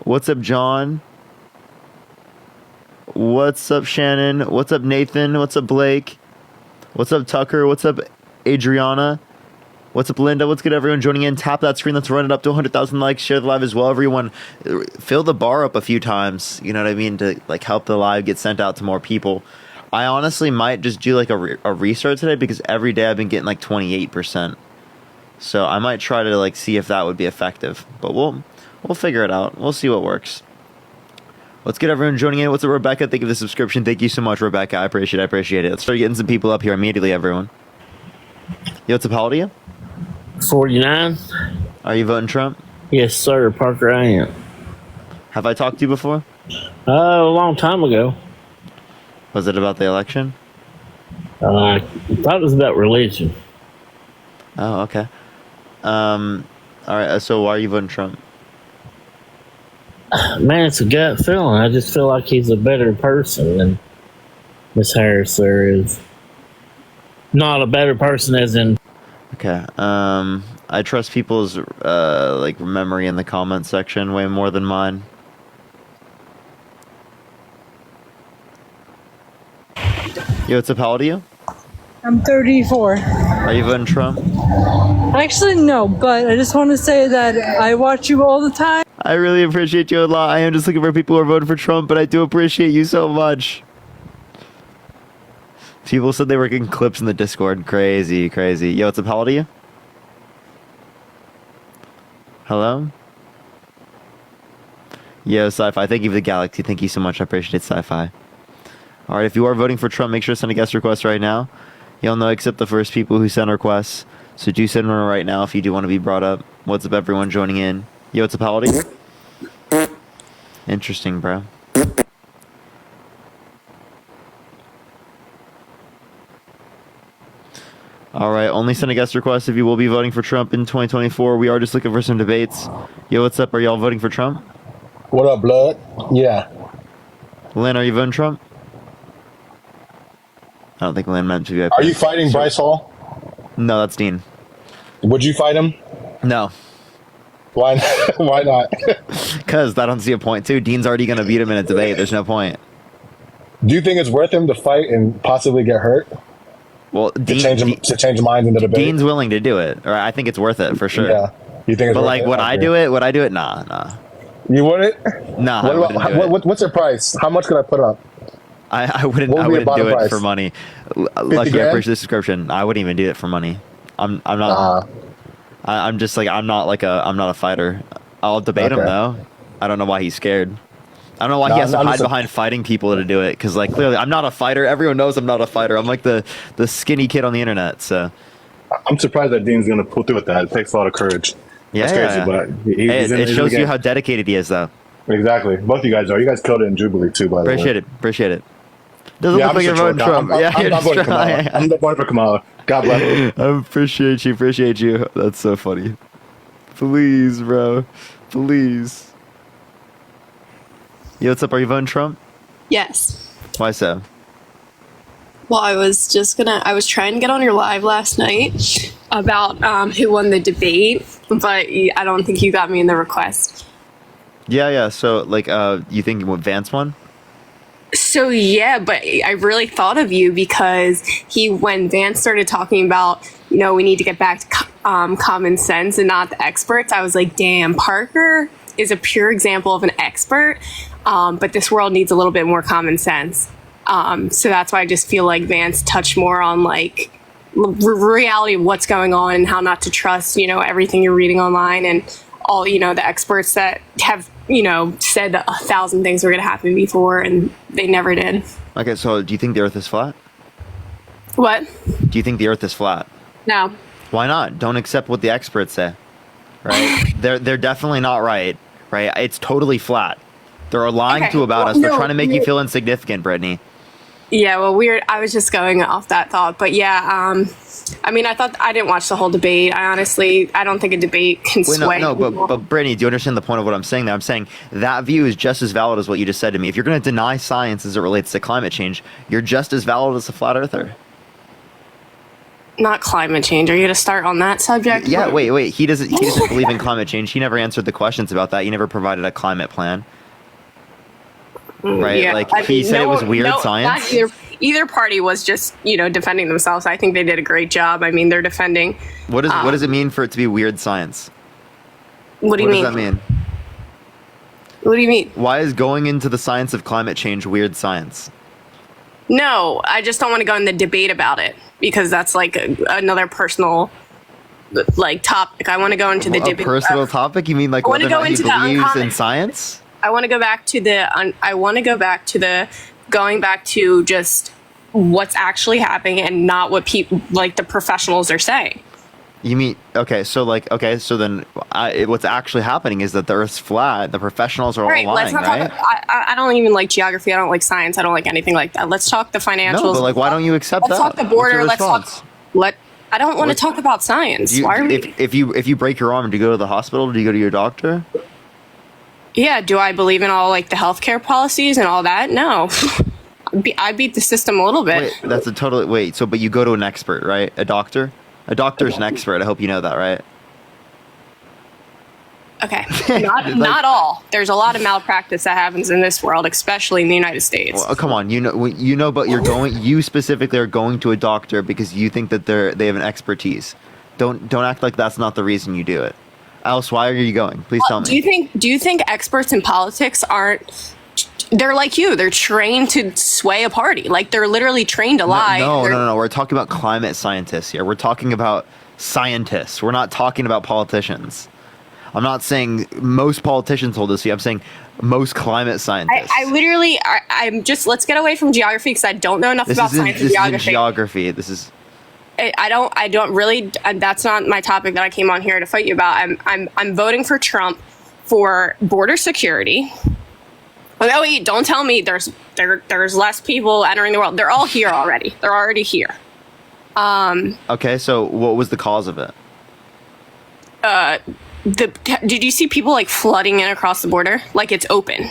What's up, John? What's up, Shannon? What's up, Nathan? What's up, Blake? What's up, Tucker? What's up, Adriana? What's up, Linda? What's good, everyone joining in? Tap that screen. Let's run it up to 100,000 likes. Share the live as well, everyone. Fill the bar up a few times. You know what I mean? To like help the live get sent out to more people. I honestly might just do like a restart today because every day I've been getting like 28%. So I might try to like see if that would be effective. But we'll figure it out. We'll see what works. Let's get everyone joining in. What's up, Rebecca? Thank you for the subscription. Thank you so much, Rebecca. I appreciate it. Let's start getting some people up here immediately, everyone. Yo, what's up? How old are you? 49. Are you voting Trump? Yes, sir, Parker, I am. Have I talked to you before? A long time ago. Was it about the election? I thought it was about religion. Oh, okay. All right. So why are you voting Trump? Man, it's a gut feeling. I just feel like he's a better person than Miss Harris there is. Not a better person as in... Okay. I trust people's like memory in the comment section way more than mine. Yo, what's up? How old are you? I'm 34. Are you voting Trump? Actually, no, but I just want to say that I watch you all the time. I really appreciate you a lot. I am just looking for people who are voting for Trump, but I do appreciate you so much. People said they were getting clips in the Discord. Crazy. Yo, what's up? How old are you? Hello? Yo, Sci-Fi. Thank you for the galaxy. Thank you so much. I appreciate it, Sci-Fi. All right, if you are voting for Trump, make sure to send a guest request right now. You'll know except the first people who send requests. So do send one right now if you do want to be brought up. What's up, everyone joining in? Yo, what's up? How old are you? Interesting, bro. All right, only send a guest request if you will be voting for Trump in 2024. We are just looking for some debates. Yo, what's up? Are y'all voting for Trump? What up, blood? Yeah. Lynn, are you voting Trump? I don't think Lynn meant to be. Are you fighting Bryce Hall? No, that's Dean. Would you fight him? No. Why? Why not? Because I don't see a point, too. Dean's already going to beat him in a debate. There's no point. Do you think it's worth him to fight and possibly get hurt? Well, To change minds in the debate? Dean's willing to do it. Or I think it's worth it, for sure. Yeah. You think it's But, worth like, it? would I do it? Would I do it? Nah. You wouldn't? Nah, I wouldn't do it. What's your price? How much could I put up? I wouldn't What would be a do it bottom for price? money. 50 Lucky, I grand? appreciate the subscription. I wouldn't even do it for money. I'm not. I'm just like I'm not a fighter. I'll debate him Okay. though. I don't know why he's scared. I don't know why he has to hide behind fighting people to do it. Because like clearly I'm not a fighter. Everyone knows I'm not a fighter. I'm like the skinny kid on the internet. So I'm surprised that Dean's going to pull through with that. It takes a lot of courage. yeah, That's crazy, but he's it in shows the you game. how dedicated he is, though. Exactly. Both of you guys are. You guys killed it in Jubilee, too, by the way. Appreciate it. Doesn't Yeah, look like you're voting Trump. I'm you're not just voting for trying. Kamala. I'm not voting for Kamala. God bless her. I appreciate you. That's so funny. Please, bro. Please. Yo, what's up? Are you voting Trump? Yes. Why so? Well, I was trying to get on your live last night about who won the debate, but I don't think you got me in the request. Yeah. So, like, you think Vance won? So yeah, but I really thought of you because when Vance started talking about, we need to get back to common sense and not the experts, I was like, damn, Parker is a pure example of an expert, but this world needs a little bit more common sense. So that's why I just feel like Vance touched more on like reality of what's going on and how not to trust, everything you're reading online and all, the experts that have, said 1,000 things were going to happen before and they never did. Okay, so do you think the Earth is flat? What? Do you think the Earth is flat? No. Why not? Don't accept what the experts say. Right? They're definitely not right. Right? It's totally flat. They're lying Okay, to about well, us. They're no, trying to make you feel insignificant, Brittany. Yeah, well, weird. I was just going off that thought, but yeah, I didn't watch the whole debate. I don't think a debate can sway. But Brittany, do you understand the point of what I'm saying there? I'm saying that view is just as valid as what you just said to me. If you're going to deny science as it relates to climate change, you're just as valid as a flat earther. not climate change. Are you going to start on that subject? Yeah, wait. He doesn't believe in climate change. He never answered the questions about that. He never provided a climate plan. Right? Yeah, like I he mean, said it was weird not science. either party was just, defending themselves. I think they did a great job. I mean, they're defending. What does it mean for it to be weird science? What do you mean? What does that mean? What do you mean? Why is going into the science of climate change weird science? No, I just don't want to go in the debate about it because that's like another personal topic. I want to go into the A debate. personal topic? You mean like I wanna whether or go not he into the believes in uncommon. science? I want to go back to going back to just what's actually happening and not what people like the professionals are saying. You mean so then what's actually happening is that the Earth's flat. The professionals are all Right, let's lying, not right? talk. I don't even like geography. I don't like science. I don't like anything like that. Let's talk the financials. No, but like, why don't you accept Let's that? talk the What's border. your Let's response? talk. I don't want to talk about science. Do you, Why are we? if you break your arm, do you go to the hospital? Do you go to your doctor? Yeah. Do I believe in all like the healthcare policies and all that? No. I beat the system a little bit. Wait, that's a totally wait. So, but you go to an expert, right? A doctor. A doctor's an expert. I hope you know that, right? Okay. Not all. There's a lot of malpractice that happens in this world, especially in the United States. Well, come on, but you're going. You specifically are going to a doctor because you think that they have an expertise. Don't act like that's not the reason you do it. Else, why are you going? Please tell me. Do you think experts in politics aren't? They're like you. They're trained to sway a party. Like they're literally trained to lie. No. We're talking about climate scientists here. We're talking about scientists. We're not talking about politicians. I'm not saying most politicians hold this view. I'm saying most climate scientists. I'm just, let's get away from geography because I don't know enough about science and geography. This is. I don't really. That's not my topic that I came on here to fight you about. I'm voting for Trump for border security. Oh wait! Don't tell me there's less people entering the world. They're all here already. They're already here. Okay, so what was the cause of it? Did you see people like flooding in across the border? Like it's open.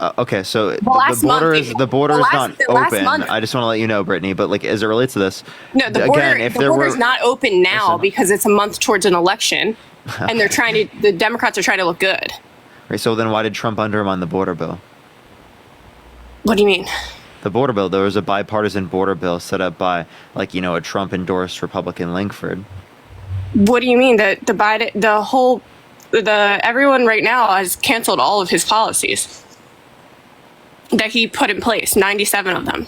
Okay, so the last border month, is not last open. month. I just want to let you know, Brittany. But like as it relates to this, No, the border's not open now because it's a month towards an election, and the Democrats are trying to look good. Right, so then why did Trump undermine the border bill? What do you mean? The border bill. There was a bipartisan border bill set up by a Trump endorsed Republican Lankford. What do you mean that everyone right now has canceled all of his policies that he put in place, 97 of them.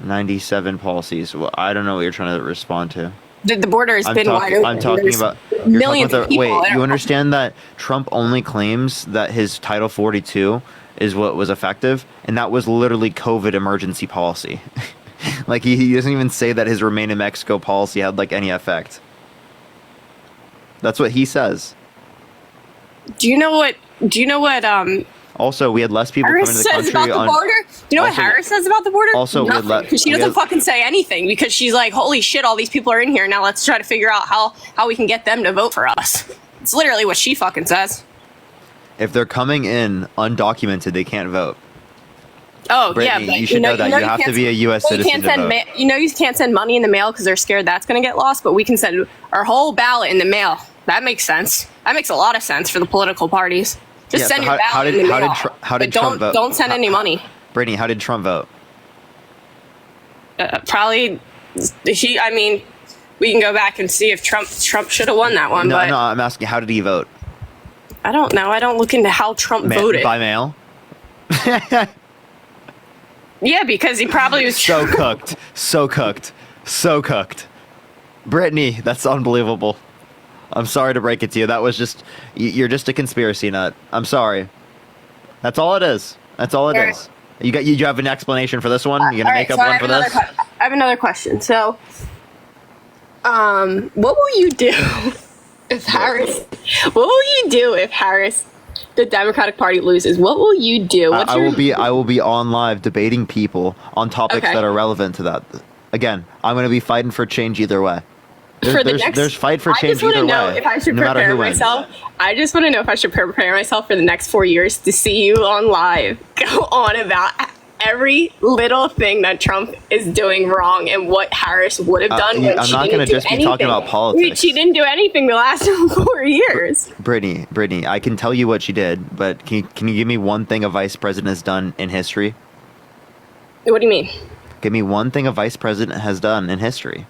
97 policies. Well, I don't know what you're trying to respond to. The border has been wide open. I'm talking about millions of people. Wait, you understand that Trump only claims that his Title 42 is what was effective, and that was literally COVID emergency policy. Like he doesn't even say that his Remain in Mexico policy had like any effect. That's what he says. Do you know what Also, we had less people coming to Harris the says country about the border? Do you know what Harris says about the border? Also, nothing, because she doesn't fucking say anything because she's like, holy shit, all these people are in here. Now let's try to figure out how we can get them to vote for us. It's literally what she fucking says. If they're coming in undocumented, they can't vote. Oh, Brittany, yeah, but you should know that. You have to be a U.S. citizen to vote. You can't send money in the mail because they're scared that's going to get lost, but we can send our whole ballot in the mail. That makes sense. That makes a lot of sense for the political parties. Just send your ballot in the mail. How did Trump vote? Don't send any money. Brittany, how did Trump vote? Probably, we can go back and see if Trump should have won that one. No, but I'm asking, how did he vote? I don't know. I don't look into how Trump voted. By mail? Yeah, because he probably was so cooked. Brittany, that's unbelievable. I'm sorry to break it to you. That was just, you're just a conspiracy nut. I'm sorry. That's all it is. That's all it is. You have an explanation for this one? You gonna make up one for this? I have another question. So, what will you do if Harris? What will you do if Harris, the Democratic Party, loses? What will you do? I will be on live debating people on topics that are relevant to that. Again, I'm going to be fighting for change either way. There's fight for change either way. If I should no matter prepare who wins. myself. I just want to know if I should prepare myself for the next 4 years to see you on live go on about every little thing that Trump is doing wrong and what Harris would have done. When I'm she not didn't going to do just be talking anything. about politics. She didn't do anything the last 4 years. Brittany, I can tell you what she did, but can you give me one thing a vice president has done in history? What do you mean? Give me one thing a vice president has done in history.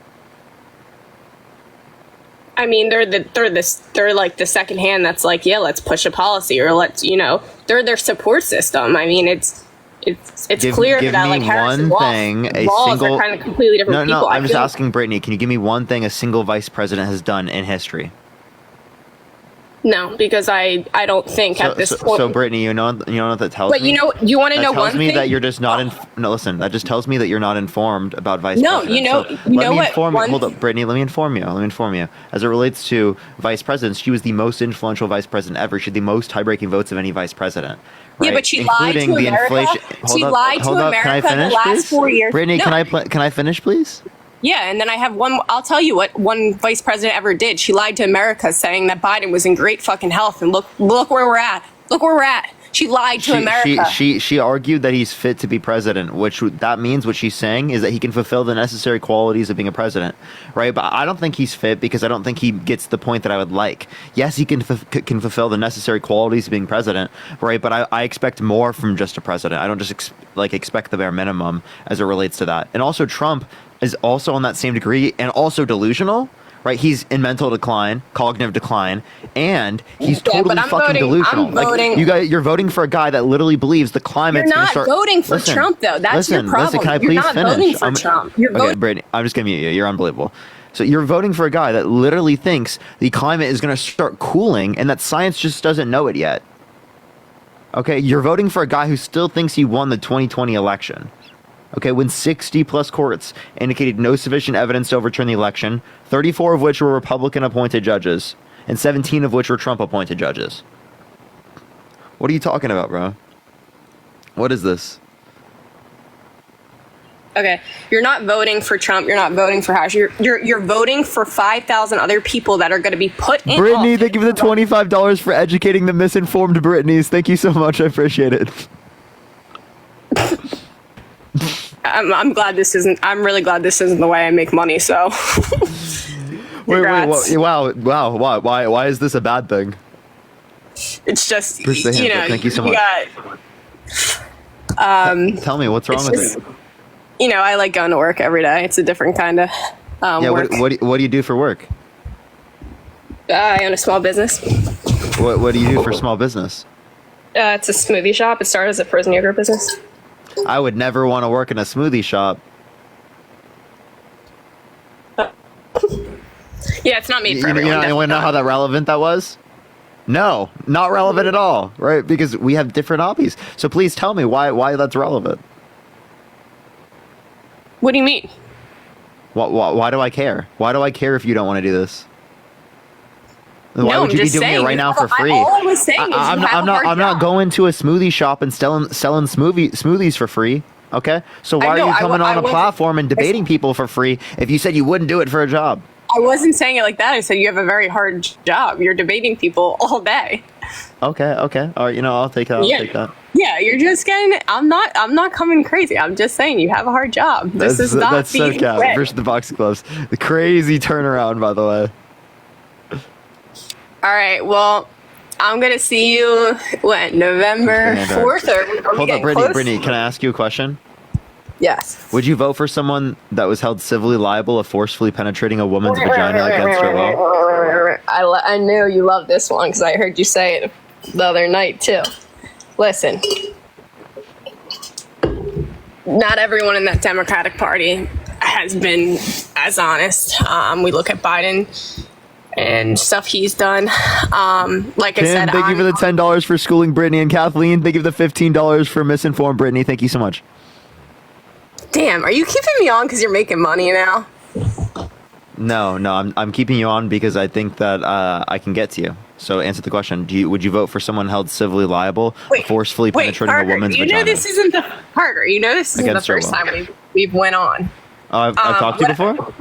I mean, they're like the second hand that's like, yeah, let's push a policy, or they're their support system. I mean, it's clear give that me like Harris and one Walz, thing, a Walz single- are kind of completely different people. No, I'm I just feel- asking Brittany, can you give me one thing a single vice president has done in history? No, because I don't think at this point. So Brittany, you know what that tells But me? you want to That know tells one me thing? that you're just not no, listen, that just tells me that you're not informed about vice No, presidents. you know- So you let know me what inform one- Hold up, Brittany, let me inform you. As it relates to vice presidents, she was the most influential vice president ever. She had the most tie-breaking votes of any vice president. Yeah, right? but she lied to Including the America. inflation. She lied to Hold up, can I America in the finish, last please? 4 years. Brittany, No. can I finish, please? Yeah, and then I have one. I'll tell you what one vice president ever did. She lied to America, saying that Biden was in great fucking health, and look where we're at. Look where we're at. She lied to America. She argued that he's fit to be president, which that means what she's saying is that he can fulfill the necessary qualities of being a president, right? But I don't think he's fit because I don't think he gets the point that I would like. Yes, he can fulfill the necessary qualities of being president, right? But I expect more from just a president. I don't just expect the bare minimum as it relates to that. And also Trump is also on that same degree and also delusional. Right, he's in mental decline, cognitive decline, and he's Yeah, totally but I'm fucking voting- delusional. I'm voting- You're voting for a guy that literally believes the climate's You're going to not start. voting for Trump, though. That's your problem. Listen, can I You're please not finish? voting for Trump. You're okay, voting- Brittany, I'm just going to mute you. You're unbelievable. So you're voting for a guy that literally thinks the climate is going to start cooling, and that science just doesn't know it yet. Okay, you're voting for a guy who still thinks he won the 2020 election. Okay, when 60 plus courts indicated no sufficient evidence to overturn the election, 34 of which were Republican appointed judges, and 17 of which were Trump appointed judges. What are you talking about, bro? What is this? Okay, you're not voting for Trump. You're not voting for Harris. You're voting for 5,000 other people that are going to be put in. Brittany, office. thank you for the $25 for educating the misinformed Britneys. Thank you so much. I appreciate it. I'm glad this isn't. I'm really glad this isn't the way I make money. So. Congrats. Wow. Why is this a bad thing? It's just Push the hands up. Thank you so much. Tell me, what's wrong It's with just- it? I like going to work every day. It's a different kind of Yeah, work. what do you do for work? I own a small business. What do you do for small business? It's a smoothie shop. It started as a frozen yogurt business. I would never want to work in a smoothie shop. Yeah, it's not made for You everyone. want to definitely know not. how that relevant that was? No, not relevant at all, right? Because we have different hobbies. So please tell me why that's relevant. What do you mean? Why do I care? Why do I care if you don't want to do this? Why No, would I'm you be just doing saying, it right now for free? all I was saying is I'm you have a hard I'm not job. going to a smoothie shop and selling smoothies for free. Okay, so why I know, are you I coming on a wasn't- platform and debating people for free if you said you wouldn't do it for a job? I wasn't saying it like that. I said you have a very hard job. You're debating people all day. Okay. All right, I'll take that. I'll take that. Yeah, you're just getting. I'm not coming crazy. I'm just saying you have a hard job. This is not that's so being cap quick. versus the boxing gloves. The crazy turnaround, by the way. All right. Well, I'm gonna see you when November Stand up. 4th or are we Hold getting up, close? Brittany. Can I ask you a question? Yes. Would you vote for someone that was held civilly liable of forcefully penetrating a woman's vagina against her will? I know you love this one because I heard you say it the other night too. Listen, not everyone in that Democratic Party has been as honest. We look at Biden and stuff he's done. Like I Tim, said, thank you for the $10 for schooling Brittany, and Kathleen, thank you for the $15 for misinformed Brittany. Thank you so much. damn, are you keeping me on because you're making money now? No, I'm keeping you on because I think that I can get to you. So answer the question: would you vote for someone held civilly liable, forcefully penetrating Parker, a woman's you vagina? know this isn't the Parker. You know this isn't Against the her first will. time we've went on. Oh, I've talked to you before.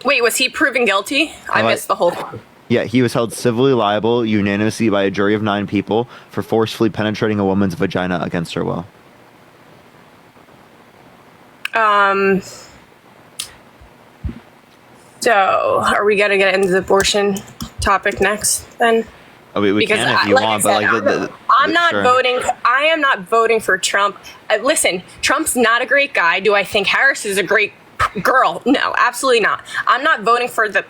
Wait, was he proven guilty? I Oh, missed the whole thing. Yeah, he was held civilly liable unanimously by a jury of 9 people for forcefully penetrating a woman's vagina against her will. So, are we gonna get into the abortion topic next then? Oh, we Because can if you like I want, said, but like I'm not sure. voting. I am not voting for Trump. Listen, Trump's not a great guy. Do I think Harris is a great girl? No, absolutely not. I'm not voting for the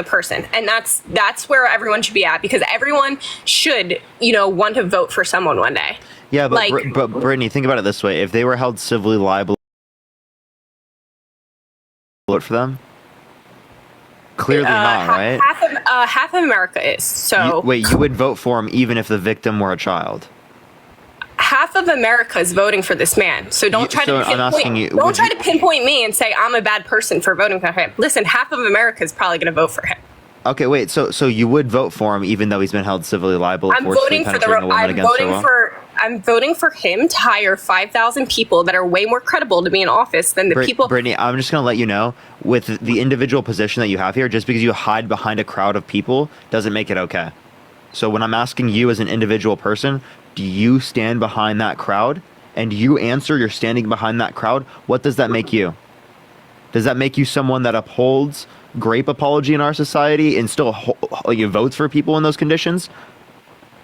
person, and that's where everyone should be at, because everyone should, want to vote for someone one day. Yeah, but like- but Brittany, think about it this way: if they were held civilly liable, vote for them. Clearly not, right? Half of America is. So Wait, you would vote for him even if the victim were a child? half of America is voting for this man. So don't try so to I'm asking you, don't would try you- to pinpoint me and say I'm a bad person for voting for him. Listen, half of America is probably going to vote for him. Okay, wait. So you would vote for him even though he's been held civilly liable? I'm forcibly voting for penetrating a woman against her will? I'm voting for him to hire 5,000 people that are way more credible to be in office than the people. Brittany, I'm just going to let you know, with the individual position that you have here, just because you hide behind a crowd of people doesn't make it okay. So when I'm asking you as an individual person, do you stand behind that crowd? And you answer you're standing behind that crowd, what does that make you? Does that make you someone that upholds grape apology in our society and still votes for people in those conditions?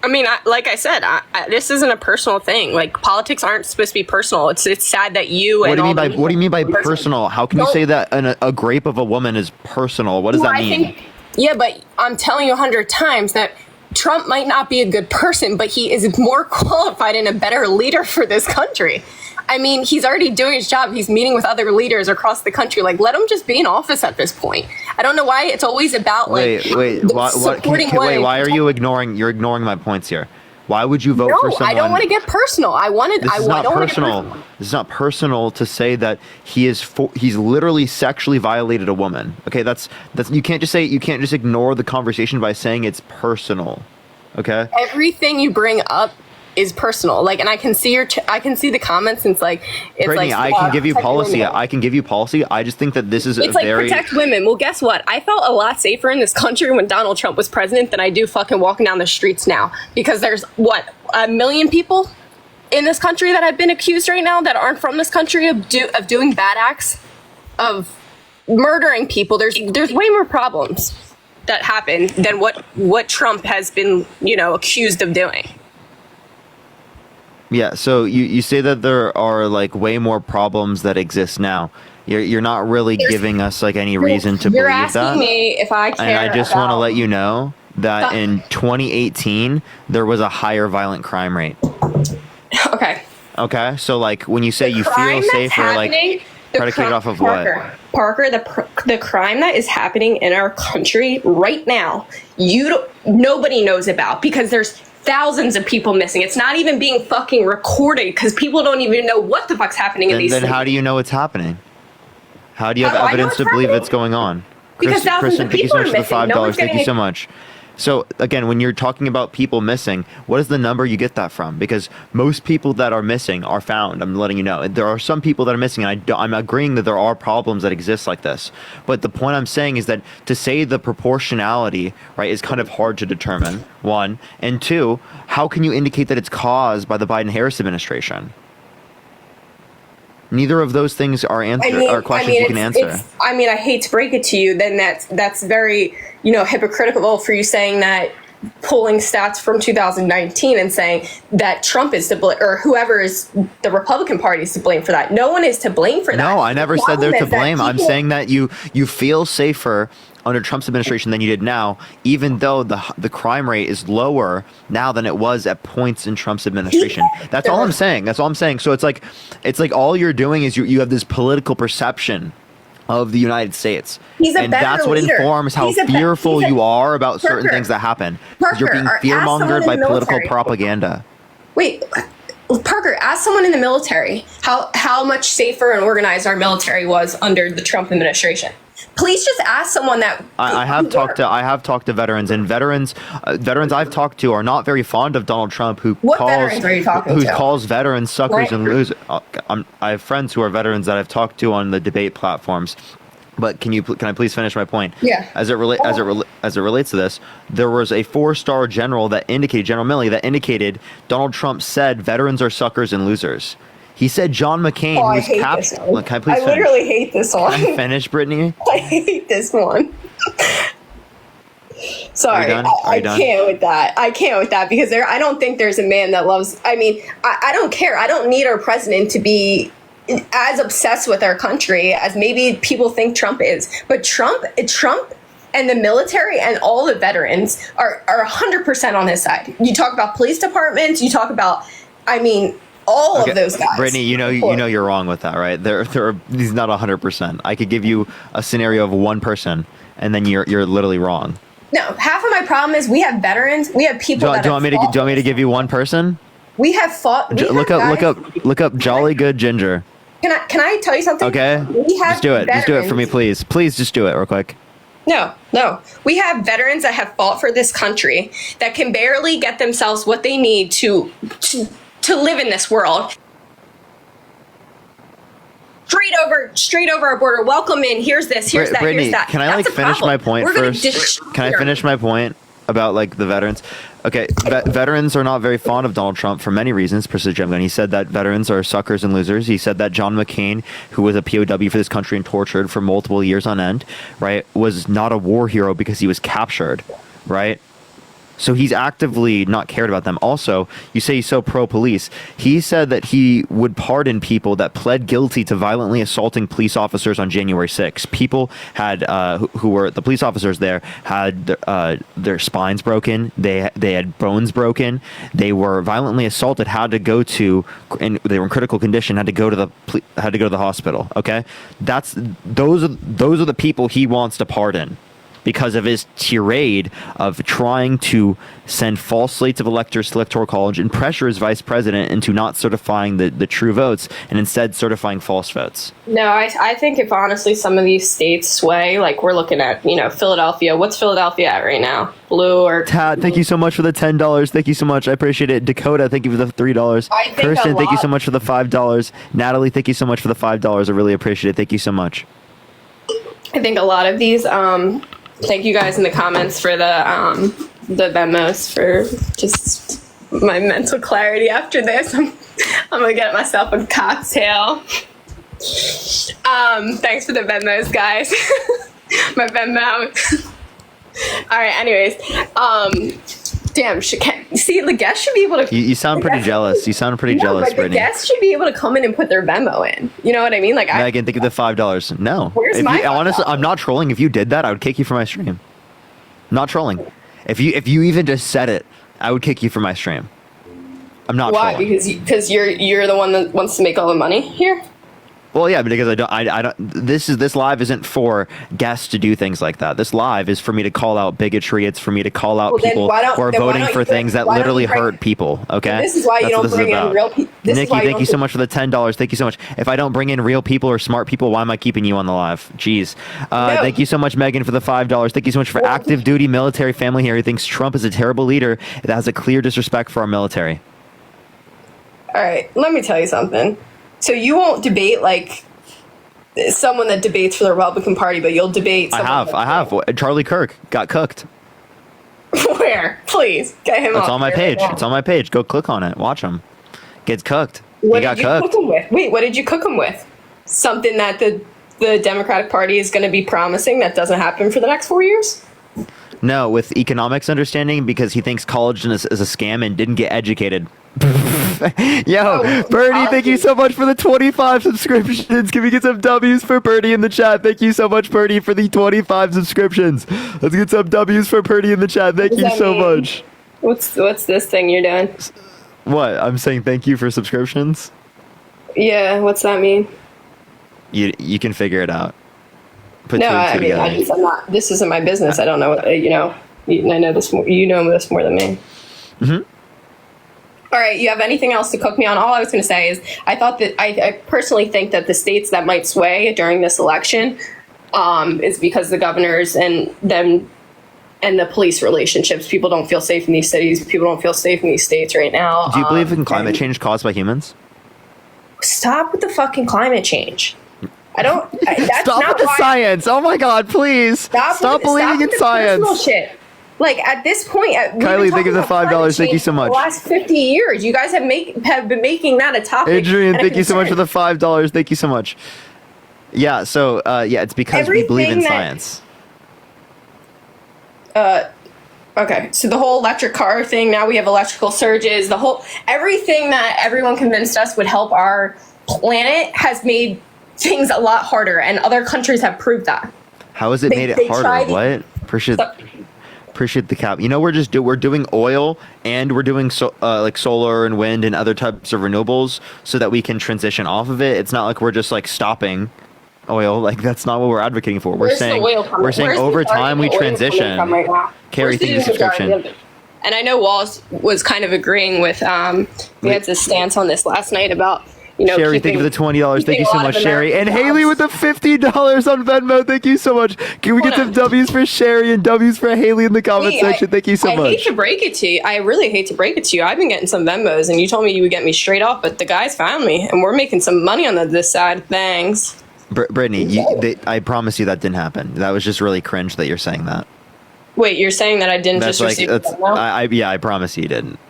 I mean, like I said, this isn't a personal thing. Like, politics aren't supposed to be personal. It's sad that you What and do you all mean by the what do you mean by personal? How can you Don't- say that a grape of a woman is personal? What does Well, that mean? Yeah, but I'm telling you 100 times that Trump might not be a good person, but he is more qualified and a better leader for this country. I mean, he's already doing his job. He's meeting with other leaders across the country. Like, let him just be in office at this point. I don't know why it's always about Wait. Why are you ignoring? You're ignoring my points here. Why would you vote for No, someone? I don't want to get personal. This is not personal. This is not personal to say that he's literally sexually violated a woman. Okay, that's you can't just ignore the conversation by saying it's personal. Okay. Everything you bring up is personal. Like, and I can see I can see the comments. And it's Brittany, like, I can give you protect policy. women. I can give you policy. I just think that this is It's a like very protect women. Well, guess what? I felt a lot safer in this country when Donald Trump was president than I do fucking walking down the streets now. Because there's, what, 1 million people in this country that have been accused right now that aren't from this country of doing bad acts, of murdering people. There's way more problems that happen than what Trump has been, accused of doing. Yeah, so you say that there are like way more problems that exist now. You're not really giving us like any reason to You're believe that. asking me if I care. And I just want to about- let you know that in 2018 there was a higher violent crime rate. Okay. Okay, so like when you say you feel safer, like predicated off of what? Parker, the crime that is happening in our country right now, nobody knows about, because there's thousands of people missing. It's not even being fucking recorded because people don't even know what the fuck's happening in these Then cities. how do you know it's happening? How do you have How do I know evidence it's to believe happening? it's going on? Because thousands Kristen, of thank you people so are much for the missing. No $5. one's Thank you getting so much. So again, when you're talking about people missing, what is the number you get that from? Because most people that are missing are found. I'm letting you know. There are some people that are missing, and I'm agreeing that there are problems that exist like this. But the point I'm saying is that to say the proportionality, right, is kind of hard to determine, one. And two, how can you indicate that it's caused by the Biden-Harris administration? Neither of those things are questions you can answer. I hate to break it to you, then that's very, hypocritical for you saying that, pulling stats from 2019 and saying that Trump is to blame, or whoever is the Republican Party is to blame for that. No one is to blame for that. No, I never said they're to Problem is that blame. I'm people- saying that you feel safer under Trump's administration than you did now, even though the crime rate is lower now than it was at points in Trump's administration. That's all I'm saying. That's all I'm saying. So it's like all you're doing is you have this political perception of the United States. He's a and better that's what leader. informs how fearful you are about certain things that happen. You're being fear-mongered by political propaganda. Wait, Parker, ask someone in the military how much safer and organized our military was under the Trump administration. Please just ask someone that. I have talked to veterans, and veterans I've talked to are not very fond of Donald Trump, who veterans are you talking to? calls veterans suckers and losers. I have friends who are veterans that I've talked to on the debate platforms. But can I please finish my point? Yeah. As it relates to this, there was a 4-star general that indicated, General Milley, that indicated Donald Trump said veterans are suckers and losers. He said John McCain, Oh, I who's hate cap. this one. Look, can I please I finish? literally hate this one. Can I finish, Brittany? I hate this one. Sorry, done? Are I you done? can't with that. I can't with that because I don't think there's a man that loves. I mean, I don't care. I don't need our president to be as obsessed with our country as maybe people think Trump is. But Trump and the military and all the veterans are 100% on his side. You talk about police departments. You talk about, I mean, all of those guys. Brittany, you know you're wrong with that, right? He's not 100%. I could give you a scenario of one person, and then you're literally wrong. No, half of my problem is we have veterans. We have people Do you want me to give you one person? We have fought. Look up Jolly Good Ginger. Can I tell you something? Okay. We have Just do it. Just do it for me, veterans- please. Please just do it real quick. No. We have veterans that have fought for this country that can barely get themselves what they need to live in this world. Straight over our border. Welcome in. Here's this. Here's that. Brittany, Here's that. can I That's a finish my problem. point We're gonna first? Can I finish my point about the veterans? Okay, veterans are not very fond of Donald Trump for many reasons. President Jim Gunn, he said that veterans are suckers and losers. He said that John McCain, who was a POW for this country and tortured for multiple years on end, right, was not a war hero because he was captured, right? So he's actively not cared about them. Also, you say he's so pro-police. He said that he would pardon people that pled guilty to violently assaulting police officers on January 6th. People had who were the police officers there had their spines broken. They had bones broken. They were violently assaulted. Had to go to, and they were in critical condition. Had to go to the hospital. Okay, those are the people he wants to pardon, because of his tirade of trying to send false slates of electors to Electoral College and pressure his vice president into not certifying the true votes and instead certifying false votes. No, I think if honestly some of these states sway, like we're looking at, Philadelphia. What's Philadelphia at right now? Blue or Tad, thank you so much for the $10. Thank you so much. I appreciate it. Dakota, thank you for the $3. I think Kirsten, a thank you lot- so much for the $5. Natalie, thank you so much for the $5. I really appreciate it. Thank you so much. I think a lot of these. Thank you guys in the comments for the Venmos for just my mental clarity after this. I'm gonna get myself a cocktail. Thanks for the Venmos, guys. My Venmo. All right. Anyways, damn. See, the guests should be able to. You sound pretty jealous. You sound pretty jealous, but the Brittany. guests should be able to come in and put their Venmo in. You know what I mean? Like, Megan, think of the $5. No. Where's my $5? Honestly, I'm not trolling. If you did that, I would kick you from my stream. Not trolling. If you even just said it, I would kick you from my stream. I'm not why? trolling. Because you're the one that wants to make all the money here. Well, yeah, because I don't. This live isn't for guests to do things like that. This live is for me to call out bigotry. It's for me to call out Well, then people why don't- who are then why voting don't for you bring- things that why don't literally you bring- hurt people. Okay, This is why you That's what don't this is bring in about. real people. Nikki, thank you so much for the $10. Thank you so much. If I don't bring in real people or smart people, why am I keeping you on the live? Jeez. No. Thank you so much, Megan, for the $5. Thank you so much for active duty military family here who thinks Trump is a terrible leader that has a clear disrespect for our military. All right, let me tell you something. So you won't debate like someone that debates for the Republican Party, but you'll debate. I have. Charlie Kirk got cooked. Where? Please get him. It's up on my here page. right now. It's on my page. Go click on it. Watch him. Gets cooked. What He got did you cooked. cook him with? Wait, what did you cook him with? Something that the Democratic Party is going to be promising that doesn't happen for the next 4 years? No, with economics understanding, because he thinks college is a scam and didn't get educated. Yo, Bernie, thank you so much for the 25 subscriptions. Can we get some W's for Bernie in the chat? Thank you so much, Bernie, for the 25 subscriptions. Let's get some W's for Bernie in the chat. Thank What you does so that mean? much. What's this thing you're doing? What? I'm saying thank you for subscriptions. Yeah, what's that mean? You can figure it out. Put No, two and I two mean, together. I'm not. This isn't my business. I don't know. I know this more. You know this more than me. Mm-hmm. All right. You have anything else to cook me on? All I was going to say is, I personally think that the states that might sway during this election, is because the governors and them and the police relationships. People don't feel safe in these cities. People don't feel safe in these states right now. Do you believe in climate and- change caused by humans? Stop with the fucking climate change. I don't. That's Stop not with the why- science. Oh my God, please. Stop believing in with the personal science. shit. Like at this point, we've been Kylie, thank talking you for the about $5. climate Thank you change so for much. The last 50 years, you guys have been making that a topic. Adrian, and a thank you so much for concern. the $5. Thank you so much. Yeah, so yeah, it's because we believe in Everything that- science. Okay, so the whole electric car thing. Now we have electrical surges. Everything that everyone convinced us would help our planet has made things a lot harder, and other countries have proved that. How has it They- made they it harder? tried- What? Appreciate the cap. You know, we're doing oil and we're doing like solar and wind and other types of renewables so that we can transition off of it. It's not like we're just like stopping oil. Like that's not what we're advocating for. Where's the oil coming- we're saying where's the over majority time of we the oil coming transition. from right now? Carrie, Where's thank you for the majority subscription. of it? And I know Walls was kind of agreeing with Vance's stance on this last night about Sherry, thank you for the $20. Thank you keeping so a lot much, of Sherry. And American Haley with jobs. the $50 on Venmo. Thank you so much. Can we get Hold some on. W's for Sherry and W's for Haley in the comment Hey, section? Thank you so I much. hate to break it to you. I really hate to break it to you. I've been getting some Venmos, and you told me you would get me straight off, but the guys found me, and we're making some money on this side. Thanks. Brittany, I promise you that didn't happen. That was just really cringe that you're saying that. Wait, you're saying that I didn't That's just like receive that's a Venmo? I promise you didn't.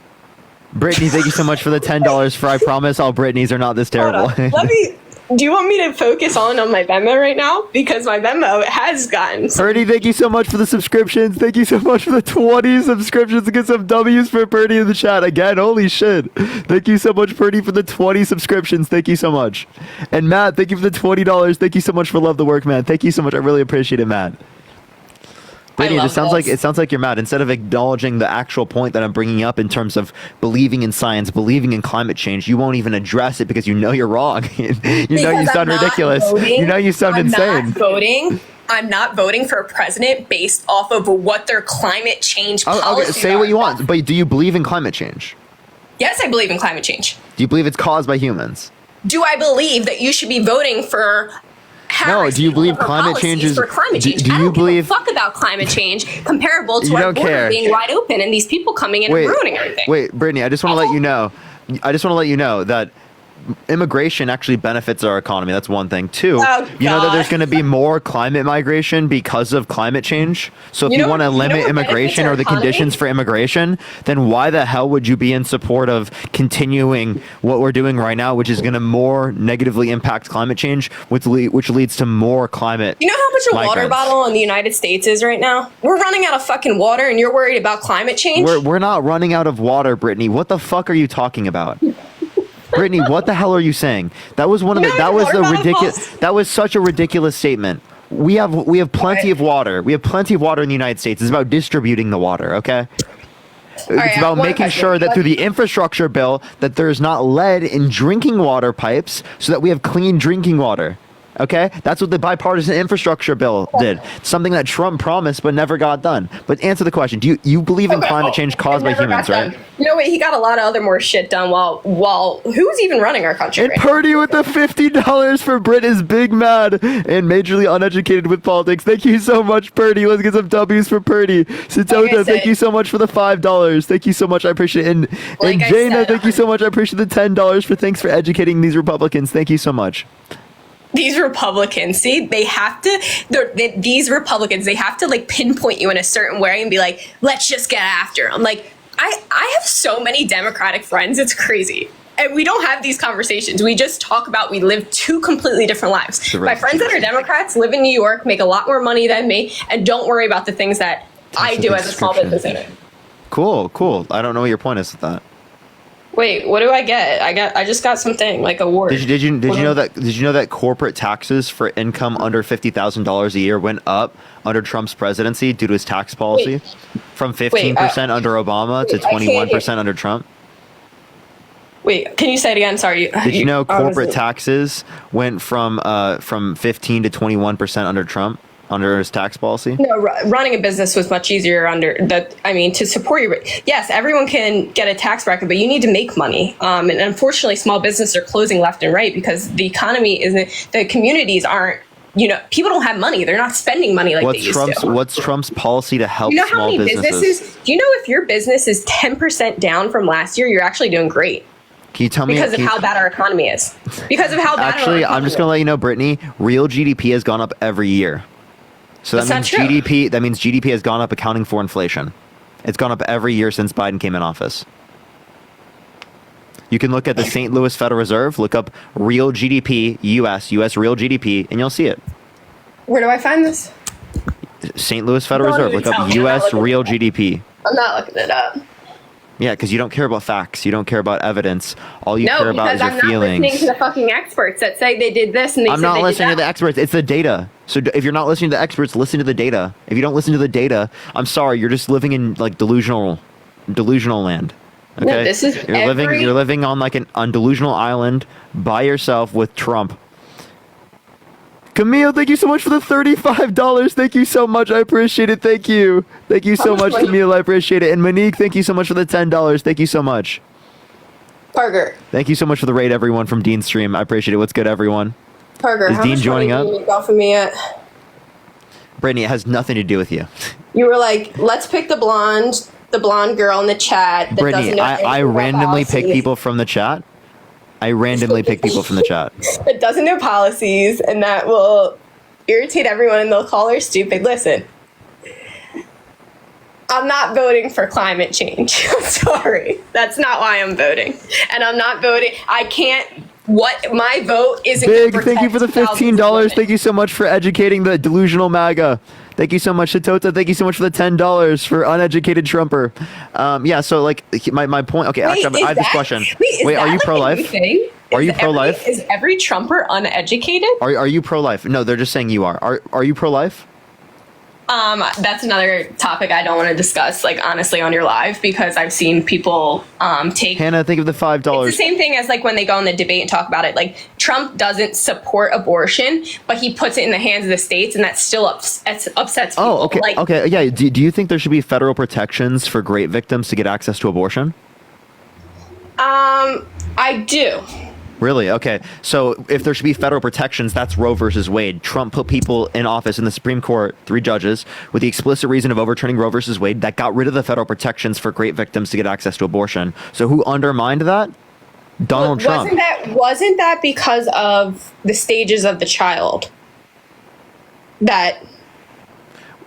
Brittany, thank you so much for the $10 for I promise all Britneys are not this terrible. Hold on. Do you want me to focus on my Venmo right now? Because my Venmo has gotten some. Purdy, thank you so much for the subscriptions. Thank you so much for the 20 subscriptions. Get some W's for Purdy in the chat. Again, holy shit. Thank you so much, Purdy, for the 20 subscriptions. Thank you so much. And Matt, thank you for the $20. Thank you so much for love the work, man. Thank you so much. I really appreciate it, Matt. Brittany, love this. it sounds like you're mad. Instead of acknowledging the actual point that I'm bringing up in terms of believing in science, believing in climate change, you won't even address it because you know you're wrong. you know you Because sound I'm not ridiculous. voting. You know you sound I'm insane. Not voting. I'm not voting for a president based off of what their climate change Oh, okay, policies say what are. you want, but do you believe in climate change? Yes, I believe in climate change. Do you believe it's caused by humans? Do I believe that you should be voting for Harris do you believe for climate policies change is- for climate do- change? do I you don't believe- give a fuck about climate change comparable to You our don't border care. being wide open and these people coming in and ruining everything. Wait, Brittany, I just want to let you know. That immigration actually benefits our economy. That's one thing. Two, Oh, you know that God. there's going to be more climate migration because of climate change. So if You you, know- want to you know limit what immigration benefits our or the economy? conditions for immigration, then why the hell would you be in support of continuing what we're doing right now, which is going to more negatively impact climate change, which leads to more climate. You know how much a water migrants. bottle in the United States is right now? We're running out of fucking water and you're worried about climate change? We're not running out of water, Brittany. What the fuck are you talking about? Brittany, what the hell are you saying? That was one of You the know that how was much the water bottle ridiculous costs? that was such a ridiculous statement. We have plenty of water. We have plenty of water in the United States. It's about distributing the water, okay? It's right, about one making question. sure that through the infrastructure bill that there's not lead in drinking water pipes so that we have clean drinking water. Okay? That's what the bipartisan infrastructure bill did. Something that Trump promised but never got done. But answer the question. Do you believe in Okay, climate well, change it caused by never humans, got right? done. You know what? He got a lot of other more shit done while who's even running our country And right now? Purdy with the $50 for Brit is big mad and majorly uneducated with politics. Thank you so much, Purdy. Let's get some W's for Purdy. Sitota, Like I thank said- you so much for the $5. Thank you so much. I appreciate it. And Like I Jaina, said, thank you so much. I appreciate the $10 for thanks for educating these Republicans. Thank you so much. These Republicans, see, they have to. These Republicans, they have to like pinpoint you in a certain way and be like, "Let's just get after them." Like, I have so many Democratic friends, it's crazy. And we don't have these conversations. We just talk about we live two completely different lives. My friends that are Democrats live in New York, make a lot more money than me, and don't worry about the things that I a do good as a small description. business owner. Cool. I don't know what your point is with that. Wait, what do I get? I just got something like award. Did you know that corporate taxes for income under $50,000 a year went up under Trump's presidency due to his tax policy from 15% under Obama to I can't 21% under Trump? Wait, can you say it again? Sorry. Did you know I was- corporate taxes went from 15 to 21% under Trump under his tax policy? No, running a business was much easier under that. I mean, to support your, yes, everyone can get a tax bracket, but you need to make money. And unfortunately, small businesses are closing left and right because the economy isn't, the communities aren't, people don't have money. They're not spending money like they used to. What's Trump's policy to help You know how small many businesses? businesses, do you know if your business is 10% down from last year, you're actually doing great Can you tell me? because of how bad our economy is. Because of how bad Actually, our I'm just economy gonna let you know, Brittany. Real GDP has gone up every year. So that That's means not true. GDP. That means GDP has gone up, accounting for inflation. It's gone up every year since Biden came in office. You can look at the St. Louis Federal Reserve, look up real GDP, U.S. real GDP, and you'll see it. Where do I find this? St. Louis Federal Don't Reserve, even look tell up me. I'm not U.S. looking real at that. GDP. I'm not looking it up. Yeah, because you don't care about facts. You don't care about evidence. All you No, care about because is your I'm not feelings. listening to the fucking experts that say they did this and they I'm said not they listening to did the that. experts. It's the data. So if you're not listening to the experts, listen to the data. If you don't listen to the data, I'm sorry, you're just living in like delusional land. Okay, No, this is you're living on like on delusional island by yourself with Trump. Camille, thank you so much for the $35. Thank you so much. I appreciate it. Thank you. Thank you so much, much money? Camille. I appreciate it. And Monique, thank you so much for the $10. Thank you so much. Parker, Thank you so much for the raid, everyone, from Dean's stream. I appreciate it. What's good, everyone? Parker, Is how Dean much joining money up? do you make off of me yet? Brittany, it has nothing to do with you. You were like, let's pick the blonde girl in the chat. That Brittany, doesn't know anything I about randomly pick policies. people from the chat. I randomly pick people from the chat. That doesn't know policies, and that will irritate everyone, and they'll call her stupid. Listen, I'm not voting for climate change. I'm sorry. That's not why I'm voting. And I'm not voting. I can't. What my vote isn't. Big, gonna thank you for the protect thousands of $15. women. Thank you so much for educating the delusional MAGA. Thank you so much, Shatota. Thank you so much for the $10 for uneducated Trumper. Yeah, so like my point. Okay, Wait, actually, I have this question. Is Wait, that are you like a pro-life? new thing? Are you Is pro-life? Is every Trumper uneducated? Are you pro-life? No, they're just saying you are. Are you pro-life? That's another topic I don't want to discuss, like honestly, on your live, because I've seen people take. Hannah, think of the It's $5. the same thing as like when they go on the debate and talk about it. Like Trump doesn't support abortion, but he puts it in the hands of the states, and that still upsets people. Oh, okay. Like, Okay, yeah. Do you think there should be federal protections for rape victims to get access to abortion? I do. Really? Okay. So if there should be federal protections, that's Roe versus Wade. Trump put people in office in the Supreme Court, 3 judges, with the explicit reason of overturning Roe versus Wade that got rid of the federal protections for rape victims to get access to abortion. So who undermined that? Donald Trump. Wasn't that because of the stages of the child? That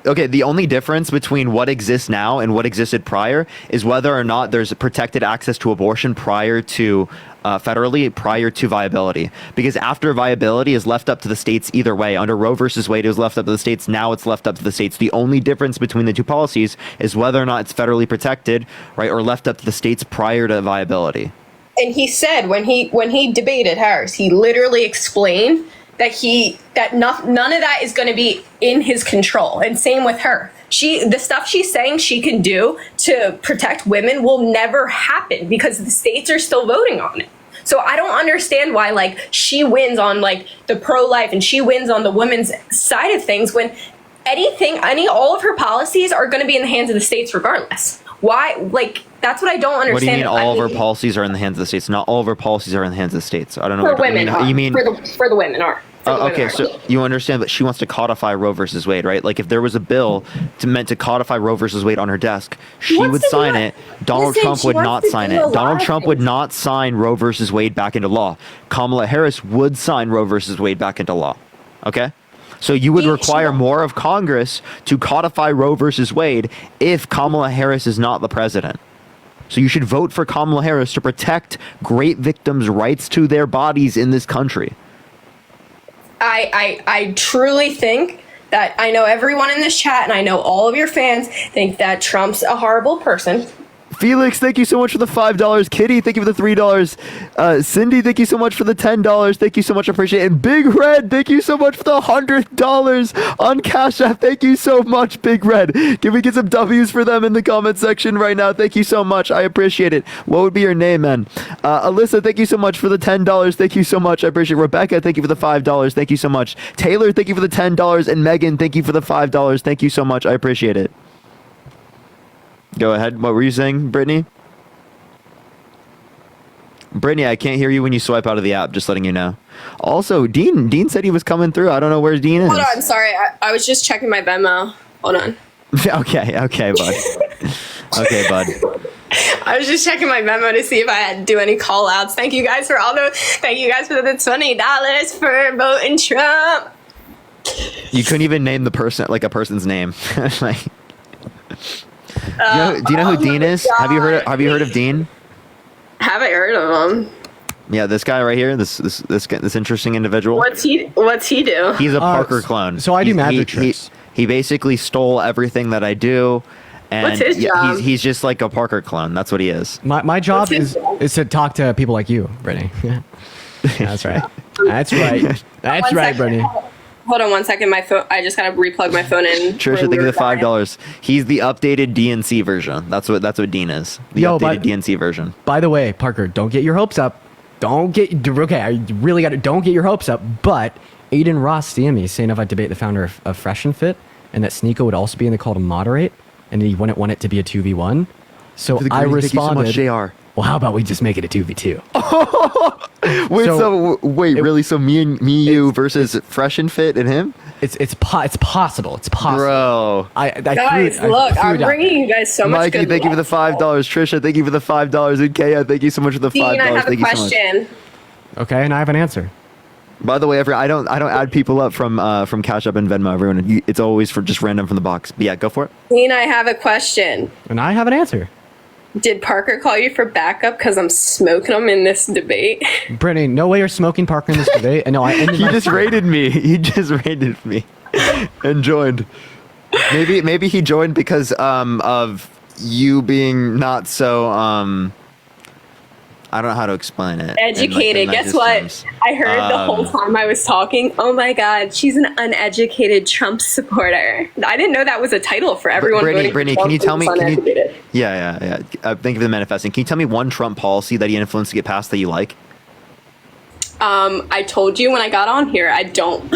Okay, the only difference between what exists now and what existed prior is whether or not there's protected access to abortion prior to federally, prior to viability. Because after viability is left up to the states either way. Under Roe versus Wade, it was left up to the states. Now it's left up to the states. The only difference between the two policies is whether or not it's federally protected, right, or left up to the states prior to viability. and he said when he debated Harris, he literally explained that none of that is going to be in his control, and same with her. The stuff she's saying she can do to protect women will never happen because the states are still voting on it. So I don't understand why like she wins on like the pro-life and she wins on the women's side of things when all of her policies are going to be in the hands of the states regardless. Why? Like, that's what I don't understand. What do you mean all of our policies are in the hands of the states? Not all of our policies are in the hands of the states. I don't know. For what women, you mean for the women are. okay, so you understand that she wants to codify Roe versus Wade, right? Like if there was a bill meant to codify Roe versus Wade on her desk, she would sign it. Donald Trump would not sign it. Donald Trump would not sign Roe versus Wade back into law. Kamala Harris would sign Roe versus Wade back into law. Okay? So you would require more of Congress to codify Roe versus Wade if Kamala Harris is not the president. So you should vote for Kamala Harris to protect great victims' rights to their bodies in this country. I truly think that I know everyone in this chat and I know all of your fans think that Trump's a horrible person. Felix, thank you so much for the $5. Kitty, thank you for the $3. Cindy, thank you so much for the $10. Thank you so much. I appreciate it. And Big Red, thank you so much for the $100 on Cash App. Thank you so much, Big Red. Can we get some W's for them in the comment section right now? Thank you so much. I appreciate it. What would be your name, man? Alyssa, thank you so much for the $10. Thank you so much. I appreciate it. Rebecca, thank you for the $5. Thank you so much. Taylor, thank you for the $10. And Megan, thank you for the $5. Thank you so much. I appreciate it. Go ahead. What were you saying, Brittany? Brittany, I can't hear you when you swipe out of the app, just letting you know. Also, Dean said he was coming through. I don't know where Dean is. Hold on, sorry. I was just checking my Venmo. Hold on. Okay, bud. Okay, bud. I was just checking my Venmo to see if I had to do any call outs. Thank you guys for the $20 for voting Trump. You couldn't even name the person, like a person's name. Like, do you know who Dean is? Have you heard of Dean? Haven't heard of him. Yeah, this guy right here, this interesting individual. What's he do? He's a Parker clone. so I do He's- magic tricks. He basically stole everything that I do, and What's his job? he's just like a Parker clone. That's what he is. My job What's his job? is to talk to people like you, Brittany. Yeah, that's right. That's right. That's One right, second. Brittany. Hold on one second. My phone. I just gotta replug my phone in. Trisha, think of the $5. He's the updated DNC version. That's what Dean is. The Yo, updated but- DNC version. By the way, Parker, don't get your hopes up. Okay, I really got to. Don't get your hopes up. But Aiden Ross DM me saying if I debate the founder of Fresh and Fit, and that Sneeko would also be in the call to moderate, and he wouldn't want it to be a 2v1. So I Thank you so responded, much, JR. well, how about we just make it a 2v2? Wait, So- really? So me, you versus Fresh and Fit and him, It's possible. It's possible. bro. I Guys, threw look, it I'm out. bringing you guys so much Mikey, good thank you for the luck. $5. Trisha, thank you for the $5. And Kaya, thank you so much for the $5. Dean, I have a Thank you so much. question. Okay, and I have an answer. By the way, I don't add people up from Cash App and Venmo. Everyone, it's always for just random from the box. But yeah, go for it. Dean, I have a question. And I have an answer. Did Parker call you for backup because I'm smoking him in this debate? Brittany, no way you're smoking Parker in this debate. And no, I ended He my just raided me. He just raided me and joined. Maybe he joined because of you being not so I don't know how to explain it. Educated. in, like, the Guess nicest what? terms. I heard the whole time I was talking. Oh my God, she's an uneducated Trump supporter. I didn't know that was a title for everyone. Brittany, voting for can you Trump tell me? who's Can you, uneducated. yeah. Thank you for the manifesting. Can you tell me one Trump policy that he influenced to get passed that you like? I told you when I got on here, I don't.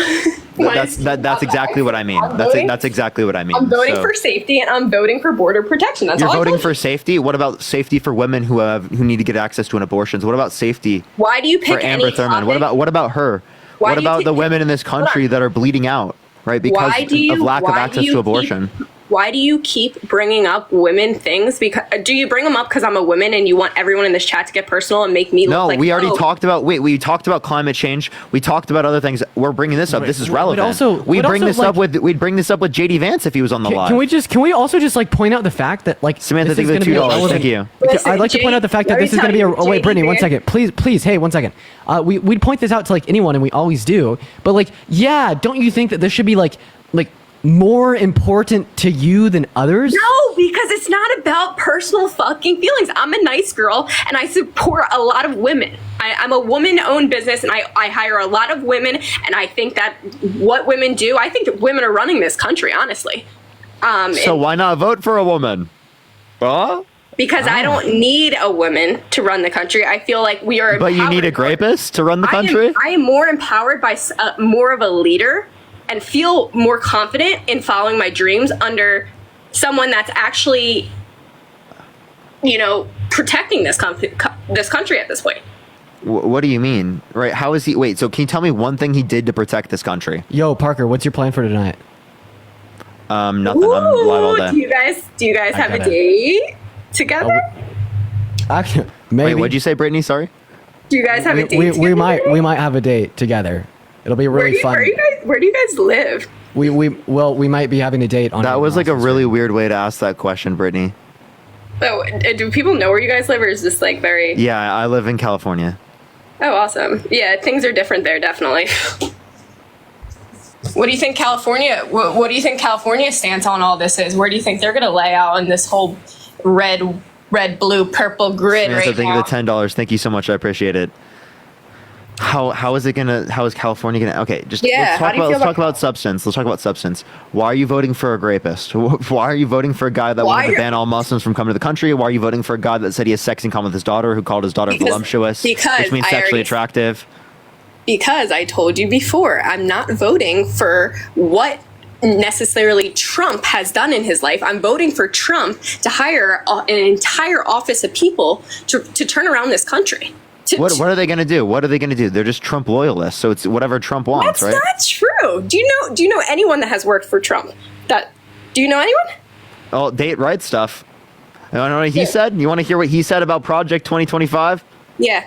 That's exactly what I mean. That's exactly what I mean. I'm voting So- for safety and I'm voting for border protection. That's You're all I voting told for you. safety. What about safety for women who need to get access to an abortion? What about safety Why do you pick for Amber any Thurman? topic? What about her? Why What do you about pick- the women in this Hold on. country that are bleeding out, right? Because of lack of why do access you to abortion. Why do you keep bringing up women things? Because do you bring them up because I'm a woman and you want everyone in this chat to get personal and make me look No, like? we already oh, talked about. Wait, we talked about climate change. We talked about other things. We're bringing this up. This is But relevant. also- we'd but bring also, this like- up with. We'd bring this up with JD Vance if he was on the live. Can we also just like point out the fact that like Samantha, this thank is you for gonna the be $2. irrelevant- Thank you. Listen, I'd like to point out the fact that let me this is going to be. tell you, Oh wait, Brittany, one JD second, please. Hey, 1 second. We'd point this out to like anyone, and we always do. But like, yeah, don't you think that this should be like more important to you than others? No, because it's not about personal fucking feelings. I'm a nice girl and I support a lot of women. I'm a woman-owned business and I hire a lot of women, and I think that what women do, I think that women are running this country, honestly. So why not vote for a woman? Huh? Because I don't need a woman to run the country. I feel like we are. But you need a empowered. rapist to run the country? I am more empowered by more of a leader and feel more confident in following my dreams under someone that's actually, protecting this country at this point. What do you mean? Right? How is he? Wait. So can you tell me one thing he did to protect this country? Yo, Parker, what's your plan for tonight? Nothing. I'm live all Do day. you guys have a gotta- date together? Actually, Wait, maybe. what'd you say, Brittany? Sorry. Do you guys have a date we together? might have a date together. It'll be really fun. Where do you guys live? We might be having a date on. That Aiden was like a Ross's really stream. weird way to ask that question, Brittany. Oh, do people know where you guys live, or is this like very? Yeah, I live in California. Oh, awesome. Yeah, things are different there, definitely. What do you think California? What do you think California's stance on all this is? Where do you think they're going to lay out on this whole red, blue, purple grid Samantha, right thank you now? for the $10. Thank you so much. I appreciate it. How is California gonna? Okay, just Yeah, how do you feel let's talk about- about substance. Let's talk about substance. Why are you voting for a rapist? Why are you voting for a guy that Why wanted to are- ban all Muslims from coming to the country? Why are you voting for a guy that said he has sex in common with his daughter, who called his daughter voluptuous, which means I sexually already- attractive? Because I told you before, I'm not voting for what necessarily Trump has done in his life. I'm voting for Trump to hire an entire office of people to turn around this country. What are they gonna do? What are they gonna do? They're just Trump loyalists, so it's whatever Trump wants, That's right? not true. Do you know anyone that has worked for Trump? Do you know anyone? Oh, date right stuff. You want to know what he said? You want to hear what he said about Project 2025? Yeah.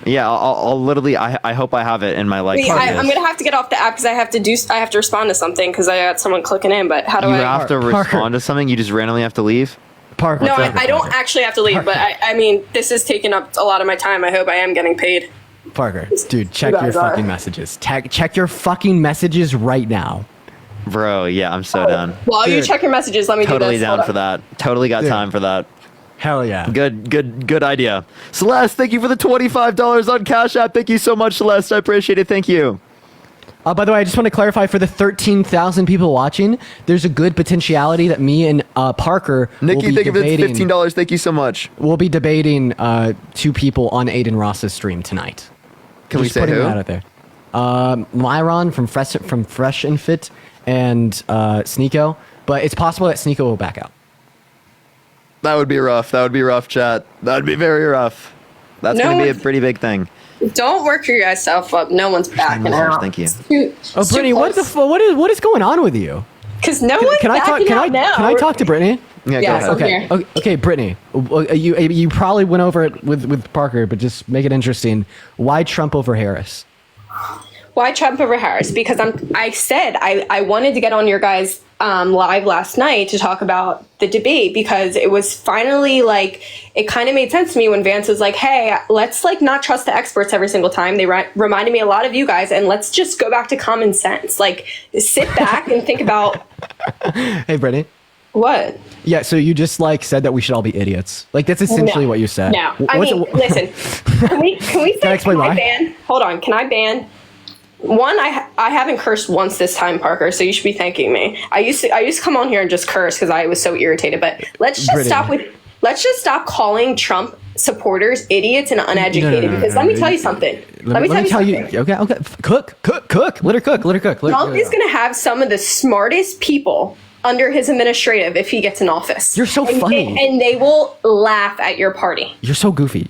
Yeah, I'll literally. I hope I have it in my like. Wait, I'm gonna have to get off the app because I have to respond to something because I got someone clicking in. But how do You I? have to Parker. respond to something. You just randomly have to leave. Parker. No, I don't actually have to leave. But I mean, this is taking up a lot of my time. I hope I am getting paid. Parker, dude, check You your guys are. fucking messages. Check your fucking messages right now. Bro, yeah, I'm so down. While you Dude. check your messages, let me Totally do this. down Hold for on. that. Totally got Dude. time for that. Hell yeah. Good idea. Celeste, thank you for the $25 on Cash App. Thank you so much, Celeste. I appreciate it. Thank you. By the way, I just want to clarify for the 13,000 people watching, there's a good potentiality that me and Parker will Nikki, be thank you for the debating. $15. Thank you so much. We'll be debating two people on Aiden Ross's stream tonight. Can we Just say putting who? that out there. Myron from Fresh and Fit and Sneeko, but it's possible that Sneeko will back out. That would be rough. That would be rough, chat. That would be very rough. That's No going to be a one- pretty big thing. Don't work yourself up. No one's backing out. Thank you. Oh, Brittany, what what is going on with you? Because no one's Can I talk? backing out now. Can I talk to Brittany? Yeah, Yes, go ahead. okay. Okay, okay, Brittany. You probably went over it with Parker, but just make it interesting. Why Trump over Harris? Why Trump over Harris? Because I said I wanted to get on your guys' live last night to talk about the debate because it was finally like it kind of made sense to me when Vance was like, "Hey, let's like not trust the experts every single time." They reminded me a lot of you guys, and let's just go back to common sense. Like sit back and think about Hey, Brittany. what. Yeah, so you just like said that we should all be idiots. Like that's essentially No. what you said. No, I What's mean, it- listen. Can we say, I explain why? ban? Hold on. Can I ban? One, I haven't cursed once this time, Parker. So you should be thanking me. I used to come on here and just curse because I was so irritated. But let's just let's just stop calling Trump supporters idiots and uneducated. Because let me tell you something. Let me tell you something. Okay. Cook. Let her cook. Trump is going to have some of the smartest people under his administrative if he gets in office. You're so funny. And they will laugh at your party. You're so goofy.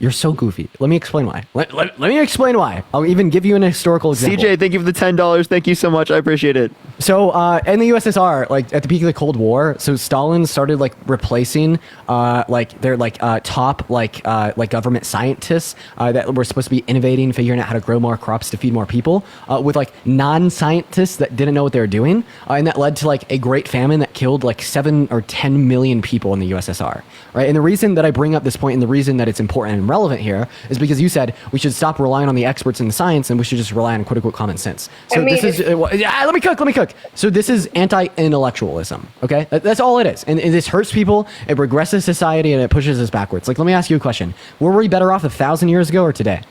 Let me explain why. Let me explain why. I'll even give you an historical example. CJ, thank you for the $10. Thank you so much. I appreciate it. So in the USSR, like at the peak of the Cold War, so Stalin started like replacing like their top government scientists that were supposed to be innovating, figuring out how to grow more crops to feed more people, with like non-scientists that didn't know what they were doing, and that led to like a great famine that killed like 7 or 10 million people in the USSR. Right, and the reason that I bring up this point and the reason that it's important and relevant here is because you said we should stop relying on the experts in the science and we should just rely on quote unquote common sense. So I mean, this is let me cook. So this is anti-intellectualism. Okay, that's all it is, and this hurts people. It regresses society and it pushes us backwards. Like, let me ask you a question: were we better off 1,000 years ago or today?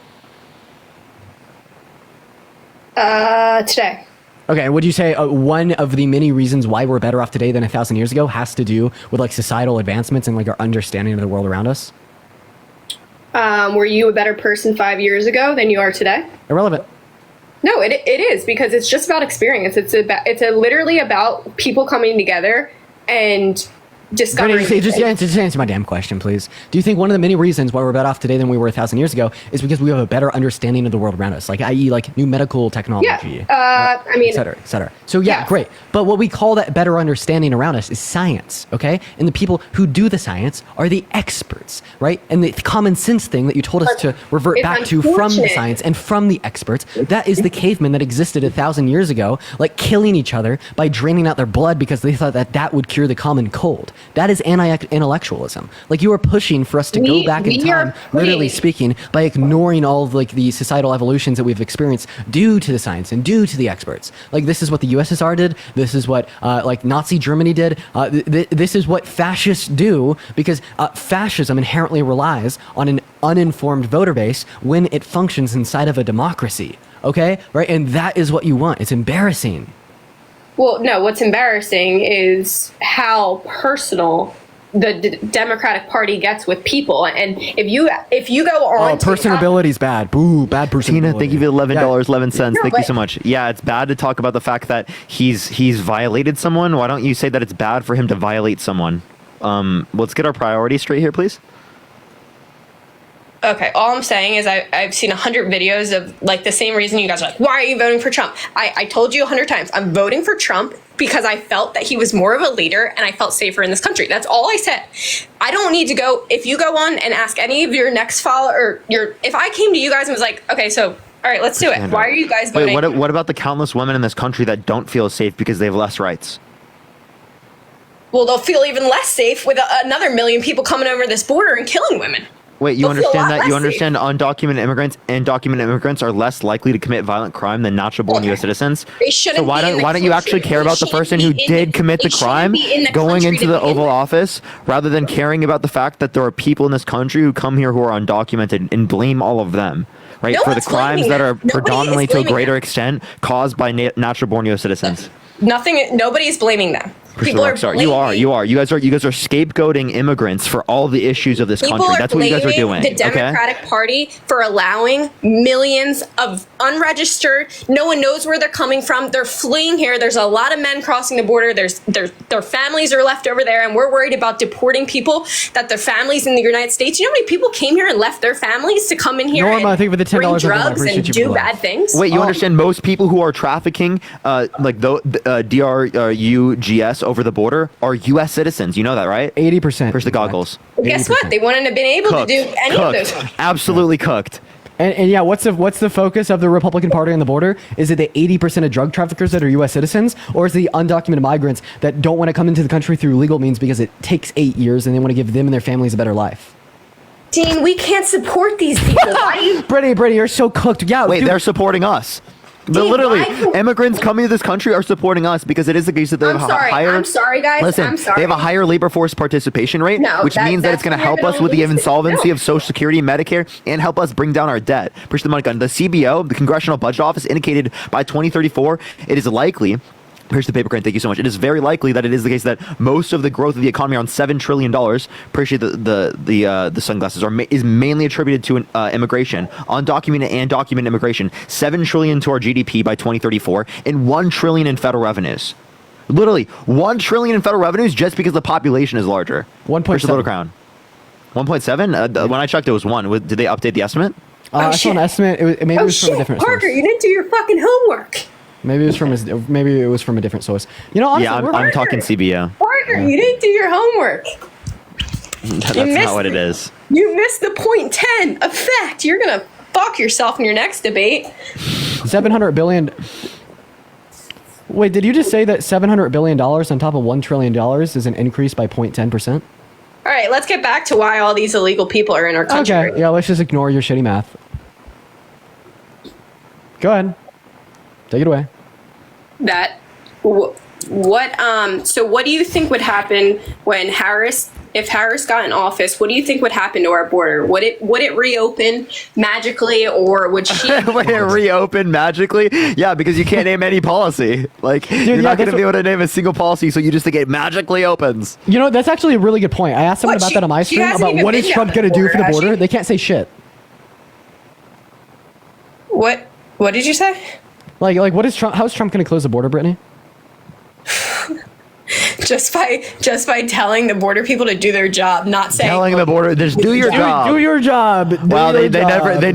Today. Okay, and would you say one of the many reasons why we're better off today than 1,000 years ago has to do with like societal advancements and like our understanding of the world around us? Were you a better person 5 years ago than you are today? Irrelevant. No, it is because it's just about experience. It's literally about people coming together and discovering. Brittany, just answer my damn question, please. Do you think one of the many reasons why we're better off today than we were 1,000 years ago is because we have a better understanding of the world around us, like i.e. like new medical technology, I mean, et cetera, et cetera. So yeah, Yeah. great. But what we call that better understanding around us is science, okay? And the people who do the science are the experts, right? And the common sense thing that you told us to revert it's back to from the unfortunate. science and from the experts, that is the cavemen that existed 1,000 years ago, like killing each other by draining out their blood because they thought that that would cure the common cold. That is anti-intellectualism. Like, you are pushing for us to go back in we are time, literally putting- speaking, by ignoring all of like the societal evolutions that we've experienced due to the science and due to the experts. Like, this is what the USSR did. This is what like Nazi Germany did. This is what fascists do, because fascism inherently relies on an uninformed voter base when it functions inside of a democracy. Okay, right? And that is what you want. It's embarrassing. well, no. What's embarrassing is how personal the Democratic Party gets with people, and if you go on, Oh, personability's bad. Boo, bad personability. Tina, thank you for $11.11. No, Thank you but- so much. Yeah, it's bad to talk about the fact that he's violated someone. Why don't you say that it's bad for him to violate someone? Let's get our priorities straight here, please. Okay, all I'm saying is I've seen 100 videos of like the same reason you guys are like, why are you voting for Trump? I told you 100 times, I'm voting for Trump because I felt that he was more of a leader and I felt safer in this country. That's all I said. I don't need to go. If you go on and ask any of your next follower, or if I came to you guys and was like, okay, so all right, let's do it. Why are you guys voting? Wait, what about the countless women in this country that don't feel safe because they have less rights? Well, they'll feel even less safe with another million people coming over this border and killing women. Wait, you They'll feel a understand lot that? You less understand undocumented immigrants and documented immigrants are less likely to commit violent crime than natural-born Okay. U.S. citizens? They shouldn't So why be in don't the why don't you country. actually care They about the shouldn't person be who in did the- commit the they shouldn't crime be in the going country into to the begin Oval with. Office rather than caring about the fact that there are people in this country who come here who are undocumented and blame all of them, right, No for the one's crimes blaming that them. are Nobody is predominantly to a blaming greater them. extent caused by natural-born U.S. citizens? Nobody's blaming them. People are Sorry, you are. blaming- You guys are scapegoating immigrants for all the issues of this People country. are That's what you guys are blaming doing. the Democratic Party for allowing millions of unregistered. No one knows where they're coming from. They're fleeing here. There's a lot of men crossing the border. Their families are left over there, and we're worried about deporting people. That their families in the United States. You know how many people came here and left their families to come in here Norma, and I think with the $10 bring I drugs appreciate and you do for that. bad things? Wait, you understand most people who are trafficking, like the DRUGS over the border, are U.S. citizens. You know that, right? 80%. Where's the goggles? Well, guess what? They wouldn't have been able Cooked. to do any of those. Absolutely cooked. And yeah, what's the focus of the Republican Party on the border? Is it the 80% of drug traffickers that are U.S. citizens, or is it the undocumented migrants that don't want to come into the country through legal means because it takes 8 years and they want to give them and their families a better life? Dean, we can't support these people. Why do you? Brittany, you're so cooked. Yeah, Wait, dude, they're supporting us. But Dude, literally, why- immigrants coming to this country are supporting us because it is the case that they I'm have sorry. a higher. I'm sorry, guys. Listen, I'm sorry. they have a higher labor force participation rate, No, which means that it's that's going to when help you're us gonna with the lose it. insolvency No. of Social Security and Medicare, and help us bring down our debt. Push the money gun. The CBO, the Congressional Budget Office, indicated by 2034, it is likely. Here's the paper crane. Thank you so much. It is very likely that it is the case that most of the growth of the economy, around $7 trillion, appreciate the sunglasses, is mainly attributed to immigration, undocumented and documented immigration. $7 trillion to our GDP by 2034, and $1 trillion in federal revenues. Literally, $1 trillion in federal revenues just because the population is larger. 1.7. Here's the Little Crown. 1.7? When I checked, it was 1. Did they update the estimate? I saw an shit. estimate. Maybe it Oh was from a shit, different Parker, source. you didn't do your fucking homework. Maybe it was from a different source. You know, honestly, Yeah, we're- I'm talking CBO. Parker, you didn't do your homework. That's missed not what it it. is. You missed the point 10 of fact. You're gonna fuck yourself in your next debate. 700 billion. Wait, did you just say that $700 billion on top of $1 trillion is an increase by 0.10%? All right, let's get back to why all these illegal people are in our country. Okay, yeah, let's just ignore your shitty math. Go ahead. Take it away. So what do you think would happen when if Harris got in office? What do you think would happen to our border? Would it reopen magically, or would she? Would it reopen magically? Yeah, because you can't name any policy. Like, you're yeah, not going that's to be able to name a single policy, so you just think it magically opens. You know, that's actually a really good point. I asked someone What, about she- that on my she stream hasn't about even what is been Trump down going to the do for the border, has border. she? They can't say shit. What did you say? Like what is Trump? How's Trump going to close the border, Brittany? Just by telling the border people to do their job, not saying Telling the border, just do your job. Do your job. Do Wow, your they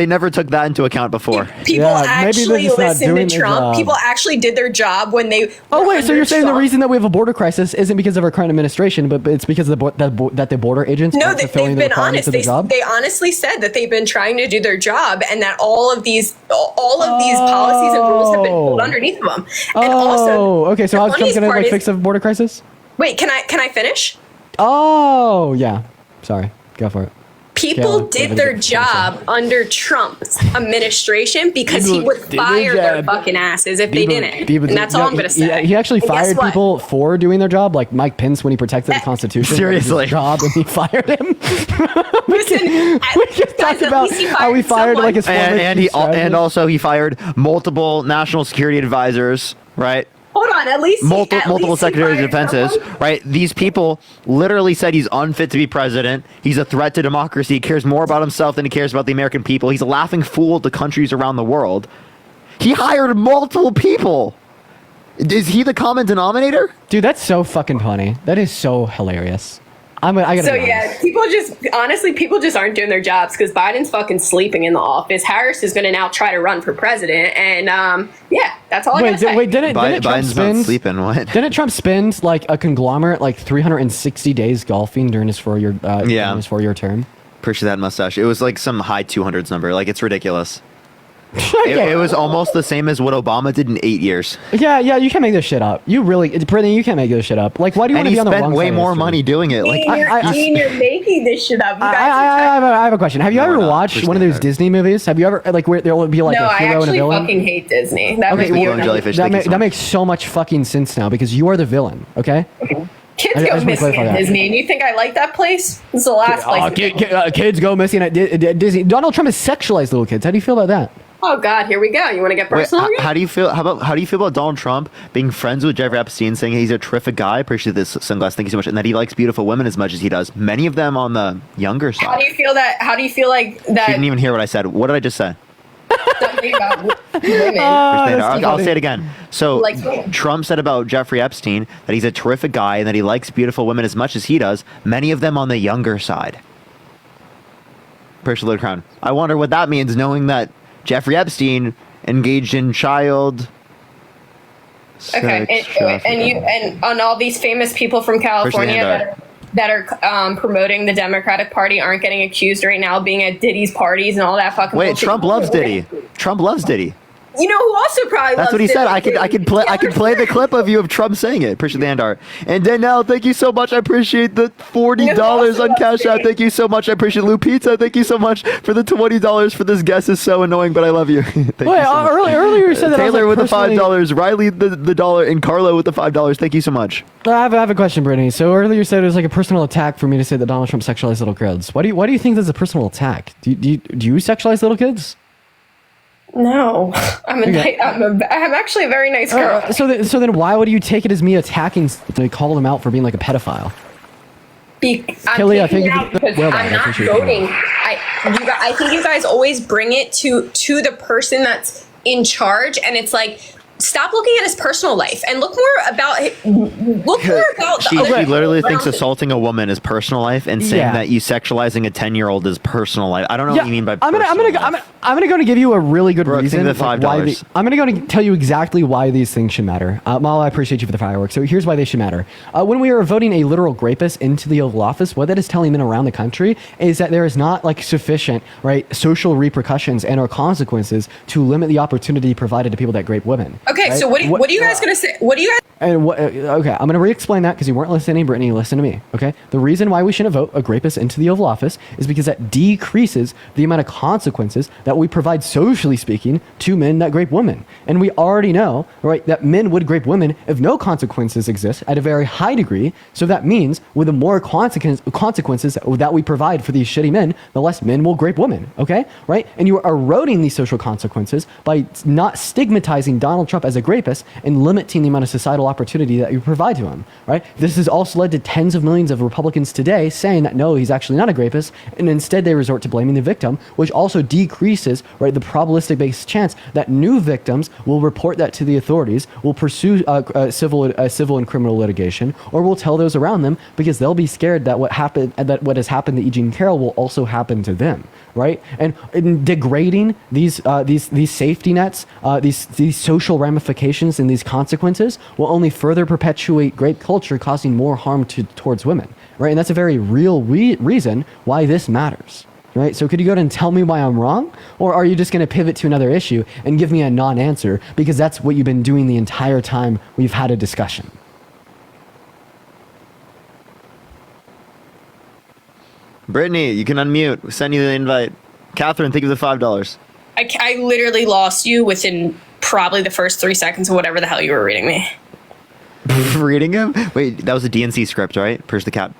never took that into account before. people Yeah, maybe they're actually just not listened doing to their Trump. job. People actually did their job when they. Oh were wait, so under you're saying the Trump. reason that we have a border crisis isn't because of our current administration, but it's because of that the border agents No, aren't they've fulfilling the been requirements honest. of their job? They honestly said that they've been trying to do their job, and that all of these policies and rules have been pulled underneath them. And also, okay. So the how's Trump funniest going to part like is- fix the border crisis? Wait, can I finish? Oh yeah. Sorry. Go for it. People Yeah, did yeah, their yeah. job under Trump's administration because he People would did their fire their job. fucking asses if they didn't. People- And that's all I'm going to say. He actually And guess fired what? people for doing their job, like Mike Pence when he protected the Constitution. That was his Seriously. job, and he fired him. Listen, we just guys, talked at about least he how he fired someone. like his former And chief strategist. also he fired multiple national security advisors, right? Hold on, at least Multiple secretaries of fired defenses, someone. right? These people literally said he's unfit to be president. He's a threat to democracy. He cares more about himself than he cares about the American people. He's a laughing fool to countries around the world. He hired multiple people. Is he the common denominator? Dude, that's so fucking funny. That is so hilarious. I gotta. So be honest. people just aren't doing their jobs because Biden's fucking sleeping in the office. Harris is going to now try to run for president, and yeah, that's all I gotta say. Didn't Trump Biden's not spend? sleeping. What? Didn't Trump spend like a conglomerate like 360 days golfing during his 4-year Yeah. during his 4-year term? Appreciate that mustache. It was like some high 200s number. Like, it's ridiculous. Okay. It was almost the same as what Obama did in 8 years. Yeah, you can't make this shit up. You really, Brittany, you can't make this shit up. Like, why do you want And to he be on the spent wrong way side of more history? money doing it. Like, You're making this shit up. You guys I have a question. Have you No, ever we're not. watched We're one of those staying there. Disney movies? Have you ever like where there will be like no, a I hero and a actually villain? fucking hate Disney. That Okay, was well, weird. jellyfish. that, Thank you so that much. makes so much fucking sense now because you are the villain. Okay. Kids I go just wanna missing clarify at that. Disney, and you think I like that place? This is the last place. Kids go missing at Disney. Donald Trump has sexualized little kids. How do you feel about that? Oh God, here we go. You want to get wait, personal? again? how do you feel? How do you feel about Donald Trump being friends with Jeffrey Epstein, saying he's a terrific guy? Appreciate this sunglass. Thank you so much, and that he likes beautiful women as much as he does. Many of them on the younger How side. do you feel that? How do you feel like You that? didn't even hear what I said. What did I just say? Something about women. I'll say it again. So Likes women. Trump said about Jeffrey Epstein that he's a terrific guy and that he likes beautiful women as much as he does. Many of them on the younger side. Appreciate the crown. I wonder what that means, knowing that Jeffrey Epstein engaged in child. Okay, sex and on all these famous people from California hand that are promoting the Democratic Party aren't getting accused right now of being at Diddy's parties and all that fucking. Wait, bullshit. Trump loves Diddy. Trump loves Diddy. You know who also probably That's loves what he said. Diddy? I could play the clip of you of Trump saying it. Appreciate the hand art. And Danielle, thank you so much. I appreciate the $40 also on loves Cash App. Diddy? Thank you so much. I appreciate Lupita. Thank you so much for the $20 for this guest is so annoying, but I love you. Thank you Wait, so much. earlier you said that I was, Taylor like, with the personally- $5, Riley the dollar, and Carlo with the $5. Thank you so much. I have a question, Brittany. So earlier you said it was like a personal attack for me to say that Donald Trump sexualized little kids. Why do you think that's a personal attack? Do you sexualize little kids? No, I'm actually a very nice girl. So then why would you take it as me attacking? They call him out for being like a pedophile. I'm Kelly, I taking think it out because well, I'm I not appreciate you. voting. I think you guys always bring it to the person that's in charge, and it's like, stop looking at his personal life and look more about the She other literally people thinks around him. assaulting a woman is personal life, and saying Yeah. that you sexualizing a 10-year-old is personal life. I don't know what you mean by. I'm gonna go to give you a really good Brooke, reason. think of the why $5. I'm gonna go to tell you exactly why these things should matter. Mal, I appreciate you for the fireworks. So here's why they should matter. When we are voting a literal rapist into the Oval Office, what that is telling men around the country is that there is not like sufficient social repercussions and or consequences to limit the opportunity provided to people that rape women. Okay, right? so what are you guys gonna say? What do you guys? And what? Okay, I'm going to re-explain that because you weren't listening, Brittany. Listen to me, okay? The reason why we shouldn't vote a rapist into the Oval Office is because that decreases the amount of consequences that we provide, socially speaking, to men that rape women. And we already know, right, that men would rape women if no consequences exist at a very high degree. So that means with the more consequences that we provide for these shitty men, the less men will rape women, okay? Right? And you are eroding these social consequences by not stigmatizing Donald Trump as a rapist and limiting the amount of societal opportunity that you provide to him, right? This has also led to tens of millions of Republicans today saying that no, he's actually not a rapist, and instead they resort to blaming the victim, which also decreases, right, the probabilistic based chance that new victims will report that to the authorities, will pursue civil and criminal litigation, or will tell those around them because they'll be scared that what has happened to E. Jean Carroll will also happen to them, right? And in degrading these safety nets, these social ramifications and these consequences will only further perpetuate rape culture, causing more harm towards women, right? And that's a very real reason why this matters, right? So could you go ahead and tell me why I'm wrong? Or are you just going to pivot to another issue and give me a non-answer because that's what you've been doing the entire time we've had a discussion? Brittany, you can unmute. We send you the invite. Catherine, think of the $5. I literally lost you within probably the first 3 seconds of whatever the hell you were reading me. Reading him? Wait, that was a DNC script, right? Purge the cat.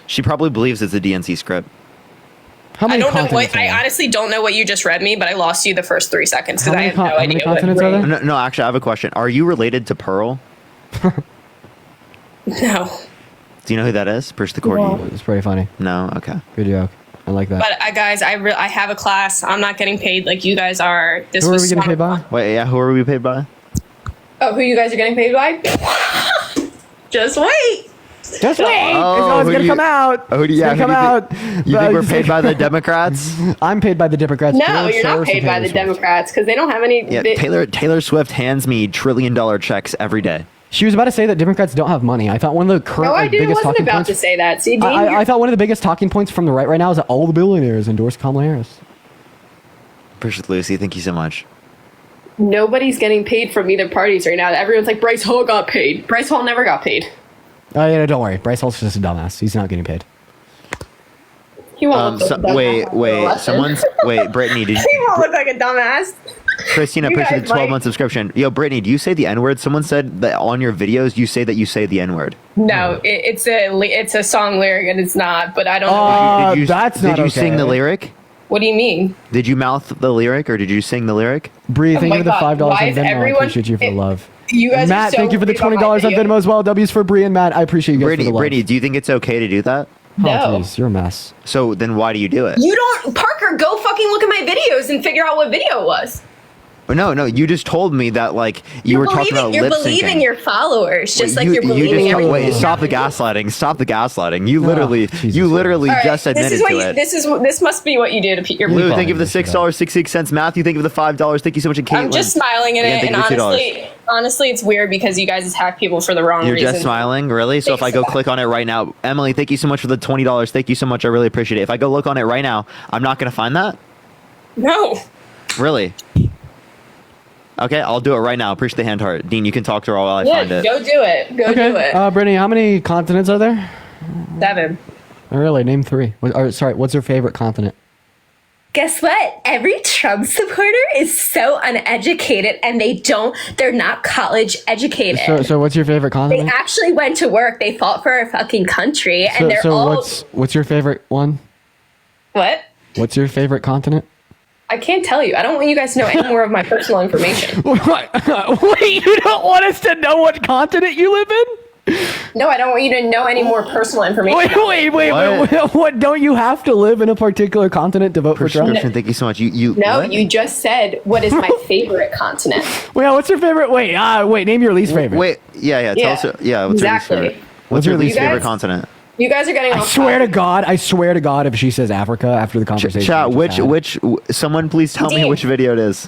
She probably believes it's a DNC script. How I many don't know continents what. are I there? honestly don't know what you just read me, but I lost you the first 3 seconds How because I many have no how many idea. what continents are there? No, actually, I have a question. Are you related to Pearl? No, Do you know who that is? Purge the corgi. It's pretty funny. No? Okay. Good joke. I like that. but guys, I have a class. I'm not getting paid like you guys are. This Who are was we getting paid by? Wait, yeah, who are we paid by? Oh, who you guys are getting paid by? Just wait. Just wait. Oh, It's who gonna do you- come out. Oh, It's yeah, gonna come out. You think we're paid by the Democrats? I'm paid by the Democrats. No, Taylor you're not Swift paid and by Taylor the Swift. Democrats because they don't have any. Yeah, Taylor Swift hands me $1 trillion checks every day. She was about to say that Democrats don't have money. I thought one of the current No, I biggest wasn't talking about points. to say that. See, Dean, I thought one of the biggest talking points from the right now is that all the billionaires endorse Kamala Harris. Appreciate it, Lucy. Thank you so much. nobody's getting paid from either parties right now. Everyone's like, Bryce Hall got paid. Bryce Hall never got paid. Oh yeah, don't worry. Bryce Hall's just a dumbass. He's not getting paid. He won't look like a dumbass. Brittany, did He you, won't look like a dumbass. Christina You appreciate the guys 12-month subscription. Yo, Brittany, do you say the N-word? Someone said that on your videos you say that you say the N-word. No, it's a song lyric and it's not. But I don't know. Did you, that's did not you sing the okay. lyric? What do you mean? Did you mouth the lyric or did you sing the lyric? Bree, Oh thank my you for the God, $5 why on is Venmo. I everyone- appreciate you for the love. You guys Matt, are so thank you for the weird about $20 on my Venmo as well. W's for Bree and Matt. I appreciate you guys for the love. Brittany, do you think it's okay to do that? No. Oh, jeez, you're a mess. So then why do you do it? You don't, Parker, go fucking look at my videos and figure out what video it was. No, you just told me that like you were talking about You're lip believing syncing. your followers, just Wait, like you're believing everything. wait, stop the gaslighting. Stop the gaslighting. You Jesus literally All right, just admitted this is what to you, it. this must be what you do to your Lou, people. thank you for the $6.66. Matthew, thank you for the $5. Thank you so much, and Caitlin. I'm just smiling at Again, it, and thank you for $2. honestly, it's weird because you guys attack people for the wrong You're reason. just smiling, really? So if I go click on it right now, Emily, thank you so much for the $20. Thank you so much. I really appreciate it. If I go look on it right now, I'm not going to find that? No. Really? Okay, I'll do it right now. Appreciate the hand heart. Dean, you can talk to her while I Yeah, find it. go do it. Go do Okay, it. Brittany, how many continents are there? 7. Oh, really? Name 3. Sorry, what's your favorite continent? Guess what? Every Trump supporter is so uneducated and they're not college educated. So what's your favorite They continent? actually went to work. They fought for our fucking country and they're all. What's your favorite one? What? What's your favorite continent? I can't tell you. I don't want you guys to know any more of my personal information. What? Wait, you don't want us to know what continent you live in? No, I don't want you to know any more personal information. Wait. What? What? Don't you have to live in a particular continent to vote for Trump? Prescription, thank you so much. You No, what? you just said what is my favorite continent. Wait, what's your favorite? Wait, name your least favorite. Wait, yeah, tell us. Yeah, what's exactly. your least favorite? What's your least You favorite guys- continent? You guys are getting I off swear topic. to God, if she says Africa after the conversation. Chat, we just had. someone please tell me Dean. which video it is.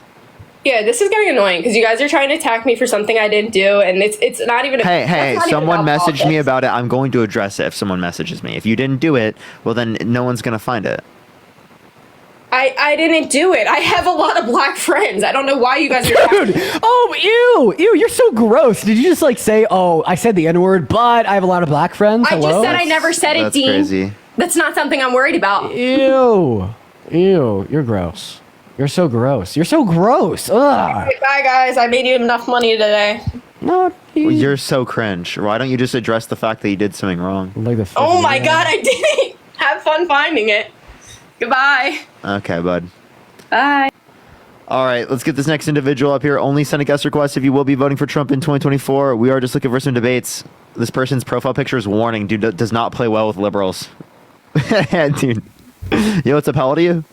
Yeah, this is getting annoying because you guys are trying to attack me for something I didn't do, and it's not even. Hey, that's not even someone about messaged me politics. about it. I'm going to address it if someone messages me. If you didn't do it, well, then no one's going to find it. I didn't do it. I have a lot of black friends. I don't know why you guys are. Dude, oh, ew, you're so gross. Did you just like say, oh, I said the N-word, but I have a lot of black friends? I Hello? just said I never said it, That's Dean. crazy. That's not something I'm worried about. Ew, you're gross. You're so gross. You're so gross. Ugh. Bye, guys. I made you enough money today. No, Well, you're so cringe. Why don't you just address the fact that you did something wrong? like the Oh my god, I didn't. Have fun finding it. Goodbye. Okay, bud. Bye. All right, let's get this next individual up here. Only send a guest request if you will be voting for Trump in 2024. We are just looking for some debates. This person's profile picture is warning. Dude does not play well with liberals. Dude. Yo, what's up? How old are you?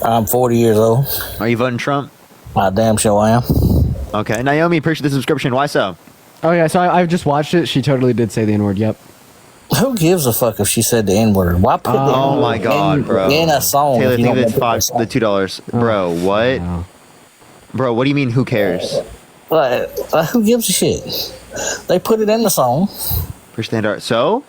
I'm 40 years old. Are you voting Trump? I damn sure I am. Okay. Naomi, appreciate the subscription. Why so? Oh yeah, so I've just watched it. She totally did say the N-word. Yep. Who gives a fuck if she said the N-word? Why put the Oh N-word my God, bro. in a song? Taylor, if you think don't that's want to put the $2. Bro, what? Wow. Bro, what do you mean? Who cares? who gives a shit? They put it in the song. Appreciate the hand. So,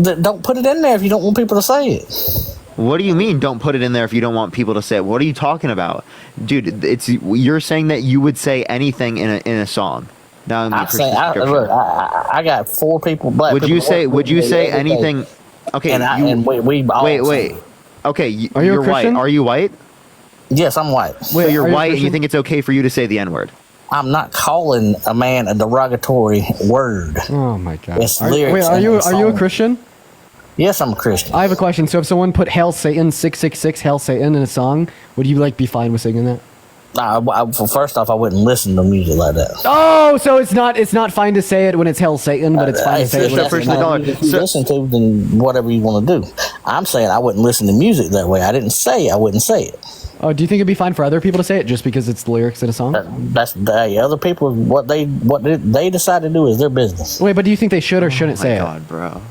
Don't put it in there if you don't want people to say it. what do you mean? Don't put it in there if you don't want people to say it. What are you talking about, dude? You're saying that you would say anything in a song. Now, I'm saying, I got 4 people. Black would people you say? work Would with you me say every day. anything? Okay, And we all wait. say- Okay, Are you a you're white. Christian? Are you white? Yes, I'm white. So Wait, you're are you a white, and you Christian? think it's okay for you to say the N-word? I'm not calling a man a derogatory word. Oh my god. It's Are lyrics you in the a song. Christian? Yes, I'm a Christian. I have a question. So if someone put "Hail Satan" 666 "Hail Satan" in a song, would you like be fine with singing that? First off, I wouldn't listen to music like that. Oh, so it's not fine to say it when it's "Hail Satan," but it's fine to say it when Christopher, it's the dollar. If you So- listen to, then whatever you want to do. I'm saying I wouldn't listen to music that way. I didn't say I wouldn't say it. Oh, do you think it'd be fine for other people to say it just because it's the lyrics in a song? That's other people. What they decide to do is their business. Wait, but do you think they should or shouldn't say God, bro.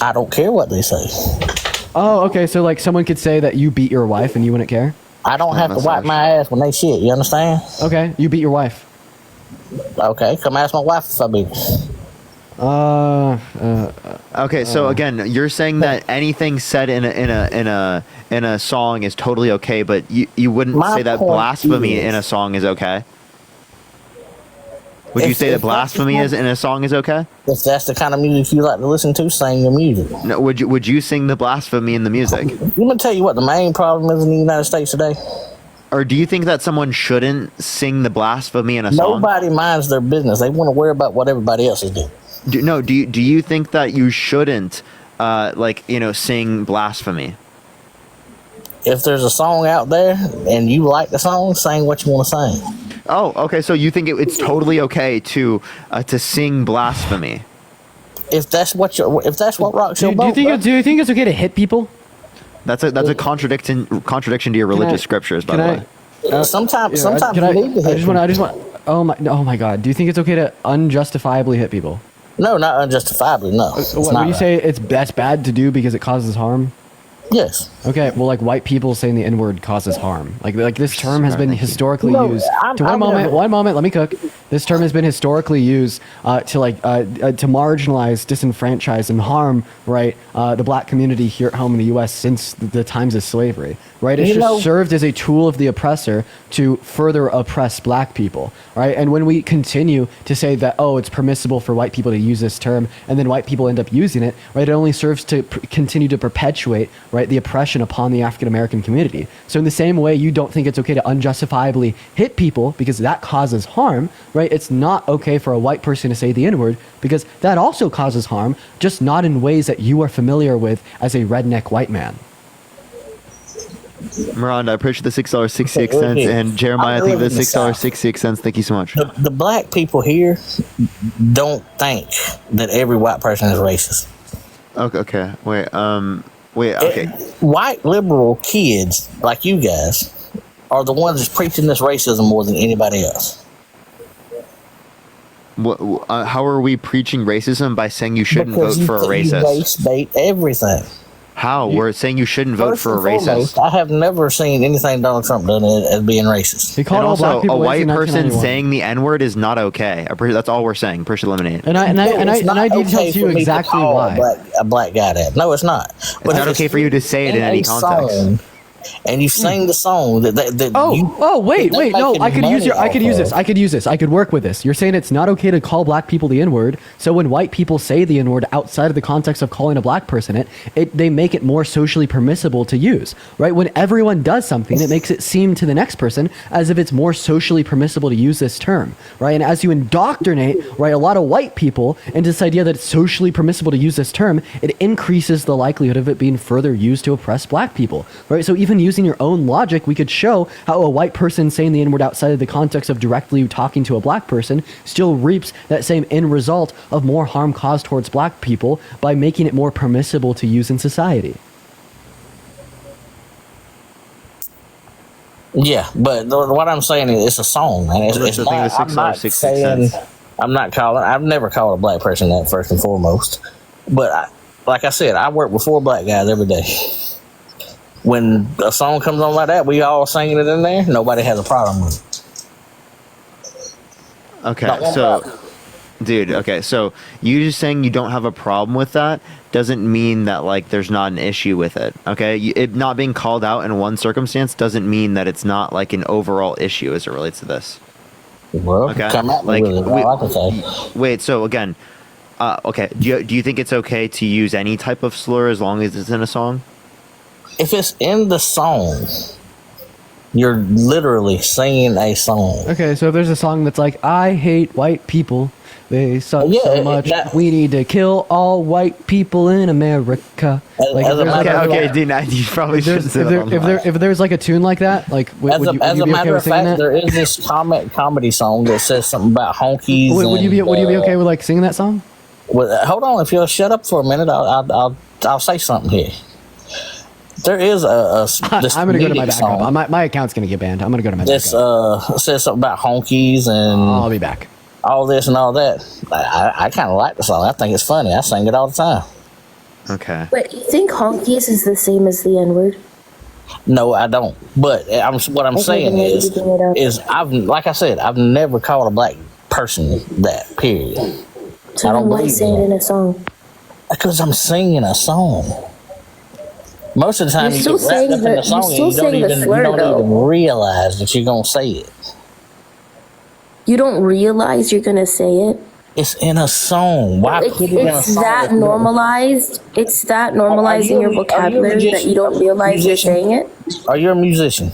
I don't care what they say. it? Oh, okay. So like someone could say that you beat your wife and you wouldn't care. I don't have to wipe my ass when they shit. You understand? Okay, you beat your wife. Okay, come ask my wife if I beat her. Okay, so again, you're saying that anything said in a song is totally okay, but you wouldn't My say that point blasphemy is- in a song is okay? Would you If- say if that blasphemy that's- is in a song is okay? If that's the kind of music you like to listen to, sing your music. No, would you sing the blasphemy in the music? Let me tell you what the main problem is in the United States today. Or do you think that someone shouldn't sing the blasphemy in a song? Nobody minds their business. They want to worry about what everybody else is doing. Do you think that you shouldn't sing blasphemy? If there's a song out there and you like the song, sing what you want to sing. Oh, okay. So you think it's totally okay to sing blasphemy? If that's what rocks your Do boat, you think it's okay to hit people? That's a contradiction to your religious scriptures, by the way. sometimes Can I you need to hit just want. Oh my God! Do you think it's okay to unjustifiably hit people? No, not unjustifiably. No, it's When not you right. say that's bad to do because it causes harm. Yes. Okay, well, like white people saying the N-word causes harm. Like this term has been historically No, used. I'm One never- moment. Let me cook. This term has been historically used to marginalize, disenfranchise, and harm the black community here at home in the U.S. since the times of slavery. Right, it's just served as a tool of the oppressor to further oppress black people. Right, and when we continue to say that it's permissible for white people to use this term, and then white people end up using it, right, it only serves to continue to perpetuate the oppression upon the African American community. So in the same way, you don't think it's okay to unjustifiably hit people because that causes harm, right? It's not okay for a white person to say the N-word because that also causes harm, just not in ways that you are familiar with as a redneck white man. Miranda, I appreciate the $6.66, and Jeremiah, I think the $6.66. Thank you so much. The black people here don't think that every white person is racist. Okay. Wait. Okay. White liberal kids like you guys are the ones that's preaching this racism more than anybody else. How are we preaching racism by saying you shouldn't vote for a You racist? race bait everything. How? We're saying you shouldn't vote First for a and foremost, racist. I have never seen anything Donald Trump done as being racist. He called And all black also, people a white racist in person 1991. saying the N-word is not okay. That's all we're saying. Push eliminate. And I It's not detailed okay to you for me exactly call why. a black guy that. No, it's not. It's not okay for you to say it in any context. Song, and you sing the song that Wait, they're no, I could making money I could use this. I could work with this. You're saying it's not okay to call black people the N-word. So when white people say the N-word outside of the context of calling a black person they make it more socially permissible to use, right? When everyone does something, it makes it seem to the next person as if it's more socially permissible to use this term, right? And as you indoctrinate, a lot of white people into this idea that it's socially permissible to use this term, it increases the likelihood of it being further used to oppress black people, right? So even using your own logic, we could show how a white person saying the N-word outside of the context of directly talking to a black person still reaps that same end result of more harm caused towards black people by making it more permissible to use in society. Yeah, but what I'm saying is it's a song, man. It's the thing, not, the I'm not $6.66. saying I've never called a black person that first and foremost. But like I said, I work with 4 black guys every day. When a song comes on like that, we all singing it in there. Nobody has a problem with it. Okay, Not one so, problem. dude, okay, so you just saying you don't have a problem with that doesn't mean that, there's not an issue with it, okay? It not being called out in one circumstance doesn't mean that it's not, an overall issue as it relates to this. Well, Okay, come at me with it. All I can say. Wait, so, again, okay, do you think it's okay to use any type of slur as long as it's in a song? If it's in the song, you're literally singing a song. Okay, so if there's a song that's like, I hate white people, they suck Yeah, so much, that- we need to kill all white people in America. As Like, a if there's matter like of a- fact- Dean, you probably if there's, shouldn't say that on the mic. if there's like a tune like that, would As you a be okay matter with of singing fact, that? there is this comedy song that says something about honkies. Would you be and, okay with singing that song? Hold on, if you'll shut up for a minute, I'll I'll say something here. There is this I'm gonna go to my music backup. song My account's gonna get banned. I'm gonna go to my that's backup. says something about honkies and I'll be back. all this and all that. I kind of like the song. I think it's funny. I sing it all the time. Okay. But you think honkies is the same as the N-word? No, I don't. But what I'm Okay, saying then maybe you bring it up. is like I said, I've never called a black person that. Period. So I don't then why believe say in it that. in a song? Because I'm singing a song. Most of the time, You're you still get wrapped up in saying the the- song you're and still you don't saying the even slur, though. realize that you're gonna say it. You don't realize you're gonna say it? It's in a song. Why It's, put it in a it's song? that normalized. It's that normalized you in your a- are you a vocabulary that musician? you don't realize you're Musician? saying it. Are you a musician?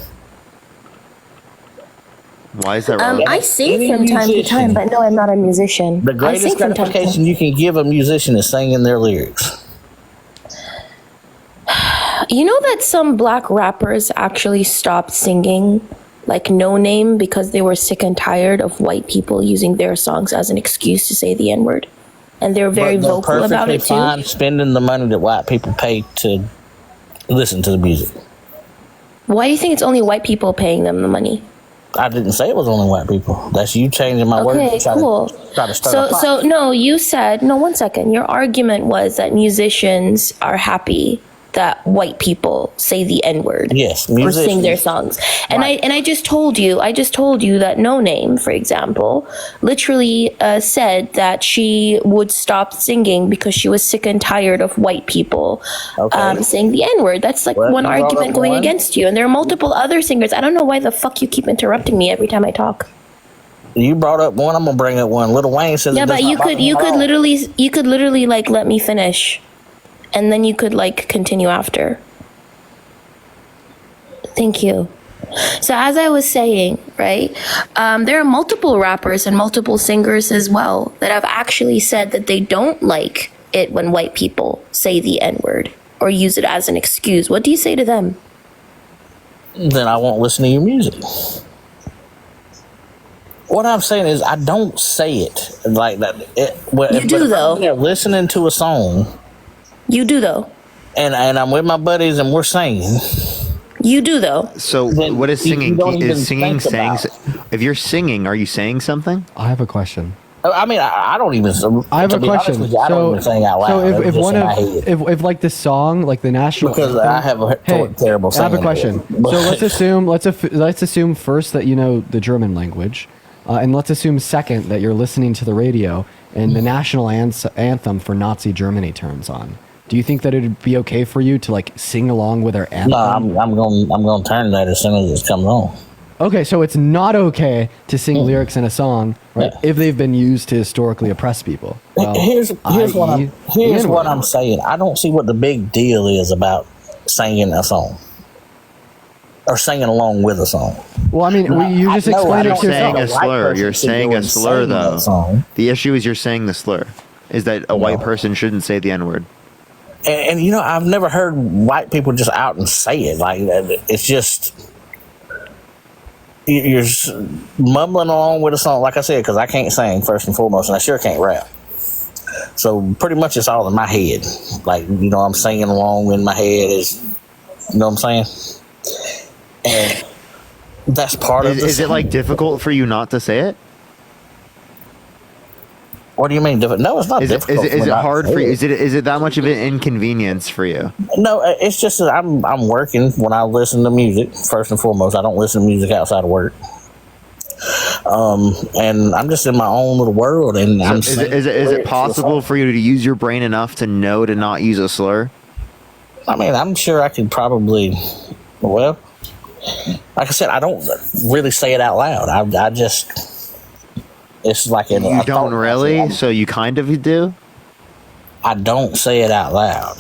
Why is that relevant? I sing Any from time to musician. time, but no, I'm not a musician. The I sing greatest from time to gratification time. you can give a musician is singing their lyrics. You know that some black rappers actually stopped singing, like No Name, because they were sick and tired of white people using their songs as an excuse to say the N-word, and they're very But they're vocal about perfectly it too. fine spending the money that white people pay to listen to the music. Why do you think it's only white people paying them the money? I didn't say it was only white people. That's you changing my words. Okay, to cool. Try to start a fight. So no, you said no. 1 second. Your argument was that musicians are happy that white people say the N-word Yes, or sing their musicians. songs. And Right. I just told you that No Name, for example, literally said that she would stop singing because she was sick and tired of white people Okay. saying the N-word. That's like Well, one you brought argument up going one. against you. And there are multiple other singers. I don't know why the fuck you keep interrupting me every time I talk. You brought up one. I'm gonna bring up one. Little Wayne says. Yeah, it does but not you bother could him at all. literally like let me finish, and then you could like continue after. Thank you. So as I was saying, right, there are multiple rappers and multiple singers as well that have actually said that they don't like it when white people say the N-word or use it as an excuse. What do you say to them? Then I won't listen to your music. What I'm saying is, I don't say it like that. You do, if though. I'm here listening to a song, You do though. and I'm with my buddies and we're singing. You do though. So Then what is you singing? don't even Is singing think saying? about If you're singing, are you saying something? I have a question. I mean, I don't even. I have to a be honest question. with you, I don't even sing out loud. So That's if just one in of my head. if like the song, like the national Because anthem- I have a terrible I have a singing question. voice. So let's assume first that you know the German language, and let's assume second that you're listening to the radio and the national anthem for Nazi Germany turns on. Do you think that it'd be okay for you to like sing along with their anthem? No, I'm going to turn that as soon as it comes on. Okay, so it's not okay to sing lyrics in a song, right? Yeah. If they've been used to historically oppress people. Well, Here's what i.e. the N-word. I'm saying. I don't see what the big deal is about singing a song or singing along with a song. Well, I mean, you just I know explained I it don't to saying yourself. a a white slur. person You're should saying go a and slur, sing that though. song. The issue is you're saying the slur. Is that a white person shouldn't say the N-word? And you know, I've never heard white people just out and say it like that. It's just you're mumbling along with a song, like I said, because I can't sing first and foremost, and I sure can't rap. So pretty much it's all in my head. Like, you know, I'm singing along in my head. You know what I'm saying? And that's part of Is it like difficult for you not to say it? What do you mean difficult? No, it's not Is difficult. it hard for you? Is it that much of an inconvenience for you? No, it's just that I'm working when I listen to music. First and foremost, I don't listen to music outside of work. And I'm just in my own little world. And I'm Is it possible for you to use your brain enough to know to not use a slur? I mean, I'm sure I could probably. Well, like I said, I don't really say it out loud. I just. It's like You don't really, so you kind of do. I don't say it out loud.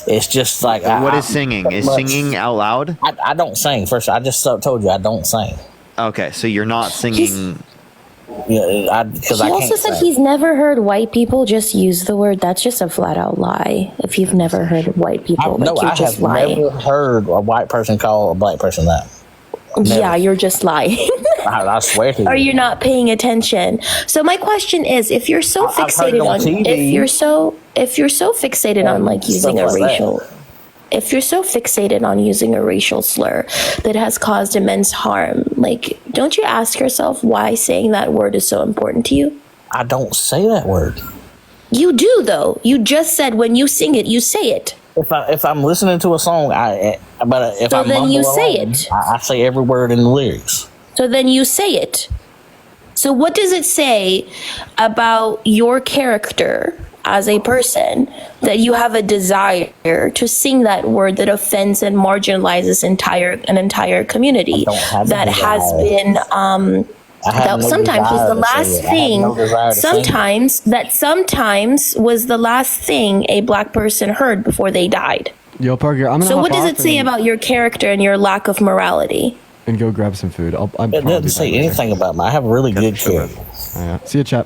It's just like What is singing? Is singing out loud? I don't sing. First, I just told you I don't sing. Okay, so you're not singing. Yeah, because He I also can't said sing. he's never heard white people just use the word. That's just a flat out lie. If you've never heard white people, No, you're I just have lying. never heard a white person call a black person that. Yeah, you're just lying. I swear to you. Or you're not paying attention. So my question is, if you're so I've heard it fixated on on, TV. if you're so, if you're so fixated on like using a stuff like racial, if you're so fixated on using a racial slur that has caused immense harm, like, don't you ask yourself why saying that word is so important to you? I don't say that word. You do, though. You just said when you sing it, you say it. If I'm listening to a song, if So I then you mumble say along, it. I say every word in the lyrics. So then you say it. So what does it say about your character as a person that you have a desire to sing that word that offends and marginalizes an entire community I don't have a that has desire. been I have that no sometimes was desire the to say last it. I have thing no desire to sing it. sometimes was the last thing a black person heard before they died. Yo, Parker, I'm gonna So hop what does off it say and- about your character and your lack of morality? and go grab some food. It doesn't say anything about me. I have a really good character. Yeah. See you, chat.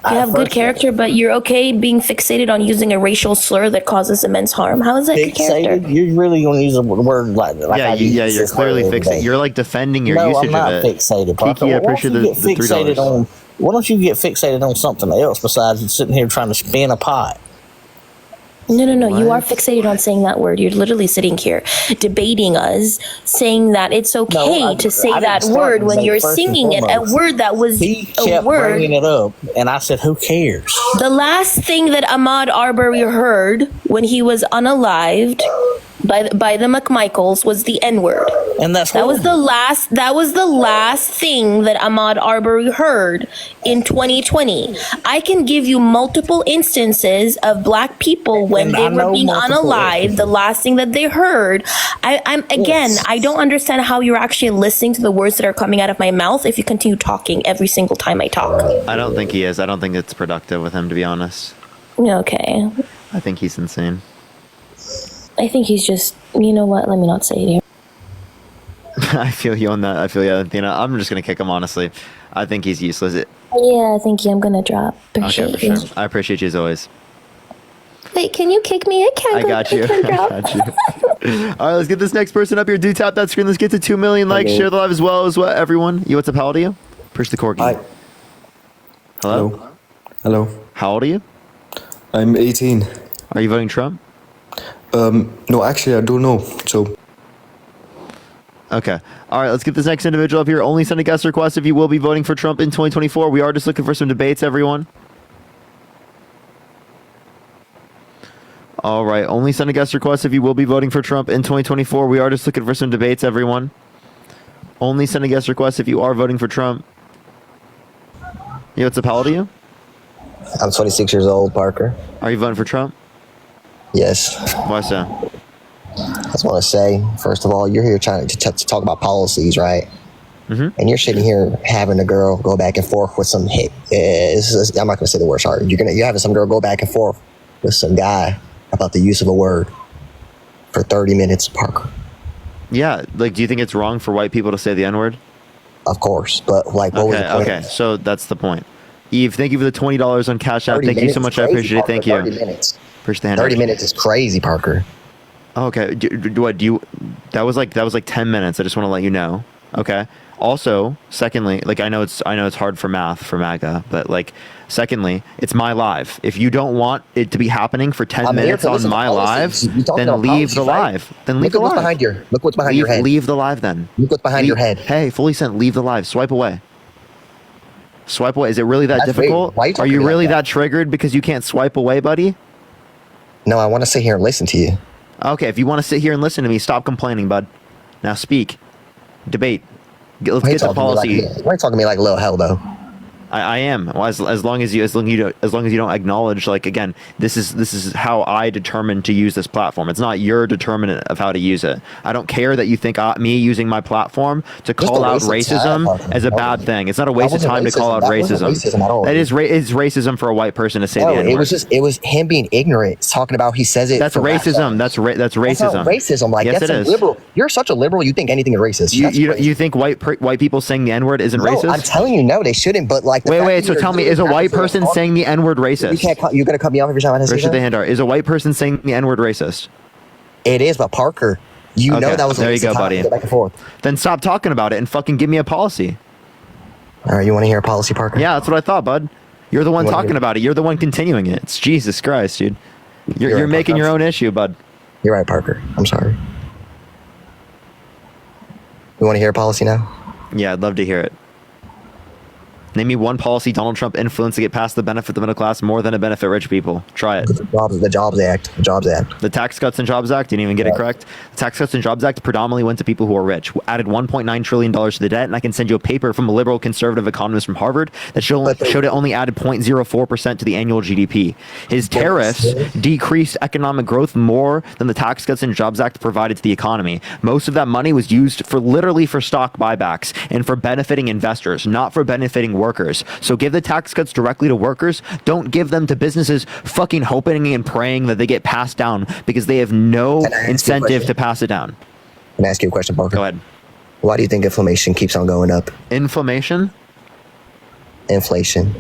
You have good character, but you're okay being fixated on using a racial slur that causes immense harm. How is that good character? Fixated? You're really going to use a word like Yeah, I use you're this clearly word every day. fixated. You're like defending your No, usage I'm not of it. fixated, Parker. Kiki, I Why don't appreciate you the get fixated $3. on? Why don't you get fixated on something else besides sitting here trying to spin a pot? No. You are What? fixated on saying that word. You're literally sitting here debating us, saying that it's okay to say I didn't that start word to when say you're first and singing it. A foremost. word that was He a kept word. bringing it up, and I said, "Who cares?" The last thing that Ahmaud Arbery heard when he was unalived by the McMichaels was the N-word. And that's That was the horrible. last thing that Ahmaud Arbery heard in 2020. I can give you multiple instances of black people when And they I were know being multiple unalived, instances. the last thing that they heard. I'm again, Yes. I don't understand how you're actually listening to the words that are coming out of my mouth if you continue talking every single time I talk. I don't think he is. I don't think it's productive with him, to be honest. Okay. I think he's insane. I think he's just, you know what? Let me not say it here. I feel you on that. I feel you, Athena. I'm just gonna kick him, honestly. I think he's useless. Yeah, thank you. I'm gonna drop. Okay, Appreciate for you. sure. I appreciate you as always. Wait, can you kick me? I can't. I go- got you. can't I drop. got you. All right, let's get this next person up here. Do tap that screen. Let's get to 2 million likes. Hello. Share the live as well, everyone. You, what's up? How old are you? Push the corgi. Hi. Hello? Hello. How old are you? I'm 18. Are you voting Trump? No, actually, I don't know. So, Okay. All right, let's get this next individual up here. Only send a guest request if you will be voting for Trump in 2024. We are just looking for some debates, everyone. All right, only send a guest request if you will be voting for Trump in 2024. We are just looking for some debates, everyone. Only send a guest request if you are voting for Trump. Yo, what's up? How old are you? I'm 26 years old, Parker. Are you voting for Trump? Yes. Why so? I just want to say, first of all, you're here trying to talk about policies, right? Mm-hmm. And you're sitting here having a girl go back and forth with some hit. I'm not going to say the word. Sorry. You're having some girl go back and forth with some guy about the use of a word for 30 minutes, Parker. Yeah, like, do you think it's wrong for white people to say the N-word? Of course, but like, what was the point? Okay, so that's the point. Eve, thank you for the $20 on Cash App. 30 Thank you minutes so is much. I crazy, appreciate it. Parker. Thank you. 30 minutes. Appreciate the hand 30 raise. minutes is crazy, Parker. Okay, that was like 10 minutes. I just want to let you know. Okay. Also, secondly, like I know it's hard for math for MAGA, but like secondly, it's my live. If you don't want it to be happening for 10 I'm here minutes to on listen to my policies. live, You talking then about leave policies, the right? live. Then leave Look the at what's live. behind your. Look what's behind your head. Leave the live then. Look what's behind your head. Hey, fully sent. Leave the live. Swipe away. Swipe away. Is it really that That's difficult? weird. Why are you Are talking you like really that? that triggered because you can't swipe away, buddy? No, I want to sit here and listen to you. Okay, if you want to sit here and listen to me, stop complaining, bud. Now speak. Debate. Let's Why you get to talking to me policy. Why are you talking to me like Lil Hell, though? I am. Well, as long as you don't acknowledge, like, again, this is how I determine to use this platform. It's not your determinant of how to use it. I don't care that you think me using my platform to Just call a out waste of time, racism Parker. as a bad thing. It's not a waste of wasn't time to call racism. out That wasn't racism. racism at all. That is racism for a white person to say No, the N-word. it was him being ignorant, talking about he says it. That's for rap racism. songs. That's racism. That's not racism. Like Yes, that's it a is. liberal. You're such a liberal. You think anything is racist. That's crazy. You think white people saying the N-word isn't No, racist? I'm telling you, no, they shouldn't. But like, the fact Wait. that So you're tell me, doing is a that white to person talk- saying the N-word You racist? can't. You're gonna cut me off every time I say Richard the that. Handar, is a white person saying the N-word racist? It is, but Parker, you know Okay, that was a there you waste of go, time buddy. to go back and forth. Then stop talking about it and fucking give me a policy. All right, you want to hear a policy, Parker? Yeah, that's what I thought, bud. You're the one You wanna talking hear- about it. You're the one continuing it. It's Jesus Christ, dude. You're right, making Parker. your own issue, bud. You're right, Parker. I'm sorry. You want to hear a policy now? Yeah, I'd love to hear it. Name me one policy Donald Trump influenced to get past the benefit the middle class more than to benefit rich people. Try it. The Jobs Act. The Jobs Act. The Tax Cuts and Jobs Act, didn't even get it correct. The Tax Cuts and Jobs Act predominantly went to people who are rich. Added $1.9 trillion to the debt, and I can send you a paper from a liberal conservative economist from Harvard that showed it only added 0.04% to the annual GDP. His tariffs decreased economic growth more than the Tax Cuts and Jobs Act provided to the economy. Most of that money was used for literally for stock buybacks and for benefiting investors, not for benefiting workers. So give the tax cuts directly to workers. Don't give them to businesses fucking hoping and praying that they get passed down because they have no Can I ask you a incentive question? to pass it down. Can I ask you a question, Parker? Go ahead. Why do you think inflammation keeps on going up? Inflammation? Inflation.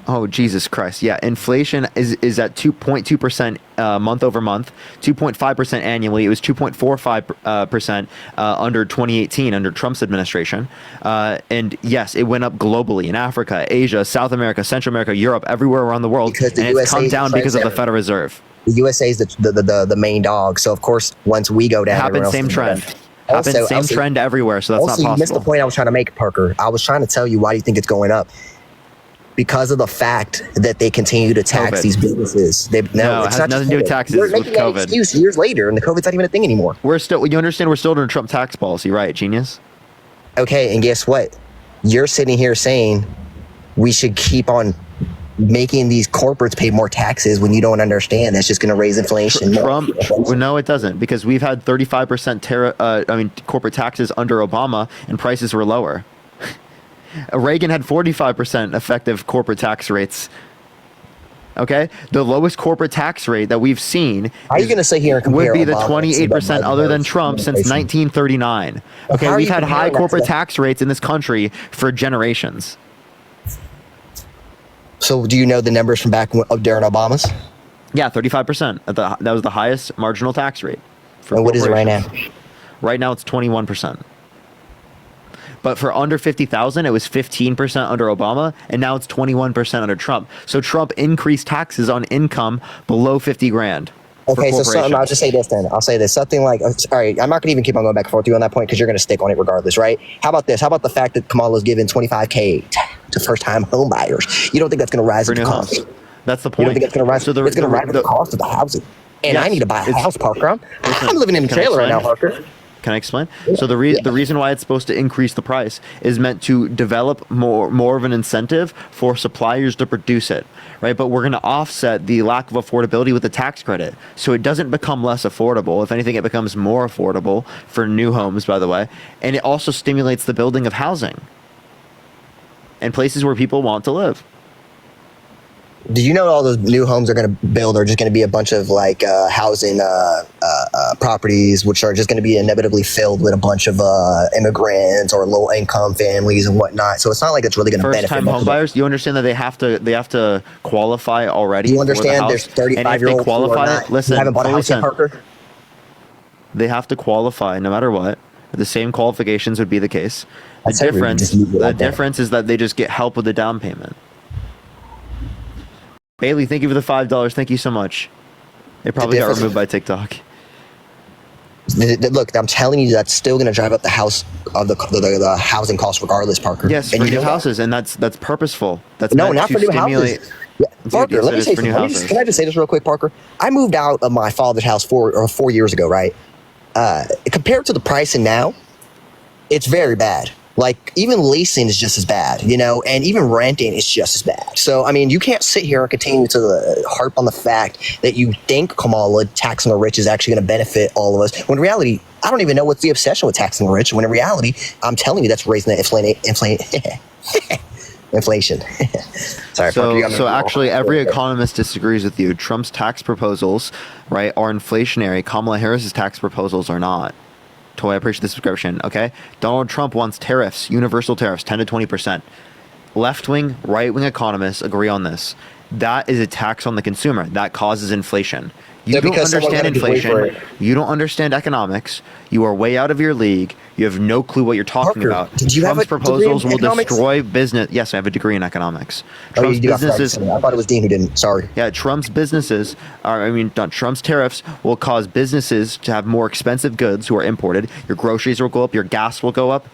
Oh, Jesus Christ. Yeah, inflation is at 2.2% month over month, 2.5% annually. It was 2.45% under 2018 under Trump's administration. And yes, it went up globally in Africa, Asia, South America, Central America, Europe, everywhere around the world. Because the and it's USA come is down the because of the trendsetter. Federal Reserve. The USA is the main dog. So of course, once we go down, everyone Happens else same is going trend. down. Happens Also- same also- trend everywhere, so that's Also, not you missed the possible. point I was trying to make, Parker. I was trying to tell you why do you think it's going up? Because of the fact that they continue to tax COVID. these businesses. No, it it's has not just nothing to do with COVID. taxes, You're it's with making that COVID. excuse years later, and the COVID's not even a thing anymore. You understand we're still under Trump tax policy, right, genius? Okay, and guess what? You're sitting here saying we should keep on making these corporates pay more taxes when you don't understand that's just going to raise inflation. Trump, well, no, it doesn't, because we've had 35% corporate taxes under Obama, and prices were lower. Reagan had 45% effective corporate tax rates. Okay, the lowest corporate tax rate that we've seen How are you going to sit here and compare would be the Obama to 28% Biden other than versus Trump since inflation? 1939. Okay, How are we've you had high comparing that to corporate that? tax rates in this country for generations. So do you know the numbers from back during Obama's? Yeah, 35%. That was the highest marginal tax rate. For And what is it right now? corporations. Right now it's 21%. But for under 50,000, it was 15% under Obama, and now it's 21% under Trump. So Trump increased taxes on income below 50 grand. for Okay, so something, I'll corporations. just say this then. I'll say this. Something like, all right, I'm not going to even keep on going back and forth with you on that point because you're going to stick on it regardless, right? How about this? How about the fact that Kamala's given $25K to first-time home buyers? You don't think that's going to rise For the new cost? homes. That's the You point. don't think that's going to rise? So It's going to rise the cost of the housing. And Yes, I need to buy a it's- house, Parker. I'm Listen, living in a can I trailer right now, explain? Parker. Can I explain? So the reason why it's supposed to increase the price is meant to develop more of an incentive for suppliers to produce it, right? But we're going to offset the lack of affordability with the tax credit, so it doesn't become less affordable. If anything, it becomes more affordable for new homes, by the way, and it also stimulates the building of housing and places where people want to live. Do you know all those new homes they're going to build are just going to be a bunch of like housing properties, which are just going to be inevitably filled with a bunch of immigrants or low income families and whatnot. So it's not like it's really going to benefit. First-time home buyers, you understand that they have to qualify already. Do you for the understand house? there's And 35 if year they olds who are qualify, not, listen, who haven't bought a fully house yet, sent. Parker? They have to qualify no matter what. The same qualifications would be the case. The I'd say we difference, just leave it the like that. difference is that they just get help with the down payment. Bailey, thank you for the $5. Thank you so much. It probably got difference- removed by TikTok. Look, I'm telling you, that's still going to drive up the house of the housing costs regardless, Parker. Yes, And for you new know that. houses, and that's purposeful. That's No, meant not to for new stimulate. houses. Yeah, Parker, Yes, let it me is say for new something. houses. Can I just say this real quick, Parker? I moved out of my father's house 4 years ago, right? Compared to the pricing now, it's very bad. Like, even leasing is just as bad, you know, and even renting is just as bad. So, I mean, you can't sit here and continue to harp on the fact that you think Kamala taxing the rich is actually going to benefit all of us. When in reality, I don't even know what's the obsession with taxing the rich. When in reality, I'm telling you that's raising the inflation. Sorry, Parker, you got me So wrong. actually, every economist disagrees with you. Trump's tax proposals, right, are inflationary. Kamala Harris's tax proposals are not. Toy, I appreciate the subscription. Okay, Donald Trump wants tariffs, universal tariffs, 10 to 20%. Left-wing, right-wing economists agree on this. That is a tax on the consumer. That causes inflation. You Yeah, don't because someone understand gotta just wait for inflation. You don't understand economics. You are way out of your league. You have no clue what you're talking Parker, about. did you have Trump's a degree in proposals will economics? destroy business. Yes, I have a degree in economics. Oh, Trump's you do. businesses. I thought it was Dean who didn't. Sorry. Yeah, Trump's businesses are, I mean, not Trump's tariffs will cause businesses to have more expensive goods who are imported. Your groceries will go up. Your gas will go up.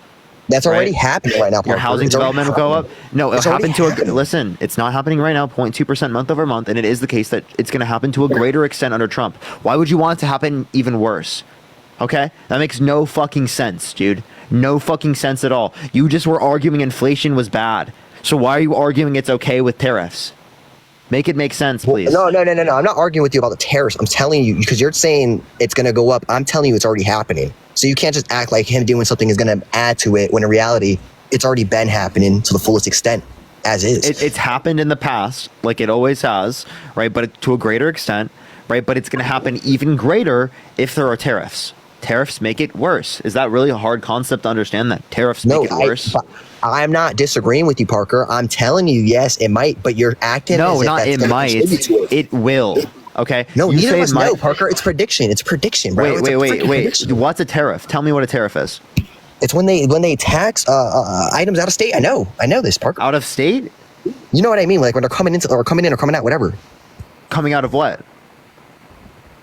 That's already Right. happening right now. Your Parker. housing It's already development will go up. happening. No, It's it'll already happen to happening. listen, it's not happening right now, 0.2% month over month, and it is the case that it's going to happen to a greater extent under Trump. Why would you want it to happen even worse? Okay? That makes no fucking sense, dude. No fucking sense at all. You just were arguing inflation was bad. So why are you arguing it's okay with tariffs? Make it make sense, please. No. I'm not arguing with you about the tariffs. I'm telling you, because you're saying it's going to go up. I'm telling you it's already happening. So you can't just act like him doing something is going to add to it when in reality, it's already been happening to the fullest extent as is. It's happened in the past, like it always has, right? But to a greater extent, right? But it's going to happen even greater if there are tariffs. Tariffs make it worse. Is that really a hard concept to understand that tariffs make it worse? I'm not disagreeing with you, Parker. I'm telling you, yes, it might, but you're acting No, as if not that's it gonna might. contribute to it. It will. Okay. No, You neither say of us it might- know, Parker. It's prediction. It's prediction, bro. It's a freaking Wait. prediction. What's a tariff? Tell me what a tariff is. It's when they tax items out of state. I know this, Parker. Out of state? You know what I mean? Like when they're coming in or coming out, whatever. Coming out of what?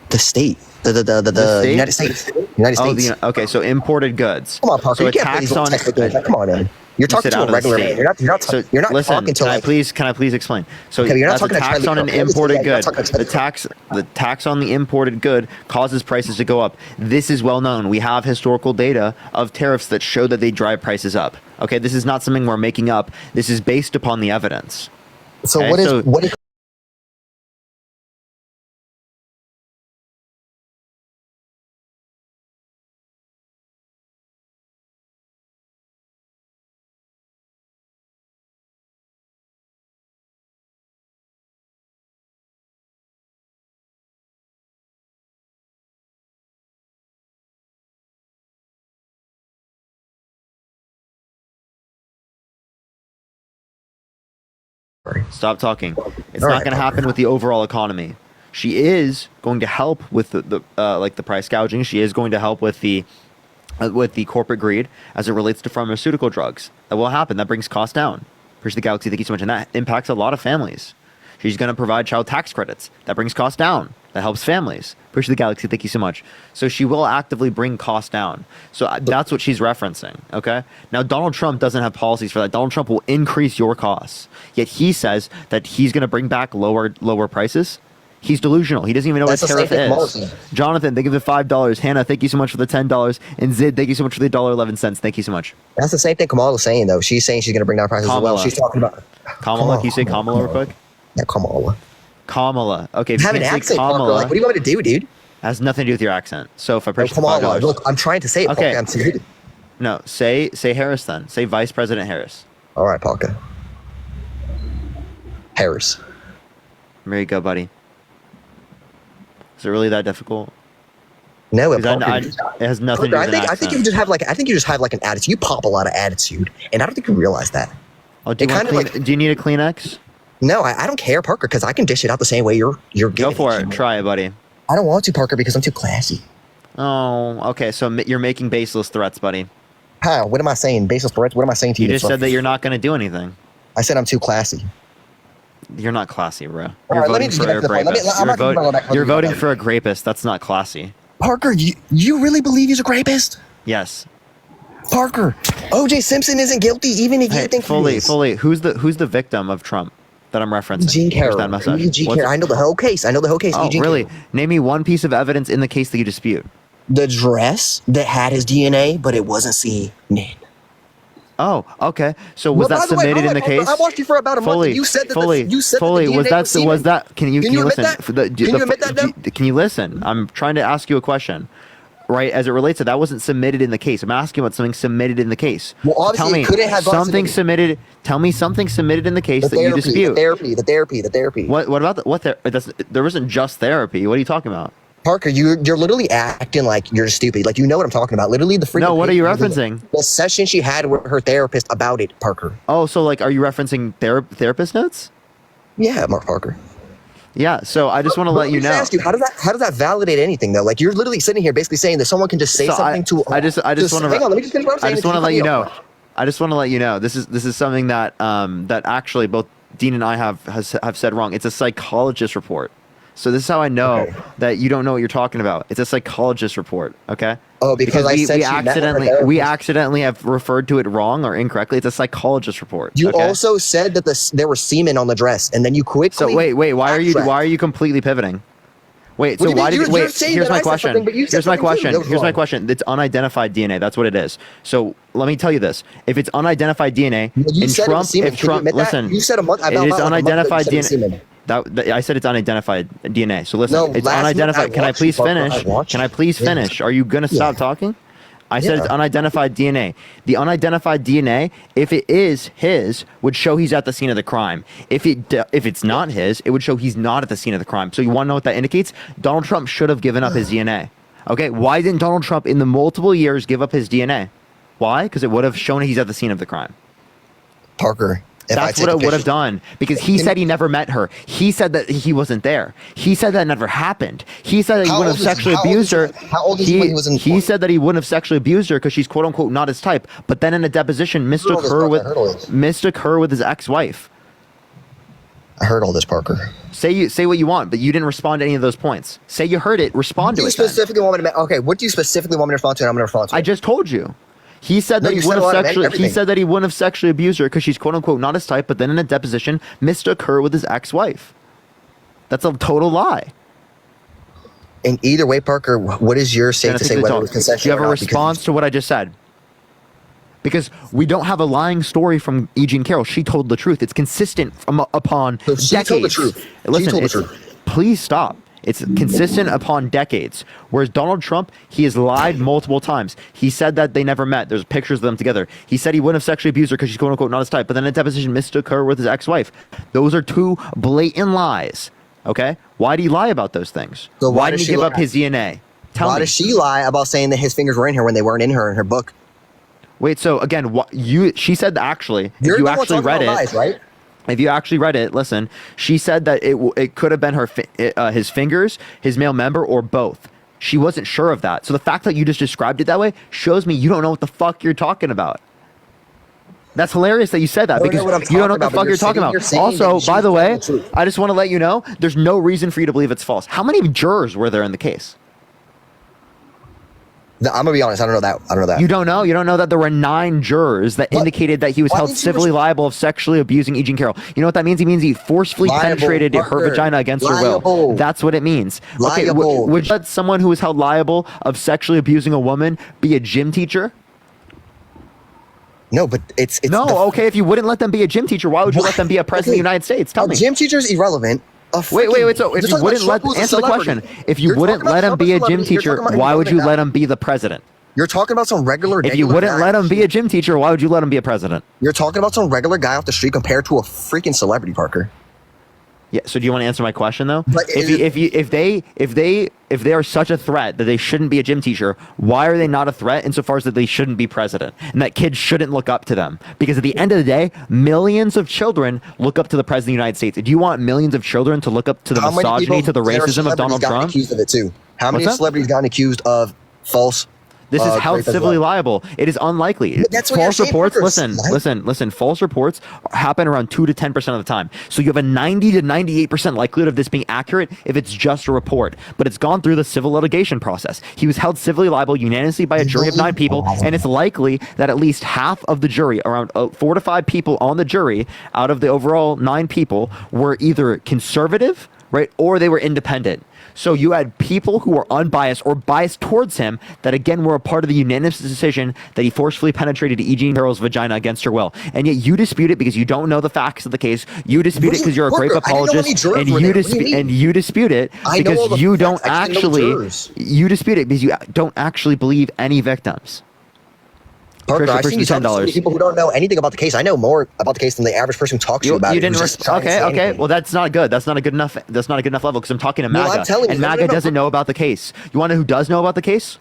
The state. The state? United States. United Oh, States. okay. So imported goods. Come on, Parker. So You a can't play these tax little on. technical games. Come on, man. You're talking said to out a of the regular state. man. You're not Listen, talking to can like. I please explain? So Okay, you're not that's a talking to tax Charlie on an Kirk. imported You're not good. talking to The tax on the imported good causes prices to go up. This is well known. We have historical data of tariffs that show that they drive prices up. Okay, this is not something we're making up. This is based upon the evidence. So Okay, what is Stop talking. It's All not right, going to happen with the overall economy. She is going to help with the like the price gouging. She is going to help with the corporate greed as it relates to pharmaceutical drugs. That will happen. That brings costs down. Appreciate the galaxy. Thank you so much, and that impacts a lot of families. She's going to provide child tax credits. That brings costs down. That helps families. Appreciate the galaxy. Thank you so much. So she will actively bring costs down. So that's what she's referencing. Okay. Now Donald Trump doesn't have policies for that. Donald Trump will increase your costs. Yet he says that he's going to bring back lower prices. He's delusional. He doesn't even know That's what the a same thing tariff Kamala is. said. Jonathan, thank you for the $5. Hannah, thank you so much for the $10. And Zid, thank you so much for the $1.11. Thank you so much. That's the same thing Kamala's saying though. She's saying she's going to bring down prices as well. Kamala. She's talking about Kamala, can you say Kamala real quick? Yeah, Kamala. Kamala. Okay, if you Have an can't say accent, Parker. Kamala, Like, what do you want me to do, dude? has nothing to do with your accent. So if I No, push Kamala. $5, Look, I'm trying to say it. Okay. Parker. I'm saying it. no, say Harris then. Say Vice President Harris. All right, Parker. Harris. There you go, buddy. Is it really that difficult? No, it, 'Cause Parker, it has nothing Parker, to do with I think you just have like an attitude. You pop a lot of attitude, and I don't think you realize that. Oh, do it you, want kinda do you need a Kleenex? No, I don't care, Parker, because I can dish it out the same way you're Go giving for it. Try it, buddy. I don't want to, Parker, because I'm too classy. Oh, okay. So you're making baseless threats, buddy. How? What am I saying? Baseless threats? What am I saying to you? You just said that you're not going to do anything. I said I'm too classy. You're not classy, bro. All You're right, let me voting just for get a back to the point. Let me- rapist. I'm not gonna go back- You're let me go voting back. for a rapist. That's not classy. Parker, you really believe he's a rapist? Yes. Parker, O.J. Simpson isn't guilty, even if you Hey, think fully. he is. Who's the victim of Trump that I'm referencing? Gene Here's Carroll. that message. Eugene What's Carroll. it? I know the whole case. Oh, Eugene really? Carroll. Name me one piece of evidence in the case that you dispute. The dress that had his DNA, but it wasn't seen. Oh, okay. So was Well, that by the way, submitted in the Parker, case? I watched you for about a month, Fully, and you said that fully, you said fully. that the Was DNA that was semen. was that? Can you admit listen? that? Can you admit that now? Can you listen? I'm trying to ask you a question. Right, as it relates to that wasn't submitted in the case. I'm asking about something submitted in the case. Well, So obviously, tell me it couldn't have gotten something submitted. Tell me something submitted in the case The that you dispute. the therapy. What about there wasn't just therapy. What are you talking about? Parker, you're literally acting like you're stupid. Like, you know what I'm talking about. Literally, the freaking. No, what are you paper- referencing? The session she had with her therapist about it, Parker. Oh, so like, are you referencing therapist notes? Yeah, Mark Parker. Yeah, so I just want to let you know. Ask you, how does that validate anything though? Like you're literally sitting here basically saying that someone can just say something to. I just want to. Hang on, let me just finish what I'm saying. I just want to let you know. I just want to let you know. This is something that that actually both Dean and I have said wrong. It's a psychologist report. So this is how I know that you don't know what you're talking about. It's a psychologist report, okay? Oh, because we accidentally have referred to it wrong or incorrectly. It's a psychologist report. You okay? also said that there were semen on the dress, and then you quickly. So wait, why are you completely pivoting? Wait, so why did wait? Here's my question. Here's my question. It's unidentified DNA. That's what it is. So let me tell you this: if it's unidentified DNA, if Trump, listen, you said it is unidentified DNA. I said it's unidentified DNA. So listen, it's unidentified. Can I please finish? Can I please finish? Are you gonna stop talking? I said it's unidentified DNA. The unidentified DNA, if it is his, would show he's at the scene of the crime. If it's not his, it would show he's not at the scene of the crime. So you want to know what that indicates? Donald Trump should have given up his DNA. Okay, why didn't Donald Trump in the multiple years give up his DNA? Why? Because it would have shown he's at the scene of the crime. Parker. That's what it would have done, because he said he never met her. He said that he wasn't there. He said that never happened. He said that he wouldn't have sexually abused her. How old is he when he was in He said that he wouldn't have sexually abused her because she's quote unquote not his type. But then in a deposition, mistook her with his ex-wife. I heard all this, Parker. Say what you want, but you didn't respond to any of those points. Say you heard it. Respond to it. What do you specifically want me to? Okay, what do you specifically want me to respond to? And I'm going to respond to. I just told you. He said that he wouldn't have sexually abused her because she's quote unquote not his type, but then in a deposition mistook her with his ex-wife. That's a total lie. In either way, Parker, what is your say to say whether it was consensual? Do you have a response to what I just said? Because we don't have a lying story from E. Jean Carroll. She told the truth. It's consistent upon decades. She told the truth. Listen, please stop. It's consistent upon decades. Whereas Donald Trump, he has lied multiple times. He said that they never met. There's pictures of them together. He said he wouldn't have sexually abused her because she's quote unquote not his type. But then in a deposition mistook her with his ex-wife. Those are two blatant lies. Okay? Why do you lie about those things? So why did he give up his DNA? Why does she lie about saying that his fingers were in her when they weren't in her book? Wait, so again, she said that actually, if you actually read it, lies, right? If you actually read it, listen, she said that it could have been his fingers, his male member, or both. She wasn't sure of that. So the fact that you just described it that way shows me you don't know what the fuck you're talking about. That's hilarious that you said that, because you don't know what the fuck you're talking about. Also, by the way, I just want to let you know, there's no reason for you to believe it's false. How many jurors were there in the case? No, I'm gonna be honest. I don't know that. You don't know? You don't know that there were 9 jurors that indicated that he was held civilly liable of sexually abusing E. Jean Carroll. You know what that means? It means he forcefully penetrated her vagina against her will. That's what it means. Okay, would you let someone who was held liable of sexually abusing a woman be a gym teacher? No, but it's okay. If you wouldn't let them be a gym teacher, why would you let them be a president of the United States? Tell me. Gym teacher is irrelevant. Wait. So if you wouldn't answer the question, if you wouldn't let him be a gym teacher, why would you let him be the president? You're talking about some regular. If you wouldn't let him be a gym teacher, why would you let him be a president? You're talking about some regular guy off the street compared to a freaking celebrity, Parker. Yeah. So do you want to answer my question though? If they are such a threat that they shouldn't be a gym teacher, why are they not a threat insofar as that they shouldn't be president and that kids shouldn't look up to them? Because at the end of the day, millions of children look up to the president of the United States. Do you want millions of children to look up to the misogyny, to the racism of Donald Trump? Accused of it too. How many celebrities gotten accused of false? This is held civilly liable. It is unlikely. That's what false reports. Parker, Listen. False reports happen around 2 to 10% of the time. So you have a 90 to 98% likelihood of this being accurate if it's just a report. But it's gone through the civil litigation process. He was held civilly liable unanimously by a jury of 9 people, and it's likely that at least half of the jury, around 4 to 5 people on the jury, out of the overall 9 people, were either conservative, right, or they were independent. So you had people who were unbiased or biased towards him that, again, were a part of the unanimous decision that he forcefully penetrated E. Jean Carroll's vagina against her will. And yet you dispute it because you don't know the facts of the case. You dispute it because you're a great apologist, and you dispute it because you don't actually believe any victims. Parker, I've seen you talk to so many people who don't know anything about the case. I know more about the case than the average person who talks to you about it. Okay. Well, that's not good. That's not a good enough level, because I'm talking to MAGA, and MAGA doesn't know about the case. You want to know who does know about the case?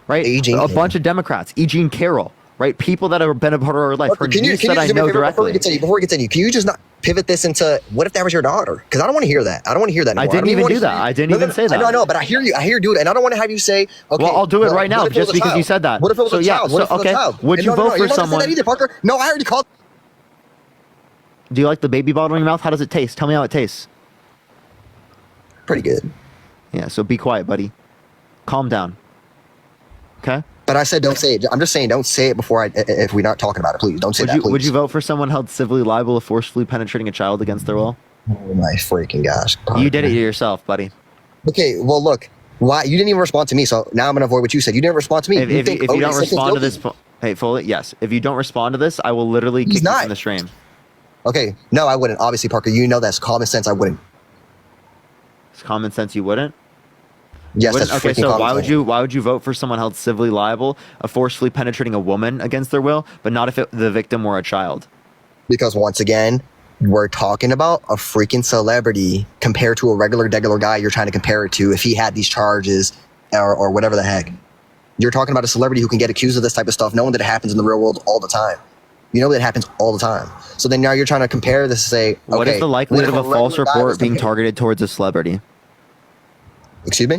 Right? A bunch of Democrats. E. Jean Carroll. right? People that have been a part of our life. Her Can you niece do that I me a know favor before we directly. continue? Can you just not pivot this into what if that was your daughter? Because I don't want to hear that. I don't want to hear that. I Anymore. didn't don't even wanna do hear that. you- I didn't No, even no, say that. I know, but I hear you, dude, and I don't want to have you say, okay. Well, I'll do it well, right now, what if it was just a because you child? said that. What if it was So, a yeah, child? What so, if it was okay, a child? would And you no, vote for you're not gonna say someone- that either, Parker? No, I already called. Do you like the baby bottle in your mouth? How does it taste? Tell me how it tastes. Pretty good. Yeah, so be quiet, buddy. Calm down. Okay? But I said don't say it. I'm just saying don't say it before if we're not talking about it. Please don't say Would that. you Please. would you vote for someone held civilly liable of forcefully penetrating a child against their will? Oh my freaking gosh! You did it yourself, buddy. Okay, well look, why you didn't even respond to me, so now I'm gonna avoid what you said. You didn't respond to me. If you think don't OJ Simpson's respond to guilty? this, hey Foley, yes. If you don't respond to this, I will literally kick you not. from the stream. Okay, no, I wouldn't. Obviously, Parker, you know that's common sense. I wouldn't. It's common sense. You wouldn't. Yes, Wouldn't? that's Okay, freaking so common why would sense. you vote for someone held civilly liable of forcefully penetrating a woman against their will, but not if the victim were a child? Because once again, we're talking about a freaking celebrity compared to a regular guy you're trying to compare it to if he had these charges or whatever the heck. You're talking about a celebrity who can get accused of this type of stuff, knowing that it happens in the real world all the time. You know that it happens all the time. So then now you're trying to compare this to say, What is okay, the likelihood of what a if false regular guy was report being compared- targeted towards a celebrity? Excuse me?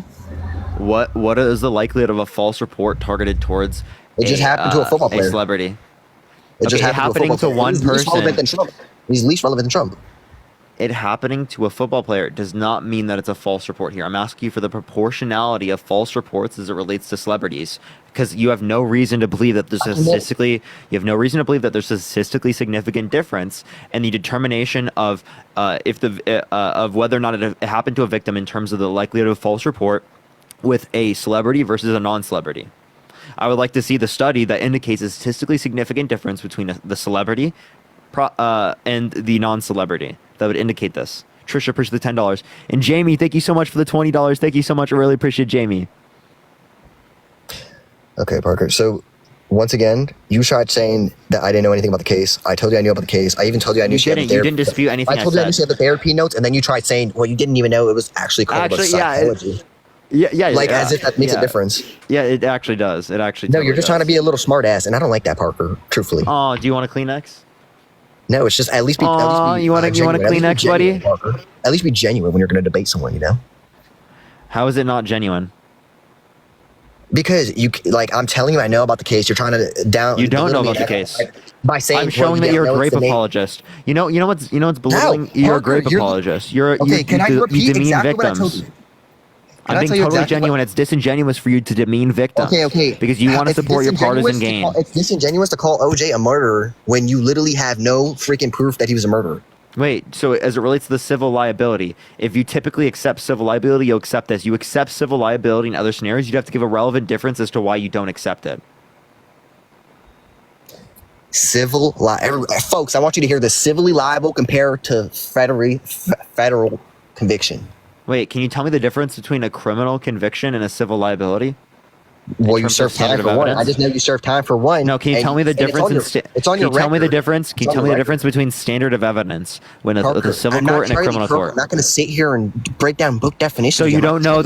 What is the likelihood of a false report targeted towards It just happened to a football player. celebrity? It just Okay, happened happening to a football to player. one He's least relevant than person. Trump. He's least relevant than Trump. It happening to a football player does not mean that it's a false report here. I'm asking you for the proportionality of false reports as it relates to celebrities, because you have no reason to believe that there's a statistically significant difference in the determination of of whether or not it happened to a victim in terms of the likelihood of a false report with a celebrity versus a non-celebrity. I would like to see the study that indicates a statistically significant difference between the celebrity and the non-celebrity that would indicate this. Trisha, appreciate the $10. And Jamie, thank you so much for the $20. Thank you so much. I really appreciate Jamie. Okay, Parker. So once again, you tried saying that I didn't know anything about the case. I told you I knew about the case. I even told you I knew she had the You therapy. didn't dispute anything I told you I knew said. she had the therapy notes, and then you tried saying, well, you didn't even know it was actually called Actually, psychology. Yeah. Like, as if that makes a difference. Yeah, it actually does. It actually No, totally you're just trying to does. be a little smart ass, and I don't like that, Parker, truthfully. Oh, do you want a Kleenex? No, it's just at least be. Aw, you want a genuine. At least be Kleenex, genuine, buddy? Parker. At least be genuine when you're going to debate someone, you know? How is it not genuine? Because I'm telling you, I know about the case. You're trying to down. You don't know belittle me about the case. by saying I'm well, showing that didn't you're know a it's grape the name. apologist. You know what's belittling? You're a Parker, grape you're- apologist. Okay, can I repeat demean exactly what I victims. told you? I'm I being tell you totally exactly genuine. It's disingenuous for you to demean victims. Okay. Because you want to It's support your partisan disingenuous to game. It's disingenuous to call OJ a murderer when you literally have no freaking proof that he was a murderer. Wait, so as it relates to the civil liability, if you typically accept civil liability, you'll accept this. You accept civil liability in other scenarios, you'd have to give a relevant difference as to why you don't accept it. Folks, I want you to hear this. Civilly liable compared to federal conviction. Wait, can you tell me the difference between a criminal conviction and a civil liability? Well, you terms of served time standard for of one. I evidence? just know you served time for one. No, can you and- tell me the and it's difference on your- it's on Can your you tell me the record. difference? Can you It's on tell me your the difference between standard of evidence when a Parker, civil I'm not court and a trying to be criminal crook. court? I'm not going to sit here and break down book definitions. So you I'm don't not-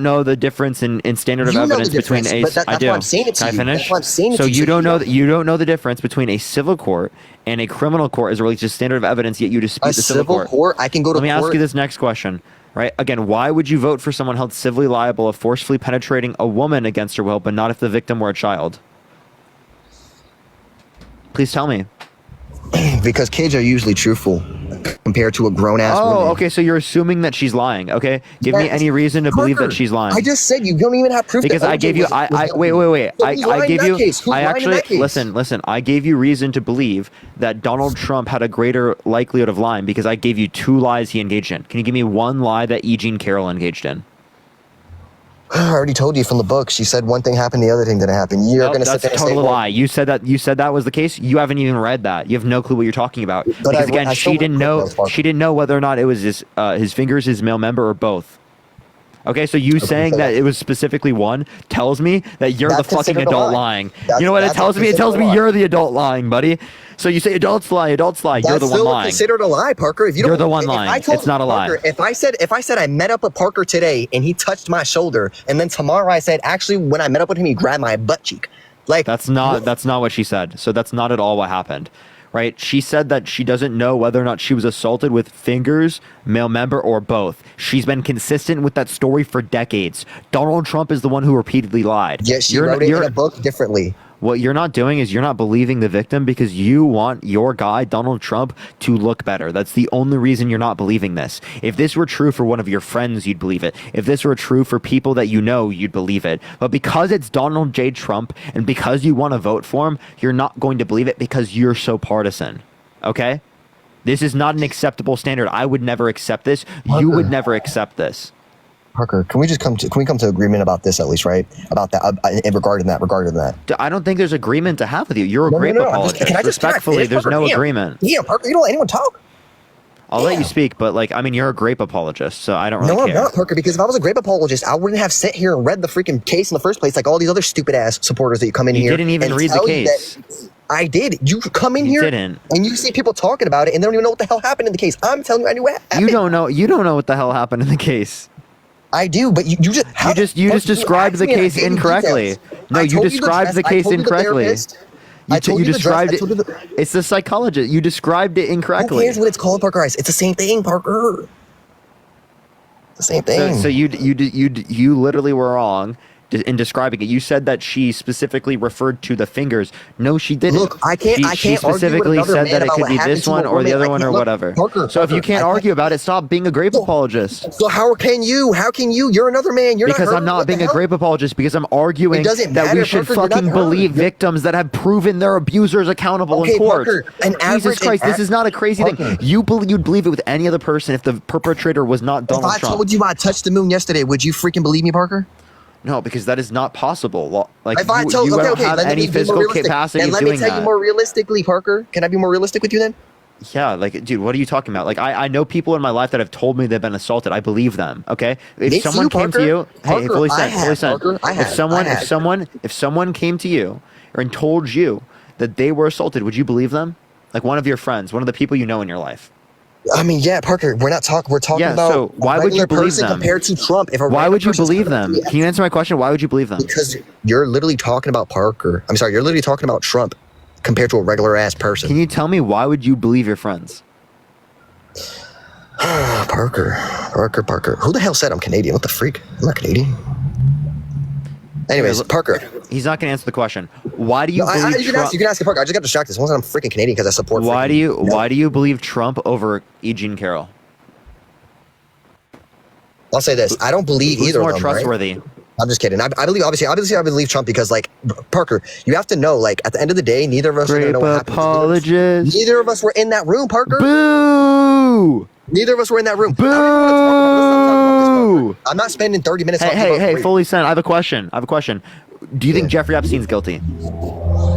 know the difference in standard of You know the evidence between difference, a but I that's do. why I'm saying it to Can I you. finish? That's why I'm saying it So to you. you So don't you know don't- you don't know the difference between a civil court and a criminal court as it relates to standard of evidence, yet you dispute A the civil civil court, I can go to Let me court. ask you this next question. Right? Again, why would you vote for someone held civilly liable of forcefully penetrating a woman against her will, but not if the victim were a child? Please tell me. Because kids are usually truthful compared to a grown ass woman. Oh, okay. So you're assuming that she's lying. Okay, give me Yes. any reason to believe Parker, that she's lying. I just said you don't even have proof. Because that I OJ gave you, was I guilty. wait. So I who's lying in gave that you, case? Who's I lying in actually that case? listen. I gave you reason to believe that Donald Trump had a greater likelihood of lying because I gave you 2 lies he engaged in. Can you give me 1 lie that E. Jean Carroll engaged in? I already told you from the book. She said one thing happened, the other thing didn't happen. You're Nope, going to sit that's there a and say, total well, lie. You said that was the case. You haven't even read that. You have no clue what you're talking about. But Because again, I still she didn't read know. those parts. She didn't know whether or not it was his fingers, his male member, or both. Okay, so you saying so that it was specifically one tells me that you're the That's fucking considered a adult lie. lying. That's- You know what it that's tells me? It tells considered a me lie. you're the adult lying, buddy. So you say adults lie, you're That's the one still lying. considered a lie, Parker. If you You're don't, the one if lying. I told It's not a lie. Parker, If I said I met up with Parker today and he touched my shoulder, and then tomorrow I said actually when I met up with him he grabbed my butt cheek, Like That's not what she said. So that's not at all what happened. Right? She said that she doesn't know whether or not she was assaulted with fingers, male member, or both. She's been consistent with that story for decades. Donald Trump is the one who repeatedly lied. Yeah, she wrote it in a book differently. What you're not doing is you're not believing the victim because you want your guy, Donald Trump, to look better. That's the only reason you're not believing this. If this were true for one of your friends, you'd believe it. If this were true for people that you know, you'd believe it. But because it's Donald J. Trump and because you want to vote for him, you're not going to believe it because you're so partisan. Okay? This is not an acceptable standard. I would never accept this. You would never accept this. Parker, can we come to agreement about this at least, right? About that, regarding that. I don't think there's agreement to have with you. You're a grape apologist. Respectfully, there's no agreement. Yeah, Parker, you don't let anyone talk. I'll let you speak, but like, I mean, you're a grape apologist, so I don't really care. No, I'm not, Parker, because if I was a grape apologist, I wouldn't have sat here and read the freaking case in the first place like all these other stupid ass supporters that you come in here. You didn't even read the case. I did. You come in here and you see people talking about it and they don't even know what the hell happened in the case. I'm telling you, I knew what happened. You don't know what the hell happened in the case. I do, but you just described the case incorrectly. No, you described the case incorrectly. You described it. It's the psychologist. You described it incorrectly. Who cares what it's called, Parker Ice? It's the same thing, Parker. It's the same thing. So you literally were wrong in describing it. You said that she specifically referred to the fingers. No, she didn't. Look, I can't. She specifically said that it could be this one or the other one or whatever. So if you can't argue about it, stop being a grape apologist. So how can you? How can you? You're another man. You're because I'm not being a grape apologist because I'm arguing that we should fucking believe victims that have proven their abusers accountable in court. Jesus Christ, this is not a crazy thing. You'd believe it with any other person if the perpetrator was not Donald Trump. If I told you I touched the moon yesterday, would you freaking believe me, Parker? No, because that is not possible. Like, if I told, you okay, don't have any physical capacity of doing that. Let me tell you more realistically, Parker. Can I be more realistic with you then? Yeah, like, dude, what are you talking about? Like, I know people in my life that have told me they've been assaulted. I believe them. Okay, if someone came to you, hey, fully sent. If someone came to you and told you that they were assaulted, would you believe them? Like one of your friends, one of the people you know in your life. I mean, yeah, Parker. We're talking about. So why would you believe them compared to Trump? Why would you believe them? Can you answer my question? Why would you believe them? Because you're literally talking about Parker. I'm sorry, you're literally talking about Trump compared to a regular ass person. Can you tell me why would you believe your friends? Parker. Who the hell said I'm Canadian? What the freak? I'm not Canadian. Anyways, Parker. He's not going to answer the question. Why do you believe Trump? You can ask Parker. I just got distracted. Someone said I'm freaking Canadian because I support. Why do you believe Trump over E. Jean Carroll? I'll say this. I don't believe Who's either more of them. trustworthy? Right? I'm just kidding. I believe I believe Trump because, like, Parker, you have to know, like, at the end of the day, neither of us are gonna know what happened. Neither of us were in that room, Parker. Boo! Neither of us were in that room. Boo! I'm not spending 30 minutes. Hey, fully sent. I have a question. Do you think Jeffrey Epstein's guilty?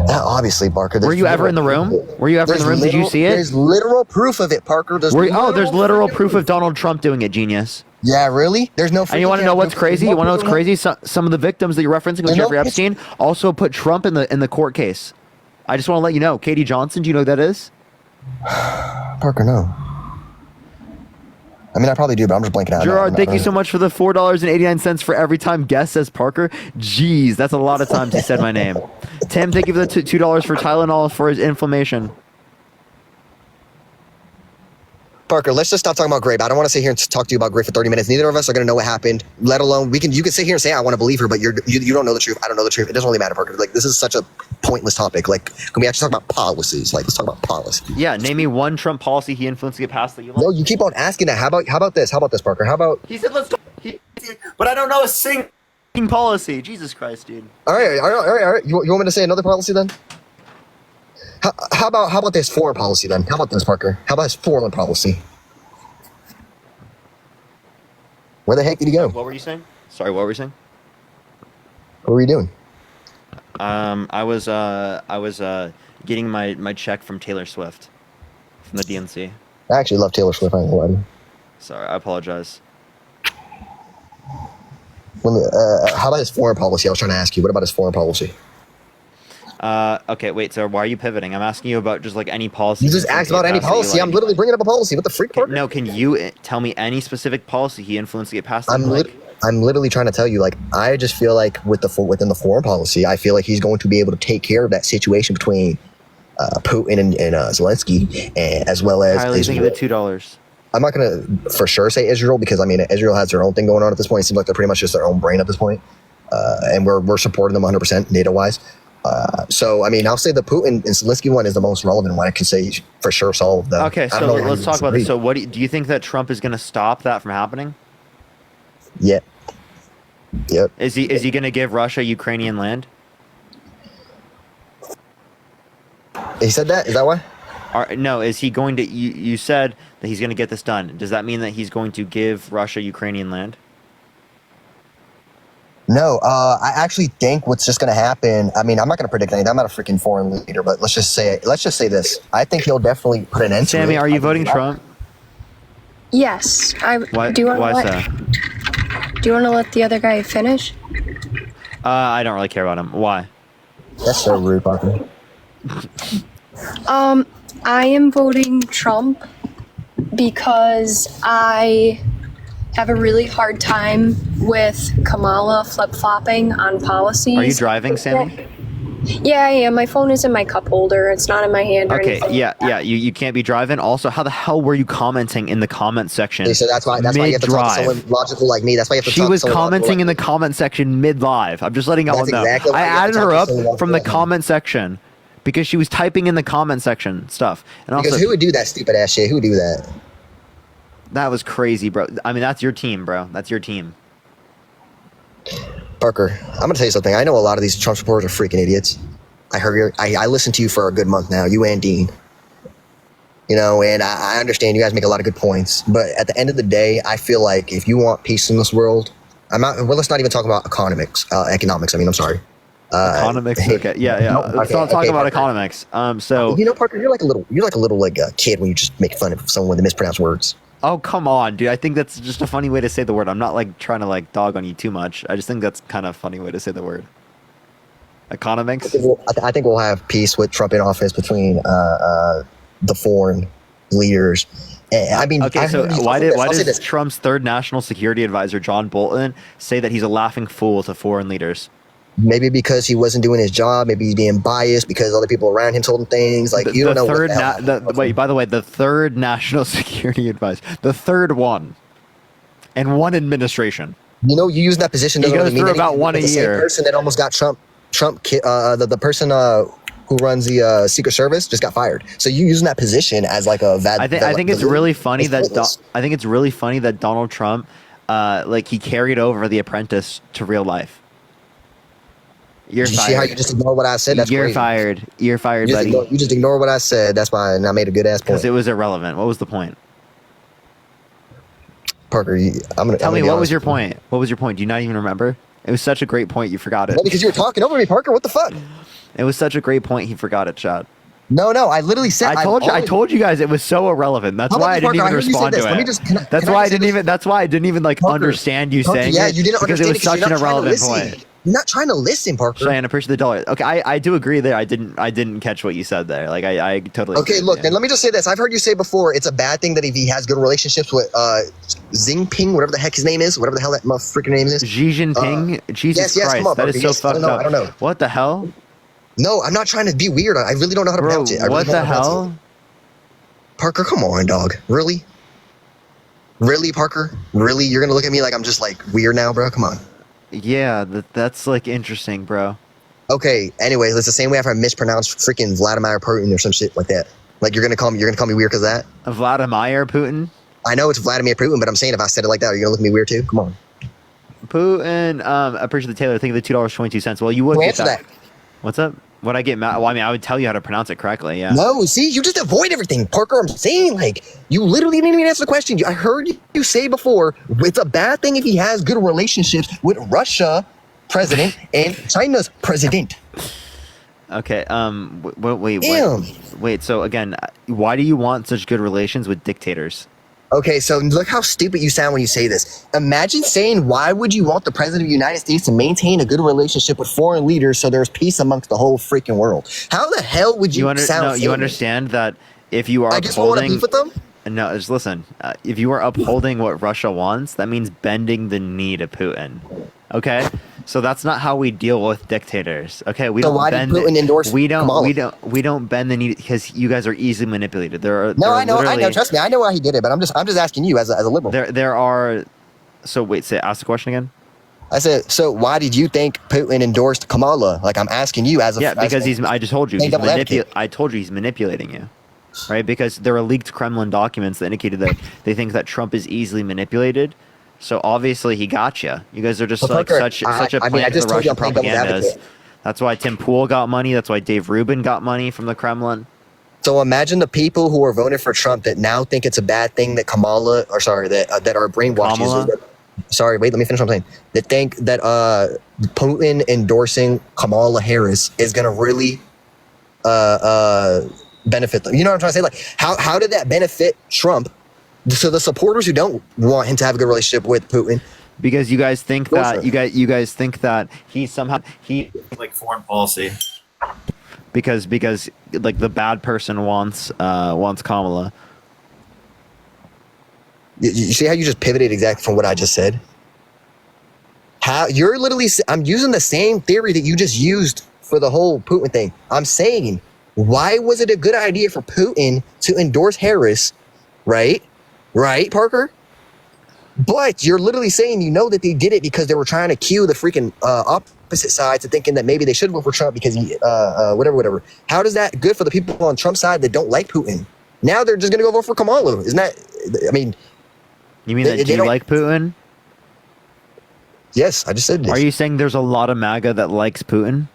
Obviously, Parker. Were you ever in the room? Did you see it? There's literal proof of it, Parker. There's literal proof of Donald Trump doing it, genius. Yeah, really? There's no. And you want to know what's crazy? You want to know what's crazy? Some of the victims that you're referencing with Jeffrey Epstein also put Trump in the court case. I just want to let you know. Katie Johnson, do you know who that is? Parker, no. I mean, I probably do, but I'm just blanking out. Gerard, thank you so much for the $4.89 for every time guest says Parker. Jeez, that's a lot of times he said my name. Tim, thank you for the $2 for Tylenol for his inflammation. Parker, let's just stop talking about Grape. I don't want to sit here and talk to you about Grape for 30 minutes. Neither of us are going to know what happened, let alone you can sit here and say, I want to believe her, but you don't know the truth. I don't know the truth. It doesn't really matter, Parker. Like, this is such a pointless topic. Like, can we actually talk about policies? Like, let's talk about policy. Yeah, name me one Trump policy he influenced to get passed that you like. No, you keep on asking that. How about this? How about this, Parker? How about... He said, let's talk. But I don't know a single policy. Jesus Christ, dude. All right. You want me to say another policy then? How about this foreign policy then? How about this, Parker? How about his foreign policy? Where the heck did he go? What were you saying? Sorry, what were you saying? What were you doing? I was getting my check from Taylor Swift from the DNC. I actually love Taylor Swift. I ain't gonna lie to you. Sorry, I apologize. How about his foreign policy? I was trying to ask you. What about his foreign policy? Okay, wait. So why are you pivoting? I'm asking you about just like any policy. You just asked about any policy. I'm literally bringing up a policy. What the freak, Parker? No, can you tell me any specific policy he influenced to get passed? I'm literally trying to tell you, like, I just feel like within the foreign policy, I feel like he's going to be able to take care of that situation between Putin and Zelensky, and as well as Kylie, think of Israel. the $2. I'm not going to for sure say Israel because I mean Israel has their own thing going on at this point. It seems like they're pretty much just their own brain at this point, and we're supporting them 100% NATO wise. So I mean, I'll say the Putin and Zelensky one is the most relevant one. I can say for sure solve the. Okay, so let's talk about this. So what do you think that Trump is going to stop that from happening? Yeah. Yep. Is he going to give Russia Ukrainian land? He said that? Is that why? No, is he going to? You said that he's going to get this done. Does that mean that he's going to give Russia Ukrainian land? No, I actually think what's just going to happen. I mean, I'm not going to predict anything. I'm not a freaking foreign leader, but let's just say this. I think he'll definitely put an end to it. Sammy, are you voting Trump? Yes. Why? Do you want Why to so? Do you want to let the other guy finish? I don't really care about him. Why? That's so rude, Parker. I am voting Trump because I have a really hard time with Kamala flip-flopping on policies. Are you driving, Sammy? Yeah, I am. My phone is in my cup holder. It's not in my hand or Okay, anything. yeah. You can't be driving. Also, how the hell were you commenting in the comment section? So that's why you have to talk to someone logical like me. That's why you have to She talk was to someone commenting in like the comment section mid-live. I'm just letting everyone know. exactly why I you have to added talk her to up someone from the like me. comment section because she was typing in the comment section stuff. And Because also, who would do that stupid ass shit? Who would do that? that was crazy, bro. I mean, that's your team, bro. That's your team. Parker, I'm gonna tell you something. I know a lot of these Trump supporters are freaking idiots. I listened to you for a good month now, you and Dean. You know, and I understand you guys make a lot of good points, but at the end of the day, I feel like if you want peace in this world, let's not even talk about economics. Economics. I mean, I'm sorry. Economics. Okay. Yeah. Let's not talk about economics. So you know, Parker, you're like a little kid when you just make fun of someone with the mispronounced words. Oh, come on, dude. I think that's just a funny way to say the word. I'm not like trying to like dog on you too much. I just think that's kind of a funny way to say the word. Economics. I think we'll have peace with Trump in office between the foreign leaders. I mean, okay. So why does Trump's third national security advisor John Bolton say that he's a laughing fool to foreign leaders? Maybe because he wasn't doing his job. Maybe he's being biased because other people around him told him things. Like you don't know. Wait, by the way, the third national security advisor, the third one, in one administration. You know, you use that position. He doesn't goes really mean through about anything. one a The year. same person that almost got the person who runs the Secret Service just got fired. So you using that position as like a I think it's really funny that Donald Trump, like he carried over The Apprentice to real life. You're Did you fired. see how you just ignore what I said? That's You're crazy. fired. You're fired, You buddy. just ignore what I said. That's why, and I made a good ass point. Because it was irrelevant. What was the point? Parker, Tell me, what was your point? What was your point? Do you not even remember? It was such a great point, you forgot it. Well, because you were talking over me, Parker. What the fuck? It was such a great point, he forgot it, Chad. No, I literally said. I told you guys it was so irrelevant. That's why I didn't even respond to it. That's why I didn't even like understand you Parker, saying yeah, it you didn't because it was understand such an because you're not trying to irrelevant listen. point. You're not trying to listen, Parker. Cheyenne, appreciate the dollar. Okay, I do agree there. I didn't catch what you said there. Like I totally. Okay, agree, look, yeah. then let me just say this. I've heard you say before it's a bad thing that if he has good relationships with Jinping, whatever the heck his name is, whatever the hell that freaking name is. Xi Jinping. Jesus yes, Christ, come on, that Parker, is so yes, fucked up. I don't know. What the hell? No, I'm not trying to be weird. I really don't know how to Bro, pronounce it. what the hell? Parker, come on, dog. Really? Really, Parker? Really? You're gonna look at me like I'm just like weird now, bro? Come on. Yeah, that's like interesting, bro. Okay. Anyway, it's the same way if I mispronounce freaking Vladimir Putin or some shit like that. Like you're gonna call me weird because of that. Vladimir Putin. I know it's Vladimir Putin, but I'm saying if I said it like that, are you gonna look at me weird too? Come on. Putin. Appreciate the Taylor. Think of the $2.22. Well, you would get answer that. What's up? Would I get mad? Well, I mean, I would tell you how to pronounce it correctly. Yeah. No, see, you just avoid everything, Parker. I'm saying, like, you literally didn't even answer the question. I heard you say before, it's a bad thing if he has good relationships with Russia president and China's president. Okay. Wait. So again, why do you want such good relations with dictators? Okay, so look how stupid you sound when you say this. Imagine saying, why would you want the president of the United States to maintain a good relationship with foreign leaders so there's peace amongst the whole freaking world? How the hell would you sound? No, you understand that if you are I just want to upholding, beef with them? no, just listen. If you are upholding what Russia wants, that means bending the knee to Putin. Okay, so that's not how we deal with dictators. Okay, we So don't why did bend. Putin endorse we don't. Kamala? We don't bend the knee because you guys are easily manipulated. There are. No, there are I know. literally- Trust me, I know why he did it, but I'm just asking you as a liberal. There are. So wait, ask the question again. I said, so why did you think Putin endorsed Kamala? Like, I'm asking you as a Because as a- I just told you Playing he's devil advocate. I told you he's manipulating you, right? Because there are leaked Kremlin documents that indicated that they think that Trump is easily manipulated. So obviously he got you. You guys are just But like Parker, such a I plant mean, I for just the told you Russian I'm playing devil's propagandas. advocate. That's why Tim Pool got money. That's why Dave Rubin got money from the Kremlin. So imagine the people who are voting for Trump that now think it's a bad thing that Kamala, or sorry, that are brainwashed Kamala? users. Sorry, wait, let me finish what I'm saying. That think that Putin endorsing Kamala Harris is going to really benefit them. You know what I'm trying to say? Like, how did that benefit Trump? So the supporters who don't want him to have a good relationship with Putin, Because you guys think Go that for it. you guys think that he somehow like foreign policy. because like the bad person wants Kamala. you see how you just pivoted exactly from what I just said? How you're literally, I'm using the same theory that you just used for the whole Putin thing. I'm saying, why was it a good idea for Putin to endorse Harris, right? Right, Parker? But you're literally saying you know that they did it because they were trying to cue the freaking opposite side to thinking that maybe they should vote for Trump because he, whatever. How does that good for the people on Trump's side that don't like Putin? Now they're just going to go vote for Kamala. Isn't that, I mean... You mean They- that they you don't- like Putin? Yes, I just said this. Are you saying there's a lot of MAGA that likes Putin?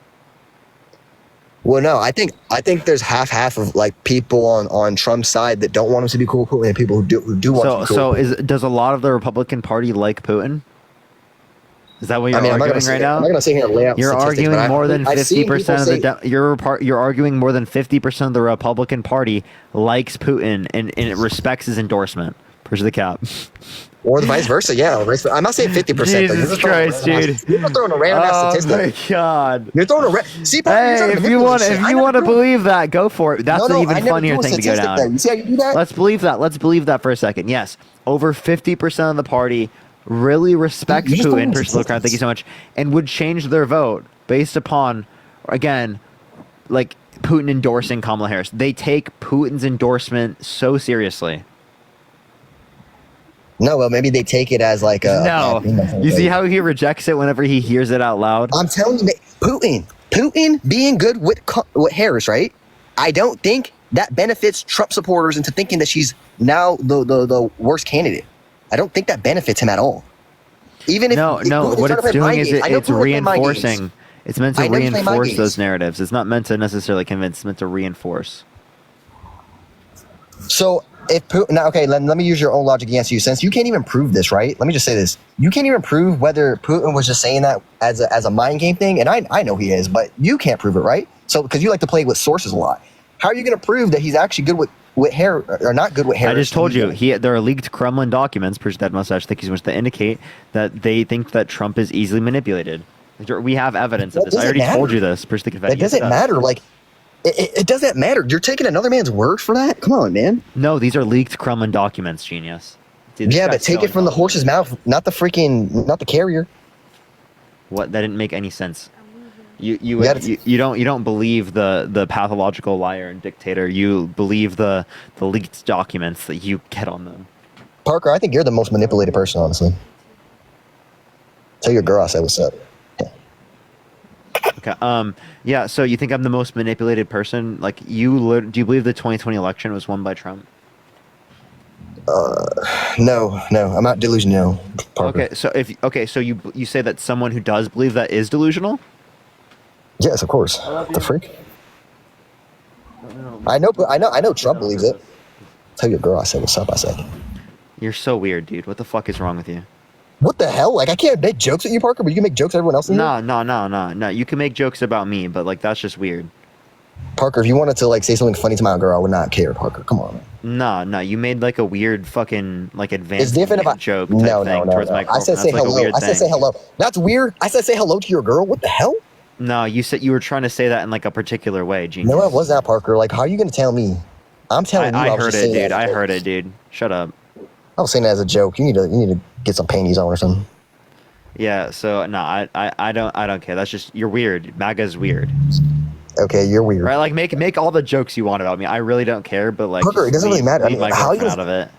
Well, no, I think there's half of like people on Trump's side that don't want him to be cool with Putin and people who do want him to be cool. with Putin. Does a lot of the Republican Party like Putin? Is that what you're I'm not arguing gonna sit right here- now? I'm not going to sit here and lay out You're statistics, arguing but more than I've seen 50% of the people say- you're arguing more than 50% of the Republican Party likes Putin and it respects his endorsement. Push the cap. Or the vice versa, yeah. I'm not saying 50%. Jesus Christ, dude! You're throwing a random ass Oh statistic. my God! You're throwing a see, Parker, you're trying Hey, to if you manipulate want, shit. if I you never want to do- believe that, go for it. That's No, an no, even I never funnier do a thing to go statistic down. though. You see how you do that? Let's believe that. Let's believe that for a second. Yes, over 50% of the party really respects You just don't Putin. know Personal crowd, thank you so much, and would change their vote based upon, again, like Putin endorsing Kamala Harris. They take Putin's endorsement so seriously. No, well, maybe they take it as like a... No, you see how he rejects it whenever he hears it out loud. I'm telling you, Putin being good with Harris, right? I don't think that benefits Trump supporters into thinking that she's now the worst candidate. I don't think that benefits him at all. Even if No, if Putin's what trying to it's play doing mind is games, I know it's Putin will play mind games. reinforcing. It's meant to I know he's playing mind reinforce games. those narratives. It's not meant to necessarily convince. It's meant to reinforce. So if Putin, now, okay, let me use your own logic against you. Since you can't even prove this, right? Let me just say this: you can't even prove whether Putin was just saying that as a mind game thing, and I know he is, but you can't prove it, right? So because you like to play with sources a lot, how are you going to prove that he's actually good with Harris or not good with Harris? I just told you there are leaked Kremlin documents. Push that mustache. Thank you so much. That indicate that they think that Trump is easily manipulated. We have evidence of That this. I already doesn't told matter. you this. Push the confetti. That doesn't matter. Like it doesn't matter. You're taking another man's word for that. Come on, man. No, these are leaked Kremlin documents. Genius. Dude, this Yeah, but guy's take so it from the horse's mouth, not the carrier. What? That didn't make any sense. You gotta- don't believe the pathological liar and dictator. You believe the leaked documents that you get on them. Parker, I think you're the most manipulated person, honestly. Tell your girl I said what's up. Okay. Yeah. So you think I'm the most manipulated person? Like do you believe the 2020 election was won by Trump? No, I'm not delusional, Parker. Okay. So you say that someone who does believe that is delusional? Yes, of course. The freak. I know Trump believes it. Tell your girl I said what's up. I said. You're so weird, dude. What the fuck is wrong with you? What the hell? Like I can't make jokes at you, Parker, but you can make jokes at everyone else. In here? No. You can make jokes about me, but like that's just weird. Parker, if you wanted to like say something funny to my girl, I would not care, Parker. Come on, man. No, you made like a weird fucking like advanced It's different if I joke type no thing no no towards no. my I girlfriend. said say That's like a hello. weird I said say thing. hello. That's weird. I said say hello to your girl. What the hell? No, you said you were trying to say that in like a particular way, genius. No, I was not, Parker. Like, how are you gonna tell me? I'm telling you. I was heard just it, saying that dude. as a I joke. heard it, dude. Shut up. I was saying that as a joke. You need to get some panties on or something. Yeah. So no, I don't care. That's just you're weird. MAGA's weird. Okay, you're weird. Right? Like make all the jokes you want about me. I really don't care. But like, Parker, it just doesn't really matter. I leave mean, my how you girlfriend out of it.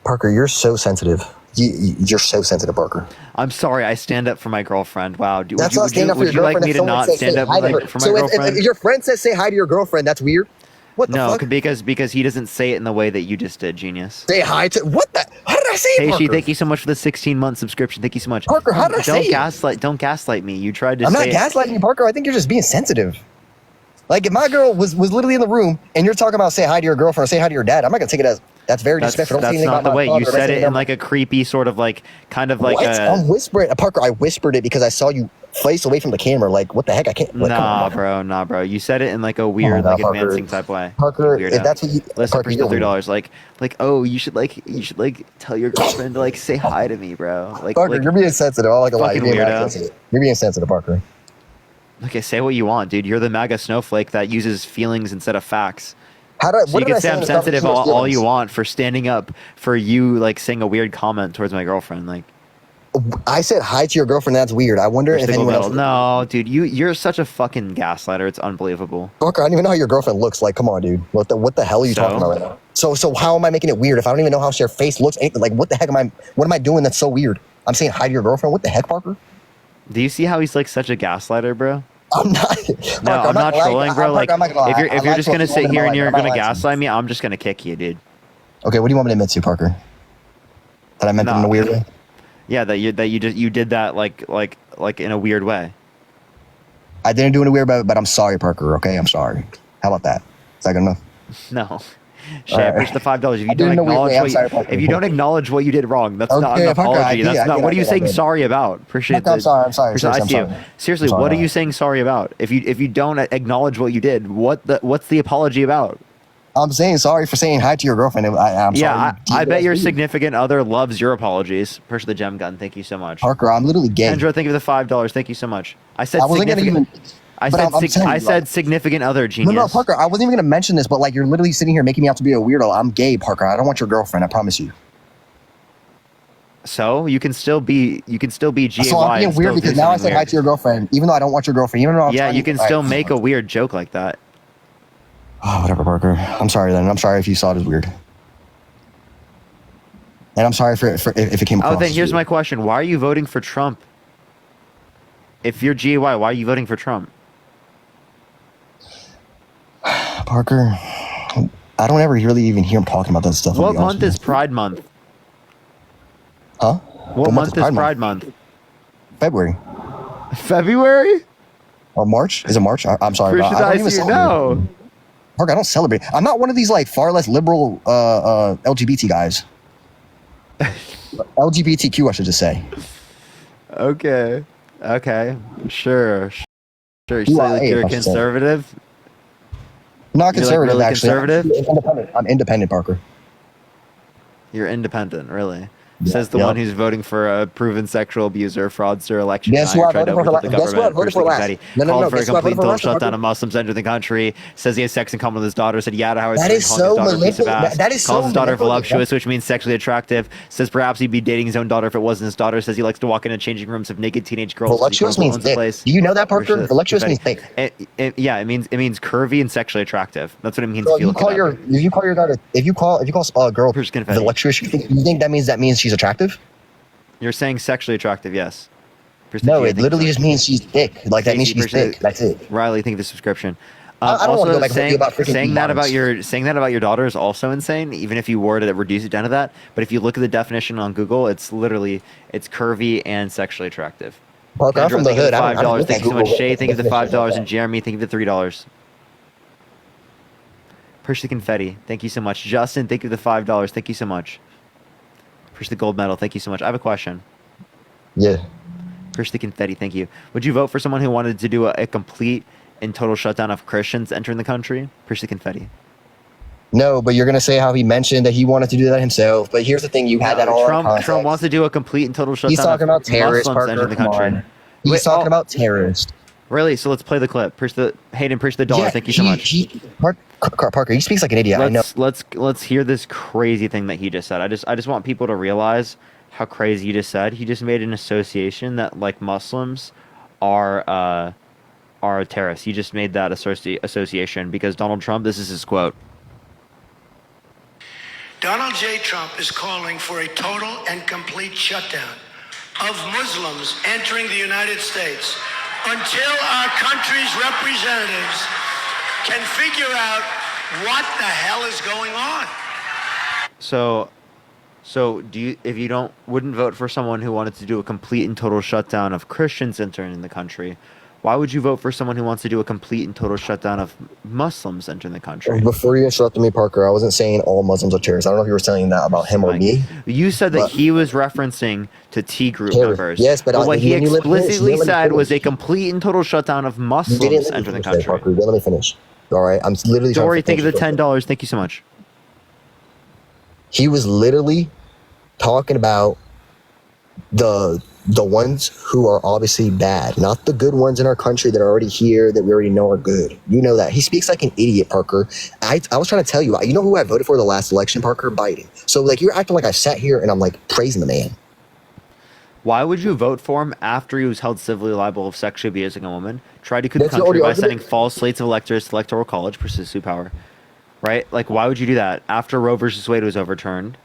Parker, you're so sensitive. You're so sensitive, Parker. I'm sorry. I stand up for my girlfriend. Wow. That's not standing up for would your you like girlfriend. me If to someone not says stand say up hi to her. for my So girlfriend? if your friend says say hi to your girlfriend, that's weird. What the No, fuck? because he doesn't say it in the way that you just did, genius. Say hi to what the? How did I say it, Hey, Parker? thank you so much for the 16-month subscription. Thank you so much. Parker, how did I say it? Don't gaslight me. You tried to I'm say not gaslighting you, Parker. I think you're just being sensitive. Like if my girl was literally in the room and you're talking about say hi to your girlfriend or say hi to your dad, I'm not gonna take it as that's very disrespectful. Don't say That's anything not about the my way. father You or said say it anything in like a creepy sort of like kind of like what? a I'm whispering, Parker. I whispered it because I saw you face away from the camera. Like what the heck? I can't. Like, come on, nah, bro. You said it in like a weird, God, like Parker. advancing type way. Parker, You if weirdo. that's what you Listen, Parker, for you're weird. $3, like oh, you should tell your girlfriend to like say hi to me, bro. Like Parker, you're being sensitive. I like a lot. You're fucking being weirdo. sensitive. You're being sensitive, Parker. Okay, say what you want, dude. You're the MAGA snowflake that uses feelings instead of facts. How do I, So what you did I can say say in I'm the sensitive conversation all with you feelings? want for standing up for you, like saying a weird comment towards my girlfriend. Like, I said hi to your girlfriend. That's weird. I wonder push if the gold anyone else. medal. No, dude, you're such a fucking gaslighter. It's unbelievable. Parker, I don't even know how your girlfriend looks like. Come on, dude. What the hell are you So? talking about right now? So how am I making it weird if I don't even know how her face looks? Anything like what the heck what am I doing that's so weird? I'm saying hi to your girlfriend. What the heck, Parker? Do you see how he's like such a gaslighter, bro? I'm not. No, Parker, I'm not trolling, bro. Like, I'm not gonna lie. if I you're lied just to a gonna few sit women in here my and you're life. I'm gonna not lying to you. gaslight me, I'm just gonna kick you, dude. Okay, what do you want me to admit to, Parker? That I meant it in a Nah. weird way. Yeah, that you did that like in a weird way. I didn't do it in a weird way, but I'm sorry, Parker. Okay, I'm sorry. How about that? Is that good enough? No. Shay, I push the $5. If you did don't it in a weird acknowledge way. I'm what sorry, Parker. if you don't acknowledge what you did wrong, that's not Okay, an Parker, I apology. did, That's I not. did, What I are you did, I saying did. sorry about? Appreciate Parker, I'm the- sorry. I'm sorry. Appreciate- I Seriously, see I'm you. sorry. Seriously, I'm sorry, what are man. you saying sorry about? If you don't acknowledge what you did, what's the apology about? I'm saying sorry for saying hi to your girlfriend. I'm Yeah, sorry. I bet your Weird. significant other loves your apologies. Push the gem gun. Thank you so much. Parker, I'm literally gay. Kendra, thank you for the $5. Thank you so much. I said I wasn't gonna significant. even. I but said I'm telling I you, said like- significant other, genius. No, Parker, I wasn't even gonna mention this, but like you're literally sitting here making me out to be a weirdo. I'm gay, Parker. I don't want your girlfriend. I promise you. So you can still be GAY. So I'm being and weird still because do now I something said hi weird. to your girlfriend, even though I don't want your girlfriend. Even though I'm Yeah, trying you to- can All still right. make a weird joke like that. Oh, whatever, Parker. I'm sorry then. I'm sorry if you saw it as weird. And I'm sorry for if it came across. Oh, then as here's weird. my question: why are you voting for Trump? If you're GAY, why are you voting for Trump? Parker. I don't ever really even hear him talking about that stuff. What month is Pride Month? Huh? What month is Pride Month? February. February? Or March? Is it March? I'm sorry. Where should I don't I even see you celebrate. know? Parker, I don't celebrate. I'm not one of these like far less liberal LGBT guys. LGBTQ, I should just say. Okay. Sure. Sure. You So are like a, you're I should say. conservative? Not You're, like, conservative, really actually. conservative? I'm independent. I'm independent, Parker. You're independent, really. Yeah, Says the yeah. one who's voting for a proven sexual abuser, fraudster, election Guess who denier, I tried to voted for overthrow the Guess who I government, voted for personally last? confetti, No, called for a guess who I complete voted for total last, shutdown Parker? of Muslims entering the country, says he has sex in common with his daughter, said Yada Howard That Stern is called so his daughter a piece of ass, that is calls so his daughter manipulative. voluptuous, which means sexually attractive, says perhaps he'd be dating his own daughter if it wasn't his daughter, says he likes to walk into changing rooms of naked teenage girls. Voluptuous means thick. Do you know that, Parker? Voluptuous means thick. Yeah, it means curvy and sexually attractive. That's what it means. So if you look it up. if you call your daughter if you call a girl confetti. voluptuous, you think that means she's attractive? You're saying sexually attractive, yes. No, it literally just means she's thick. Like that means Stacey, she's thick. That's it. Riley, thank you for the subscription. I don't wanna also, go back and forth saying, about freaking saying that about models. saying that about your daughter is also insane. Even if you were to reduce it down to that, but if you look at the definition on Google, it's curvy and sexually attractive. Parker, I'm Kendra, from the thank you for hood. the I don't $5. look Thank at you so much, Google. Shay. Thank you for the Definition of $5, that. and Jeremy, thank you for the $3. Push the confetti. Thank you so much, Justin. Thank you for the $5. Thank you so much. Push the gold medal. Thank you so much. I have a question. Yeah. Push the confetti. Thank you. Would you vote for someone who wanted to do a complete and total shutdown of Christians entering the country? Push the confetti. No, but you're gonna say how he mentioned that he wanted to do that himself. But here's the thing: you had that all. Trump wants to do a complete and total shutdown. He's talking about terrorists, Muslims Parker. entering the Come country. on. He's talking about terrorists. Really? So let's play the clip. Hayden, preach the dollar. Thank you so much. Parker, he speaks like an idiot. I know. Let's hear this crazy thing that he just said. I just want people to realize how crazy he just said. He just made an association that like Muslims are terrorists. He just made that association because Donald Trump. This is his quote. Donald J. Trump is calling for a total and complete shutdown of Muslims entering the United States until our country's representatives can figure out what the hell is going on. So do you, if you wouldn't vote for someone who wanted to do a complete and total shutdown of Christians entering the country, why would you vote for someone who wants to do a complete and total shutdown of Muslims entering the country? Before you interrupted me, Parker, I wasn't saying all Muslims are terrorists. I don't know if you were saying that about him or me. You said that he was referencing to T group members. Yes, but what he explicitly said was a a complete and total shutdown of Muslims entering the country. Parker, let me finish. All right, I'm literally. Dory, thank you for the $10. Thank you so much. He was literally talking about the ones who are obviously bad, not the good ones in our country that are already here that we already know are good. You know that. He speaks like an idiot, Parker. I was trying to tell you, you know who I voted for the last election, Parker? Biden. So like you're acting like I sat here and I'm like praising the man. Why would you vote for him after he was held civilly liable of sexually abusing a woman, tried to coup the country by sending false slates of electors to electoral college, persistent power? Right? Like, why would you do that after Roe versus Wade was overturned?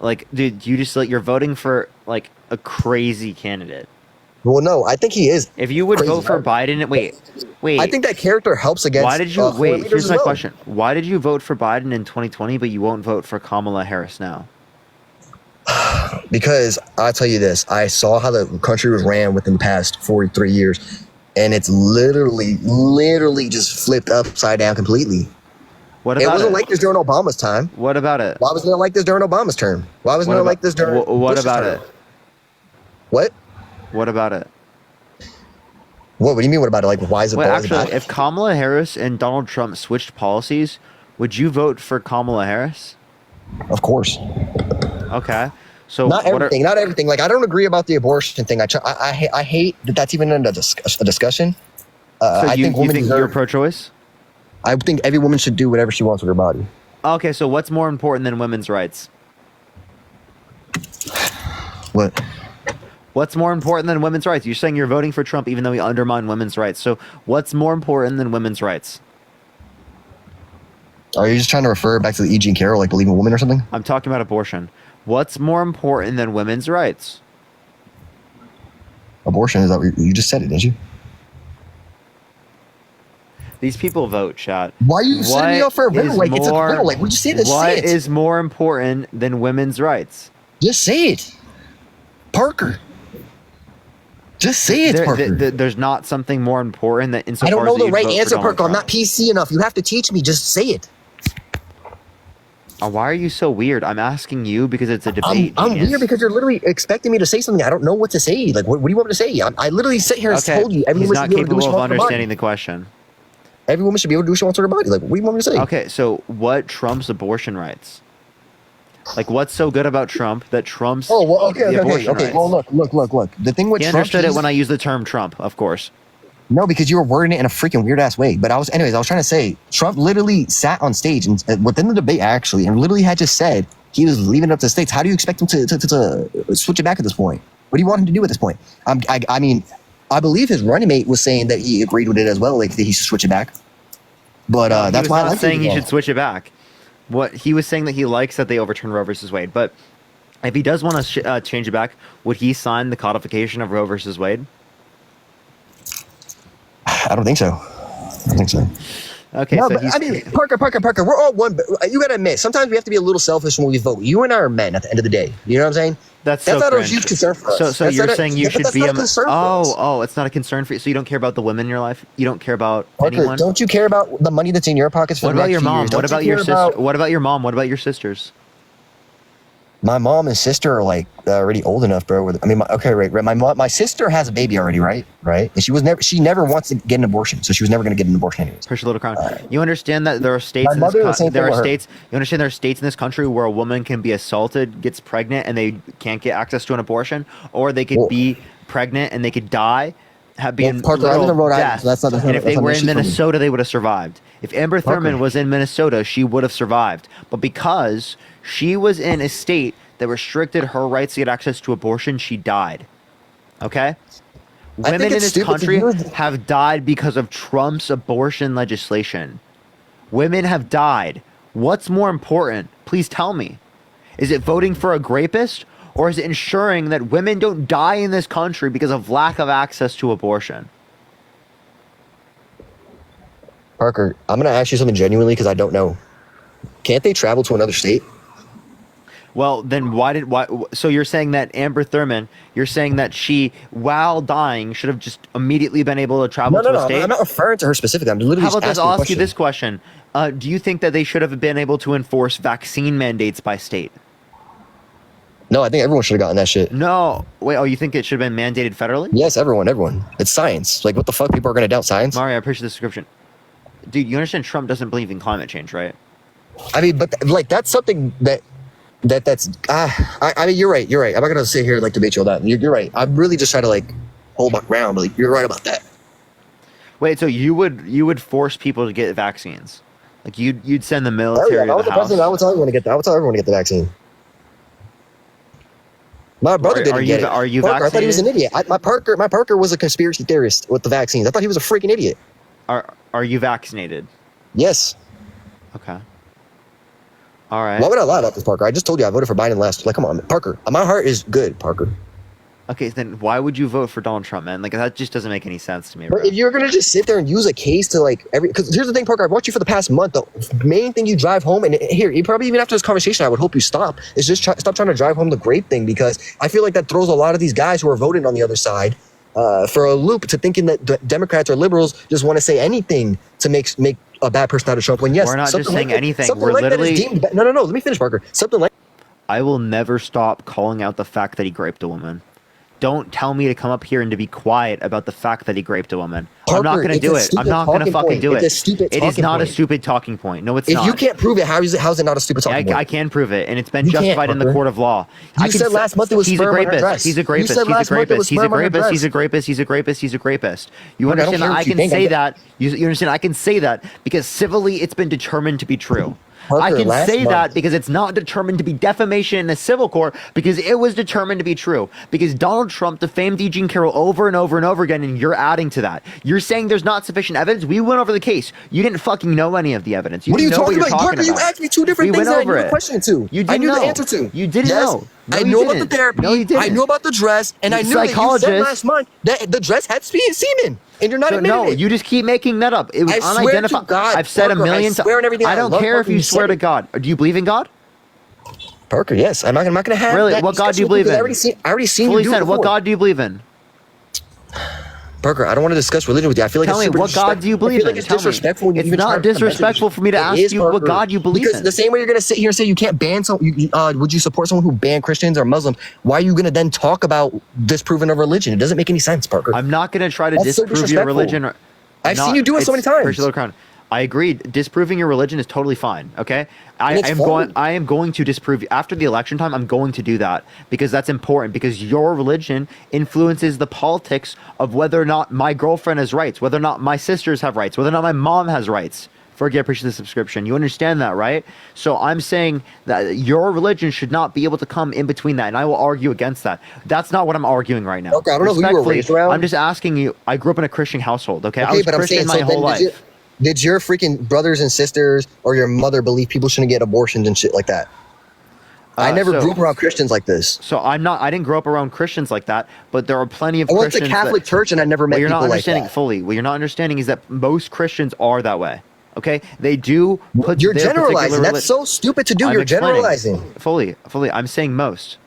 Like, dude, you just you're voting for like a crazy candidate. Well, no, I think he is. If you would vote for Biden, wait. I think that character helps against. Why did you wait? Here's my question: why did you vote for Biden in 2020, but you won't vote for Kamala Harris now? Because I'll tell you this: I saw how the country was ran within the past 43 years, and it's literally just flipped upside down completely. What about it? Wasn't like this during Obama's time. What about it? Why wasn't it like this during Obama's term? Why wasn't it like this during? What about it? What? What about it? What do you mean? What about it? Like, why is it? Actually, if Kamala Harris and Donald Trump switched policies, would you vote for Kamala Harris? Of course. Okay. So not everything. Like, I don't agree about the abortion thing. I hate that that's even a discussion. I think women deserve. You're pro-choice? I think every woman should do whatever she wants with her body. Okay, so what's more important than women's rights? What? What's more important than women's rights? You're saying you're voting for Trump even though he undermined women's rights. So what's more important than women's rights? Are you just trying to refer back to the E.G. Carroll, like believe in women or something? I'm talking about abortion. What's more important than women's rights? Abortion, is that what you just said it, didn't you? These people vote, chat. Why are you setting me up for a riddle? Like, it's a riddle. Like, would you say this? What is more important than women's rights? Just say it. Parker. Just say it, Parker. There's not something more important that insofar I don't know as the you right vote for answer, Donald Parker. I'm Trump. not PC enough. You have to teach me. Just say it. Why are you so weird? I'm asking you because it's a debate. I'm weird because you're literally expecting me to say something. I don't know what to say. Like, what do you want me to say? I literally sit here and told you every woman should be able to do what she wants with her body. Understanding the question. Every woman should be able to do what she wants with her body. Like, what do you want me to say? Okay, so what trumps abortion rights? Like, what's so good about Trump that trumps the abortion rights? Well, look. The thing with He Trump, understood it when I used the term Trump, of course. No, because you were wording it in a freaking weird ass way. But I was trying to say Trump literally sat on stage and within the debate actually, and literally had just said he was leaving it up to the states. How do you expect him to switch it back at this point? What do you want him to do at this point? I mean, I believe his running mate was saying that he agreed with it as well, like that he should switch it back. But that's why I like saying he should switch it back. What he was saying that he likes that they overturn Roe versus Wade, but if he does want to change it back, would he sign the codification of Roe versus Wade? I don't think so. Okay, no, so I mean, Parker, we're all one. But you gotta admit, sometimes we have to be a little selfish when we vote. You and I are men at the end of the day. You know what I'm saying? That's not a huge concern for us. So you're saying you should be a concern for us. Oh, it's not a concern for you. So you don't care about the women in your life? You don't care about Parker, anyone? Don't you care about the money that's in your pockets for what the about next your few mom? years? What about your sister? What about your mom? What about your sisters? my mom and sister are like already old enough, bro. I mean, my sister has a baby already, right? And she never wants to get an abortion, so she was never going to get an abortion anyways. Push a little crown. You understand that there are states. You understand there are states in this country where a woman can be assaulted, gets pregnant, and they can't get access to an abortion, or they could be pregnant and they could die. Parker, I live in Rhode Island, so that's not. And if they were in Minnesota, they would have survived. If Amber Thurman was in Minnesota, she would have survived. But because she was in a state that restricted her rights to get access to abortion, she died. Okay? Women in this country have died because of Trump's abortion legislation. Women have died. What's more important? Please tell me. Is it voting for a rapist? Or is it ensuring that women don't die in this country because of lack of access to abortion? Parker, I'm going to ask you something genuinely because I don't know. Can't they travel to another state? Well, then why? So you're saying that Amber Thurman, you're saying that she, while dying, should have just immediately been able to travel to a state? No, I'm not referring to her specifically. I'm literally How about this? asking I'll ask you this question. Do you think that they should have been able to enforce vaccine mandates by state? No, I think everyone should have gotten that shit. No. Wait, you think it should have been mandated federally? Yes, everyone. It's science. Like, what the fuck? People are going to doubt science? Mario, I appreciate the description. Dude, you understand Trump doesn't believe in climate change, right? I mean, but, like, that's something that's... I mean, you're right. I'm not going to sit here and, like, debate you on that. You're right. I'm really just trying to, like, hold my ground, but, like, you're right about that. Wait, so you would force people to get vaccines? Like, you'd send the military if I was to the the president, house? I would tell everyone to get that. I would tell everyone to get the vaccine. My brother didn't get it. Are you Parker, vaccinated? I thought he was an idiot. My Parker was a conspiracy theorist with the vaccines. I thought he was a freaking idiot. Are you vaccinated? Yes. Okay. All right. Why would I lie about this, Parker? I just told you I voted for Biden last. Like, come on, Parker. My heart is good, Parker. Okay, then why would you vote for Donald Trump, man? Like, that just doesn't make any sense to me, bro. But if you're gonna just sit there and use a case to like because here's the thing, Parker. I've watched you for the past month. The main thing you drive home, and here, you probably even after this conversation, I would hope you stop. Is just stop trying to drive home the grape thing, because I feel like that throws a lot of these guys who are voting on the other side for a loop to thinking that Democrats or liberals just want to say anything to make a bad person out of Trump. When yes, we're not just saying anything. Something We're like literally. that is deemed, no. Let me finish, Parker. Something like. I will never stop calling out the fact that he raped a woman. Don't tell me to come up here and to be quiet about the fact that he raped a woman. Parker, I'm not going to do it. I'm not going to fucking do it. It's a stupid It is talking not a point. stupid talking point. No, it's not. If you can't prove it, how is it not a stupid talking point? I can prove it, and it's been You can't, justified in the Parker. court of law. You said last month it was he's a sperm on her rapist. dress. He's a You rapist. said He's a last month it was rapist. He's a sperm on her rapist. dress. He's a rapist. He's a rapist. He's a rapist. You Parker, I don't understand? care I what you can think. say that. You understand? I can say that because civilly it's been determined to be true. Parker, I can last say month- that because it's not determined to be defamation in a civil court, because it was determined to be true. Because Donald Trump defamed E. Jean Carroll over and over and over again, and you're adding to that. You're saying there's not sufficient evidence. We went over the case. You didn't fucking know any of the evidence. What are you didn't know talking what about? you're Parker, you about. asked me two different We things went that I over knew it. the question to. You didn't I knew know. the answer to. You didn't Yes, know. No, I you knew about the didn't. therapy. No, you didn't. I knew about the dress, and I knew that you said Psychologist- last month that the dress had semen, and you're not So, admitting no, it. you just keep making that up. It was I swear to unidentified. God, I've said Parker, a million I swear on everything I I don't love, care if Parker, you you swear said to it. God. Do you believe in God? Parker, yes. I'm not going to have Really? that What God do you discussion believe because in? I already seen Fully you do said, it what before. God do you believe in? Parker, I don't want to discuss religion with you. I feel like Tell it's me, super what God do you believe I feel like in? it's Tell me. disrespectful when you It's even not try to mention disrespectful this. for me to It ask is, you what Parker. God you believe because in. the same way you're going to sit here and say you can't ban would you support someone who banned Christians or Muslims? Why are you going to then talk about disproving a religion? It doesn't make any sense, Parker. I'm not going to try to That's so disprove your disrespectful. religion. I've seen you do it so many times. Appreciate the crown. I agree. Disproving your religion is totally fine. Okay, I it's am fine. going. I am going to disprove after the election time. I'm going to do that because that's important. Because your religion influences the politics of whether or not my girlfriend has rights, whether or not my sisters have rights, whether or not my mom has rights. Forget, appreciate the subscription. You understand that, right? So I'm saying that your religion should not be able to come in between that, and I will argue against that. That's not what I'm arguing right now. Okay, I don't know who you were Respectfully, raised around. I'm just asking you. I grew up in a Christian household. Okay, I Okay, was but I'm Christian saying, my so whole then life. did your freaking brothers and sisters or your mother believe people shouldn't get abortions and shit like that? I never so- grew up around Christians like this. So I didn't grow up around Christians like that, but there are plenty of I went to Christians Catholic church and I never met What you're not people like understanding that. fully. What you're not understanding is that most Christians are that way. Okay, they do put. You're their generalizing. particular That's so stupid to do. You're explaining. generalizing. Fully. I'm saying most.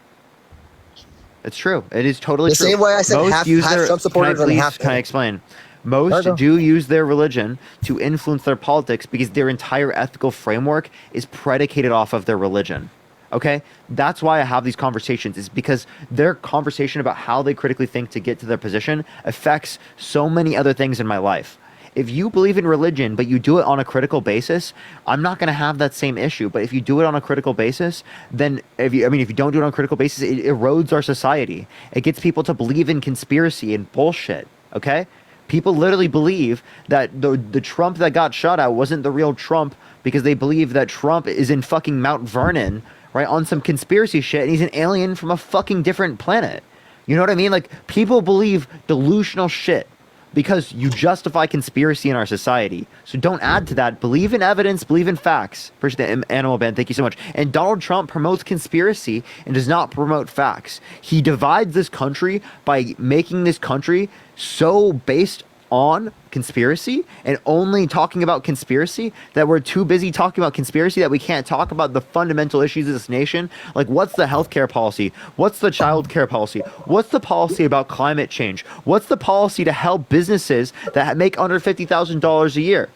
It's true. It is totally The true. same way I said Most half use Trump Can I supporters and please? half- Can I explain? Most Virgo. do use their religion to influence their politics because their entire ethical framework is predicated off of their religion. Okay, that's why I have these conversations, is because their conversation about how they critically think to get to their position affects so many other things in my life. If you believe in religion, but you do it on a critical basis, I'm not going to have that same issue. But if you do it on a critical basis, then if you don't do it on a critical basis, it erodes our society. It gets people to believe in conspiracy and bullshit. Okay, people literally believe that the Trump that got shot at wasn't the real Trump because they believe that Trump is in fucking Mount Vernon, right, on some conspiracy shit, and he's an alien from a fucking different planet. You know what I mean? Like, people believe delusional shit because you justify conspiracy in our society. So don't add to that. Believe in evidence, believe in facts. Appreciate the Animal Ben, thank you so much. And Donald Trump promotes conspiracy and does not promote facts. He divides this country by making this country so based on conspiracy and only talking about conspiracy that we're too busy talking about conspiracy that we can't talk about the fundamental issues of this nation. Like, what's the healthcare policy? What's the child care policy? What's the policy about climate change? What's the policy to help businesses that make under $50,000 a year?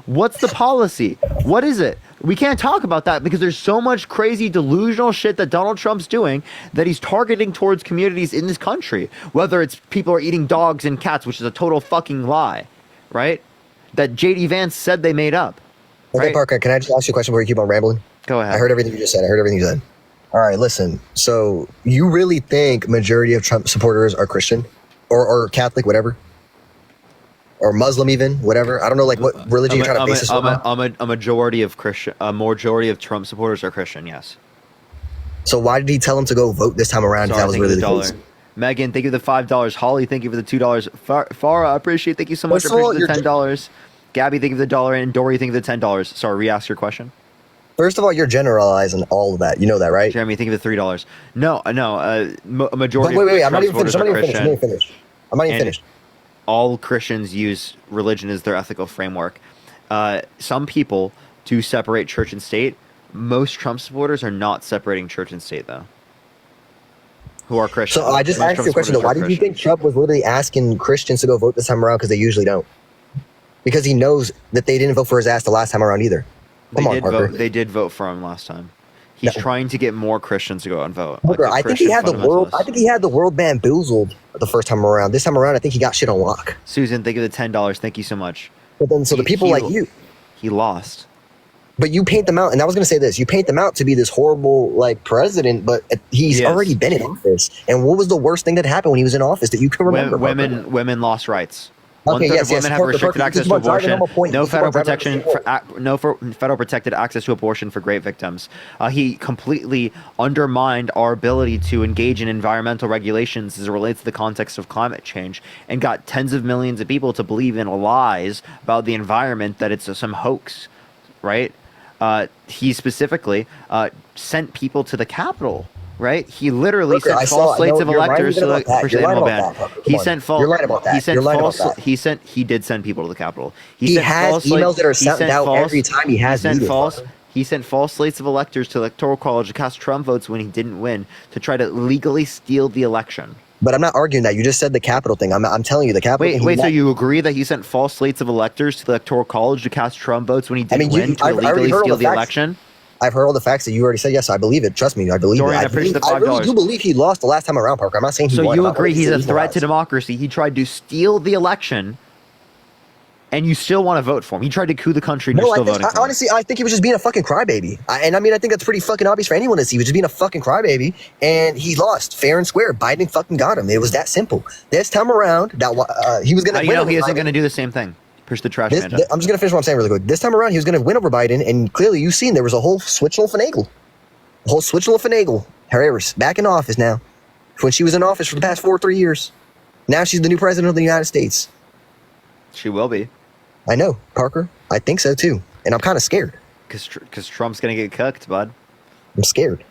What's the policy? What is it? We can't talk about that because there's so much crazy delusional shit that Donald Trump's doing that he's targeting towards communities in this country. Whether it's people are eating dogs and cats, which is a total fucking lie, right? That JD Vance said they made up. Okay, right? Parker, can I just ask you a question before you keep on rambling? Go ahead. I heard everything you just said. All right, listen. So you really think majority of Trump supporters are Christian or Catholic, whatever? Or Muslim even, whatever. I don't know, like, what religion you're trying to base this on. A majority of Trump supporters are Christian, yes. So why did he tell him to go vote this time around if that was really the case? Megan, thank you for the $5. Holly, thank you for the $2. Farah, I appreciate. Thank you so much. I appreciate the $10. Gabby, thank you for the $1, and Dory, thank you for the $10. Sorry, re-ask your question. First of all, you're generalizing all of that. You know that, right? Jeremy, thank you for the $3. No. A majority. But wait. of I'm not even Trump finished. supporters are Christian. I'm not even finished. All Christians use religion as their ethical framework. Some people do separate church and state. Most Trump supporters are not separating church and state, though. Who are Christians? So I just asked you a question, though. Why did you think Trump was literally asking Christians to go vote this time around? Because they usually don't. Because he knows that they didn't vote for his ass the last time around either. They did vote for him last time. He's trying to get more Christians to go out and vote. Parker, I think he had the world bamboozled the first time around. This time around, I think he got shit on lock. Susan, thank you for the $10. Thank you so much. But then, the people like you, he lost. But you paint them out, and I was going to say this: you paint them out to be this horrible, like, president, but he's already been in office. And what was the worst thing that happened when he was in office that you can remember? Women lost rights. Okay, One-third of women have restricted access to abortion. No federal protected access to abortion for rape victims. He completely undermined our ability to engage in environmental regulations as it relates to the context of climate change, and got tens of millions of people to believe in lies about the environment, that it's some hoax, right? He specifically sent people to the Capitol. Right? He literally sent false slates of electors to the He sent false. You're right about that. He did send people to the Capitol. He has emails that are sent out every time he has He sent false slates of electors to the Electoral College to cast Trump votes when he didn't win, to try to legally steal the election. But I'm not arguing that. You just said the Capitol thing. I'm telling you the Capitol. Wait. So you agree that he sent false slates of electors to the Electoral College to cast Trump votes when he didn't win, to illegally steal the election? I've heard all the facts that you already said. Yes, I believe it. Trust me, I believe it. I really do believe he lost the last time around, Parker. I'm not saying he won. So you agree he's a threat to democracy. He tried to steal the election, and you still want to vote for him. He tried to coup the country, and you're still voting for him. Honestly, I think he was just being a fucking crybaby. I think that's pretty fucking obvious for anyone to see. He was just being a fucking crybaby, and he lost fair and square. Biden fucking got him. It was that simple. This time around, he was going to win. He isn't going to do the same thing. Push the trash man. I'm just going to finish what I'm saying really quick. This time around, he was going to win over Biden, and clearly you've seen there was a whole switchel finagle. Harris back in office now. When she was in office for the past 3 years. Now she's the new president of the United States. She will be. I know, Parker. I think so too. And I'm kind of scared. Because Trump's going to get cooked, bud. I'm scared.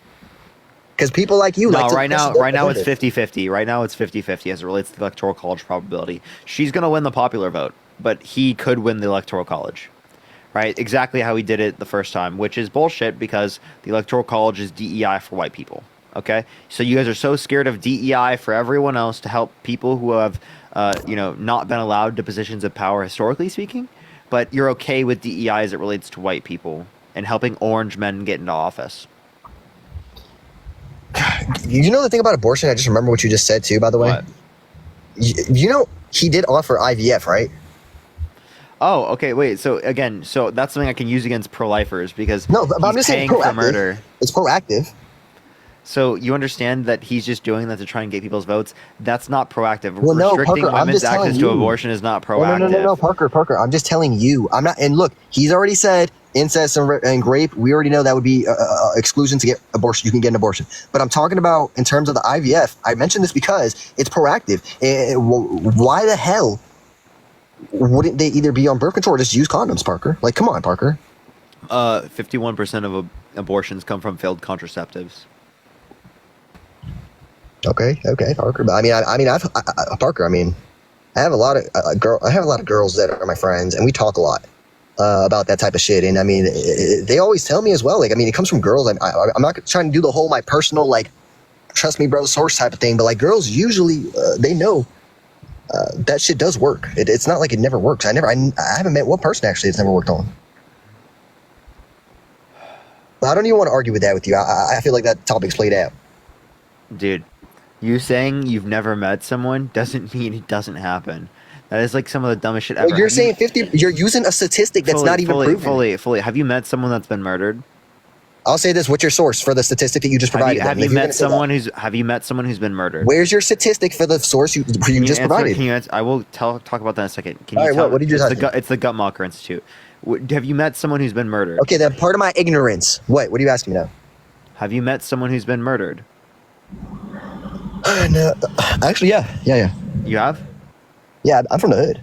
Because people like you right now it's 50-50. Right now it's 50-50 as it relates to the Electoral College probability. She's going to win the popular vote, but he could win the Electoral College. Right? Exactly how he did it the first time, which is bullshit because the Electoral College is DEI for white people. Okay? So you guys are so scared of DEI for everyone else to help people who have not been allowed to positions of power historically speaking, but you're okay with DEI as it relates to white people and helping orange men get into office. You know the thing about abortion? I just remember what you just said too. By the way, What? You know he did offer IVF, right? Oh, okay. Wait. So again, so that's something I can use against pro-lifers because No, but I'm he's just saying paying for proactive. murder. It's proactive. So you understand that he's just doing that to try and get people's votes. That's not proactive. Well, no, Restricting Parker, I'm women's just telling access to you. abortion is not Oh, proactive. no, Parker. I'm just telling you. I'm not. And look, he's already said incest and rape. We already know that would be exclusion to get abortion. You can get an abortion. But I'm talking about in terms of the IVF. I mentioned this because it's proactive. Why the hell wouldn't they either be on birth control or just use condoms, Parker? Like, come on, Parker. 51% of abortions come from failed contraceptives. Okay, Parker. But Parker. I mean, I have a lot of I have a lot of girls that are my friends, and we talk a lot about that type of shit. And I mean, they always tell me as well. Like, I mean, it comes from girls. I'm not trying to do the whole my personal like, trust me, bro, source type of thing. But like, girls usually they know that shit does work. It's not like it never works. I haven't met one person actually it's never worked on. But I don't even want to argue with that with you. I feel like that topic's played out. Dude, you saying you've never met someone doesn't mean it doesn't happen. That is like some of the dumbest shit ever. Well, you're saying 50. You're using a statistic that's not even proven. Fully. Have you met someone that's been murdered? I'll say this: what's your source for the statistic that you just provided? Have you met someone who's been murdered? Where's your statistic for the source you just provided? Can you answer? I will talk about that in a second. Can All you right, tell? what did you just It's the Guttmacher Institute. Have you met someone who's been murdered? Okay, then part of my ignorance. What are you asking me now? Have you met someone who's been murdered? No, actually, yeah. You have? Yeah, I'm from the hood.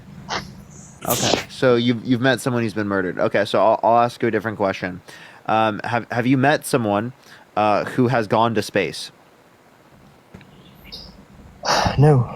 Okay, so you've met someone who's been murdered. Okay, so I'll ask you a different question. Have you met someone who has gone to space? No.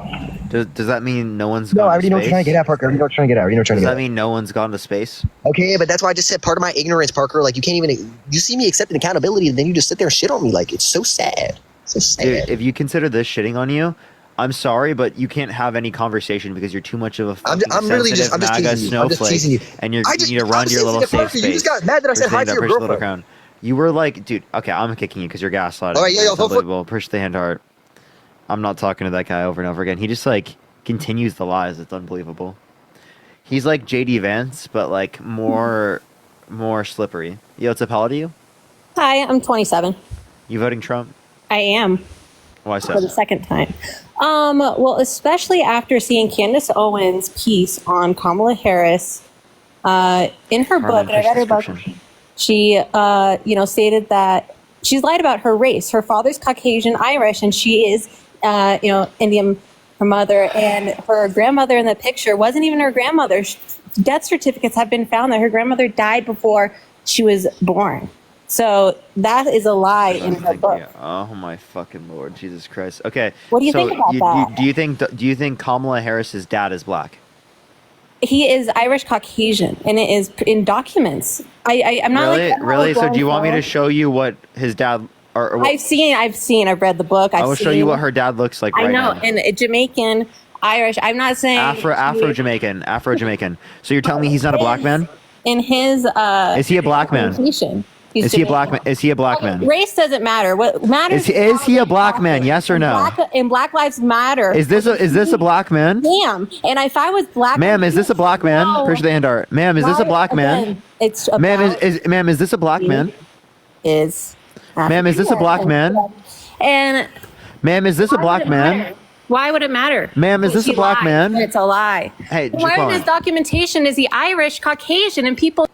Does that mean no one's No, gone I already to know what space? you're trying to get at, Parker. I already know what you're trying to get at. Does that mean no one's gone to space? Okay, but that's why I just said part of my ignorance, Parker. Like, you can't even. You see me accepting accountability, and then you just sit there and shit on me. Like, it's so sad. So sad. Dude, if you consider this shitting on you, I'm sorry, but you can't have any conversation because you're too much of a fucking I'm really just sensitive MAGA teasing you. I'm just snowflake, teasing you. and you I just- need to I'm run your little sensitive, safe Parker. space. You just got mad that I said hi to your Little girlfriend. crown. You were like, dude, okay, I'm kicking you because you're gaslighting. All right, yeah, That's yo, unbelievable. Push the hand heart. I'm not talking to that guy over and over again. He just like continues the lies. It's unbelievable. He's like JD Vance, but like more slippery. Yo, what's up, how old are you? Hi, I'm 27. You voting Trump? I am Why so? for the second time. Well, especially after seeing Candace Owens' piece on Kamala Harris in her book, and I read her book. She, stated that she's lied about her race. Her father's Caucasian Irish, and she is, Indian. Her mother and her grandmother in the picture wasn't even her grandmother. Death certificates have been found that her grandmother died before she was born. So that is a lie in her book. Oh my fucking Lord, Jesus Christ. Okay. What do you think about that? Do you think Kamala Harris's dad is black? He is Irish Caucasian, and it is in documents. I'm not really. So do you want me to show you what his dad? Or what? I've seen. I've read the book. I will show you what her dad looks like right now. I know, and Jamaican, Irish. I'm not saying Afro Jamaican. So you're telling me he's not a black man? In his is he a black man? Is he a black man? Is he a black man? Race doesn't matter. What matters is he a black man? Yes or no? In Black Lives Matter. Is this a black man? Ma'am, and if I was black, ma'am, is this a black man? Push the hand art. Ma'am, is this a black man? It's ma'am, is this a black man? Ma'am, is this a black man? And ma'am, is this a black man? Why would it matter? Ma'am, is this a black man? It's a lie. Hey, why in his documentation is he Irish, Caucasian, and people?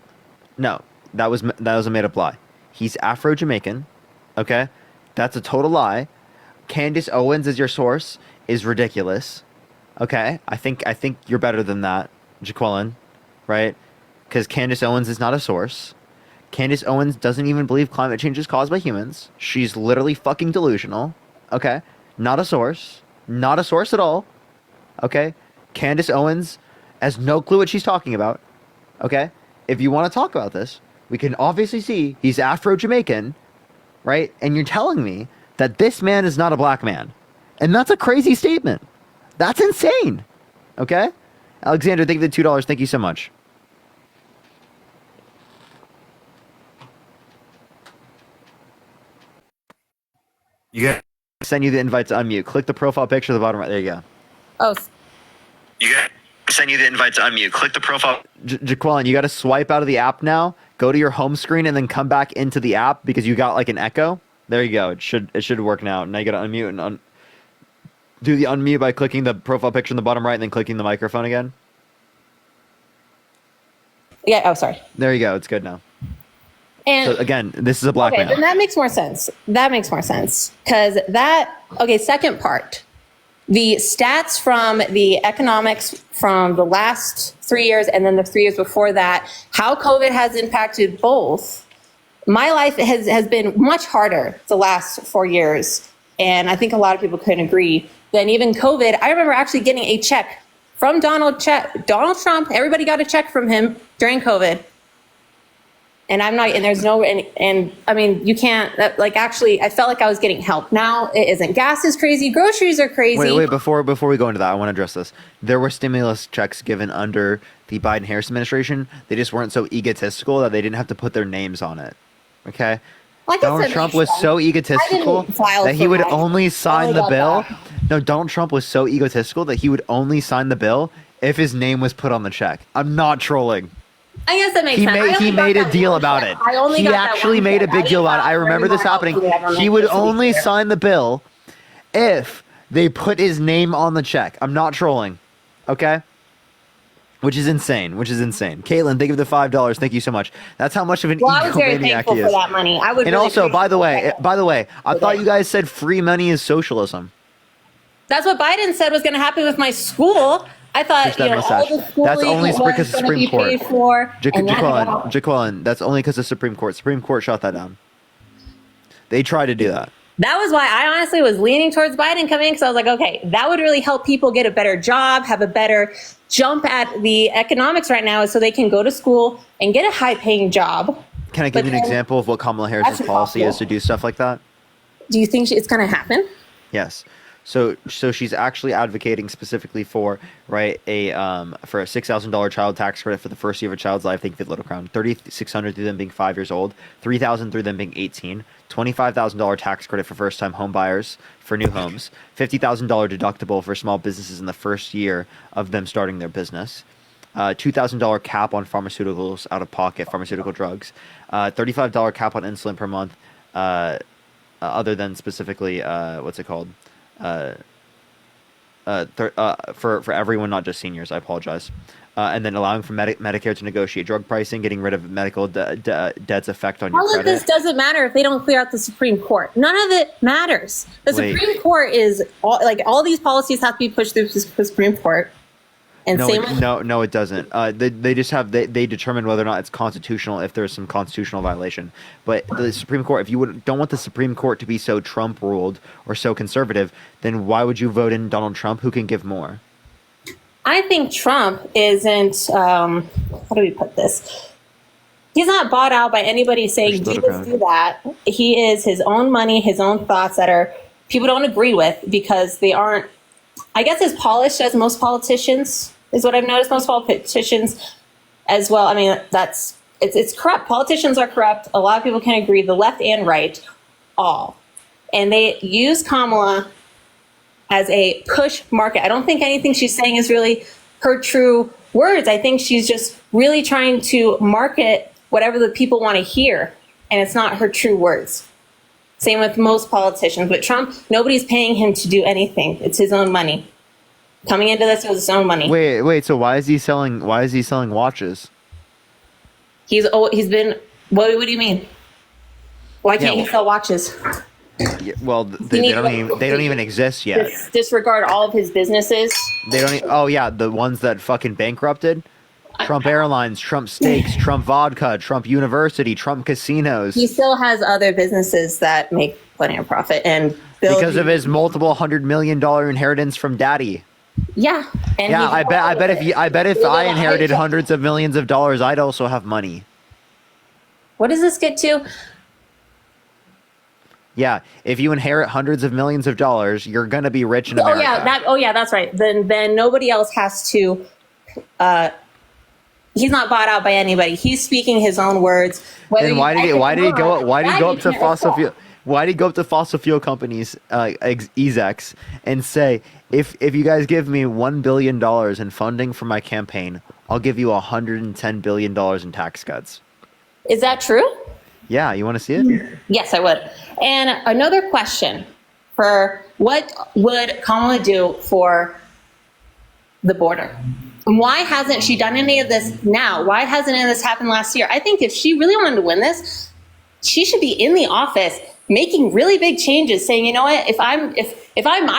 No, that was a made up lie. He's Afro Jamaican. Okay, that's a total lie. Candace Owens as your source is ridiculous. Okay, I think you're better than that, Jaqueline, right? Because Candace Owens is not a source. Candace Owens doesn't even believe climate change is caused by humans. She's literally fucking delusional. Okay? Not a source. Not a source at all. Okay? Candace Owens has no clue what she's talking about. Okay? If you want to talk about this, we can obviously see he's Afro-Jamaican, right? And you're telling me that this man is not a black man. And that's a crazy statement. That's insane. Okay? Alexander, thank you for the $2. Thank you so much. You got send you the invite to unmute. Click the profile picture at the bottom right. There you go. Oh, You got send you the invite to unmute. Click the profile. Jaqueline, you got to swipe out of the app now. Go to your home screen and then come back into the app because you got like an echo. There you go. It should work now. Now you got to unmute and do the unmute by clicking the profile picture in the bottom right and then clicking the microphone again. yeah. Oh, sorry. There you go. It's good now. And So again, this is a blackmail. okay, then that makes more sense. That makes more sense because second part. The stats from the economics from the last 3 years and then the 3 years before that, how COVID has impacted both. My life has been much harder the last 4 years. And I think a lot of people couldn't agree than even COVID. I remember actually getting a check from Donald Trump. Everybody got a check from him during COVID. And I mean, you can't, actually, I felt like I was getting help. Now it isn't. Gas is crazy. Groceries are crazy. Wait, before we go into that, I want to address this. There were stimulus checks given under the Biden-Harris administration. They just weren't so egotistical that they didn't have to put their names on it. Okay? Like I Donald said, Trump makes was sense. so I egotistical didn't file that he for would that. only sign Only the got bill. that. No, Donald Trump was so egotistical that he would only sign the bill if his name was put on the check. I'm not trolling. I guess that makes He sense. I made only got a that deal one about check. it. I only He got that actually one made a check. big deal about it. I didn't remember file this for every happening. government, He would just to be only fair. sign the bill if they put his name on the check. I'm not trolling. Okay? Which is insane. Caitlin, thank you for the $5. Thank you so much. That's how much of an Well, I was very egomaniac thankful he for is. that money. I would And really also, by the appreciate way, I thought you guys said free money is socialism. That's what Biden said was going to happen with my school. I thought, Push that all mustache. the schooling That's only was because of going to be Supreme Court. paid for. and then- Jaqueline, that's only because of Supreme Court. Supreme Court shot that down. They tried to do that. That was why I honestly was leaning towards Biden coming in because I was like, okay, that would really help people get a better job, have a better jump at the economics right now so they can go to school and get a high paying job. Can I give you an then- example of what Kamala Harris's That's policy is impossible. to do stuff like that? Do you think it's going to happen? Yes. So she's actually advocating specifically for for a $6,000 child tax credit for the first year of a child's life. They can fit Little Crown. $3,600 through them being 5 years old. $3,000 through them being 18. $25,000 tax credit for first-time home buyers for new homes. $50,000 deductible for small businesses in the first year of them starting their business. $2,000 cap on pharmaceuticals out of pocket, pharmaceutical drugs. $35 cap on insulin per month. Other than specifically what's it called? For everyone, not just seniors. I apologize. And then allowing for Medicare to negotiate drug pricing, getting rid of medical debt's effect on your All of credit. this doesn't matter if they don't clear out the Supreme Court. None of it matters. The Wait. Supreme Court is all these policies have to be pushed through the Supreme Court. And No, same with no, it doesn't. They just have they determine whether or not it's constitutional if there's some constitutional violation. But the Supreme Court, if you don't want the Supreme Court to be so Trump ruled or so conservative, then why would you vote in Donald Trump, who can give more? I think Trump isn't, how do we put this? He's not bought out by anybody saying, do this, do that. He is his own money, his own thoughts that are people don't agree with because they aren't, I guess, as polished as most politicians is what I've noticed. Most politicians as well. I mean, it's corrupt. Politicians are corrupt. A lot of people can agree, the left and right, all. And they use Kamala as a push market. I don't think anything she's saying is really her true words. I think she's just really trying to market whatever the people want to hear. And it's not her true words. Same with most politicians. But Trump, nobody's paying him to do anything. It's his own money. Coming into this with his own money. Wait. So why is he selling watches? He's been. What do you mean? Why can't he sell watches? Yeah, well, they don't even exist yet. Disregard all of his businesses. They don't. Oh yeah, the ones that fucking bankrupted. Trump Airlines, Trump Steaks, Trump Vodka, Trump University, Trump Casinos. He still has other businesses that make plenty of profit and because of his multiple $100 million inheritance from Daddy. Yeah. And yeah, I bet if I inherited hundreds of millions of dollars, I'd also have money. What does this get to? Yeah, if you inherit hundreds of millions of dollars, you're gonna be rich in America. That's right. Then nobody else has to. He's not bought out by anybody. He's speaking his own words. Then why did he go up to fossil fuel? Why did he go up to fossil fuel companies, EZEX, and say, if you guys give me $1 billion in funding for my campaign, I'll give you $110 billion in tax cuts? Is that true? Yeah, you want to see it? Yes, I would. And another question for what would Kamala do for the border? And why hasn't she done any of this now? Why hasn't any of this happened last year? I think if she really wanted to win this, she should be in the office making really big changes, saying, you know what, if I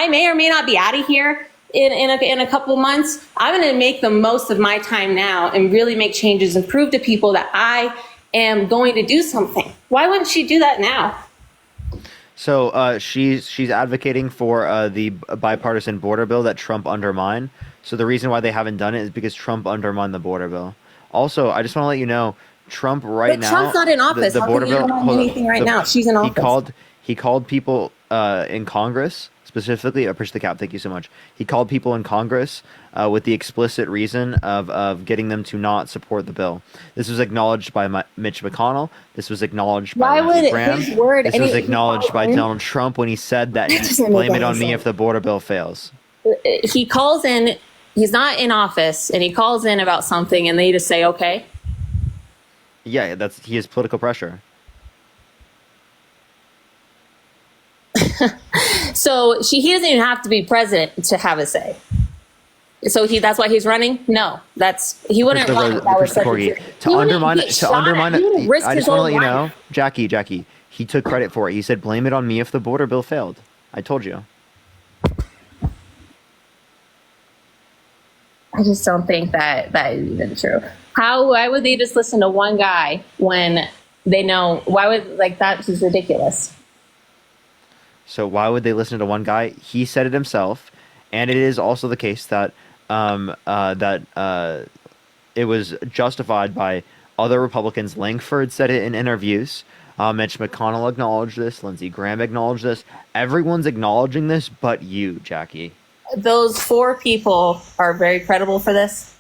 may or may not be out of here in a couple of months, I'm going to make the most of my time now and really make changes and prove to people that I am going to do something. Why wouldn't she do that now? So she's advocating for the bipartisan border bill that Trump undermined. So the reason why they haven't done it is because Trump undermined the border bill. Also, I just want to let you know, Trump now. Trump's not in office. The How border can you bill. undermine anything right now? She's in office. He called people in Congress specifically. I appreciate the cap. Thank you so much. He called people in Congress with the explicit reason of getting them to not support the bill. This was acknowledged by Mitch McConnell. This was acknowledged by Lindsey Graham. His word? This was acknowledged by Donald Trump when he said that blame it on me if the border bill fails. He calls in. He's not in office, and he calls in about something, and they just say, okay. Yeah, he has political pressure. So he doesn't even have to be president to have a say. So that's why he's running? No, he wouldn't run if that was such a to undermine it. I just want to let you life. know, Jackie, he took credit for it. He said, blame it on me if the border bill failed. I told you. I just don't think that is even true. Why would they just listen to one guy when they know, that's just ridiculous. So why would they listen to one guy? He said it himself, and it is also the case that it was justified by other Republicans. Langford said it in interviews. Mitch McConnell acknowledged this. Lindsey Graham acknowledged this. Everyone's acknowledging this, but you, Jackie. Those 4 people are very credible for this.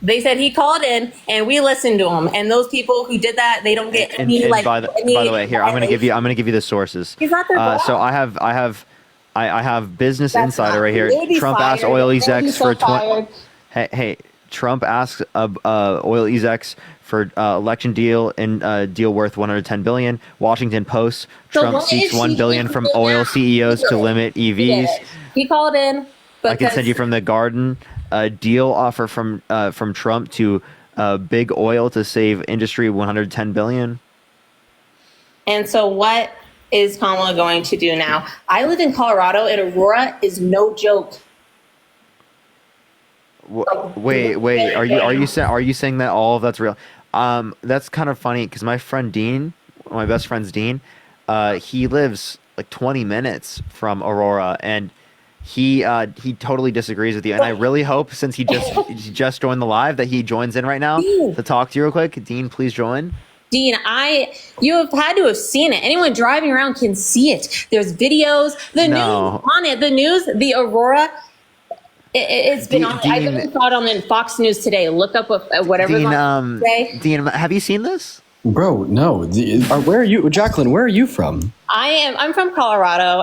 They said he called in and we listened to him. And those people who did that, they don't get any by the way, here I'm going to give you the sources. He's not their boss. So I have Business That's Insider not- right here. They'd be Trump fired. asked oil They'd be execs so for 20. fired. Hey, Trump asks oil execs for election deal and deal worth $110 billion. Washington Post. So Trump what seeks is $1 he billion from doing oil now? CEOs to limit EVs. He called in. I can send you from the Garden. Deal offer from Trump to big oil to save industry $110 billion. And so what is Kamala going to do now? I live in Colorado, and Aurora is no joke. Wait. Are you saying that all of that's real? That's kind of funny because my friend Dean, my best friend's Dean, he lives like 20 minutes from Aurora, and he totally disagrees with you. And I really hope, since he just joined the live, that he joins in right now to talk to you real quick. Dean, please join. Dean, you have had to have seen it. Anyone driving around can see it. There's videos, the news on it. The news, the Aurora. It's been on. I even saw it on Fox News today. Look up whatever. Dean, have you seen this? Bro, no. Where are you, Jacqueline? Where are you from? I'm from Colorado.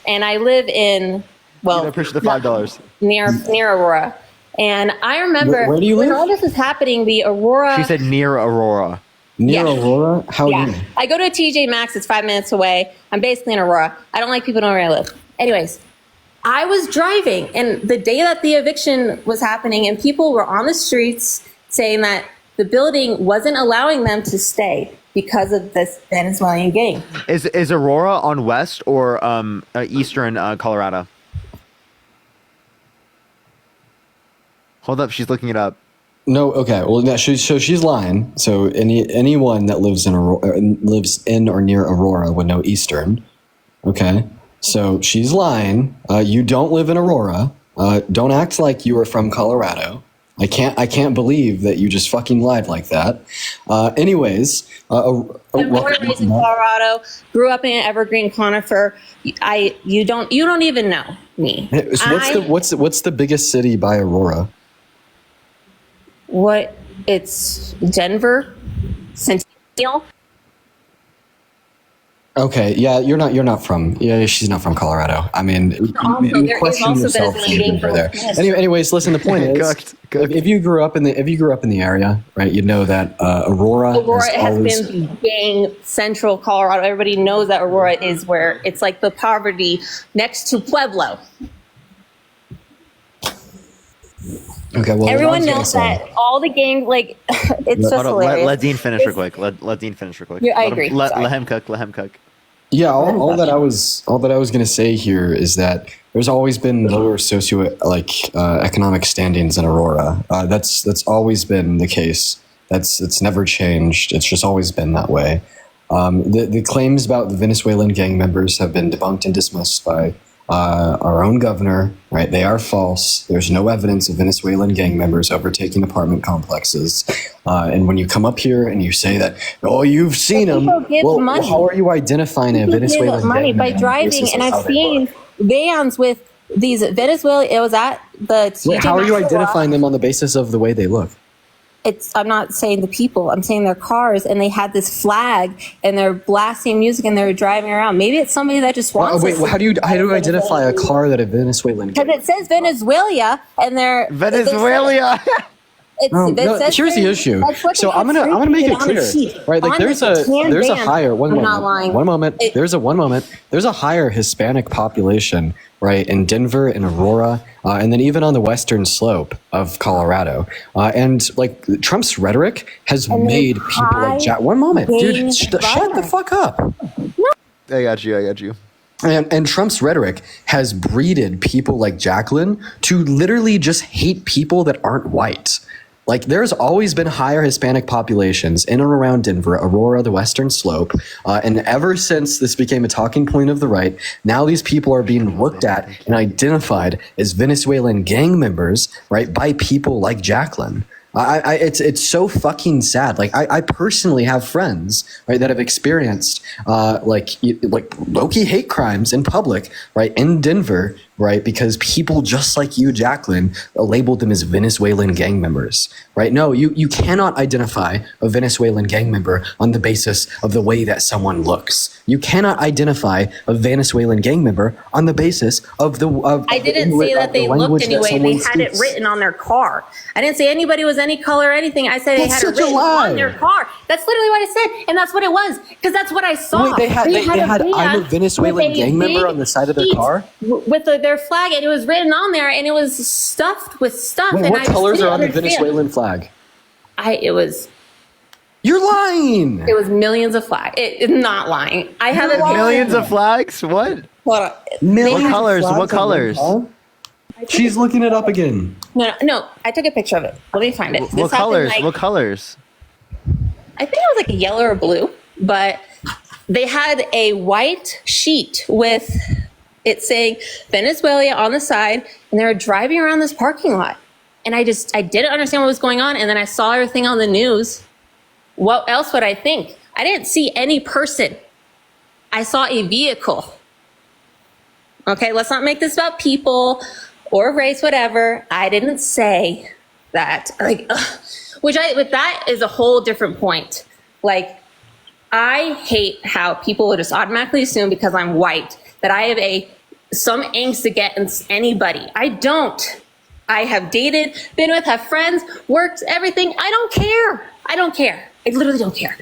And I live in I appreciate the $5 near Aurora. And I remember where do you when live? all this was happening, the Aurora. She said near Aurora. Near Aurora? How near? I go to a TJ Maxx. It's 5 minutes away. I'm basically in Aurora. I don't like people knowing where I live. Anyways, I was driving, and the day that the eviction was happening, and people were on the streets saying that the building wasn't allowing them to stay because of this Venezuelan gang. Is Aurora on west or eastern Colorado? Hold up, she's looking it up. No, okay. Well, so she's lying. So anyone that lives in or near Aurora would know Eastern. Okay, so she's lying. You don't live in Aurora. Don't act like you are from Colorado. I can't believe that you just fucking lied like that. Anyways, I'm born and raised in Colorado. Grew up in Evergreen Conifer. You don't even know me. So what's the biggest city by Aurora? It's Denver, Centennial. Okay, yeah, you're not from. Yeah, she's not from Colorado. I mean, you question yourself if you were there. Anyways, listen. The point is, if you grew up in the area, right, you know that Aurora Has been gang central Colorado. Everybody knows that Aurora is where it's like the poverty next to Pueblo. Okay, well, everyone knows that all the gang, like, it's just hilarious. Let Dean finish real quick. Let Dean finish real quick. Yeah, I agree. Let him cook. Let him cook. Yeah, all that I was gonna say here is that there's always been lower economic standings in Aurora. That's always been the case. It's never changed. It's just always been that way. The claims about the Venezuelan gang members have been debunked and dismissed by our own governor, right? They are false. There's no evidence of Venezuelan gang members overtaking apartment complexes. And when you come up here and you say that, oh, you've seen them, well, money. How are you identifying a Venezuelan gang money by member driving? And I've seen vans with these Venezuelan. It was at the. Wait, how are you identifying them on the basis of the way they look? I'm not saying the people, I'm saying their cars, and they had this flag and they're blasting music and they're driving around. Maybe it's somebody that just wants how do you identify a car that a Venezuelan because it says Venezuela and they're Venezuela. Here's the issue. So I'm gonna make it clear, right? Like there's a higher one moment. There's a higher Hispanic population, right, in Denver and Aurora, and then even on the western slope of Colorado. And like Trump's rhetoric has made people like Jack. One moment, dude, shut the fuck up. I got you. And Trump's rhetoric has breeded people like Jacqueline to literally just hate people that aren't white. Like, there's always been higher Hispanic populations in and around Denver, Aurora, the Western Slope. And ever since this became a talking point of the right, now these people are being looked at and identified as Venezuelan gang members, right, by people like Jacqueline. It's so fucking sad. Like I personally have friends, right, that have experienced like low-key hate crimes in public, right, in Denver, right, because people just like you, Jacqueline, labeled them as Venezuelan gang members, right? No, you cannot identify a Venezuelan gang member on the basis of the way that someone looks. You cannot identify a Venezuelan gang member on the basis of I didn't say that they looked anyway. They had it written on their car. I didn't say anybody was any color or anything. I said they had it written on their car. That's literally what I said, and that's what it was because that's what I saw. Wait, they had I'm a Venezuelan gang member on the side of their car with their flag, and it was written on there, and it was stuffed with stuff. Wait, what colors are on the Venezuelan flag? You're lying. It was millions of flags. It's not lying. I have millions of flags. What? Hold on. What colors? What colors? She's looking it up again. No. I took a picture of it. Let me find it. What colors? What colors? I think it was like a yellow or blue, but they had a white sheet with it saying Venezuela on the side, and they were driving around this parking lot. And I didn't understand what was going on. And then I saw everything on the news. What else would I think? I didn't see any person. I saw a vehicle. Okay, let's not make this about people or race, whatever. I didn't say that. Like, with that is a whole different point. Like, I hate how people would just automatically assume because I'm white that I have some angst against anybody. I don't. I have dated, been with, have friends, worked, everything. I don't care. I literally don't care.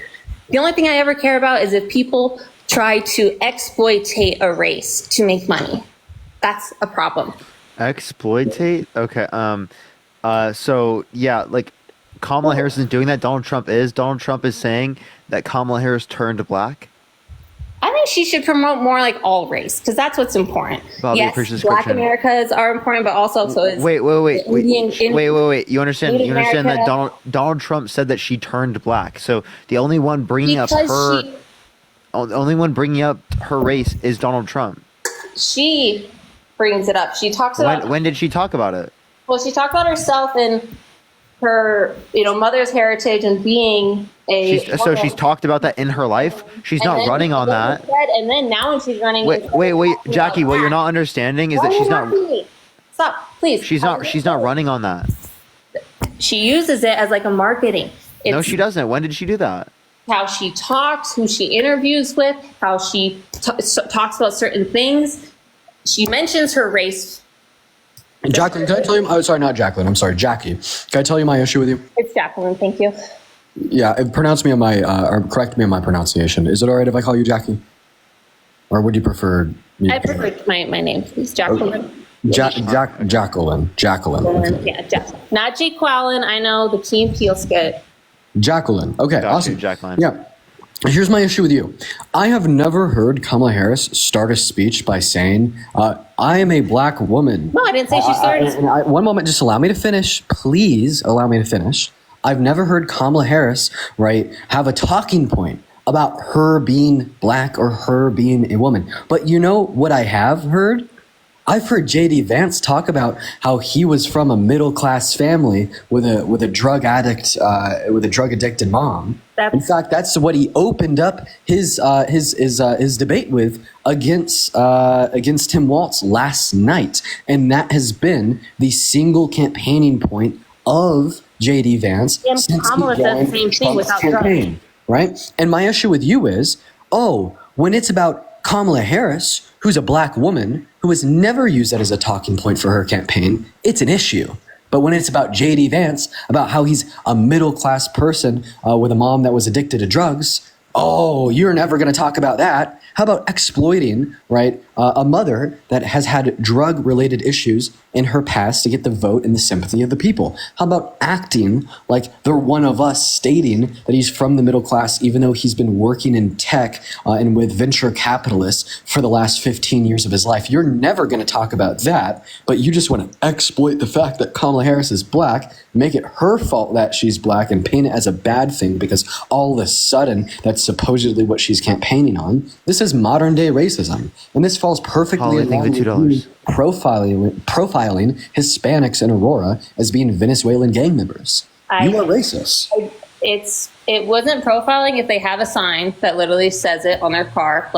The only thing I ever care about is if people try to exploitate a race to make money. That's a problem. Exploitate? Okay. So yeah, like Kamala Harris isn't doing that. Donald Trump is saying that Kamala Harris turned black. I think she should promote more like all race because that's what's important. Bobby, yes, Black Americans are important, but also so is wait. You understand that Donald Trump said that she turned black. So the only one bringing up her race is Donald Trump. She brings it up. She talks about when did she talk about it? Well, she talked about herself and her, mother's heritage and being she's talked about that in her life. She's not running on that. And then now when she's running, wait, Jackie. What you're not understanding is that she's not. Stop, please. She's not running on that. She uses it as like a marketing. No, she doesn't. When did she do that? how she talks, who she interviews with, how she talks about certain things. She mentions her race. Jacqueline, can I tell you? Oh, sorry, not Jacqueline. I'm sorry, Jackie. Can I tell you my issue with you? It's Jacqueline. Thank you. Yeah, pronounce me on my, or correct me on my pronunciation. Is it all right if I call you Jackie? Or would you prefer me? I prefer my name, please. Jacqueline. Jacqueline. Okay. Yeah, Jacqueline. Not Jake Quallen. I know the Key and Peele skit. Jacqueline. Okay, awesome. Jacqueline. Yeah. Here's my issue with you. I have never heard Kamala Harris start a speech by saying, I am a black woman. No, I didn't say she started. One moment, just allow me to finish. Please allow me to finish. I've never heard Kamala Harris, right, have a talking point about her being black or her being a woman. But you know what I have heard? I've heard JD Vance talk about how he was from a middle class family with a drug addict with a drug addicted mom. In fact, that's what he opened up his debate with against Tim Walz last night, and that has been the single campaigning point of JD Vance And since Kamala he does joined the same thing Trump's without campaign, right? And my issue with you is, when it's about Kamala Harris, who's a black woman who has never used that as a talking point for her campaign, it's an issue. But when it's about JD Vance, about how he's a middle class person with a mom that was addicted to drugs, you're never going to talk about that. How about exploiting, right, a mother that has had drug-related issues in her past to get the vote and the sympathy of the people? How about acting like they're one of us, stating that he's from the middle class, even though he's been working in tech and with venture capitalists for the last 15 years of his life? You're never going to talk about that, but you just want to exploit the fact that Kamala Harris is black, make it her fault that she's black, and paint it as a bad thing because all of a sudden that's supposedly what she's campaigning on. This is modern day racism, and this falls perfectly in line with you profiling Hispanics in Aurora as being Venezuelan gang members. You are racist. It wasn't profiling if they have a sign that literally says it on their car,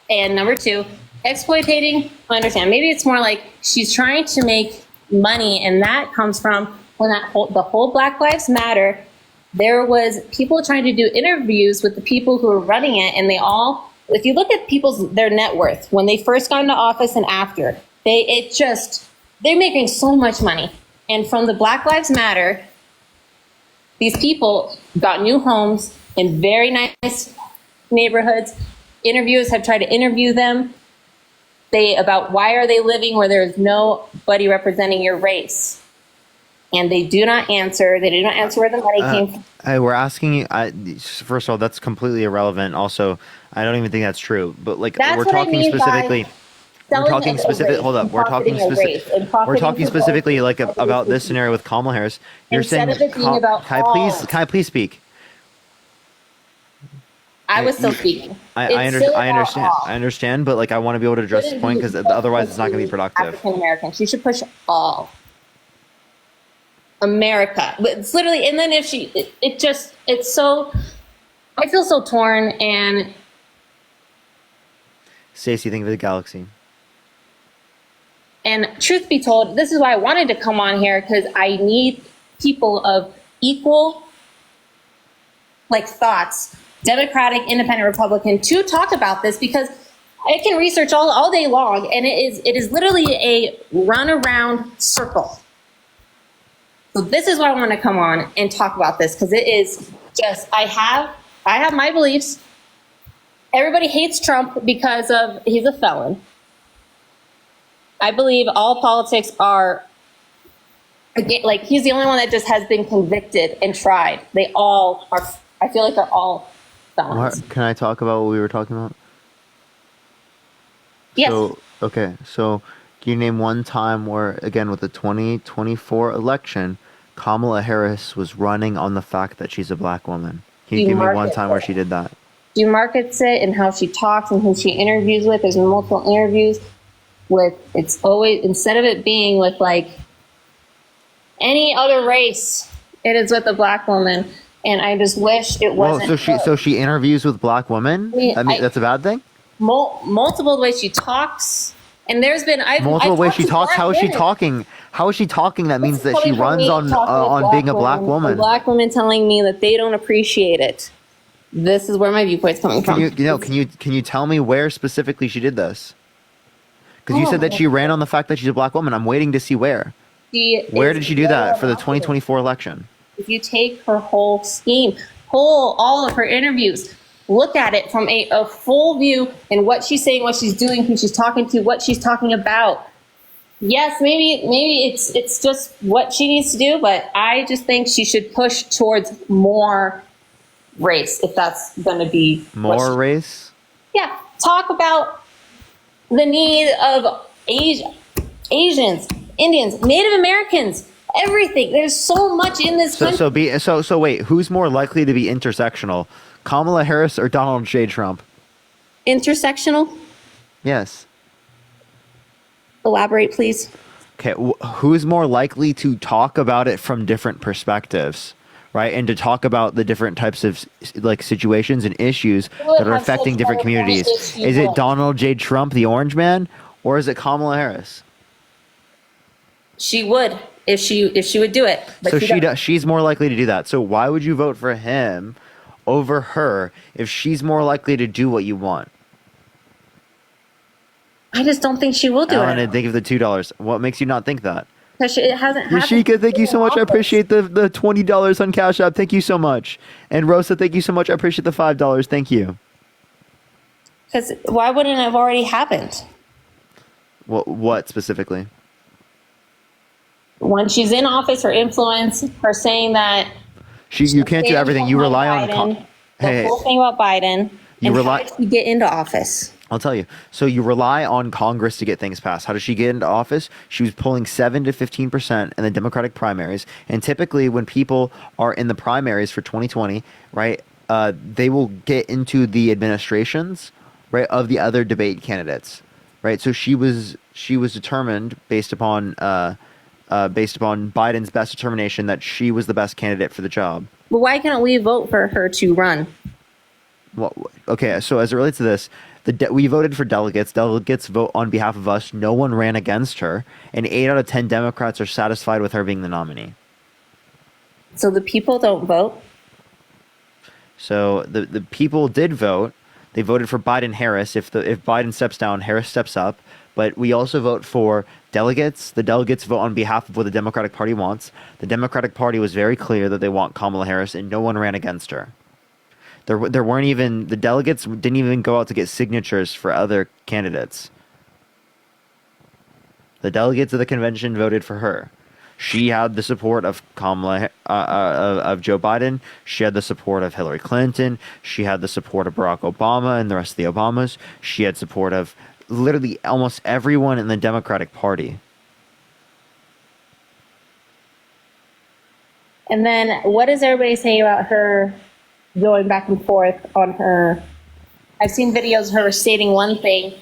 and number two, exploitating. I understand. Maybe it's more like she's trying to make money, and that comes from when the whole Black Lives Matter. There was people trying to do interviews with the people who were running it, and they all. If you look at their net worth when they first got into office and after, they're making so much money. And from the Black Lives Matter, these people got new homes in very nice neighborhoods. Interviewers have tried to interview them about why are they living where there's nobody representing your race. And they do not answer. They do not answer where the money came from. We're asking you. First of all, that's completely irrelevant. Also, I don't even think that's true. But we're talking specifically. We're talking specific. Hold up. We're talking specific. We're talking specifically about this scenario with Kamala Harris. You're saying. Can I please speak? I was still speaking. I understand, but I want to be able to address this point because otherwise it's not going to be productive. African Americans. You should push all. America. It's literally, and then if it's so, I feel so torn. And Stacey, think of the galaxy. And truth be told, this is why I wanted to come on here, because I need people of equal thoughts, Democratic, Independent, Republican, to talk about this, because I can research all day long, and it is literally a runaround circle. So this is why I want to come on and talk about this, because it is just, I have my beliefs. Everybody hates Trump because he's a felon. I believe all politics are, he's the only one that just has been convicted and tried. They all are, I feel like they're all felons. Can I talk about what we were talking about? Yes. So can you name one time where, again, with the 2024 election, Kamala Harris was running on the fact that she's a black woman? Can you give me one time where she did that? She markets it and how she talks and who she interviews with. There's multiple interviews with, it's always, instead of it being with any other race, it is with a black woman. And I just wish it wasn't. So she interviews with black women? I mean, that's a bad thing? Multiple ways she talks. And there's been multiple ways she talks. How is she talking? How is she talking? That means that she runs on being a black woman. Black women telling me that they don't appreciate it. This is where my viewpoint's coming from. Can you tell me where specifically she did this? Because you said that she ran on the fact that she's a black woman. I'm waiting to see where. Where did she do that for the 2024 election? If you take her whole scheme, all of her interviews, look at it from a full view and what she's saying, what she's doing, who she's talking to, what she's talking about. Yes, maybe it's just what she needs to do, but I just think she should push towards more race, if that's going to be more race. Yeah, talk about the need of Asians, Indians, Native Americans, everything. There's so much in this country. So wait, who's more likely to be intersectional, Kamala Harris or Donald J. Trump? Intersectional? Yes. Elaborate, please. Okay, who's more likely to talk about it from different perspectives, right? And to talk about the different types of like situations and issues that are affecting different communities. Is it Donald J. Trump, the orange man, or is it Kamala Harris? She would if she would do it. But So she's more likely to do that. So why would you vote for him over her if she's more likely to do what you want? I just don't think she will do Ellen, it. and think of the $2. What makes you not think that? Because it hasn't happened. Yashika, thank you so much. I appreciate the $20 on Cash App. Thank you so much. And Rosa, thank you so much. I appreciate the $5. Thank you. Because why wouldn't it have already happened? What specifically? When she's in office, her influence, her saying that You can't do everything. You rely on. Biden, the Hey, whole thing about Biden. You and rely- how did she get into office? I'll tell you. So you rely on Congress to get things passed. How does she get into office? She was polling 7 to 15% in the Democratic primaries. And typically when people are in the primaries for 2020, right, they will get into the administrations, right, of the other debate candidates, right? So she was determined based upon Biden's best determination that she was the best candidate for the job. But why can't we vote for her to run? Well, okay, so as it relates to this, we voted for delegates. Delegates vote on behalf of us. No one ran against her, and 8 out of 10 Democrats are satisfied with her being the nominee. So the people don't vote? So the people did vote. They voted for Biden-Harris. If Biden steps down, Harris steps up. But we also vote for delegates. The delegates vote on behalf of what the Democratic Party wants. The Democratic Party was very clear that they want Kamala Harris, and no one ran against her. There weren't even, the delegates didn't even go out to get signatures for other candidates. The delegates of the convention voted for her. She had the support of of Joe Biden. She had the support of Hillary Clinton. She had the support of Barack Obama and the rest of the Obamas. She had support of literally almost everyone in the Democratic Party. And then what does everybody say about her going back and forth on her? I've seen videos of her stating one thing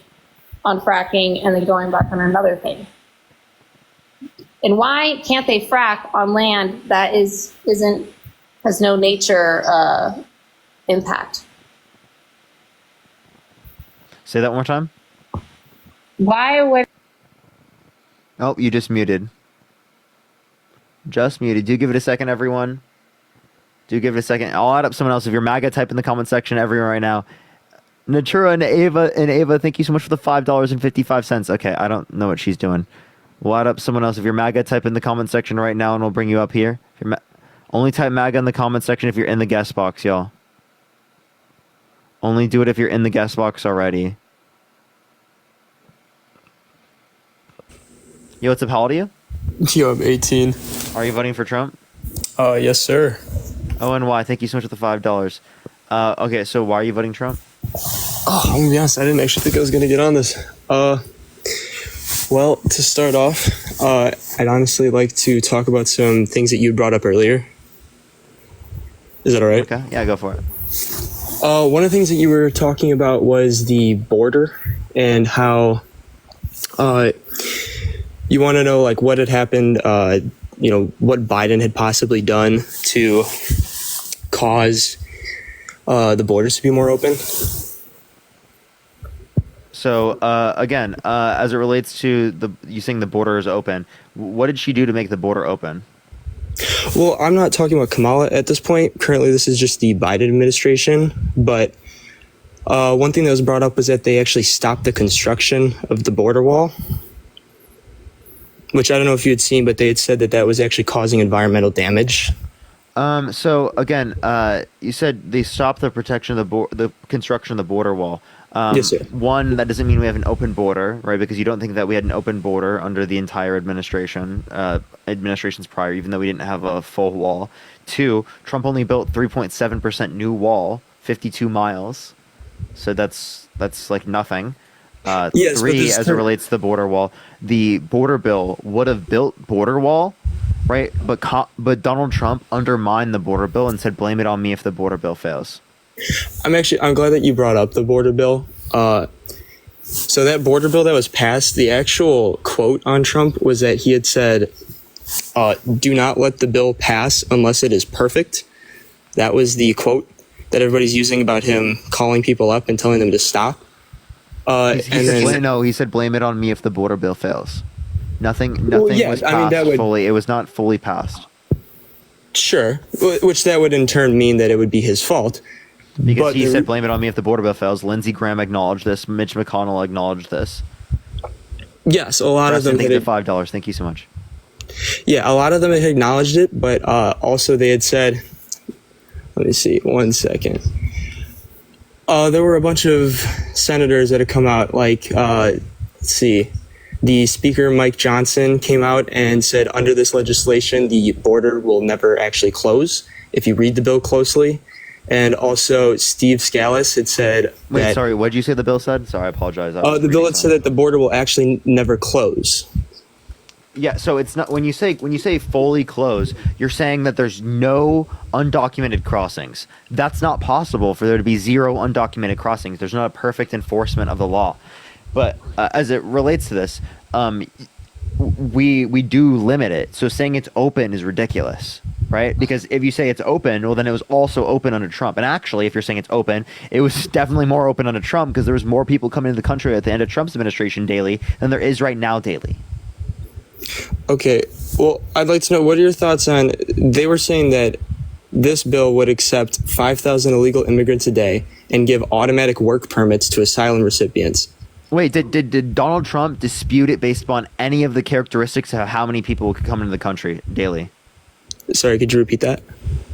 on fracking and then going back on another thing. And why can't they frack on land that has no nature impact? Say that one more time. Why would? Oh, you just muted. Just muted. Do give it a second, everyone. Do give it a second. I'll add up someone else. If you're MAGA, type in the comment section, everyone right now. Natura and Ava, thank you so much for the $5.55. Okay, I don't know what she's doing. We'll add up someone else. If you're MAGA, type in the comment section right now, and we'll bring you up here. If you're only type MAGA in the comment section if you're in the guest box, y'all. Only do it if you're in the guest box already. Yo, what's up? How old are you? Yo, I'm 18. Are you voting for Trump? Yes, sir. Oh, and why? Thank you so much for the $5. Okay, so why are you voting Trump? Oh, I'm gonna be honest, I didn't actually think I was gonna get on this. Well, to start off, I'd honestly like to talk about some things that you brought up earlier. Is that all right? Okay, yeah, go for it. One of the things that you were talking about was the border and how you want to know like what had happened, what Biden had possibly done to cause the borders to be more open. So again, as it relates to you saying the border is open, what did she do to make the border open? Well, I'm not talking about Kamala at this point. Currently, this is just the Biden administration. But one thing that was brought up was that they actually stopped the construction of the border wall, which I don't know if you had seen, but they had said that that was actually causing environmental damage. So again, you said they stopped the protection of the construction of the border wall. Yes, sir. One, that doesn't mean we have an open border, right? Because you don't think that we had an open border under the entire administrations prior, even though we didn't have a full wall. Two, Trump only built 3.7% new wall, 52 miles. So that's like nothing. Yes, three, as it relates to the border wall, the border bill would have built border wall, right? But Donald Trump undermined the border bill and said, "Blame it on me if the border bill fails." I'm glad that you brought up the border bill. So that border bill that was passed, the actual quote on Trump was that he had said, "Do not let the bill pass unless it is perfect." That was the quote that everybody's using about him calling people up and telling them to stop. He said, "Blame it on me if the border bill fails." Nothing was passed fully. It was not fully passed. Sure, which that would in turn mean that it would be his fault. Because he said, "Blame it on me if the border bill fails." Lindsey Graham acknowledged this. Mitch McConnell acknowledged this. Yes, a lot of them. Thank you, $5. Thank you so much. Yeah, a lot of them had acknowledged it, but also they had said, let me see, 1 second. There were a bunch of senators that had come out, like, let's see, the Speaker, Mike Johnson, came out and said, under this legislation, the border will never actually close, if you read the bill closely. And also, Steve Scalise had said... Wait, sorry, what did you say the bill said? Sorry, I apologize. The bill had said that the border will actually never close. Yeah, so it's not when you say fully close, you're saying that there's no undocumented crossings. That's not possible for there to be zero undocumented crossings. There's not a perfect enforcement of the law. But as it relates to this, we do limit it. So saying it's open is ridiculous, right? Because if you say it's open, well, then it was also open under Trump. And actually, if you're saying it's open, it was definitely more open under Trump because there was more people coming into the country at the end of Trump's administration daily than there is right now daily. Okay, well, I'd like to know, what are your thoughts on, they were saying that this bill would accept 5,000 illegal immigrants a day and give automatic work permits to asylum recipients. Wait, did Donald Trump dispute it based upon any of the characteristics of how many people could come into the country daily? Sorry, could you repeat that?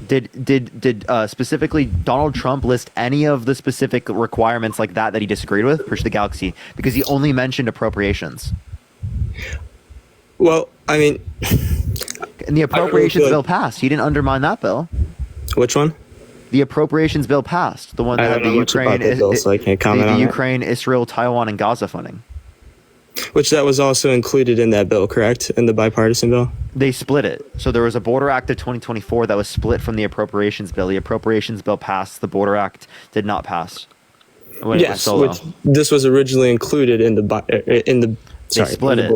Did specifically Donald Trump list any of the specific requirements like that he disagreed with? Push the Galaxy, because he only mentioned appropriations. Well, I mean... And the appropriations bill passed. He didn't undermine that bill. Which one? The appropriations bill passed. The one that had the Ukraine, so I can't comment on the Ukraine, Israel, Taiwan, and Gaza funding. Which that was also included in that bill, correct? In the bipartisan bill? They split it. So there was a Border Act of 2024 that was split from the appropriations bill. The appropriations bill passed. The Border Act did not pass. Yes, which this was originally included in the.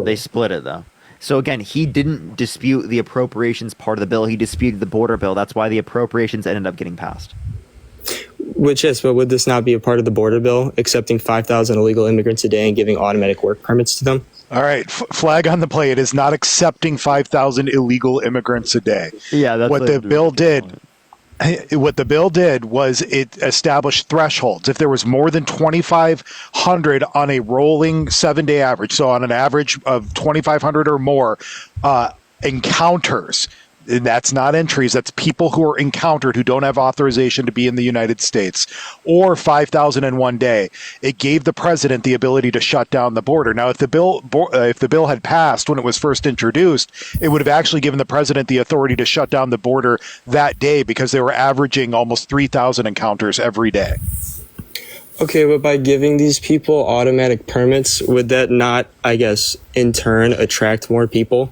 They split it though. So again, he didn't dispute the appropriations part of the bill. He disputed the border bill. That's why the appropriations ended up getting passed. Which is, but would this not be a part of the border bill, accepting 5,000 illegal immigrants a day and giving automatic work permits to them? All right, flag on the play. It is not accepting 5,000 illegal immigrants a day. Yeah, that's what the bill did. What the bill did was it established thresholds. If there was more than 2,500 on a rolling 7-day average, so on an average of 2,500 or more encounters, and that's not entries, that's people who are encountered who don't have authorization to be in the United States, or 5,000 in one day, it gave the president the ability to shut down the border. Now, if the bill had passed when it was first introduced, it would have actually given the president the authority to shut down the border that day because they were averaging almost 3,000 encounters every day. Okay, but by giving these people automatic permits, would that not, I guess, in turn attract more people?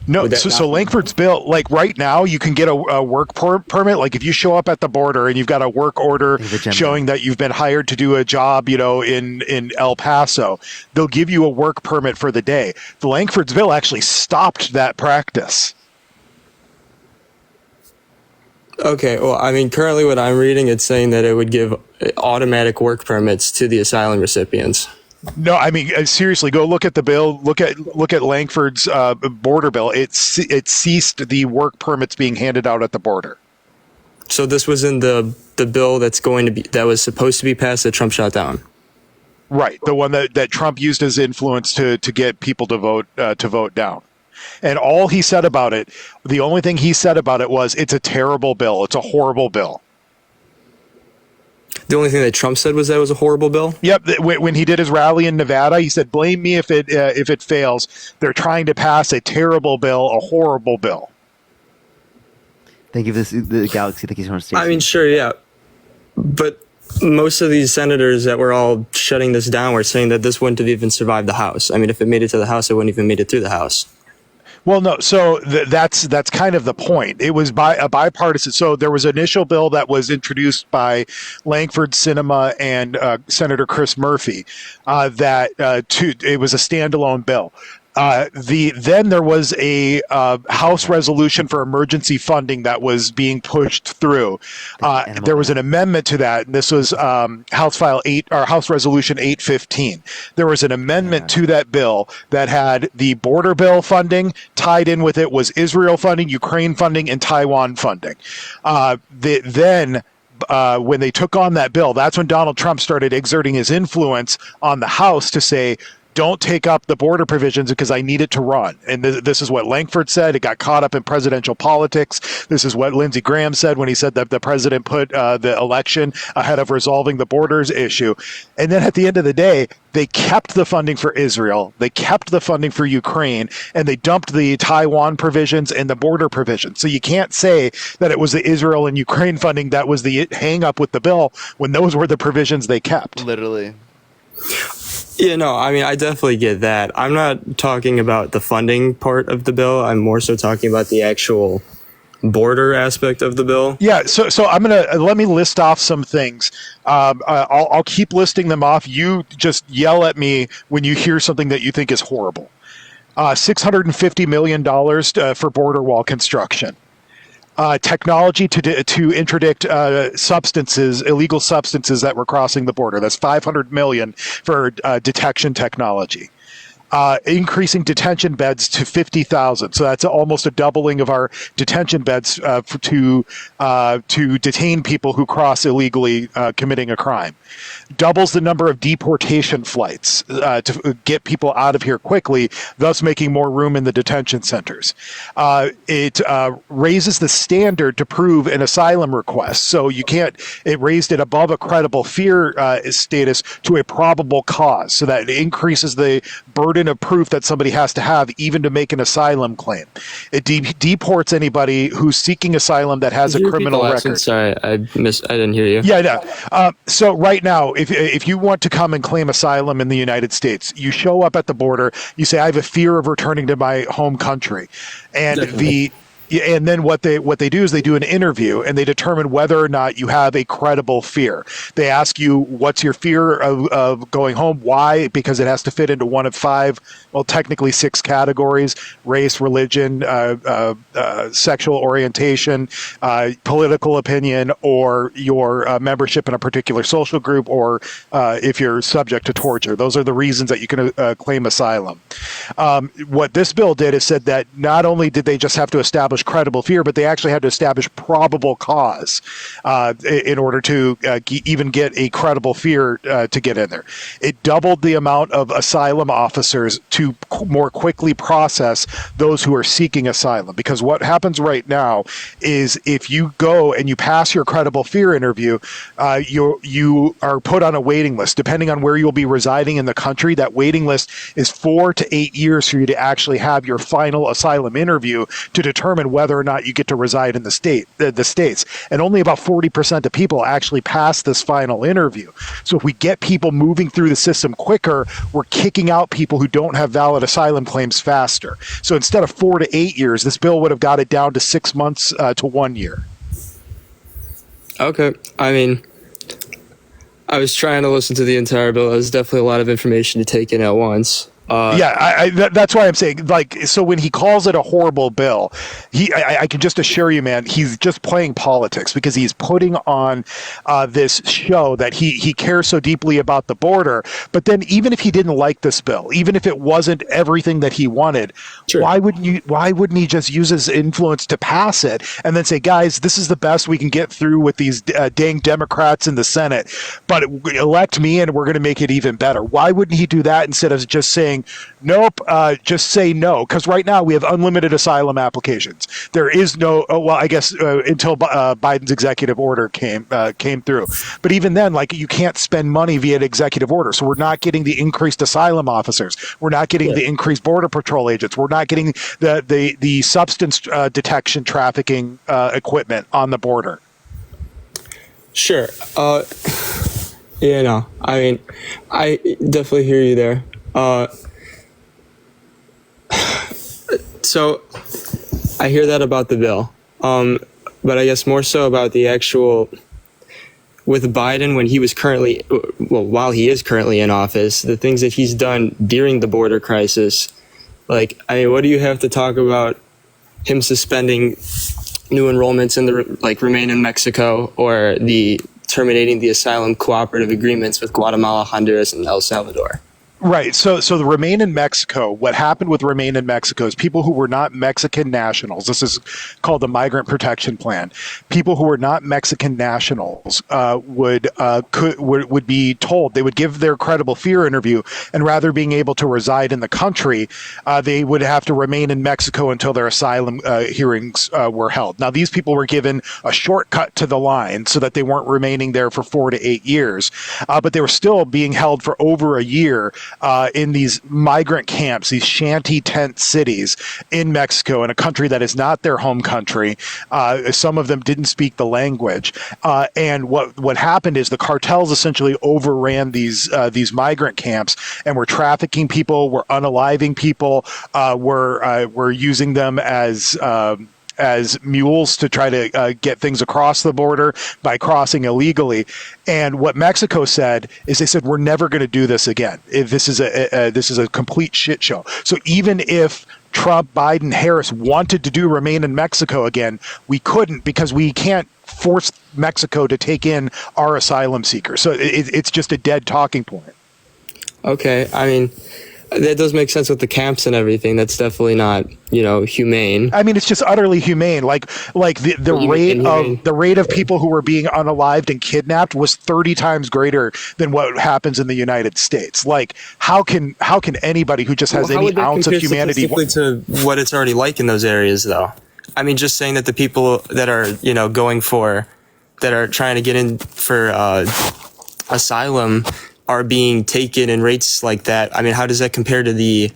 No, so Langford's bill, like right now, you can get a work permit. Like if you show up at the border and you've got a work order showing that you've been hired to do a job, in El Paso, they'll give you a work permit for the day. The Langford's bill actually stopped that practice. Okay, well, I mean, currently what I'm reading, it's saying that it would give automatic work permits to the asylum recipients. No, I mean seriously. Go look at the bill. Look at Langford's border bill. It ceased the work permits being handed out at the border. So this was in the bill that was supposed to be passed that Trump shot down. Right, the one that Trump used as influence to get people to vote down. And all he said about it, the only thing he said about it was, it's a terrible bill. It's a horrible bill. The only thing that Trump said was that it was a horrible bill? Yep. When he did his rally in Nevada, he said, blame me if it fails. They're trying to pass a terrible bill, a horrible bill. Thank you for the Galaxy. Thank you so much. I mean, sure, yeah. But most of these senators that were all shutting this down were saying that this wouldn't have even survived the House. I mean, if it made it to the House, it wouldn't even made it through the House. Well, no. So that's kind of the point. It was a bipartisan. So there was an initial bill that was introduced by Langford, Sinema, and Senator Chris Murphy. It was a standalone bill. Then there was a House resolution for emergency funding that was being pushed through. There was an amendment to that. And this was House Resolution 815. There was an amendment to that bill that had the border bill funding. Tied in with it was Israel funding, Ukraine funding, and Taiwan funding. When they took on that bill, that's when Donald Trump started exerting his influence on the House to say, don't take up the border provisions because I need it to run. And this is what Langford said. It got caught up in presidential politics. This is what Lindsey Graham said when he said that the president put the election ahead of resolving the borders issue. And then at the end of the day, they kept the funding for Israel. They kept the funding for Ukraine, and they dumped the Taiwan provisions and the border provisions. So you can't say that it was the Israel and Ukraine funding that was the hang up with the bill when those were the provisions they kept. Literally. Yeah, no, I mean, I definitely get that. I'm not talking about the funding part of the bill. I'm more so talking about the actual border aspect of the bill. Yeah, so I'm let me list off some things. I'll keep listing them off. You just yell at me when you hear something that you think is horrible. $650 million for border wall construction. Technology to interdict illegal substances that were crossing the border. That's $500 million for detection technology. Increasing detention beds to 50,000. So that's almost a doubling of our detention beds to detain people who cross illegally committing a crime. Doubles the number of deportation flights to get people out of here quickly, thus making more room in the detention centers. It raises the standard to prove an asylum request. So it raised it above a credible fear status to a probable cause, so that it increases the burden of proof that somebody has to have even to make an asylum claim. It deports anybody who's seeking asylum that has a criminal record. Sorry, I didn't hear you. Yeah, no. So right now, if you want to come and claim asylum in the United States, you show up at the border, you say, I have a fear of returning to my home country. And And then what they do is they do an interview and they determine whether or not you have a credible fear. They ask you, what's your fear of going home? Why? Because it has to fit into one of 5, well, technically 6 categories: race, religion, sexual orientation, political opinion, or your membership in a particular social group, or if you're subject to torture. Those are the reasons that you can claim asylum. What this bill did is said that not only did they just have to establish credible fear, but they actually had to establish probable cause in order to even get a credible fear to get in there. It doubled the amount of asylum officers to more quickly process those who are seeking asylum. Because what happens right now is if you go and you pass your credible fear interview, you are put on a waiting list. Depending on where you'll be residing in the country, that waiting list is 4 to 8 years for you to actually have your final asylum interview to determine whether or not you get to reside in the states. And only about 40% of people actually pass this final interview. So if we get people moving through the system quicker, we're kicking out people who don't have valid asylum claims faster. So instead of 4 to 8 years, this bill would have got it down to 6 months to 1 year. Okay. I mean, I was trying to listen to the entire bill. There's definitely a lot of information to take in at once. That's why I'm saying, like, so when he calls it a horrible bill, I can just assure you, man, he's just playing politics because he's putting on this show that he cares so deeply about the border. But then, even if he didn't like this bill, even if it wasn't everything that he wanted, why wouldn't he just use his influence to pass it and then say, guys, this is the best we can get through with these dang Democrats in the Senate, but elect me and we're going to make it even better? Why wouldn't he do that instead of just saying, nope, just say no? Because right now we have unlimited asylum applications. There is no, I guess until Biden's executive order came through. But even then, like, you can't spend money via executive order. So we're not getting the increased asylum officers. We're not getting the increased border patrol agents. We're not getting the substance detection trafficking equipment on the border. Sure. I mean, I definitely hear you there. So I hear that about the bill. But I guess more so about the actual, with Biden, when he was while he is currently in office, the things that he's done during the border crisis. Like, I mean, what do you have to talk about him suspending new enrollments in the Remain in Mexico, or the terminating the asylum cooperative agreements with Guatemala, Honduras, and El Salvador? Right. So the Remain in Mexico, what happened with Remain in Mexico is people who were not Mexican nationals. This is called the Migrant Protection Plan. People who were not Mexican nationals would be told, they would give their credible fear interview, and rather being able to reside in the country, they would have to remain in Mexico until their asylum hearings were held. Now, these people were given a shortcut to the line so that they weren't remaining there for 4 to 8 years, but they were still being held for over a year in these migrant camps, these shanty tent cities in Mexico, in a country that is not their home country. Some of them didn't speak the language. And what happened is the cartels essentially overran these migrant camps and were trafficking people, were unaliving people, were using them as mules to try to get things across the border by crossing illegally. And what Mexico said is, they said, we're never going to do this again. This is a complete shit show. So even if Trump, Biden, Harris wanted to do Remain in Mexico again, we couldn't, because we can't force Mexico to take in our asylum seekers. So it's just a dead talking point. Okay, I mean, that does make sense with the camps and everything. That's definitely not, humane. I mean, it's just utterly humane. Like the rate of people who were being unalived and kidnapped was 30 times greater than what happens in the United States. Like, how can anybody who just has any ounce of humanity to what it's already like in those areas, though? I mean, just saying that the people that are, that are trying to get in for asylum are being taken in rates like that. I mean, how does that compare to the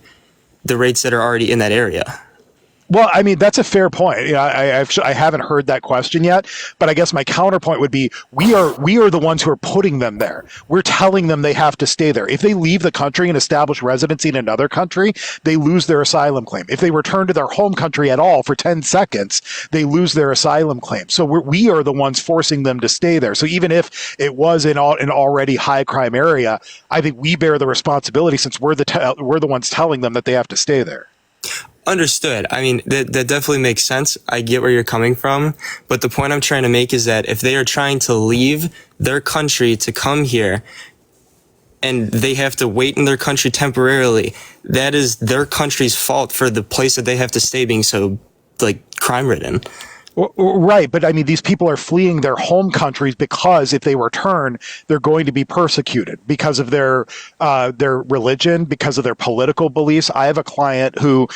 rates that are already in that area? Well, I mean, that's a fair point. I haven't heard that question yet, but I guess my counterpoint would be, we are the ones who are putting them there. We're telling them they have to stay there. If they leave the country and establish residency in another country, they lose their asylum claim. If they return to their home country at all for 10 seconds, they lose their asylum claim. So we are the ones forcing them to stay there. So even if it was in an already high crime area, I think we bear the responsibility, since we're the ones telling them that they have to stay there. Understood. I mean, that definitely makes sense. I get where you're coming from. But the point I'm trying to make is that if they are trying to leave their country to come here, and they have to wait in their country temporarily, that is their country's fault for the place that they have to stay being so, crime-ridden. Right, but I mean, these people are fleeing their home countries because if they return, they're going to be persecuted because of their religion, because of their political beliefs. I have a client who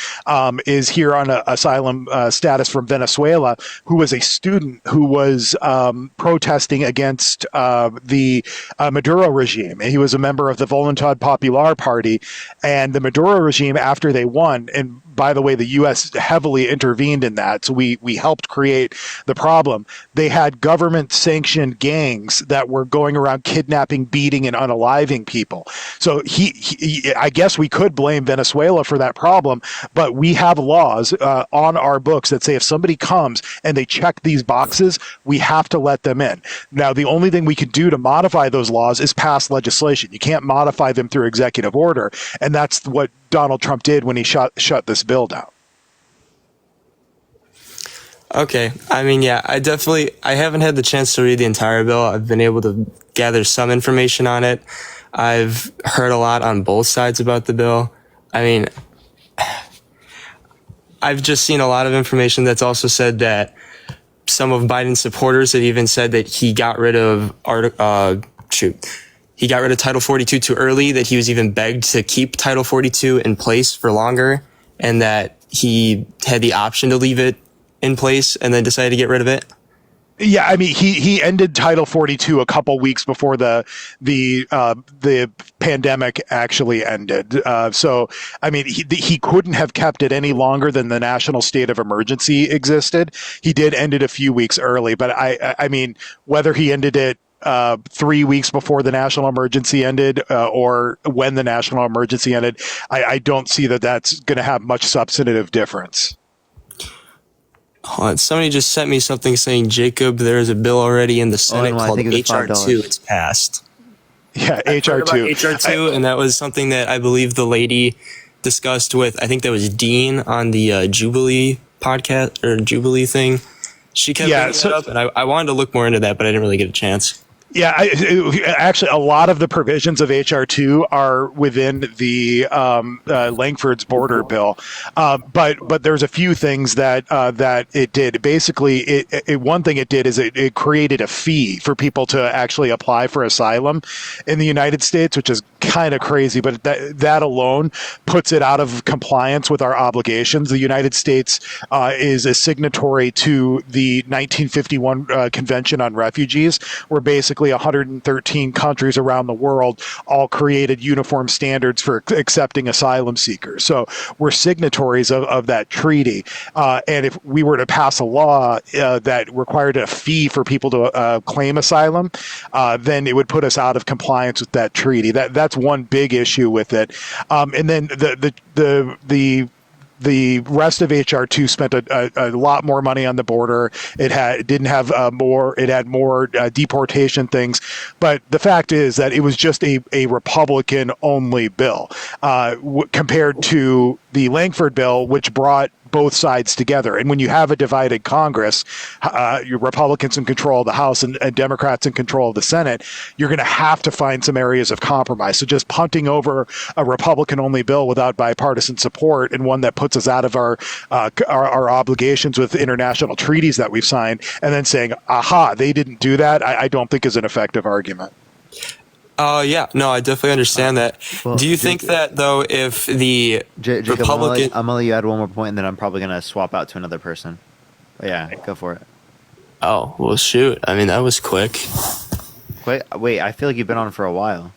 is here on an asylum status from Venezuela, who was a student who was protesting against the Maduro regime. And he was a member of the Voluntad Popular Party, and the Maduro regime, after they won, and by the way, the U.S. heavily intervened in that, so we helped create the problem. They had government-sanctioned gangs that were going around kidnapping, beating, and unaliving people. So I guess we could blame Venezuela for that problem, but we have laws on our books that say if somebody comes and they check these boxes, we have to let them in. Now, the only thing we can do to modify those laws is pass legislation. You can't modify them through executive order, and that's what Donald Trump did when he shut this bill down. Okay. I mean, yeah, I haven't had the chance to read the entire bill. I've been able to gather some information on it. I've heard a lot on both sides about the bill. I mean, I've just seen a lot of information that's also said that some of Biden's supporters have even said that he got rid of he got rid of Title 42 too early, that he was even begged to keep Title 42 in place for longer, and that he had the option to leave it in place and then decided to get rid of it. Yeah, I mean, he ended Title 42 a couple weeks before the pandemic actually ended. So, I mean, he couldn't have kept it any longer than the national state of emergency existed. He did end it a few weeks early, but I mean, whether he ended it 3 weeks before the national emergency ended or when the national emergency ended, I don't see that that's going to have much substantive difference. Somebody just sent me something saying, Jacob, there is a bill already in the Senate called HR2. It's passed. Yeah, HR2. HR2, and that was something that I believe the lady discussed with, I think that was Dean on the Jubilee podcast or Jubilee thing. She kept bringing that up, and I wanted to look more into that, but I didn't really get a chance. Yeah, actually, a lot of the provisions of HR2 are within the Langford's border bill, but there's a few things that it did. Basically, one thing it did is it created a fee for people to actually apply for asylum in the United States, which is kind of crazy. But that alone puts it out of compliance with our obligations. The United States is a signatory to the 1951 Convention on Refugees, where basically 113 countries around the world all created uniform standards for accepting asylum seekers. So we're signatories of that treaty. And if we were to pass a law that required a fee for people to claim asylum, then it would put us out of compliance with that treaty. That's one big issue with it. And then the rest of HR2 spent a lot more money on the border. It had more deportation things. But the fact is that it was just a Republican only bill compared to the Langford bill, which brought both sides together. And when you have a divided Congress, your Republicans in control of the House and Democrats in control of the Senate, you're going to have to find some areas of compromise. So just punting over a Republican-only bill without bipartisan support, and one that puts us out of our obligations with international treaties that we've signed, and then saying, aha, they didn't do that, I don't think is an effective argument. Yeah, no, I definitely understand that. Well, do you think that, though, if the Jacob, Republican... I'm going to let you add one more point, and then I'm probably going to swap out to another person. But yeah, go for it. Oh, well, shoot. I mean, that was quick. Wait, I feel like you've been on for a while.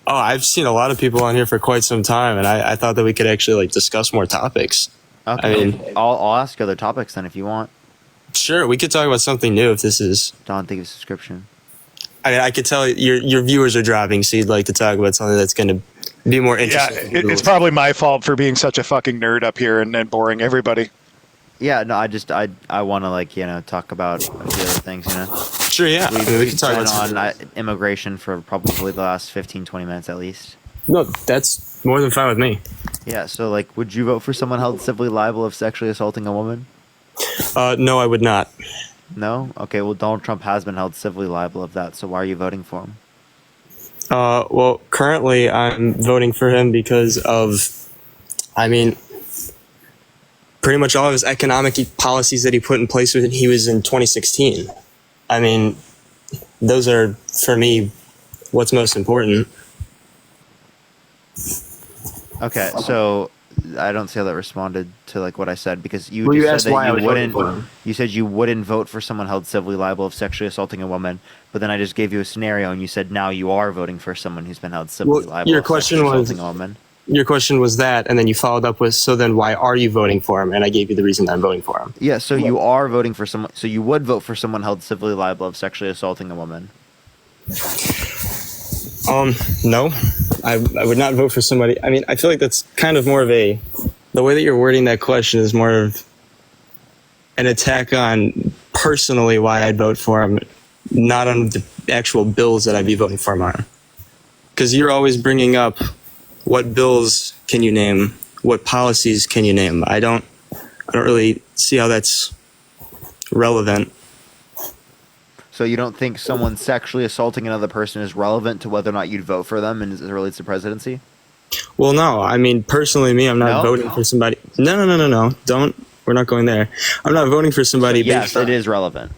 Oh, I've seen a lot of people on here for quite some time, and I thought that we could actually discuss more topics. Okay, I mean, I'll ask other topics then if you want. Sure, we could talk about something new if this is... Don't think of subscription. I mean, I could tell your viewers are dropping, so you'd like to talk about something that's going to be more interesting. Yeah, it's probably my fault for being such a fucking nerd up here and boring everybody. Yeah, no, I want to talk about a few other things, Sure, yeah. We can talk on immigration for probably the last 15, 20 minutes at least. No, that's more than fine with me. Yeah, so would you vote for someone held civilly liable of sexually assaulting a woman? No, I would not. No? Okay, well, Donald Trump has been held civilly liable of that, so why are you voting for him? Well, currently I'm voting for him because of, pretty much all of his economic policies that he put in place when he was in 2016. I mean, those are, for me, what's most important. Okay, so I don't see how that responded to what I said, because you Well, you just asked said why I that you was voting for wouldn't. him. You said you wouldn't vote for someone held civilly liable of sexually assaulting a woman, but then I just gave you a scenario, and you said now you are voting for someone who's been held civilly liable your of question sexually was assaulting a woman. Your question was that, and then you followed up with, so then why are you voting for him? And I gave you the reason that I'm voting for him. Yeah, so you are voting for someone. So you would vote for someone held civilly liable of sexually assaulting a woman. No, I would not vote for somebody. I mean, I feel like that's kind of more of the way that you're wording that question is more of an attack on personally why I'd vote for him, not on the actual bills that I'd be voting for him on. Because you're always bringing up what bills can you name? What policies can you name? I don't really see how that's relevant. So you don't think someone sexually assaulting another person is relevant to whether or not you'd vote for them as it relates to presidency? Well, no. I mean, personally, me, I'm not No? voting for somebody. No. Don't. We're not going there. I'm not voting for somebody. Yes, it is relevant.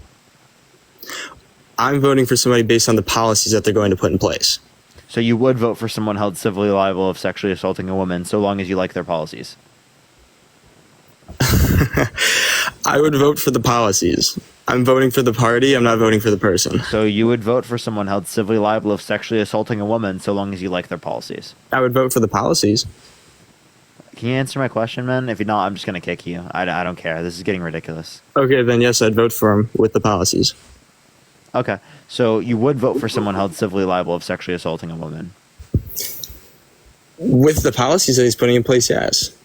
I'm voting for somebody based on the policies that they're going to put in place. So you would vote for someone held civilly liable of sexually assaulting a woman so long as you like their policies? I would vote for the policies. I'm voting for the party. I'm not voting for the person. So you would vote for someone held civilly liable of sexually assaulting a woman so long as you like their policies? I would vote for the policies. Can you answer my question, man? If you're not, I'm just going to kick you. I don't care. This is getting ridiculous. Okay, then yes, I'd vote for him with the policies. Okay. So you would vote for someone held civilly liable of sexually assaulting a woman? With the policies that he's putting in place, yes.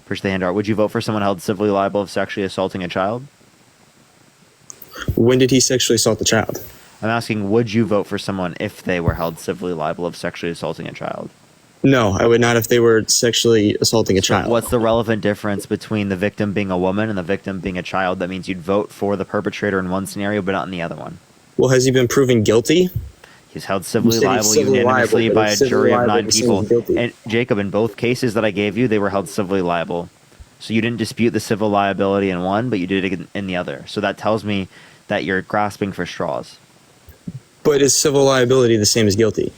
Push the hand out. Would you vote for someone held civilly liable of sexually assaulting a child? When did he sexually assault the child? I'm asking, would you vote for someone if they were held civilly liable of sexually assaulting a child? No, I would not if they were sexually assaulting a child. What's the relevant difference between the victim being a woman and the victim being a child? That means you'd vote for the perpetrator in one scenario, but not in the other one. Well, has he been proven guilty? He's held civilly liable unanimously by a jury of 9 people. And Jacob, in both cases that I gave you, they were held civilly liable. So you didn't dispute the civil liability in one, but you did it in the other. So that tells me that you're grasping for straws. But is civil liability the same as guilty?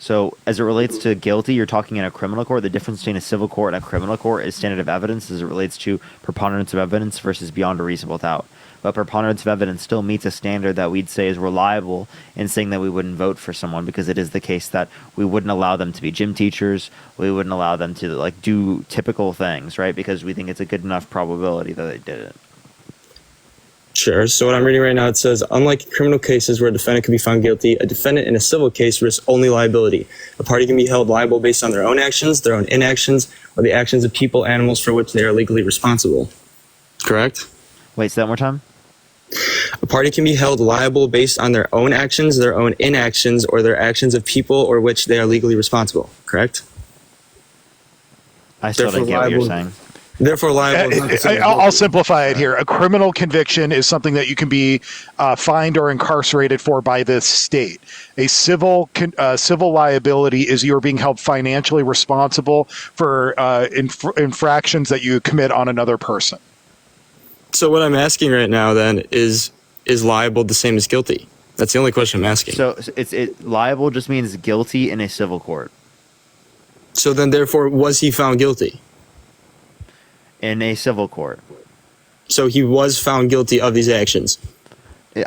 So as it relates to guilty, you're talking in a criminal court. The difference between a civil court and a criminal court is standard of evidence as it relates to preponderance of evidence versus beyond a reasonable doubt. But preponderance of evidence still meets a standard that we'd say is reliable in saying that we wouldn't vote for someone, because it is the case that we wouldn't allow them to be gym teachers. We wouldn't allow them to do typical things, right? Because we think it's a good enough probability that they did it. Sure. So what I'm reading right now, it says, unlike criminal cases where a defendant can be found guilty, a defendant in a civil case risks only liability. A party can be held liable based on their own actions, their own inactions, or the actions of people, animals for which they are legally responsible. Correct? Wait, say that one more time? A party can be held liable based on their own actions, their own inactions, or their actions of people or which they are legally responsible. Correct? I still don't get what you're saying. Therefore, liable is not the same as I'll guilty. simplify it here. A criminal conviction is something that you can be fined or incarcerated for by the state. A civil liability is you're being held financially responsible for infractions that you commit on another person. So what I'm asking right now then is liable the same as guilty? That's the only question I'm asking. So liable just means guilty in a civil court. So then therefore, was he found guilty? In a civil court. So he was found guilty of these actions.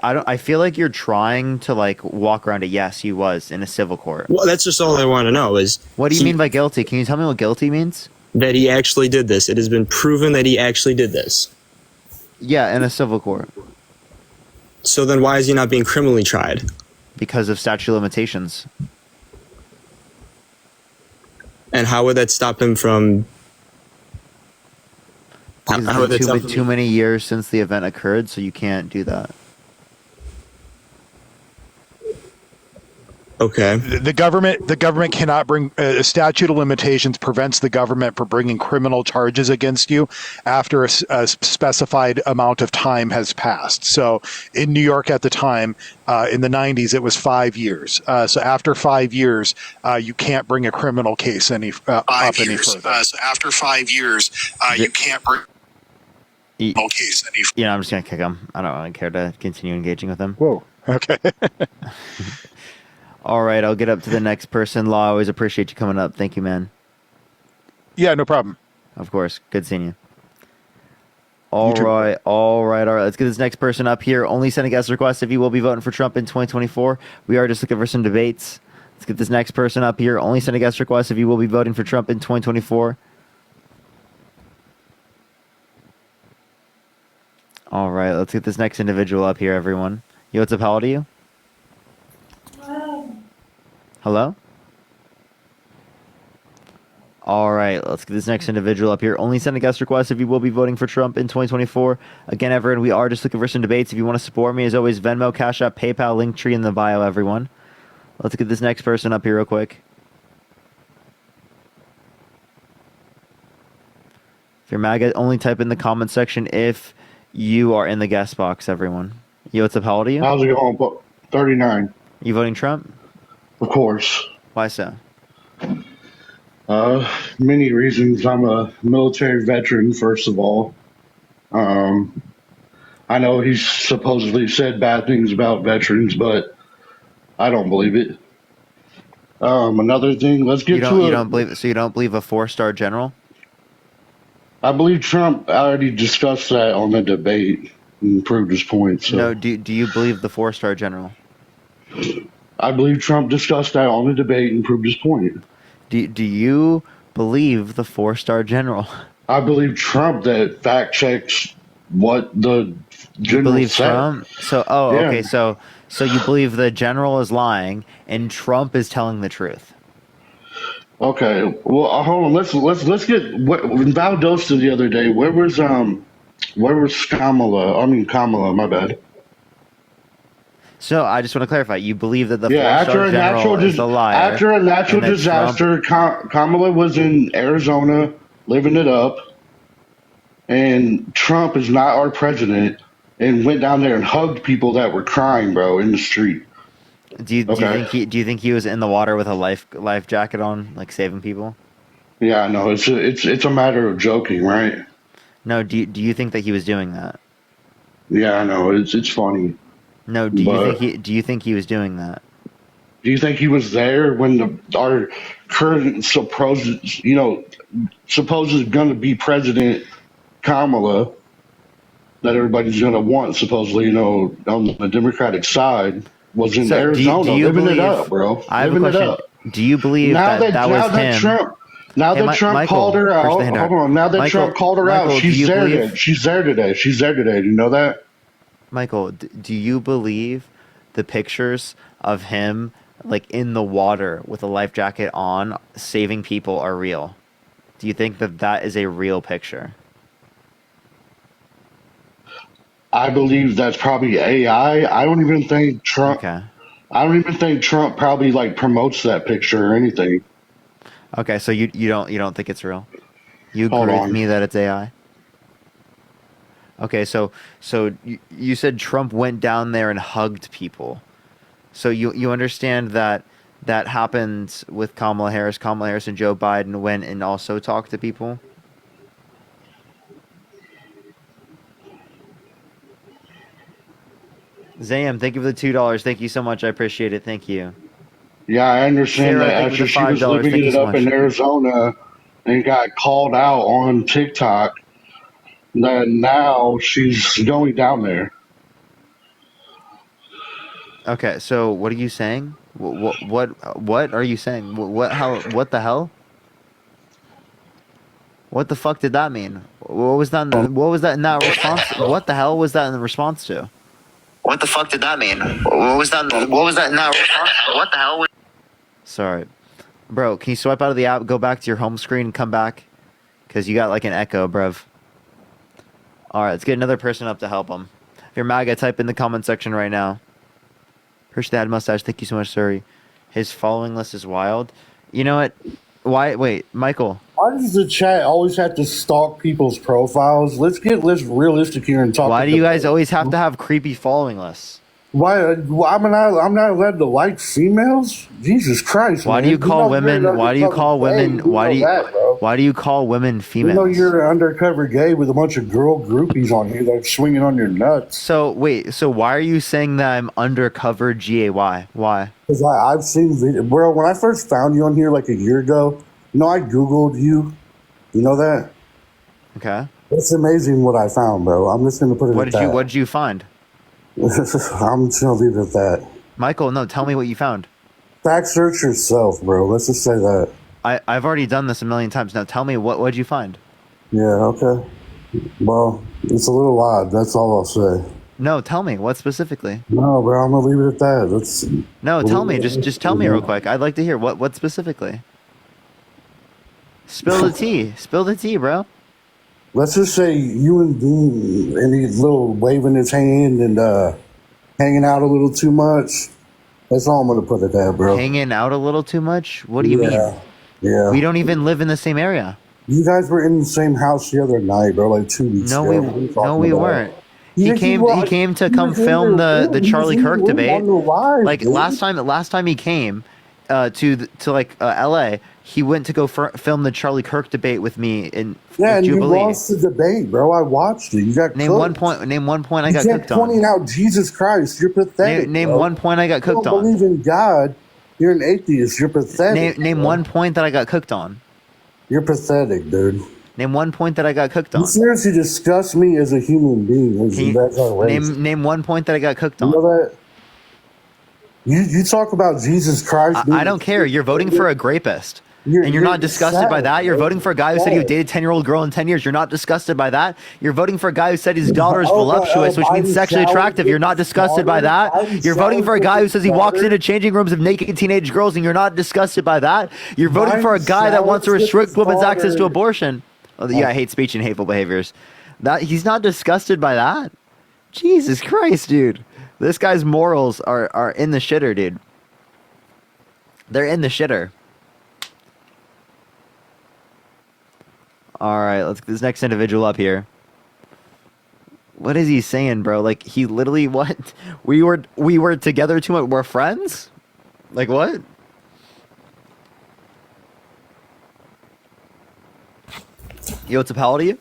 I feel like you're trying to walk around it. Yes, he was in a civil court. Well, that's just all I want to know is... What do you mean by guilty? Can you tell me what guilty means? That he actually did this. It has been proven that he actually did this. Yeah, in a civil court. So then why is he not being criminally tried? Because of statute of limitations. And how would that stop him from... Because it's been too many years since the event occurred, so you can't do that. Okay. The government cannot bring a statute of limitations prevents the government from bringing criminal charges against you after a specified amount of time has passed. So in New York at the time, in the 90s, it was 5 years. So after 5 years, you can't bring a criminal case any further. So after 5 years, you can't bring criminal case any further. Yeah, I'm just gonna kick him. I don't really care to continue engaging with him. Whoa. Okay. All right, I'll get up to the next person. Law, I always appreciate you coming up. Thank you, man. Yeah, no problem. Of course. Good seeing you. All right. Let's get this next person up here. Only send a guest request if you will be voting for Trump in 2024. We are just looking for some debates. Let's get this next person up here. Only send a guest request if you will be voting for Trump in 2024. All right, let's get this next individual up here, everyone. Yo, what's up? How old are you? Hello? All right, let's get this next individual up here. Only send a guest request if you will be voting for Trump in 2024. Again, everyone, we are just looking for some debates. If you want to support me, as always, Venmo, Cash App, PayPal, Linktree in the bio, everyone. Let's get this next person up here real quick. If you're MAGA, only type in the comment section if you are in the guest box, everyone. Yo, what's up? How old are you? How's it going? 39. You voting Trump? Of course. Why so? Many reasons. I'm a military veteran, first of all. I know he's supposedly said bad things about veterans, but I don't believe it. Another thing, let's get to it. You don't believe, so you don't believe a 4-star general? I believe Trump already discussed that on the debate and proved his point. So. No, do you believe the 4-star general? I believe Trump discussed that on the debate and proved his point. Do you believe the 4-star general? I believe Trump that fact checks what the general believe said. Trump? So Yeah. okay, so you believe the general is lying and Trump is telling the truth. Okay, well, hold on. Let's get when Valdosta the other day. Where was Kamala? I mean Kamala. My bad. So I just want to clarify. You believe that the Yeah, 4-star general is a liar. after a natural and that disaster, Kamala was in Arizona living it up, and Trump is not our president, and went down there and hugged people that were crying, bro, in the street. Do you think he was in the water with a life jacket on, like saving people? Yeah, I know. It's a matter of joking, right? No. Do you think that he was doing that? Yeah, I know. It's funny. No. Do you think he was doing that? Do you think he was there when our current supposed going to be president Kamala, that everybody's going to want supposedly, on the Democratic side, was in Arizona living it up, bro. I have a living it question. up. Do you believe that was him? Trump called her out. Hold on. Now that Trump called her out, she's there. She's there today. She's there today. Do you know that? Michael, do you believe the pictures of him like in the water with a life jacket on saving people are real? Do you think that is a real picture? I believe that's probably AI. I don't even think Trump. Okay. I don't even think Trump probably like promotes that picture or anything. Okay, so you don't think it's real? You agree with me that it's AI? Okay, so you said Trump went down there and hugged people. So you understand that happened with Kamala Harris. Kamala Harris and Joe Biden went and also talked to people. Zayam, thank you for the $2. Thank you so much. I appreciate it. Thank you. Yeah, I understand Sarah, that thank you after for she was $5. living Thank you it so up in much. Arizona and got called out on TikTok, that now she's going down there. Okay, so what are you saying? What are you saying? What the hell? What the fuck did that mean? What was that in that response? What the hell was that in response to? What the fuck did that mean? What was that in that response? What the hell was... Sorry. Bro, can you swipe out of the app, go back to your home screen and come back? Because you got like an echo, bruv. Alright, let's get another person up to help him. If you're MAGA, type in the comment section right now. Hirsch the Dad Mustache, thank you so much, sir. His following list is wild. You know what? Why? Wait, Michael. Why does the chat always have to stalk people's profiles? Let's get realistic here and talk. Why do you guys always have to have creepy following lists? Why? I'm not allowed to like females. Jesus Christ! Why do you call women? Why do you call women? Why do you call women You know females? you're an undercover gay with a bunch of girl groupies on here that are swinging on your nuts. So wait, so why are you saying that I'm undercover GAY? Why? Because I've seen video, bro. When I first found you on here like a year ago, I Googled you. You know that? Okay. It's amazing what I found, bro. I'm just gonna put it. What did you find? I'm just gonna leave it at that. Michael, no, tell me what you found. Fact search yourself, bro. Let's just say that. I've already done this a million times. Now tell me what'd you find? Yeah. Okay. Well, it's a little odd. That's all I'll say. No, tell me what specifically. No, bro. I'm gonna leave it at that. No, tell me. Just tell me real quick. I'd like to hear what specifically. Spill the tea. Spill the tea, bro. Let's just say you and Dean, and he's little waving his hand and hanging out a little too much. That's all I'm gonna put it at, bro. Hanging out a little too much? What do you mean? Yeah. We don't even live in the same area. You guys were in the same house the other night, bro, like 2 weeks No, ago. we What are you no, talking we about? weren't. Yeah, He came. He came to come film the Charlie Kirk debate. Like last time he came to L.A. He went to go film the Charlie Kirk debate with me in Yeah, and Jubilee. you lost the debate, bro. I watched it. You got Name cooked. one point. Name one point I got You kept cooked on. pointing out Jesus Christ. You're pathetic. Name bro. one point I got You cooked don't on. believe in God. You're an atheist. You're pathetic. Name bro. one point that I got cooked on. You're pathetic, dude. Name one point that I got cooked You on. seriously disgust me as a human being. That's outrageous. Name one point that I got cooked on. You know that? You talk about Jesus Christ. I don't care. You're voting for a rapist. And you're not disgusted by that. You're voting for a guy who said he would date a 10-year-old girl in 10 years. You're not disgusted by that. You're voting for a guy who said his daughter is voluptuous, which means sexually attractive. You're not disgusted by that. You're voting for a guy who says he walks into changing rooms of naked teenage girls, and you're not disgusted by that. You're voting for a guy that wants to restrict women's access to abortion. Oh, yeah, hate speech and hateful behaviors. That he's not disgusted by that. Jesus Christ, dude. This guy's morals are in the shitter, dude. They're in the shitter. All right, let's get this next individual up here. What is he saying, bro? Like he literally what? We were together too much. We're friends? Like what? Yo, what's up? How old are you?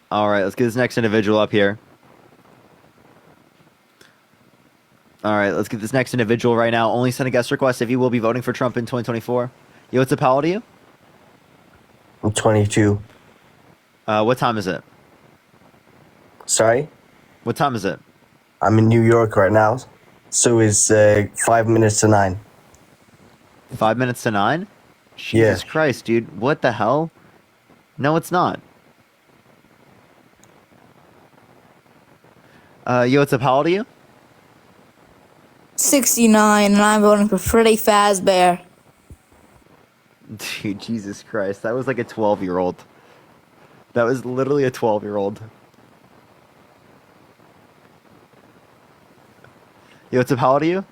All right, let's get this next individual up here. All right, let's get this next individual right now. Only send a guest request if you will be voting for Trump in 2024. Yo, what's up? How old are you? I'm 22. What time is it? Sorry? What time is it? I'm in New York right now. So it's 5 minutes to 9. 5 minutes to 9? Jesus Christ, dude. What the hell? No, it's not. Yo, what's up? How old are you? 69, and I'm voting for Freddy Fazbear. Dude, Jesus Christ. That was like a 12-year-old. That was literally a 12-year-old. Yo, what's up? How old are you?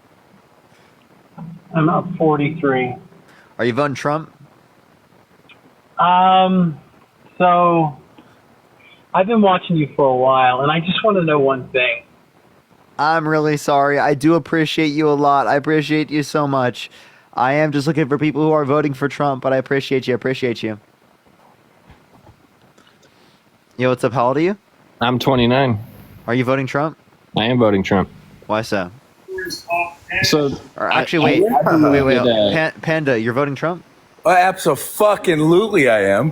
I'm up 43. Are you voting Trump? So I've been watching you for a while, and I just want to know one thing. I'm really sorry. I do appreciate you a lot. I appreciate you so much. I am just looking for people who are voting for Trump, but I appreciate you. I appreciate you. Yo, what's up? How old are you? I'm 29. Are you voting Trump? I am voting Trump. Why so? So, or actually, wait. Panda, you're voting Trump? Abso-fucking-lutely I am.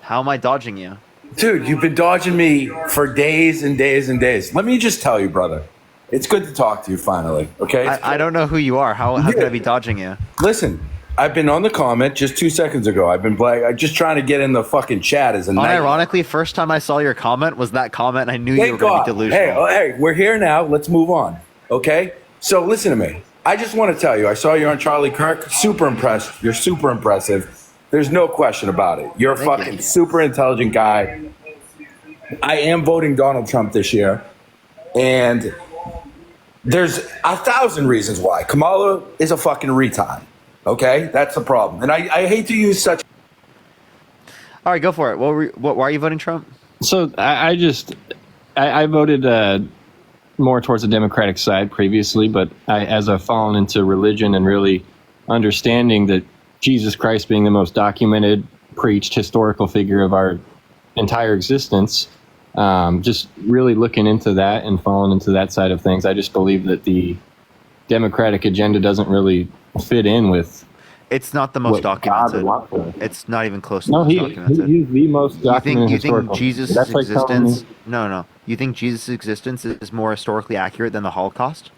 How am I dodging you? Dude, you've been dodging me for days and days and days. Let me just tell you, brother. It's good to talk to you finally, okay? I don't know who you are. How could I be dodging you? Listen, I've been on the comment just 2 seconds ago. I'm just trying to get in the fucking chat as a night. Unironically, first time I saw your comment was that comment, and I knew you were going to be delusional. Hey, we're here now. Let's move on, okay? So listen to me. I just want to tell you, I saw you on Charlie Kirk. Super impressed. You're super impressive. There's no question about it. You're a super intelligent guy. I am voting Donald Trump this year. And there's 1,000 reasons why. Kamala is a fucking retard. Okay? That's the problem. And I hate to use such... All right, go for it. Why are you voting Trump? So I voted more towards the Democratic side previously, but as I've fallen into religion and really understanding that Jesus Christ being the most documented, preached historical figure of our entire existence, just really looking into that and falling into that side of things, I just believe that the Democratic agenda doesn't really fit in with. It's not the most documented. It's not even close to the most documented. He's the most documented historical. You think Jesus' existence? No. You think Jesus' existence is more historically accurate than the Holocaust?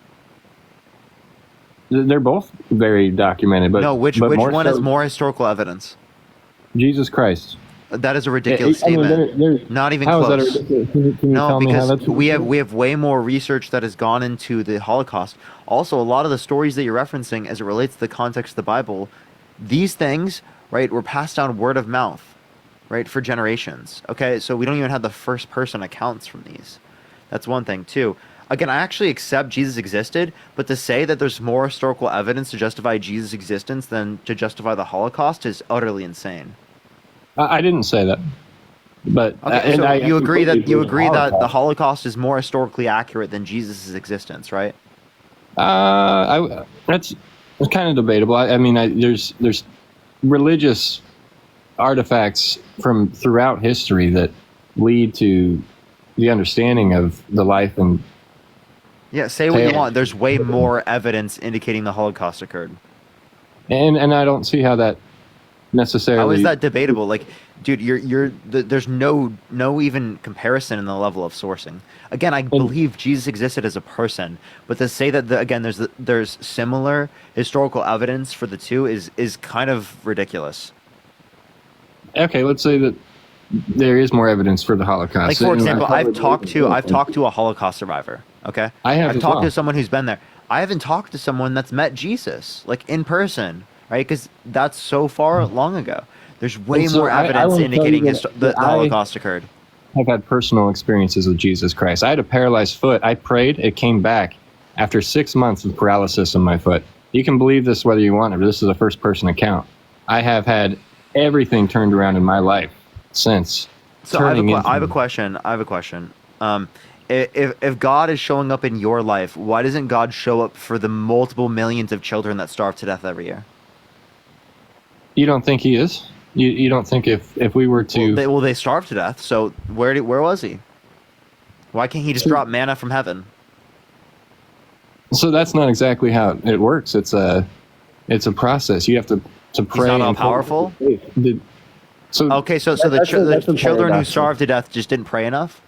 They're both very documented, but no. Which one has more historical evidence? Jesus Christ. That is a ridiculous statement. Not even close. How is that ridiculous? Can you tell me how that's we have way more research that has gone into the Holocaust. Also, a lot of the stories that you're referencing, as it relates to the context of the Bible, these things, right, were passed down word of mouth, right, for generations. Okay, so we don't even have the first person accounts from these. That's one thing. Two, again, I actually accept Jesus existed, but to say that there's more historical evidence to justify Jesus' existence than to justify the Holocaust is utterly insane. I didn't say that, but Okay, so you agree that the Holocaust. Holocaust is more historically accurate than Jesus' existence, right? That's kind of debatable. I mean, there's religious artifacts from throughout history that lead to the understanding of the life and Yeah, say what you want. There's way more evidence indicating the Holocaust occurred. and I don't see how that necessarily. How is that debatable? Like, dude, there's no even comparison in the level of sourcing. Again, I believe Jesus existed as a person, but to say that there's similar historical evidence for the two is kind of ridiculous. Okay, let's say that there is more evidence for the Holocaust. Like, for example, I've talked to a Holocaust survivor. Okay, I've as talked well. to someone who's been there. I haven't talked to someone that's met Jesus, like, in person, right? Because that's so far long ago. There's way And so more I evidence will tell indicating you that the Holocaust occurred. I've had personal experiences with Jesus Christ. I had a paralyzed foot. I prayed. It came back after 6 months of paralysis in my foot. You can believe this whether you want it, but this is a first-person account. I have had everything turned around in my life since. So I have a question. If God is showing up in your life, why doesn't God show up for the multiple millions of children that starve to death every year? You don't think he is? You don't think if we were to... They starved to death. So where was he? Why can't he just drop manna from heaven? So that's not exactly how it works. It's a process. You have to pray. He's not all and powerful. So okay, so the children who starved to death just didn't pray enough.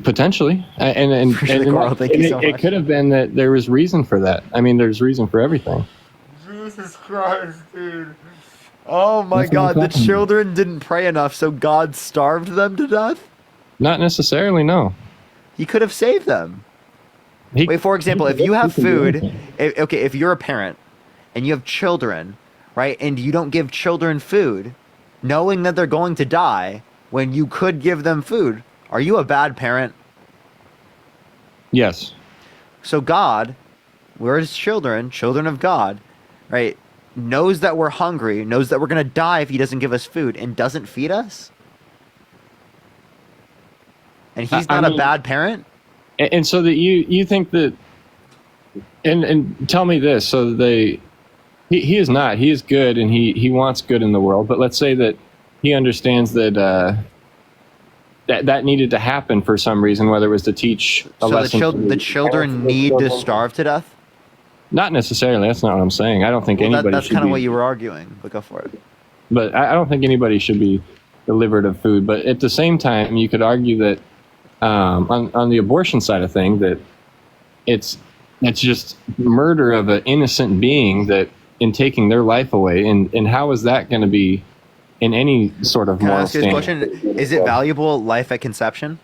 Potentially, and it could have been that there was reason for that. I mean, there's reason for everything. Jesus Christ, dude! Oh my God, the children didn't pray enough, so God starved them to death. Not necessarily, no. He could have saved them. Wait, for example, if you have food, if you're a parent and you have children, right, and you don't give children food, knowing that they're going to die when you could give them food, are you a bad parent? Yes. So God, we're his children of God, right, knows that we're hungry, knows that we're going to die if he doesn't give us food, and doesn't feed us? And he's not a bad parent? And so that you think that, and tell me this, so he is not. He is good, and he wants good in the world. But let's say that he understands that that needed to happen for some reason, whether it was to teach a lesson. So the children need to starve to death? Not necessarily. That's not what I'm saying. I don't think anybody. That's should kind of be, what you were arguing. But go for it. But I don't think anybody should be delivered of food. But at the same time, you could argue that on the abortion side of things, that it's just murder of an innocent being that in taking their life away, and how is that going to be in any sort of Can I moral ask you a standard? question? Is it valuable, life at conception?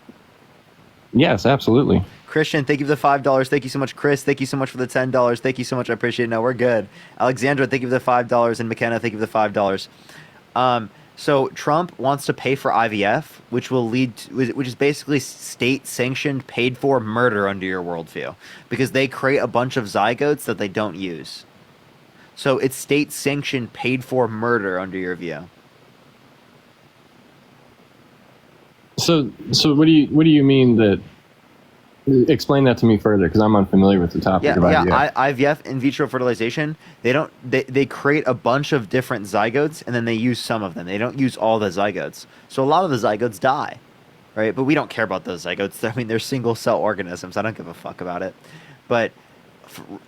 Yes, absolutely. Christian, thank you for the $5. Thank you so much, Chris. Thank you so much for the $10. Thank you so much. I appreciate it. No, we're good. Alexandra, thank you for the $5, and McKenna, thank you for the $5. So Trump wants to pay for IVF, which will lead to, which is basically state-sanctioned, paid-for murder under your worldview, because they create a bunch of zygotes that they don't use. So it's state-sanctioned, paid-for murder under your view. So what do you mean that? Explain that to me further, because I'm unfamiliar with the topic of IVF. IVF, in vitro fertilization, they create a bunch of different zygotes, and then they use some of them. They don't use all the zygotes. So a lot of the zygotes die, right? But we don't care about those zygotes. I mean, they're single cell organisms. I don't give a fuck about it. But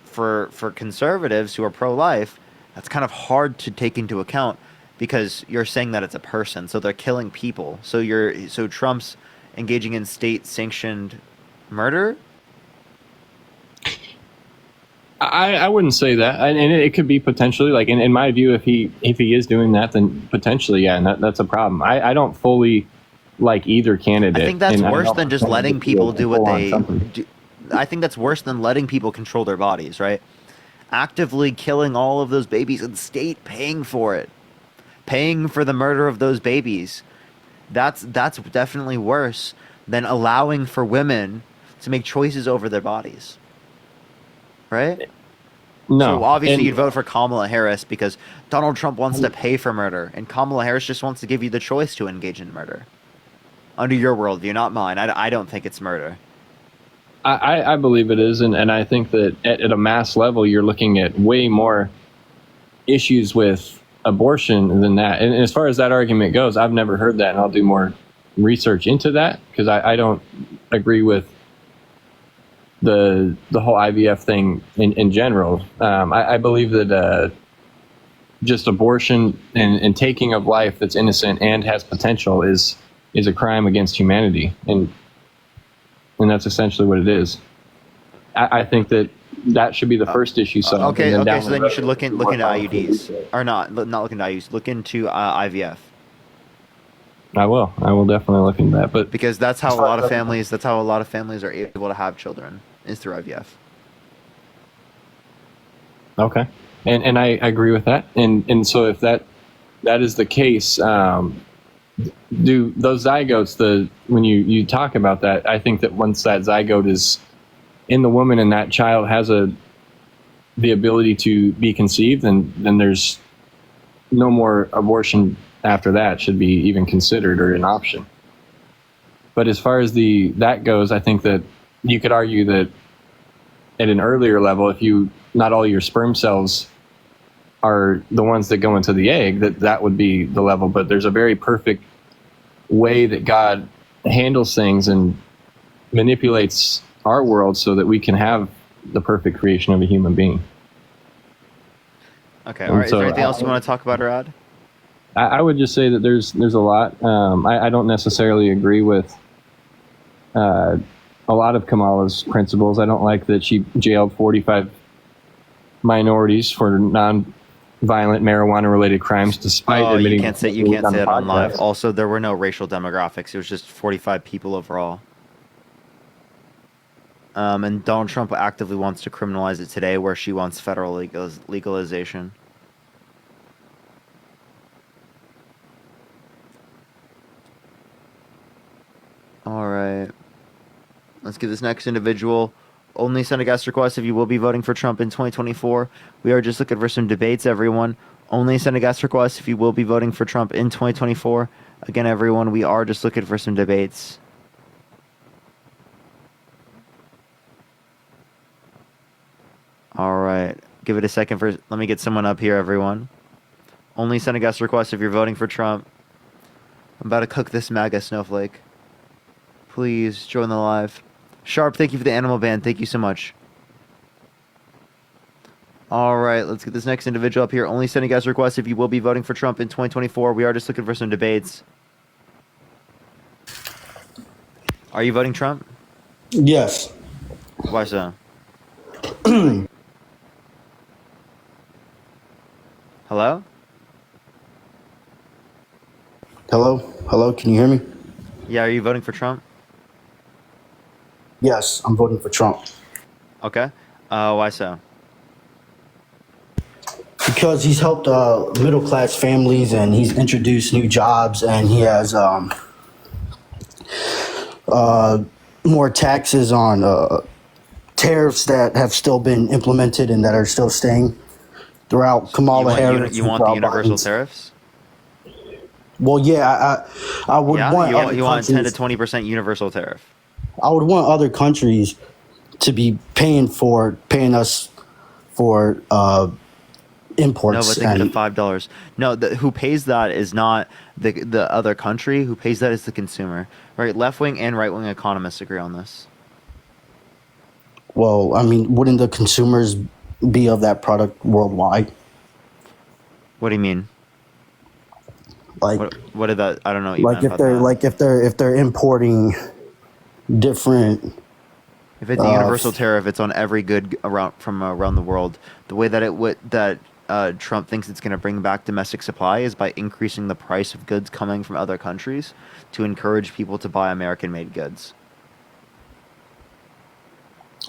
for conservatives who are pro-life, that's kind of hard to take into account, because you're saying that it's a person, so they're killing people. So Trump's engaging in state-sanctioned murder? I wouldn't say that, and it could be potentially, like, in my view, if he is doing that, then potentially, yeah, and that's a problem. I don't fully like either candidate. I think that's worse than just letting people do what they do. I think that's worse than letting people control their bodies, right? Actively killing all of those babies and state paying for it, paying for the murder of those babies. That's definitely worse than allowing for women to make choices over their bodies. Right? No. So obviously And- you'd vote for Kamala Harris because Donald Trump wants to pay for murder, and Kamala Harris just wants to give you the choice to engage in murder. Under your worldview, not mine. I don't think it's murder. I believe it is, and I think that at a mass level, you're looking at way more issues with abortion than that. And as far as that argument goes, I've never heard that, and I'll do more research into that because I don't agree with the whole IVF thing in general. I believe that just abortion and taking of life that's innocent and has potential is a crime against humanity, and that's essentially what it is. I think that should be the first issue solved. Okay, and okay. down So the then you road, should look into IUDs, or not look into IUDs. Look into IVF. I will definitely look into that. But because that's how a lot of families are able to have children is through IVF. Okay, and I agree with that. And so if that is the case, do those zygotes, when you talk about that, I think that once that zygote is in the woman and that child has the ability to be conceived, then there's no more abortion after that should be even considered or an option. But as far as that goes, I think that you could argue that at an earlier level, if not all your sperm cells are the ones that go into the egg, that would be the level. But there's a very perfect way that God handles things and manipulates our world so that we can have the perfect creation of a human being. Okay, all right. Is there anything else you want to talk about, Rad? I would just say that there's a lot. I don't necessarily agree with a lot of Kamala's principles. I don't like that she jailed 45 minorities for non-violent marijuana-related crimes, despite admitting you can't say it on live. Also, there were no racial demographics. It was just 45 people overall. And Donald Trump actively wants to criminalize it today, where she wants federal legalization. All right. Let's give this next individual. Only send a guest request if you will be voting for Trump in 2024. We are just looking for some debates, everyone. Only send a guest request if you will be voting for Trump in 2024. Again, everyone, we are just looking for some debates. All right. Give it a second let me get someone up here, everyone. Only send a guest request if you're voting for Trump. I'm about to cook this MAGA snowflake. Please join the live. Sharp, thank you for the animal band. Thank you so much. All right, let's get this next individual up here. Only sending guest requests if you will be voting for Trump in 2024. We are just looking for some debates. Are you voting Trump? Yes. Why so? Hello? Hello, can you hear me? Yeah, are you voting for Trump? Yes, I'm voting for Trump. Okay. Why so? Because he's helped middle class families and he's introduced new jobs and he has more taxes on tariffs that have still been implemented and that are still staying throughout Kamala Harris. You want the universal tariffs? Well, yeah, I would want you want 10 to 20% universal tariff. I would want other countries to be paying us for imports. No, but think of the $5. No, who pays that is not the other country. Who pays that is the consumer. Right? Left wing and right wing economists agree on this. Well, I mean, wouldn't the consumers be of that product worldwide? What do you mean? Like what did that? I don't know. What you like meant if they're about that. if they're importing different. If it's a universal tariff, it's on every good from around the world. The way that Trump thinks it's going to bring back domestic supply is by increasing the price of goods coming from other countries to encourage people to buy American-made goods.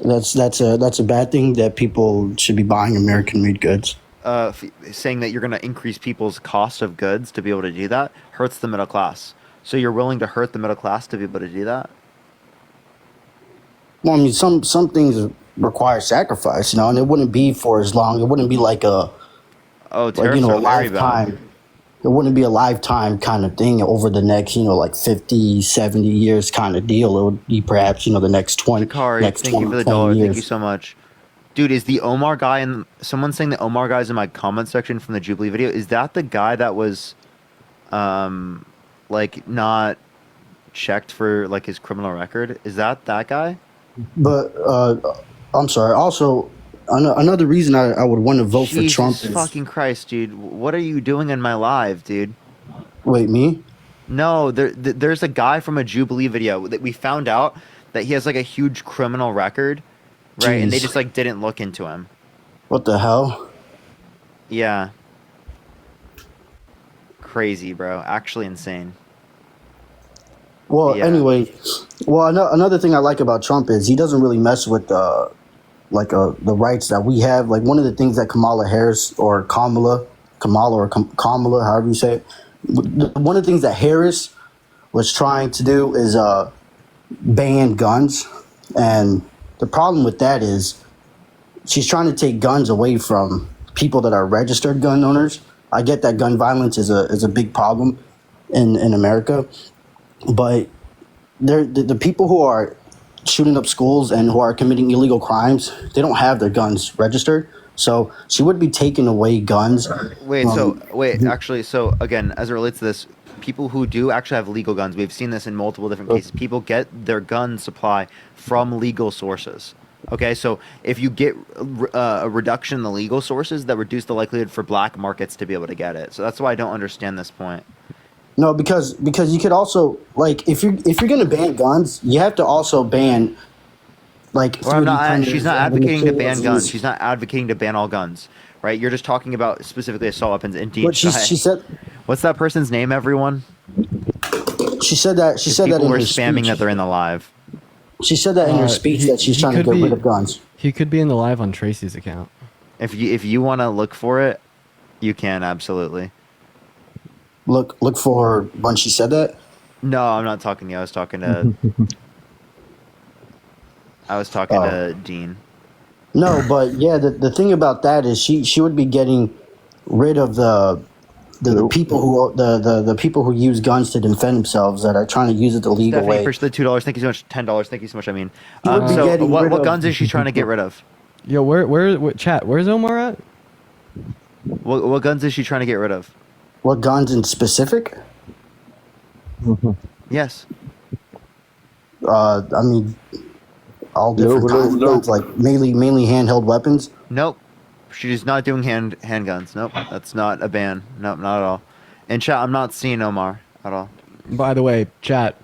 That's a bad thing that people should be buying American-made goods. Saying that you're going to increase people's cost of goods to be able to do that hurts the middle class. So you're willing to hurt the middle class to be able to do that? Well, I mean, some things require sacrifice, and it wouldn't be for as long. It wouldn't be like a a tariffs are very bad. lifetime. It wouldn't be a lifetime kind of thing over the next, like 50, 70 years kind of deal. It would be perhaps, the next 20, Shikari, next thank you 20, for the 20 dollar. years. Thank you so much. Dude, is the Omar guy in someone's saying the Omar guy's in my comment section from the Jubilee video? Is that the guy that was like not checked for like his criminal record? Is that guy? But I'm sorry. Also, another reason I would want to vote for Trump Jesus is fucking Christ, dude. What are you doing in my live, dude? wait, me? No, there's a guy from a Jubilee video that we found out that he has like a huge criminal record, right? And they Jeez. just like didn't look into him. What the hell? Yeah. Crazy, bro. Actually insane. Well, Yeah. anyway, another thing I like about Trump is he doesn't really mess with the rights that we have. Like one of the things that Kamala, however you say it, one of the things that Harris was trying to do is ban guns, and the problem with that is she's trying to take guns away from people that are registered gun owners. I get that gun violence is a big problem in America, but the people who are shooting up schools and who are committing illegal crimes, they don't have their guns registered. So she would be taking away guns. Actually, so again, as it relates to this, people who do actually have legal guns, we've seen this in multiple different cases. People get their gun supply from legal sources. Okay, so if you get a reduction in the legal sources, that reduce the likelihood for black markets to be able to get it. So that's why I don't understand this point. No, because you could also, like, if you're gonna ban guns, you have to also ban like. Well, she's not advocating to ban materials guns. used. She's not advocating to ban all guns, right? You're just talking about specifically assault weapons. Indeed, But she said. What's that person's name? Everyone. She said that. She said that People in were her spamming speech. that they're in the live. She said that in her speech that she's trying to get rid of guns. He could be in the live on Tracy's account. If you want to look for it, you can absolutely. Look for when she said that. No, I'm not talking to you. I was talking to. to Dean. No, but yeah, the thing about that is she would be getting rid of the people who the people who use guns to defend themselves that are trying to use it the legal Stephanie, way. appreciate the $2. Thank you so much. $10. Thank you so much. I mean, You would be so getting rid what of- guns is she trying to get rid of? Yo, where chat? Where's Omar at? What guns is she trying to get rid of? What guns in specific? Yes. I mean, all different kinds of guns, like mainly handheld weapons. Nope. She's not doing handguns. Nope. That's not a ban. Nope, not at all. And chat, I'm not seeing Omar at all. By the way, chat.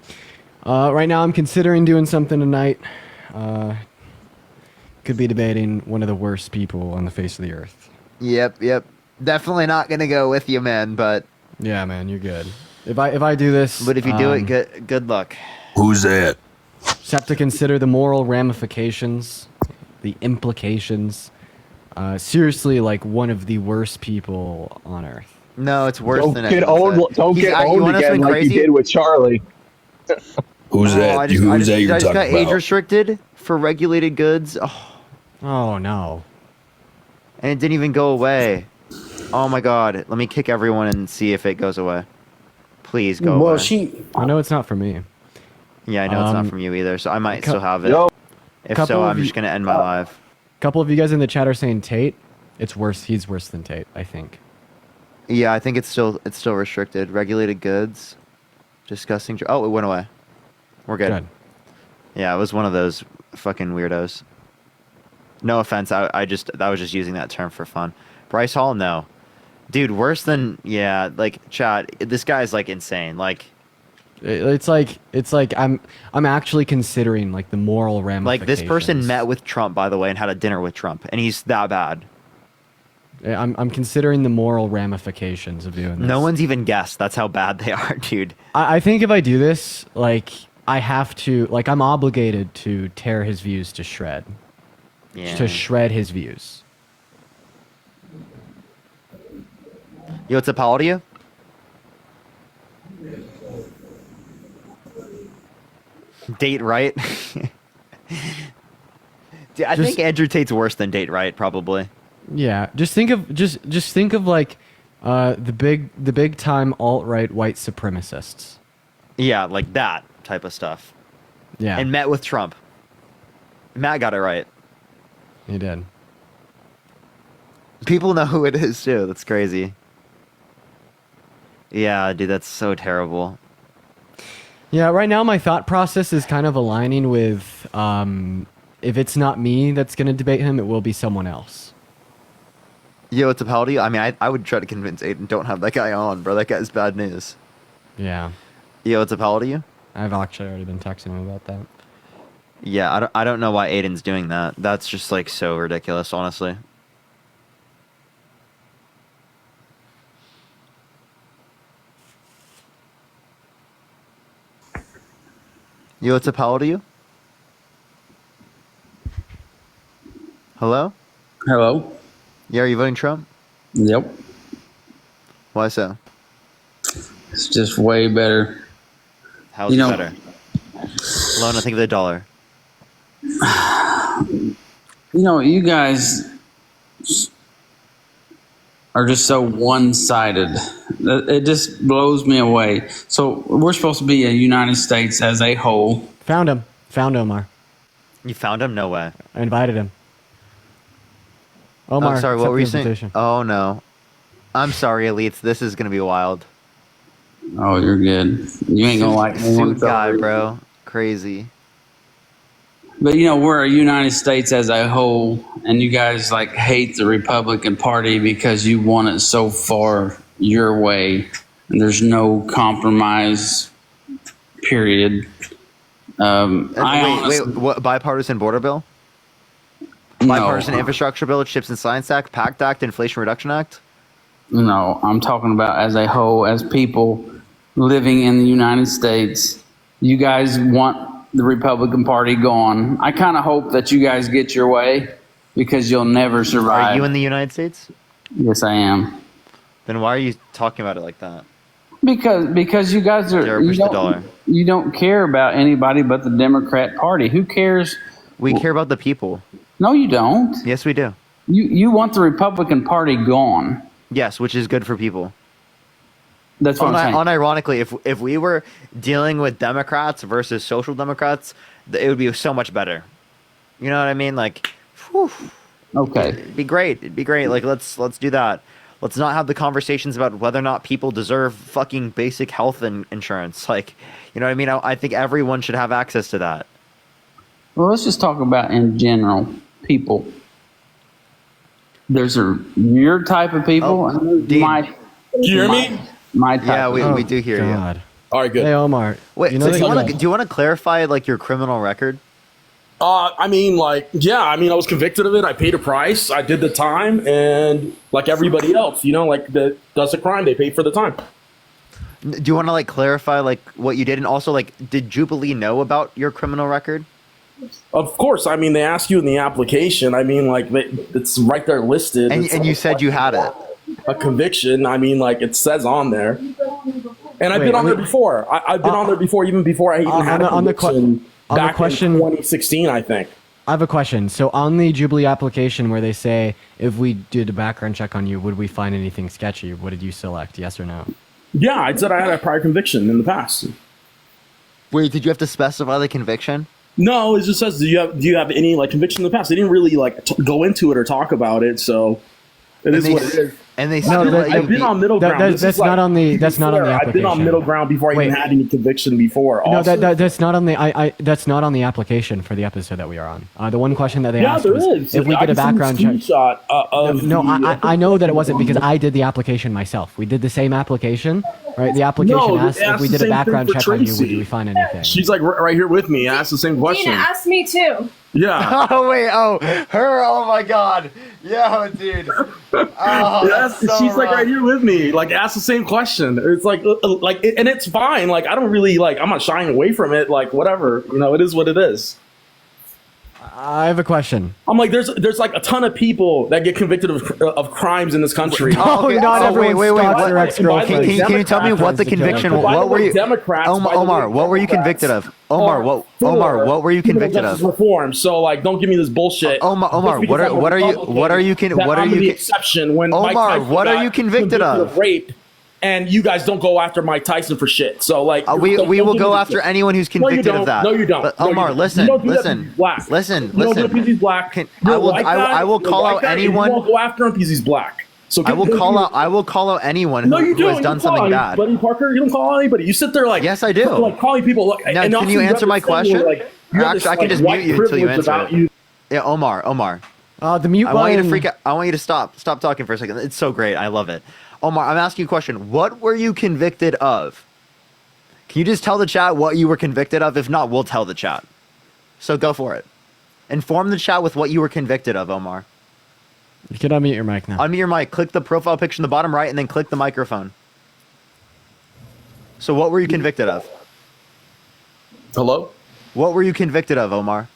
Right now, I'm considering doing something tonight. Could be debating one of the worst people on the face of the earth. Yep. Definitely not gonna go with you, man. But yeah, man, you're good. If I do this, but if you do it, good luck. Who's that? Just have to consider the moral ramifications, the implications. Seriously, like one of the worst people on earth. No, it's worse Don't than get it. owned. Don't get owned again like you did with Charlie. Who's that? I Who's that you're just got talking age about? restricted for regulated goods. Oh no. And it didn't even go away. Oh my god. Let me kick everyone and see if it goes away. Please go away. I know it's not for me. Yeah, I know it's not from you either, so I might still have it. Yo. If Couple so, of I'm you- just gonna end my live. A couple of you guys in the chat are saying Tate. It's worse. He's worse than Tate, I think. Yeah, I think it's still restricted. Regulated goods. Disgusting. Oh, it went away. We're good. Good. Yeah, it was one of those fucking weirdos. No offense. I was just using that term for fun. Bryce Hall, no. Dude, worse than like Chad. This guy's like insane. Like It's like I'm actually considering like the moral ramifications. like this person met with Trump, by the way, and had a dinner with Trump, and he's that bad. I'm considering the moral ramifications of doing this. No one's even guessed. That's how bad they are, dude. I think if I do this, like I have to, like I'm obligated to tear his views to shred. Yeah. To shred his views. Yo, what's up, how old are you? Date right? Dude, I think Andrew Tate's worse than Date Right, probably. Yeah, just think of like the big time alt-right white supremacists. Yeah, like that type of stuff. Yeah. And met with Trump. Matt got it right. He did. People know who it is too. That's crazy. Yeah, dude, that's so terrible. Yeah, right now my thought process is kind of aligning with if it's not me that's going to debate him, it will be someone else. Yo, it's a Paldy. I mean, I would try to convince Aiden, don't have that guy on, bro. That guy's bad news. Yeah. Yo, it's a Paldy. I've actually already been texting him about that. Yeah, I don't know why Aiden's doing that. That's just like so ridiculous, honestly. Yo, what's up? How old are you? Hello? Hello? Yeah, are you voting Trump? Yep. Why so? It's just way better. How's it better? Lona, think of the dollar. You guys are just so one-sided. It just blows me away. So we're supposed to be a United States as a whole. Found him. Found Omar. You found him? No way. I invited him. Omar, oh, sorry, what accept were the you saying? invitation. Oh, no. I'm sorry, Elites. This is going to be wild. Oh, you're good. You ain't gonna like me. Suit guy, bro. Crazy. But we're a United States as a whole, and you guys like hate the Republican Party because you want it so far your way, and there's no compromise. Period. Wait, what? Bipartisan border bill? No. Bipartisan infrastructure bill, Chips and Science Act, PACT Act, Inflation Reduction Act? No, I'm talking about as a whole, as people living in the United States. You guys want the Republican Party gone. I kind of hope that you guys get your way because you'll never survive. Are you in the United States? Yes, I am. Then why are you talking about it like that? Because you guys are you don't care about anybody but the Democrat Party. Who cares? We care about the people. No, you don't. Yes, we do. You want the Republican Party gone. Yes, which is good for people. That's what I'm saying. Unironically, if we were dealing with Democrats versus social democrats, it would be so much better. You know what I mean? Like, whew, okay, it'd be great. It'd be great. Like, let's do that. Let's not have the conversations about whether or not people deserve fucking basic health insurance. Like, you know what I mean? I think everyone should have access to that. Well, let's just talk about in general people. There's your type of people. Do you hear me? My type. Yeah, we do hear you. All right, good. Hey, Omar. Wait, so do you want to clarify like your criminal record? I was convicted of it. I paid a price. I did the time, and like everybody else, that does a crime, they pay for the time. Do you want to like clarify like what you did, and also like did Jubilee know about your criminal record? Of course. I mean, they ask you in the application. I mean, like it's right there listed. And you said you had it. A conviction. I mean, like it says on there. And I've been on there before. I've been on there before, even before I even had a conviction. Back in 2016, I think. I have a question. So on the Jubilee application where they say, if we did a background check on you, would we find anything sketchy? What did you select? Yes or no? Yeah, I said I had a prior conviction in the past. Wait, did you have to specify the conviction? No, it just says, do you have any like conviction in the past? They didn't really like go into it or talk about it, so it is what it is. And they I've been on middle ground. That's not on the application. I've been on middle ground before I even had any conviction before. Also. No, that's not on the that's not on the application for the episode that we are on. The one question that they asked was if we did a background check. I know that it wasn't because I did the application myself. We did the same application, right? The application asked if we did a background check on you, would we find anything? She's like right here with me. Asked the same question. Dina asked me too. Yeah. Oh wait. Oh, her. Oh my God. Yo, dude. Oh, yes, so she's like right here with me. Like, ask the same question. It's like, and it's fine. Like, I don't really like. I'm not shying away from it. Like, whatever. It is what it is. I have a question. I'm like, there's like a ton of people that get convicted of crimes in this country. No, not everyone stalks their ex-girlfriend. Can you tell me what the conviction? What were you? Omar, what were you convicted of? Omar, what were you convicted of? Reform. So like, don't give me this bullshit. Omar, what are you? The exception when Omar, what are you convicted of? Rape. And you guys don't go after Mike Tyson for shit. So like, we will go after anyone who's convicted of that. No, you don't. But, Omar, listen. You don't do it because he's black. I will call out anyone. You won't go after him because he's black. So I will call out anyone who has done something bad. Buddy Parker, you don't call out anybody. You sit there like, yes, I do. Like calling people. Like, now, can you answer my question? Actually, I can just mute you until you answer it. Yeah, Omar. The mute button. I want you to freak out. I want you to stop talking for a second. It's so great. I love it. Omar, I'm asking you a question. What were you convicted of? Can you just tell the chat what you were convicted of? If not, we'll tell the chat. So go for it. Inform the chat with what you were convicted of, Omar. You can unmute your mic now. Unmute your mic. Click the profile picture in the bottom right and then click the microphone. So what were you convicted of? Hello? What were you convicted of, Omar?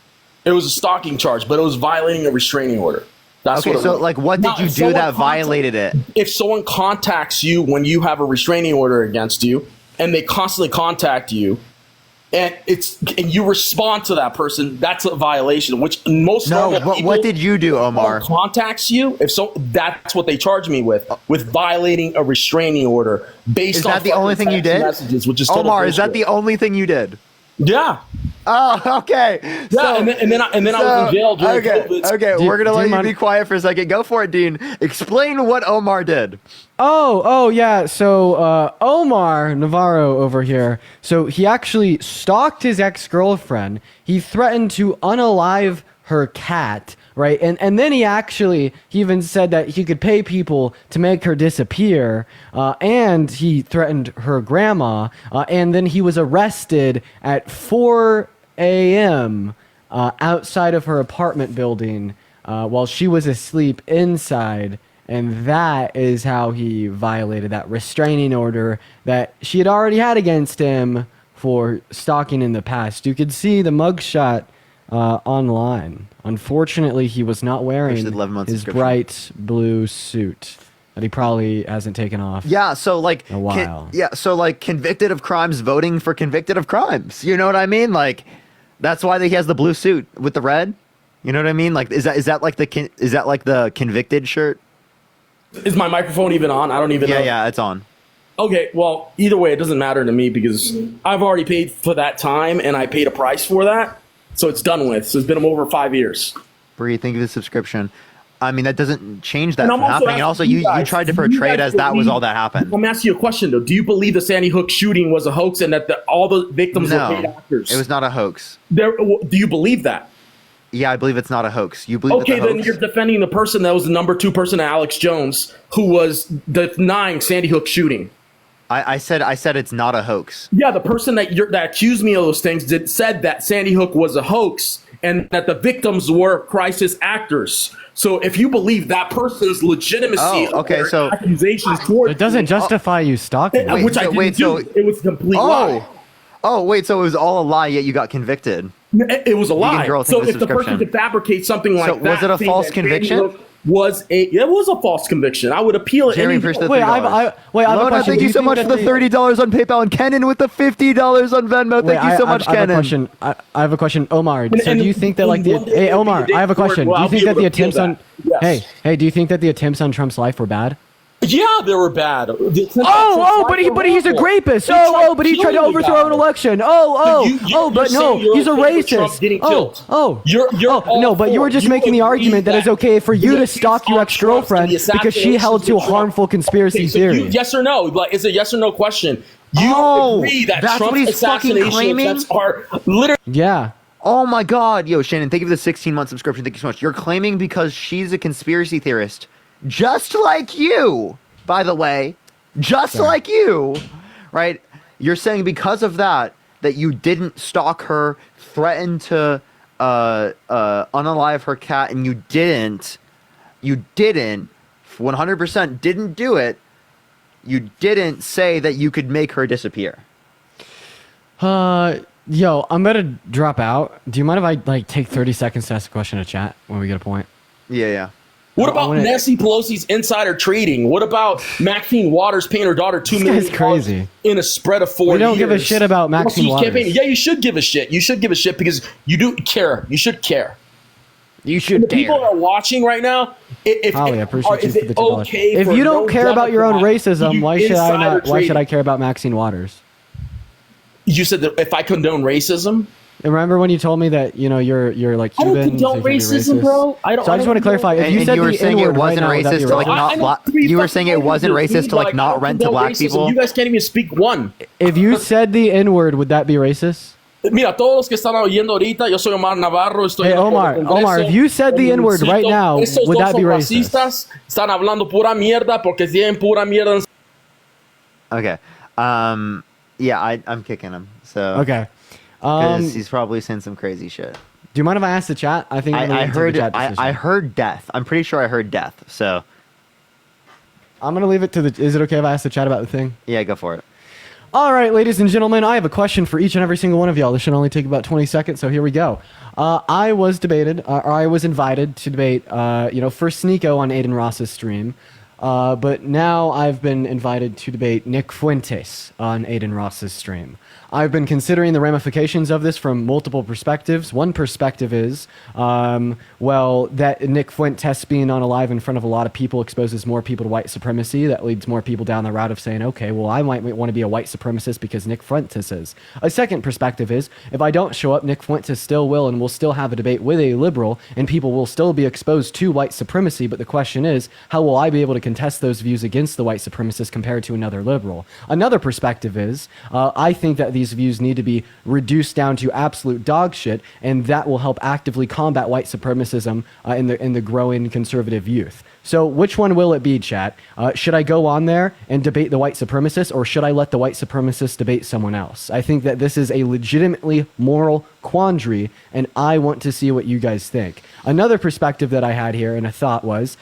It was a stalking charge, but it was violating a restraining order. That's okay, so like what did you do that violated it? If someone contacts you when you have a restraining order against you and they constantly contact you and you respond to that person, that's a violation, which most what did you do, Omar? Contacts you, that's what they charge me with violating a restraining order based on Is that the only thing you did? Messages, which is Omar, is that the only thing you did? Yeah. Oh, okay. Yeah, so, and then I was in jail during COVID. Okay, we're gonna let you be quiet for a second. Go for it, Dean. Explain what Omar did. Oh yeah. So Omar Navarro over here. So he actually stalked his ex-girlfriend. He threatened to unalive her cat, right? And then he even said that he could pay people to make her disappear, and he threatened her grandma, and then he was arrested at 4 a.m. Outside of her apartment building while she was asleep inside, and that is how he violated that restraining order that she had already had against him for stalking in the past. You could see the mugshot online. Unfortunately, he was not wearing his bright blue suit that he probably hasn't taken off. Yeah, so like in a while. Convicted of crimes, voting for convicted of crimes. You know what I mean? Like that's why he has the blue suit with the red. You know what I mean? Like is that like the convicted shirt? Is my microphone even on? I don't even know. Yeah, it's on. Okay, well, either way, it doesn't matter to me because I've already paid for that time and I paid a price for that. So it's done with. So it's been over 5 years. Bree, thank you for the subscription. I mean, that doesn't change that from happening. And also, you tried to portray it as that was all that happened. I'm asking you a question, though. Do you believe the Sandy Hook shooting was a hoax and that all the victims were paid actors? It was not a hoax. Do you believe that? Yeah, I believe it's not a hoax. You believe it's a hoax? Okay, then you're defending the person that was the number 2 person, Alex Jones, who was denying Sandy Hook shooting. I said it's not a hoax. Yeah, the person that accused me of those things said that Sandy Hook was a hoax and that the victims were crisis actors. So if you believe that person's legitimacy of their accusations towards it doesn't justify you stalking. Which I didn't do. It was a complete lie. Oh, wait, so it was all a lie, yet you got convicted. It was a lie. So if the person could fabricate something like that. Was it a false conviction? It was a false conviction. I would appeal it. Jeremy, for the $3. Lona, thank you so much for the $30 on PayPal, and Kenan with the $50 on Venmo. Thank you so much, Kenan. I have a question, Omar. So do you think that Omar, I have a question. Do you think that the attempts on do you think that the attempts on Trump's life were bad? Yeah, they were bad. But he's a rapist. But he tried to overthrow an election. But no, he's a racist. But you were just making the argument that it's okay for you to stalk your ex-girlfriend because she held to a harmful conspiracy theory. Yes or no? Like, it's a yes or no question. You agree that Trump's assassination attempts are literally... Yeah. Oh my God. Yo, Shannon, thank you for the 16-month subscription. Thank you so much. You're claiming because she's a conspiracy theorist, just like you, by the way, like you, right? You're saying because of that you didn't stalk her, threaten to unalive her cat, and you didn't 100% didn't do it. You didn't say that you could make her disappear. Yo, I'm gonna drop out. Do you mind if I like take 30 seconds to ask a question to chat when we get a point? Yeah. What about Nancy Pelosi's insider trading? What about Maxine Waters paying her daughter $2 million crazy in a spread of 4 years? We don't give a shit about Maxine Waters. Campaigning. Yeah, you should give a shit. You should give a shit because you do care. You should care. You should care. People that are watching right now, Holly, I appreciate you for the $2. Okay if you don't care about your own racism, why should I not? trading? Why should I care about Maxine Waters? You said that if I condone racism. And remember when you told me that you're like Cuban? I don't condone racism, bro. I don't. So I just want to clarify. If you said you were the saying it N-word right wasn't now, would that be racist to like racist? not you were saying it wasn't racist to like not rent to black people. You guys can't even speak one. If you said the N-word, would that be racist? Mira, todos los que están oyendo ahorita, yo soy Omar Navarro, estoy Hey, Omar, if you said the N-word right now, would that be racist? Racistas, están hablando pura mierda porque tienen pura mierda. Okay. Yeah, I'm kicking him. So okay. Because he's probably saying some crazy shit. Do you mind if I ask the chat? I think I heard I heard death. I'm pretty sure I heard death. So I'm gonna leave it to the. Is it okay if I ask the chat about the thing? Yeah, go for it. All right, ladies and gentlemen, I have a question for each and every single one of y'all. This should only take about 20 seconds, so here we go. I was invited to debate, for Sneeko on Aiden Ross's stream, but now I've been invited to debate Nick Fuentes on Aiden Ross's stream. I've been considering the ramifications of this from multiple perspectives. One perspective is, that Nick Fuentes being on a live in front of a lot of people exposes more people to white supremacy. That leads more people down the route of saying, okay, well, I might want to be a white supremacist because Nick Fuentes is. A second perspective is, if I don't show up, Nick Fuentes still will and will still have a debate with a liberal, and people will still be exposed to white supremacy. But the question is, how will I be able to contest those views against the white supremacist compared to another liberal? Another perspective is, I think that these views need to be reduced down to absolute dog shit, and that will help actively combat white supremacism in the growing conservative youth. So which one will it be, chat? Should I go on there and debate the white supremacist, or should I let the white supremacist debate someone else? I think that this is a legitimately moral quandary, and I want to see what you guys think. Another perspective that I had here and a thought was,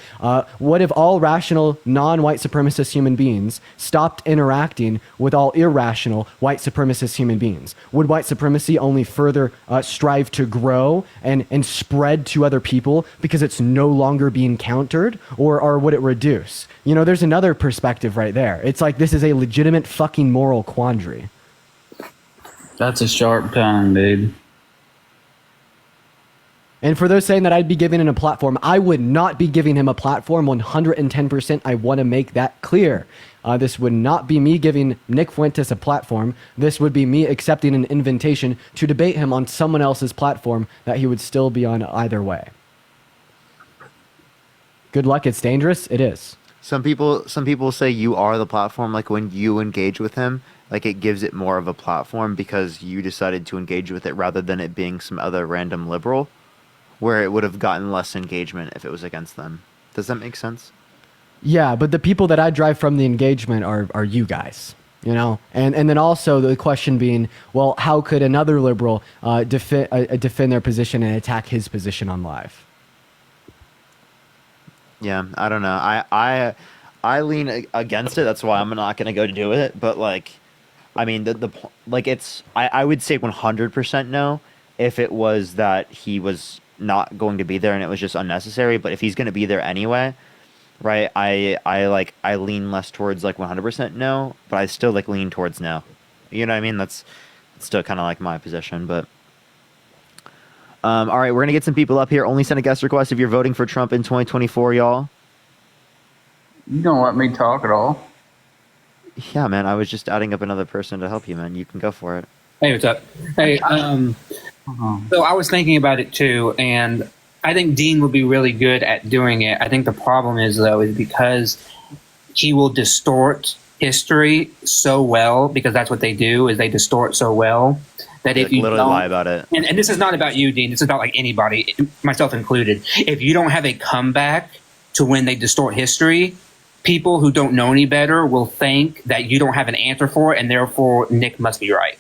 what if all rational, non-white supremacist human beings stopped interacting with all irrational white supremacist human beings? Would white supremacy only further strive to grow and spread to other people because it's no longer being countered? Or would it reduce? There's another perspective right there. It's like this is a legitimate fucking moral quandary. That's a sharp tongue, dude. And for those saying that I'd be giving him a platform, I would not be giving him a platform 110%. I want to make that clear. This would not be me giving Nick Fuentes a platform. This would be me accepting an invitation to debate him on someone else's platform that he would still be on either way. Good luck. It's dangerous. It is. Some people say you are the platform. Like when you engage with him, like it gives it more of a platform because you decided to engage with it rather than it being some other random liberal, where it would have gotten less engagement if it was against them. Does that make sense? Yeah, but the people that I drive from the engagement are you guys. And then also the question being, well, how could another liberal defend their position and attack his position on live? Yeah, I don't know. I lean against it. That's why I'm not going to go to do it. But I would say 100% no if it was that he was not going to be there and it was just unnecessary. But if he's going to be there anyway, right? I lean less towards 100% no, but I still lean towards no. You know what I mean? That's still kind of my position, but. All right, we're going to get some people up here. Only send a guest request if you're voting for Trump in 2024, y'all. You don't let me talk at all. Yeah, man, I was just adding up another person to help you, man. You can go for it. Hey, what's up? Hey, so I was thinking about it too, and I think Dean would be really good at doing it. I think the problem is, though, is because he will distort history so well, because that's what they do, is they distort so well. That if you literally lie about it. And this is not about you, Dean. This is about anybody, myself included. If you don't have a comeback to when they distort history, people who don't know any better will think that you don't have an answer for it, and therefore Nick must be right.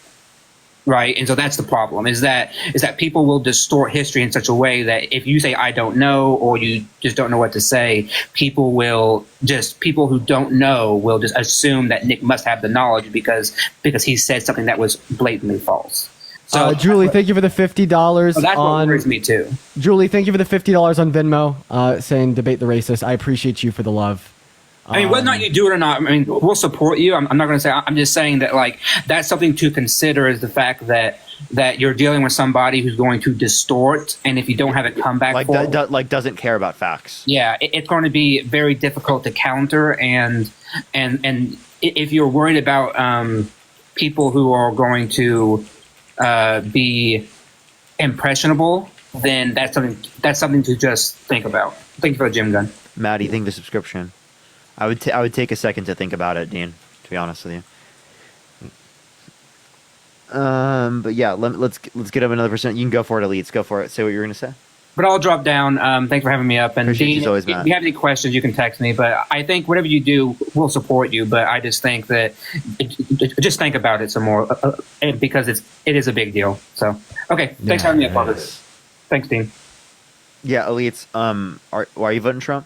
Right? And so that's the problem, is that people will distort history in such a way that if you say, I don't know, or you just don't know what to say, people who don't know will just assume that Nick must have the knowledge because he said something that was blatantly false. So Julie, thank you for the $50 that's what on. worries me too. Julie, thank you for the $50 on Venmo, saying debate the racist. I appreciate you for the love. I mean, whether or not you do it or not, I mean, we'll support you. I'm not going to say. I'm just saying that, like, that's something to consider is the fact that you're dealing with somebody who's going to distort, and if you don't have a comeback, like doesn't care about facts. Yeah, it's going to be very difficult to counter, and if you're worried about people who are going to be impressionable, then that's something to just think about. Thank you for the Jim Gun. Maddie, think the subscription. I would take a second to think about it, Dean, to be honest with you. But yeah, let's get up another percent. You can go for it, Elites. Go for it. Say what you're going to say. But I'll drop down. Thanks for having me up. And Appreciate Dean, always, if you have any questions, you can text me. But I think whatever you do, we'll support you. But I just think that just think about it some more because it is a big deal. So okay, thanks for having me up, Father. Thanks, Dean. Yeah, Elites. Are you voting Trump?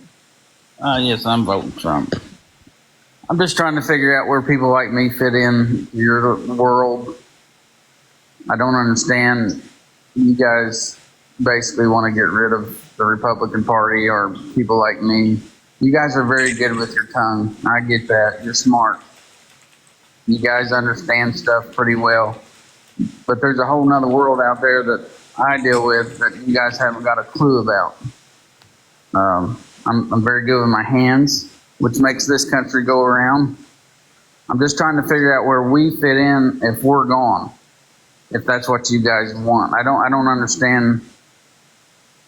Yes, I'm voting Trump. I'm just trying to figure out where people like me fit in your world. I don't understand. You guys basically want to get rid of the Republican Party or people like me. You guys are very good with your tongue. I get that. You're smart. You guys understand stuff pretty well. But there's a whole nother world out there that I deal with that you guys haven't got a clue about. I'm very good with my hands, which makes this country go around. I'm just trying to figure out where we fit in if we're gone, if that's what you guys want. I don't understand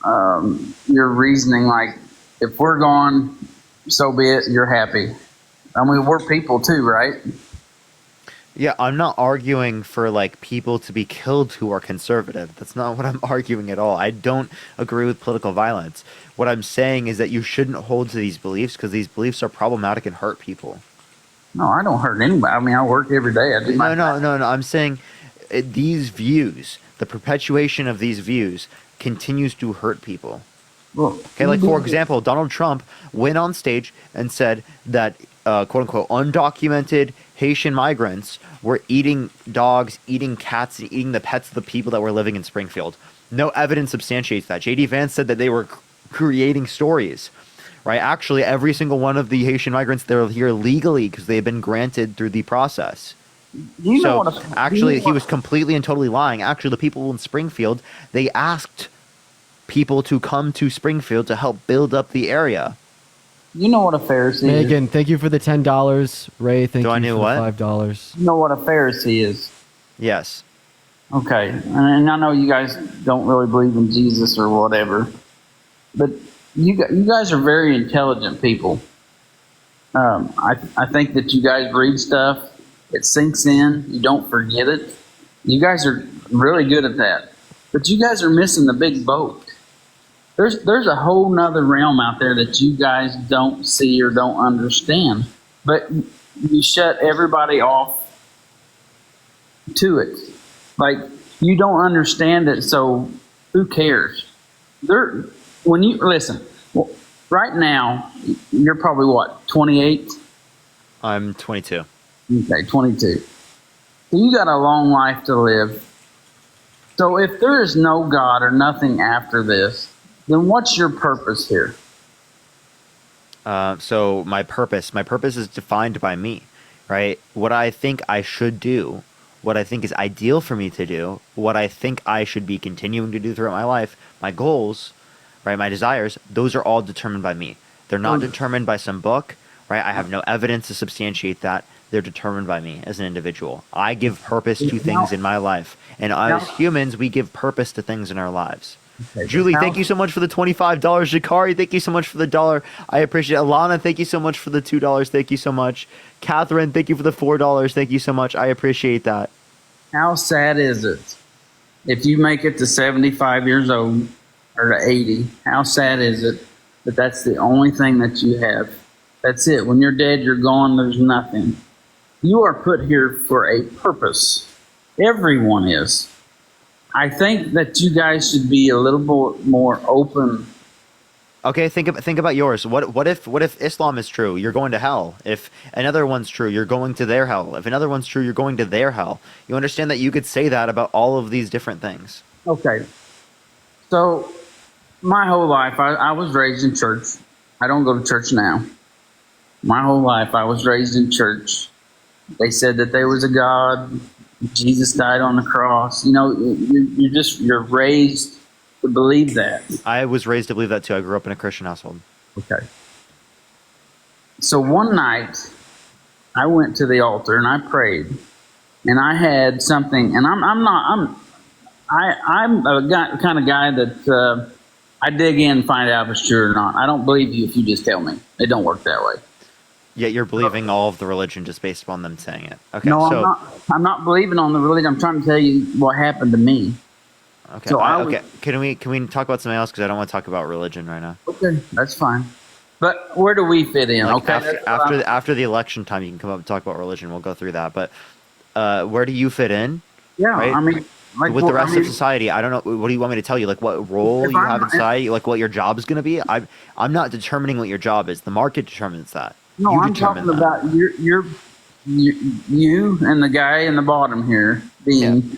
your reasoning. Like, if we're gone, so be it. You're happy. I mean, we're people too, right? Yeah, I'm not arguing for like people to be killed who are conservative. That's not what I'm arguing at all. I don't agree with political violence. What I'm saying is that you shouldn't hold to these beliefs because these beliefs are problematic and hurt people. No, I don't hurt anybody. I mean, I work every day. I do my No. I'm saying these views, the perpetuation of these views, continues to hurt people. Well, okay, like for example, Donald Trump went on stage and said that quote unquote undocumented Haitian migrants were eating dogs, eating cats, and eating the pets of the people that were living in Springfield. No evidence substantiates that. J.D. Vance said that they were creating stories, right? Actually, every single one of the Haitian migrants, they're here legally because they've been granted through the process. He was completely and totally lying. Actually, the people in Springfield, they asked people to come to Springfield to help build up the area. You know what a Pharisee is. Megan, thank you for the $10. Ray, thank you for the $5. You know what a Pharisee is? Yes. Okay. And I know you guys don't really believe in Jesus or whatever, but you guys are very intelligent people. I think that you guys read stuff. It sinks in. You don't forget it. You guys are really good at that. But you guys are missing the big boat. There's a whole nother realm out there that you guys don't see or don't understand. But you shut everybody off to it. Like, you don't understand it, so who cares? When you listen, right now, you're probably what, 28? I'm 22. Okay, 22. So you got a long life to live. So if there is no God or nothing after this, then what's your purpose here? So my purpose is defined by me, right? What I think I should do, what I think is ideal for me to do, what I think I should be continuing to do throughout my life, my goals, right, my desires, those are all determined by me. They're not determined by some book, right? I have no evidence to substantiate that. They're determined by me as an individual. I give purpose to things in my life. And as humans, we give purpose to things in our lives. Okay, Julie, thank you so much for the $25. Jakari, thank you so much for the $1. I appreciate it. Alana, thank you so much for the $2. Thank you so much. Catherine, thank you for the $4. Thank you so much. I appreciate that. How sad is it if you make it to 75 years old or to 80? How sad is it that that's the only thing that you have? That's it. When you're dead, you're gone. There's nothing. You are put here for a purpose. Everyone is. I think that you guys should be a little more open Okay, think about yours. What if Islam is true? You're going to hell. If another one's true, you're going to their hell. If another one's true, you're going to their hell. You understand that you could say that about all of these different things. Okay. So, my whole life, I was raised in church. I don't go to church now. My whole life, I was raised in church. They said that there was a God. Jesus died on the cross. You know, you're raised to believe that. I was raised to believe that too. I grew up in a Christian household. Okay. So one night, I went to the altar and I prayed, and I had something. And I'm a kind of guy that I dig in and find out if it's true or not. I don't believe you if you just tell me. It don't work that way. Yet you're believing all of the religion just based upon them saying it. Okay. No, so, I'm not believing on the religion. I'm trying to tell you what happened to me. Okay. So Okay. Can we talk about something else? Because I don't want to talk about religion right now. Okay, that's fine. But where do we fit in? Like Okay. after the election time, you can come up and talk about religion. We'll go through that. But where do you fit in? Yeah, right? I mean, like, with the rest of society, I don't know. What do you want me to tell you? Like what role you have in society? Like what your job is going to be? I'm not determining what your job is. The market determines that. No, You I'm determine talking that. about you and the guy in the bottom here being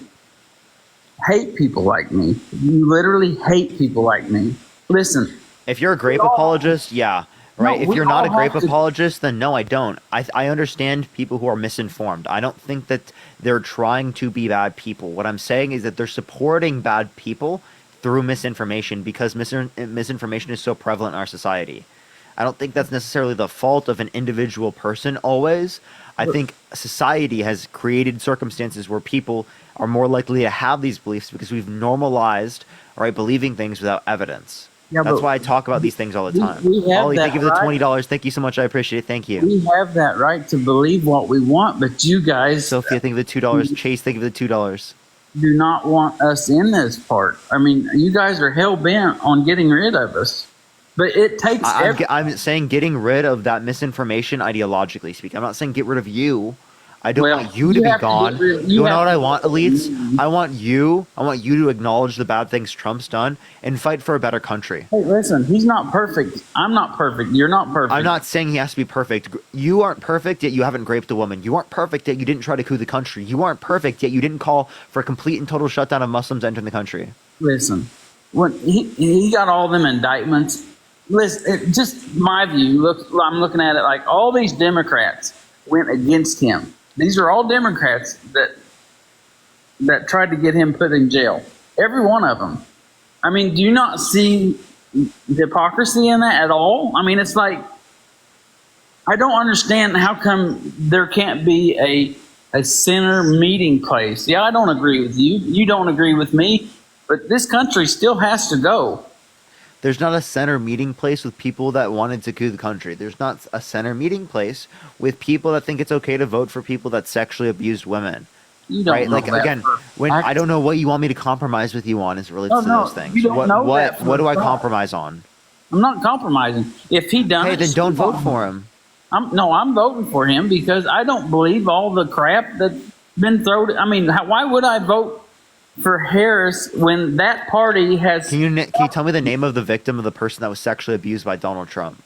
hate people like me. You literally hate people like me. Listen, If you're a grape apologist, yeah. Right. No, If we you're not a all grape have to- apologist, then no, I don't. I understand people who are misinformed. I don't think that they're trying to be bad people. What I'm saying is that they're supporting bad people through misinformation because misinformation is so prevalent in our society. I don't think that's necessarily the fault of an individual person always. I think society has created circumstances where people are more likely to have these beliefs because we've normalized, right, believing things without evidence. Yeah, That's but why I talk about these things all the time. we have Ollie, that thank you for the right. $20. Thank you so much. I appreciate it. Thank you. we have that right to believe what we want, but you guys Sophia, thank you for the $2. Chase, thank you for the $2. do not want us in this part. I mean, you guys are hell bent on getting rid of us. But it takes I'm saying getting rid of that misinformation ideologically speaking. I'm not saying get rid of you. I don't want you to you be have to gone. get rid- You you know have what to- I want, elites? I want you to acknowledge the bad things Trump's done and fight for a better country. Hey, listen, he's not perfect. I'm not perfect. You're not perfect. I'm not saying he has to be perfect. You aren't perfect, yet you haven't raped a woman. You aren't perfect, yet you didn't try to coup the country. You aren't perfect, yet you didn't call for a complete and total shutdown of Muslims entering the country. Listen, when he got all them indictments. Listen, just my view. Look, I'm looking at it like all these Democrats went against him. These are all Democrats that tried to get him put in jail. Every one of them. I mean, do you not see the hypocrisy in that at all? I mean, it's like I don't understand how come there can't be a center meeting place. Yeah, I don't agree with you. You don't agree with me. But this country still has to go. There's not a center meeting place with people that wanted to coup the country. There's not a center meeting place with people that think it's okay to vote for people that sexually abused women. You don't right? know Like that again, for when fact. I don't know what you want me to compromise with you on as it relates No, to no, those things. you don't know that for What do I fact. compromise on? I'm not compromising. If he done Hey, it, then don't vote for him. I'm voting for him because I don't believe all the crap that's been thrown. I mean, why would I vote for Harris when that party has? Can you tell me the name of the victim of the person that was sexually abused by Donald Trump?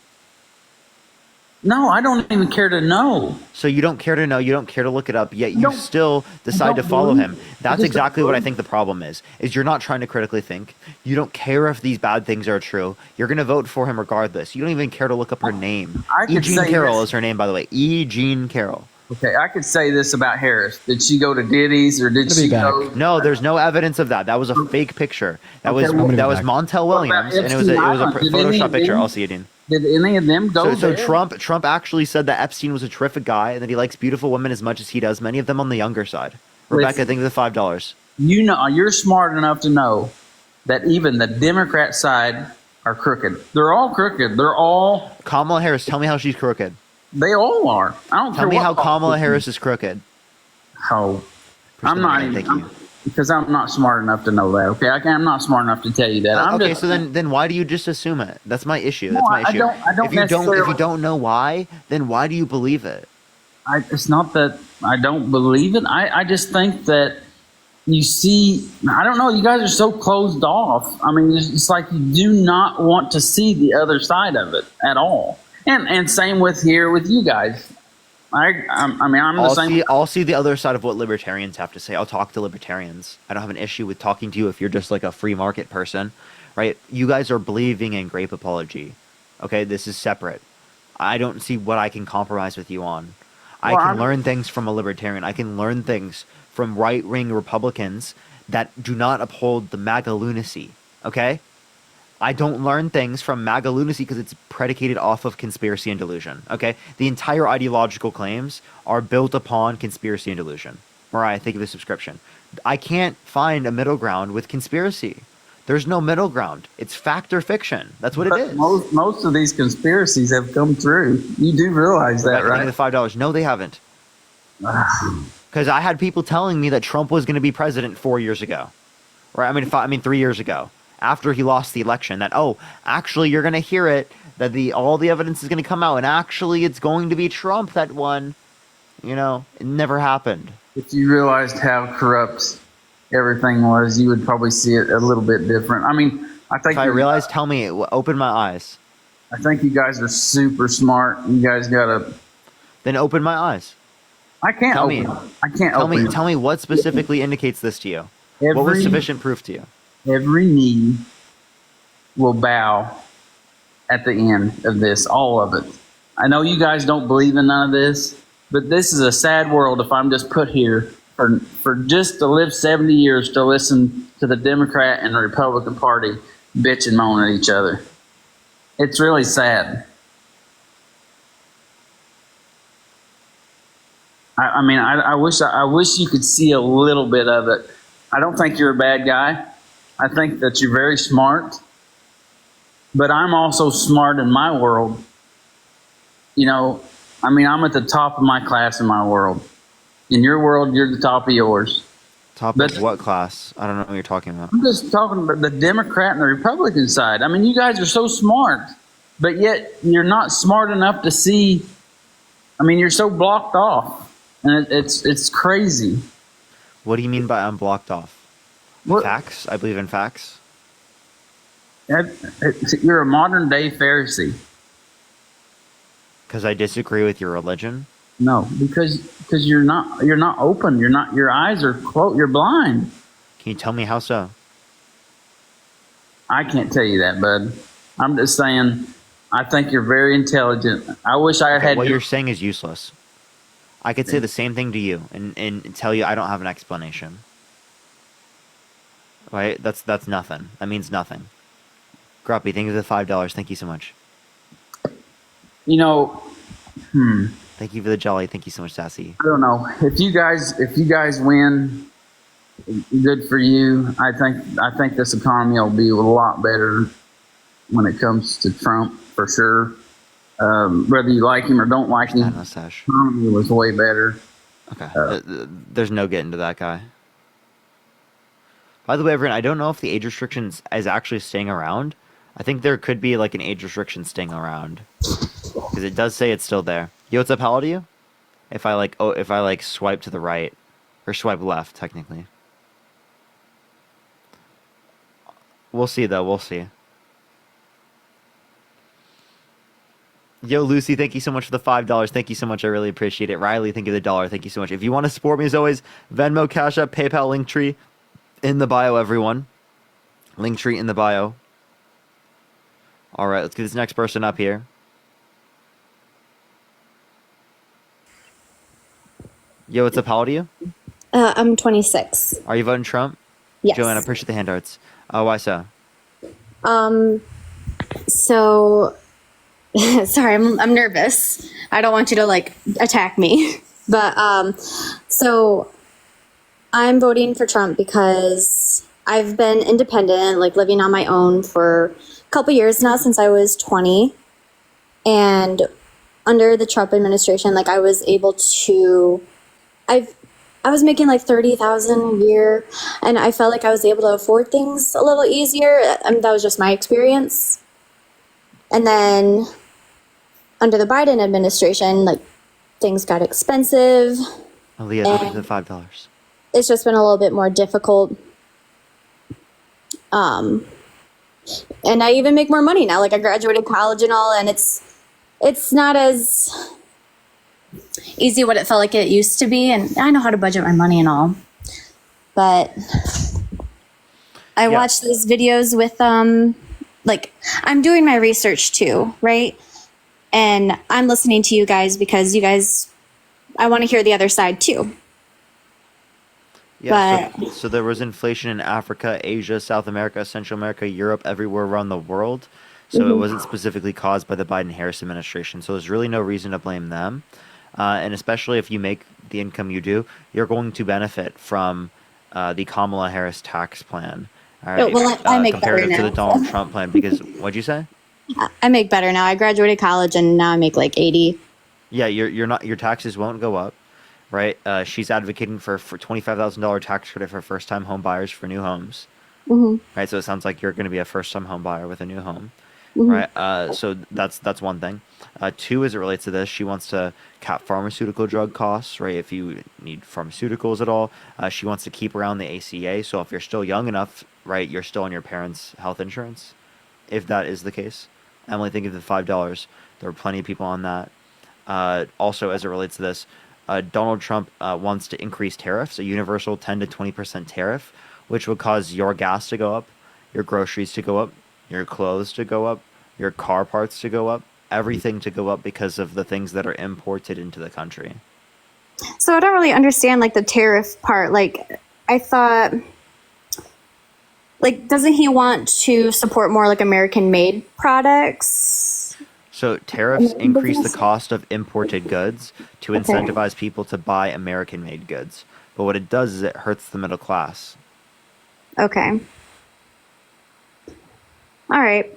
No, I don't even care to know. So you don't care to know, you don't care to look it up, yet you still decide to follow him. That's exactly what I think the problem is you're not trying to critically think. You don't care if these bad things are true. You're going to vote for him regardless. You don't even care to look up her name. I could E. Jean say Carroll this. is her name, by the way. E. Jean Carroll. Okay, I could say this about Harris. Did she go to Diddy's or did she go? No, there's no evidence of that. That was a fake picture. That was Okay, that was Montel What about Williams, and it was a Epstein Island? Did any Photoshop of picture. them- I'll see it in. Did any of them go So there? Trump actually said that Epstein was a terrific guy and that he likes beautiful women as much as he does. Many of them on the younger side. Rebecca, Listen. think of the $5. You know, you're smart enough to know that even the Democrat side are crooked. They're all crooked. They're all. Kamala Harris, tell me how she's crooked. They all are. I don't Tell care me what how politics Kamala you- Harris is crooked. How? I'm not even. Because I'm not smart enough to know that. Okay, I'm not smart enough to tell you that. I'm Okay, just, so then why do you just assume it? That's my issue. No, That's my I issue. don't if you necessarily- don't know why, then why do you believe it? it's not that I don't believe it. I just think that you see, I don't know, you guys are so closed off. I mean, it's like you do not want to see the other side of it at all. And same with here with you guys. I mean, I'm the same. I'll see the other side of what libertarians have to say. I'll talk to libertarians. I don't have an issue with talking to you if you're just like a free market person, right? You guys are believing in grape apology. Okay, this is separate. I don't see what I can compromise with you on. I can learn things from a libertarian. I can learn things from right-wing Republicans that do not uphold the MAGA lunacy, okay? I don't learn things from MAGA lunacy because it's predicated off of conspiracy and delusion, okay? The entire ideological claims are built upon conspiracy and delusion. Mariah, thank you for the subscription. I can't find a middle ground with conspiracy. There's no middle ground. It's fact or fiction. That's what it is. Most of these conspiracies have come through. You do realize that, right? The $5. No, they haven't. Because I had people telling me that Trump was going to be president 4 years ago. Right? I mean 3 years ago. After he lost the election, that, oh, actually, you're going to hear it, that all the evidence is going to come out, and actually it's going to be Trump that won. You know, it never happened. If you realized how corrupt everything was, you would probably see it a little bit different. I mean, I think... If I realized, tell me, open my eyes. I think you guys are super smart. You guys got to... Then open my eyes. I can't tell open me. I can't open. Tell me what specifically indicates this to you. What was sufficient proof to you? Every knee will bow at the end of this, all of it. I know you guys don't believe in none of this, but this is a sad world if I'm just put here for just to live 70 years to listen to the Democrat and the Republican Party bitch and moan at each other. It's really sad. I mean, I wish you could see a little bit of it. I don't think you're a bad guy. I think that you're very smart, but I'm also smart in my world. You know, I mean, I'm at the top of my class in my world. In your world, you're the top of yours. Top of what class? I don't know what you're talking about. I'm just talking about the Democrat and the Republican side. I mean, you guys are so smart, but yet you're not smart enough to see. I mean, you're so blocked off, and it's crazy. What do you mean by I'm blocked off? Facts? I believe in facts. You're a modern day Pharisee. Because I disagree with your religion? No, because you're not open. Your eyes are closed. You're blind. Can you tell me how so? I can't tell you that, bud. I'm just saying. I think you're very intelligent. I wish I had. What you're saying is useless. I could say the same thing to you and tell you I don't have an explanation. Right? That's nothing. That means nothing. Grumpy, thank you for the $5. Thank you so much. You know, Thank you for the jelly. Thank you so much, Sassy. I don't know. If you guys win, good for you. I think this economy will be a lot better when it comes to Trump, for sure. Whether you like him or don't like him, the economy was way better. Okay. There's no getting to that guy. By the way, everyone, I don't know if the age restriction is actually staying around. I think there could be like an age restriction staying around because it does say it's still there. Yo, what's up? How old are you? If I swipe to the right or swipe left, technically. We'll see though. We'll see. Yo, Lucy, thank you so much for the $5. Thank you so much. I really appreciate it. Riley, thank you for the $1. Thank you so much. If you want to support me, as always, Venmo, Cash App, PayPal, Linktree in the bio, everyone. Linktree in the bio. All right, let's get this next person up here. Yo, what's up? How old are you? I'm 26. Are you voting Trump? Yes. Joanne, I appreciate the hand arts. Why so? So, sorry, I'm nervous. I don't want you to like attack me, but so I'm voting for Trump because I've been independent, like living on my own for a couple years now, since I was 20, and under the Trump administration, like I was able to, I was making like $30,000 a year, and I felt like I was able to afford things a little easier. That was just my experience. And then under the Biden administration, like things got expensive. Aaliyah, thank you for the $5. it's just been a little bit more difficult. And I even make more money now. Like I graduated college and all, and it's not as easy what it felt like it used to be. And I know how to budget my money and all, but I watch these videos with like I'm doing my research too, right? And I'm listening to you guys because I want to hear the other side too. Yeah, so there was inflation in Africa, Asia, South America, Central America, Europe, everywhere around the world. So it wasn't specifically caused by the Biden-Harris administration. So there's really no reason to blame them. And especially if you make the income you do, you're going to benefit from the Kamala Harris tax plan. All right, well, I make better comparative to now. the Donald Trump plan. Because what'd you say? I make better now. I graduated college and now I make like 80. Yeah, your taxes won't go up. Right, she's advocating for $25,000 tax credit for first-time home buyers for new homes. Right, so it sounds like you're going to be a first-time home buyer with a new home. Right, so that's one thing. Two, as it relates to this, she wants to cap pharmaceutical drug costs. Right, if you need pharmaceuticals at all, she wants to keep around the ACA. So if you're still young enough, right, you're still on your parents' health insurance. If that is the case, Emily, think of the $5. There are plenty of people on that. Also, as it relates to this. Donald Trump wants to increase tariffs, a universal 10 to 20% tariff, which would cause your gas to go up, your groceries to go up, your clothes to go up, your car parts to go up, everything to go up because of the things that are imported into the country. So I don't really understand like the tariff part. Like I thought, like, doesn't he want to support more like American-made products? So tariffs increase the cost of imported goods to incentivize people to buy American-made goods. But what it does is it hurts the middle class. Okay. All right.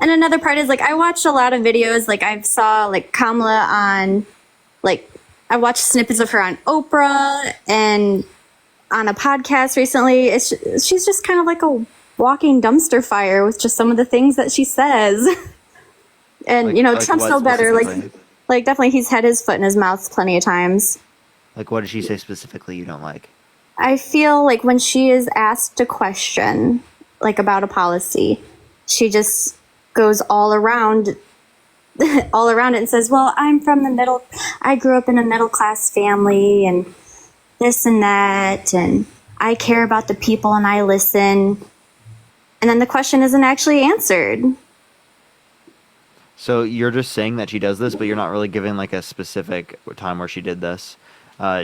And another part is like I watched a lot of videos. Like I saw like Kamala on, like I watched snippets of her on Oprah and on a podcast recently. She's just kind of like a walking dumpster fire with just some of the things that she says. And Like- you know, like Trump's what no better. specifically? Like definitely, he's had his foot in his mouth plenty of times. Like, what did she say specifically you don't like? I feel like when she is asked a question, like about a policy, she just goes all around it and says, "Well, I'm from the middle. I grew up in a middle class family, and this and that, and I care about the people and I listen." And then the question isn't actually answered. So you're just saying that she does this, but you're not really giving like a specific time where she did this.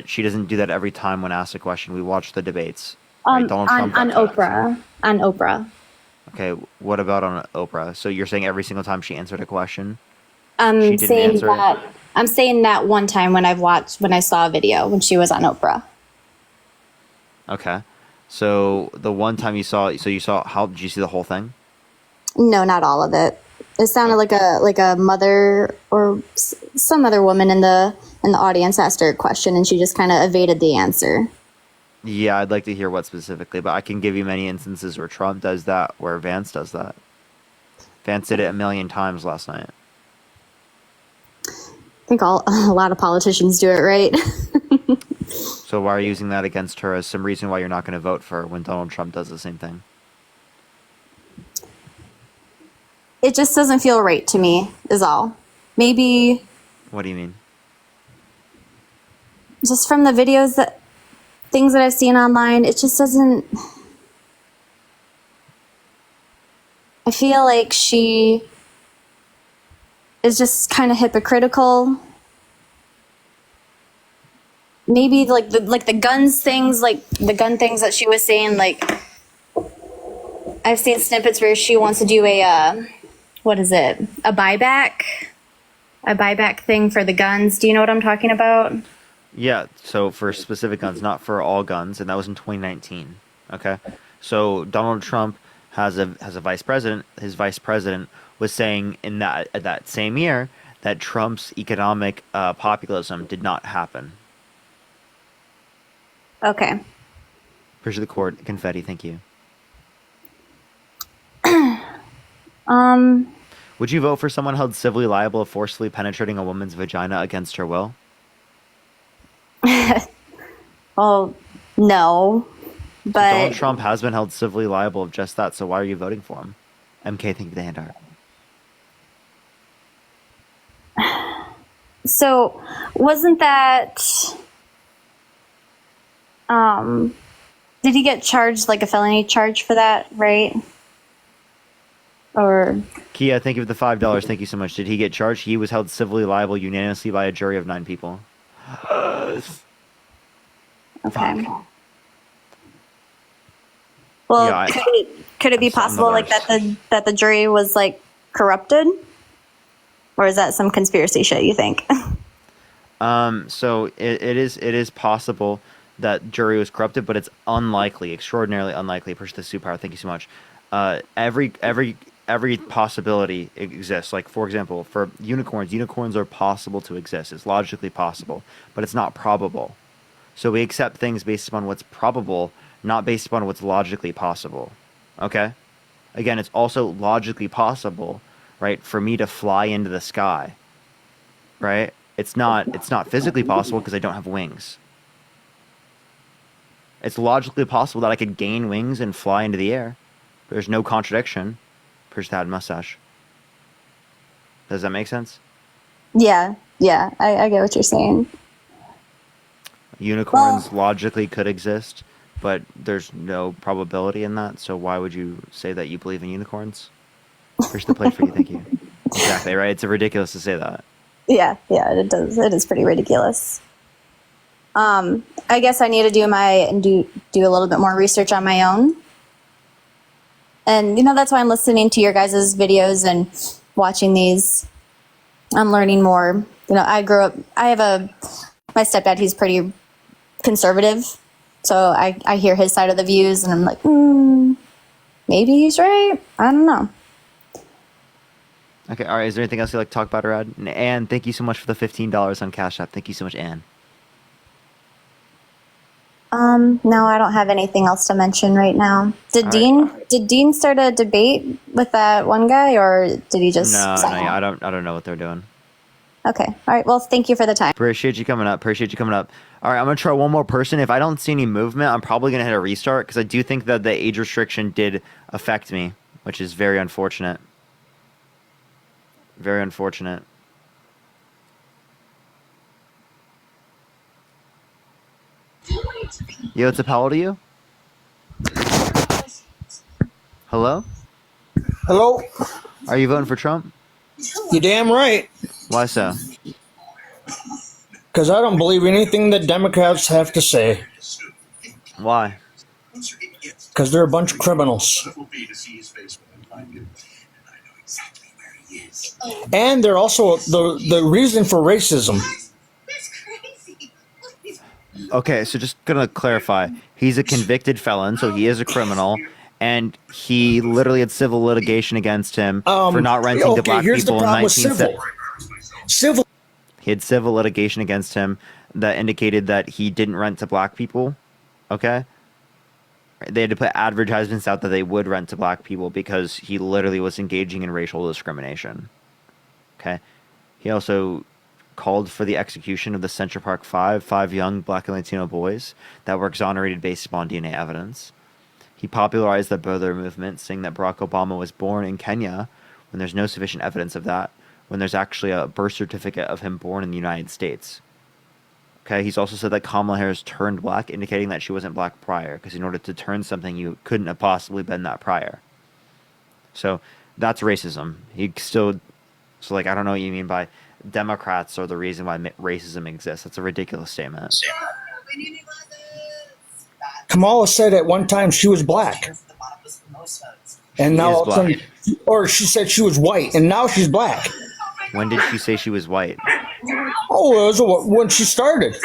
She doesn't do that every time when asked a question. We watch the debates. Right? Donald Trump On got Oprah. On Oprah. Okay, what about on Oprah? So you're saying every single time she answered a question? I'm She didn't saying answer it? that. I'm saying that one time when I saw a video when she was on Oprah. Okay. So the one time you saw, how did you see the whole thing? No, not all of it. It sounded like a mother or some other woman in the audience asked her a question and she just kind of evaded the answer. Yeah, I'd like to hear what specifically, but I can give you many instances where Trump does that, where Vance does that. Vance did it a million times last night. I think a lot of politicians do it, right? So why are you using that against her as some reason why you're not going to vote for her when Donald Trump does the same thing? It just doesn't feel right to me, is all. Maybe What do you mean? just from the videos things that I've seen online, it just doesn't. I feel like she is just kind of hypocritical. Maybe like the guns things, like the gun things that she was saying, like I've seen snippets where she wants to do a what is it? A buyback thing for the guns. Do you know what I'm talking about? Yeah, so for specific guns, not for all guns, and that was in 2019. Okay, so Donald Trump has a vice president. His vice president was saying in that same year that Trump's economic populism did not happen. Okay. Push the court, confetti. Thank you. Would you vote for someone held civilly liable of forcefully penetrating a woman's vagina against her will? Well, No, but Donald Trump has been held civilly liable of just that. So why are you voting for him? MK, thank you for the hand art. so wasn't that did he get charged like a felony charge for that, right? Or Kia, thank you for the $5. Thank you so much. Did he get charged? He was held civilly liable unanimously by a jury of 9 people. okay. Well, Yeah, could it be possible like that the jury was like corrupted? Or is that some conspiracy shit you think? So it is possible that jury was corrupted, but it's unlikely, extraordinarily unlikely. Push the superpower. Thank you so much. Every possibility exists. Like, for example, for unicorns are possible to exist. It's logically possible, but it's not probable. So we accept things based upon what's probable, not based upon what's logically possible. Okay? Again, it's also logically possible, right, for me to fly into the sky. Right? It's not physically possible because I don't have wings. It's logically possible that I could gain wings and fly into the air. There's no contradiction. Push that mustache. Does that make sense? Yeah, I get what you're saying. Unicorns logically could exist, but there's no probability in that. So why would you say that you believe in unicorns? Push the plate for you. Thank you. Exactly, right? It's ridiculous to say that. Yeah, it does. It is pretty ridiculous. I guess I need to do a little bit more research on my own. And, that's why I'm listening to your guys' videos and watching these. I'm learning more. My stepdad, he's pretty conservative. So I hear his side of the views and I'm like, maybe he's right. I don't know. Okay, all right. Is there anything else you'd like to talk about or add? Anne, thank you so much for the $15 on Cash App. Thank you so much, Anne. No, I don't have anything else to mention right now. Did Dean start a debate with that one guy, or did he just? No, I don't know what they're doing. Okay, all right. Well, thank you for the time. Appreciate you coming up. All right, I'm gonna try one more person. If I don't see any movement, I'm probably gonna hit a restart because I do think that the age restriction did affect me, which is very unfortunate. Very unfortunate. Yo, what's up? How old are you? Hello? Hello? Are you voting for Trump? You damn right. Why so? Because I don't believe anything that Democrats have to say. Why? Because they're a bunch of criminals. And they're also the reason for racism. Okay, so just gonna clarify. He's a convicted felon, so he is a criminal, and he literally had civil litigation against him for not renting to black people in 1970. Civil. He had civil litigation against him that indicated that he didn't rent to black people. Okay? They had to put advertisements out that they would rent to black people because he literally was engaging in racial discrimination. Okay? He also called for the execution of the Central Park five young black and Latino boys that were exonerated based upon DNA evidence. He popularized the Brother movement, saying that Barack Obama was born in Kenya when there's no sufficient evidence of that, when there's actually a birth certificate of him born in the United States. Okay, he's also said that Kamala Harris turned black, indicating that she wasn't black prior, because in order to turn something, you couldn't have possibly been that prior. So that's racism. I don't know what you mean by Democrats are the reason why racism exists. That's a ridiculous statement. Kamala said at one time she was black. And now all of a sudden, or she said she was white, and now she's black. When did she say she was white? Oh, it was when she started.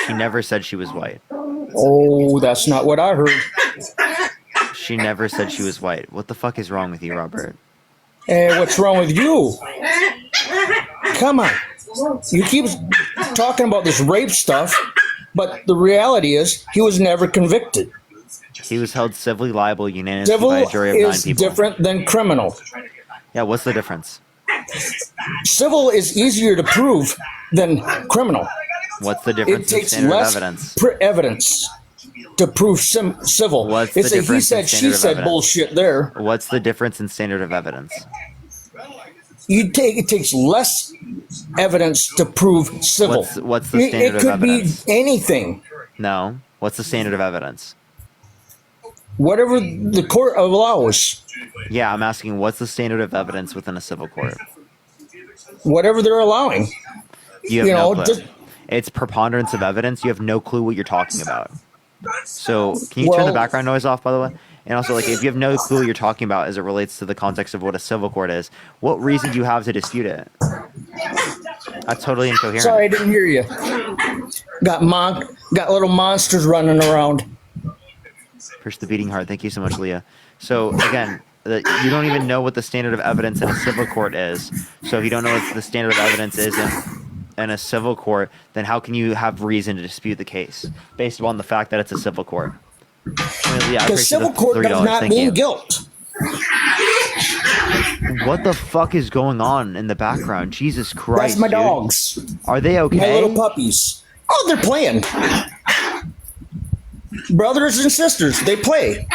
She never said she was white. Oh, that's not what I heard. She never said she was white. What the fuck is wrong with you, Robert? Hey, what's wrong with you? Come on. You keep talking about this rape stuff, but the reality is he was never convicted. He was held civilly liable unanimously by a jury of 9 people. Civil is different than criminal. Yeah, what's the difference? Civil is easier to prove than criminal. What's the difference It takes in standard less evidence? evidence. to prove civil. What's It's the a he difference in said, she standard of said evidence? bullshit there. What's the difference in standard of evidence? It takes less evidence to prove civil. What's the standard it of could evidence? be anything. No. What's the standard of evidence? Whatever the court allows. Yeah, I'm asking what's the standard of evidence within a civil court? Whatever they're allowing. You have You no know, clue. just- It's preponderance of evidence. You have no clue what you're talking about. So, can you turn the Well- background noise off, by the way? And also, like, if you have no clue what you're talking about as it relates to the context of what a civil court is, what reason do you have to dispute it? That's totally incoherent. Sorry, I didn't hear you. Got little monsters running around. Push the beating heart. Thank you so much, Leah. So, again, you don't even know what the standard of evidence in a civil court is. So, if you don't know what the standard of evidence is in a civil court, then how can you have reason to dispute the case based upon the fact that it's a civil court? I mean, yeah, I Because appreciate civil the court does $3. not Thank mean you. guilt. What the fuck is going on in the background? Jesus Christ. That's my dude. dogs. Are they okay? My little puppies. Oh, they're playing. Brothers and sisters, they play.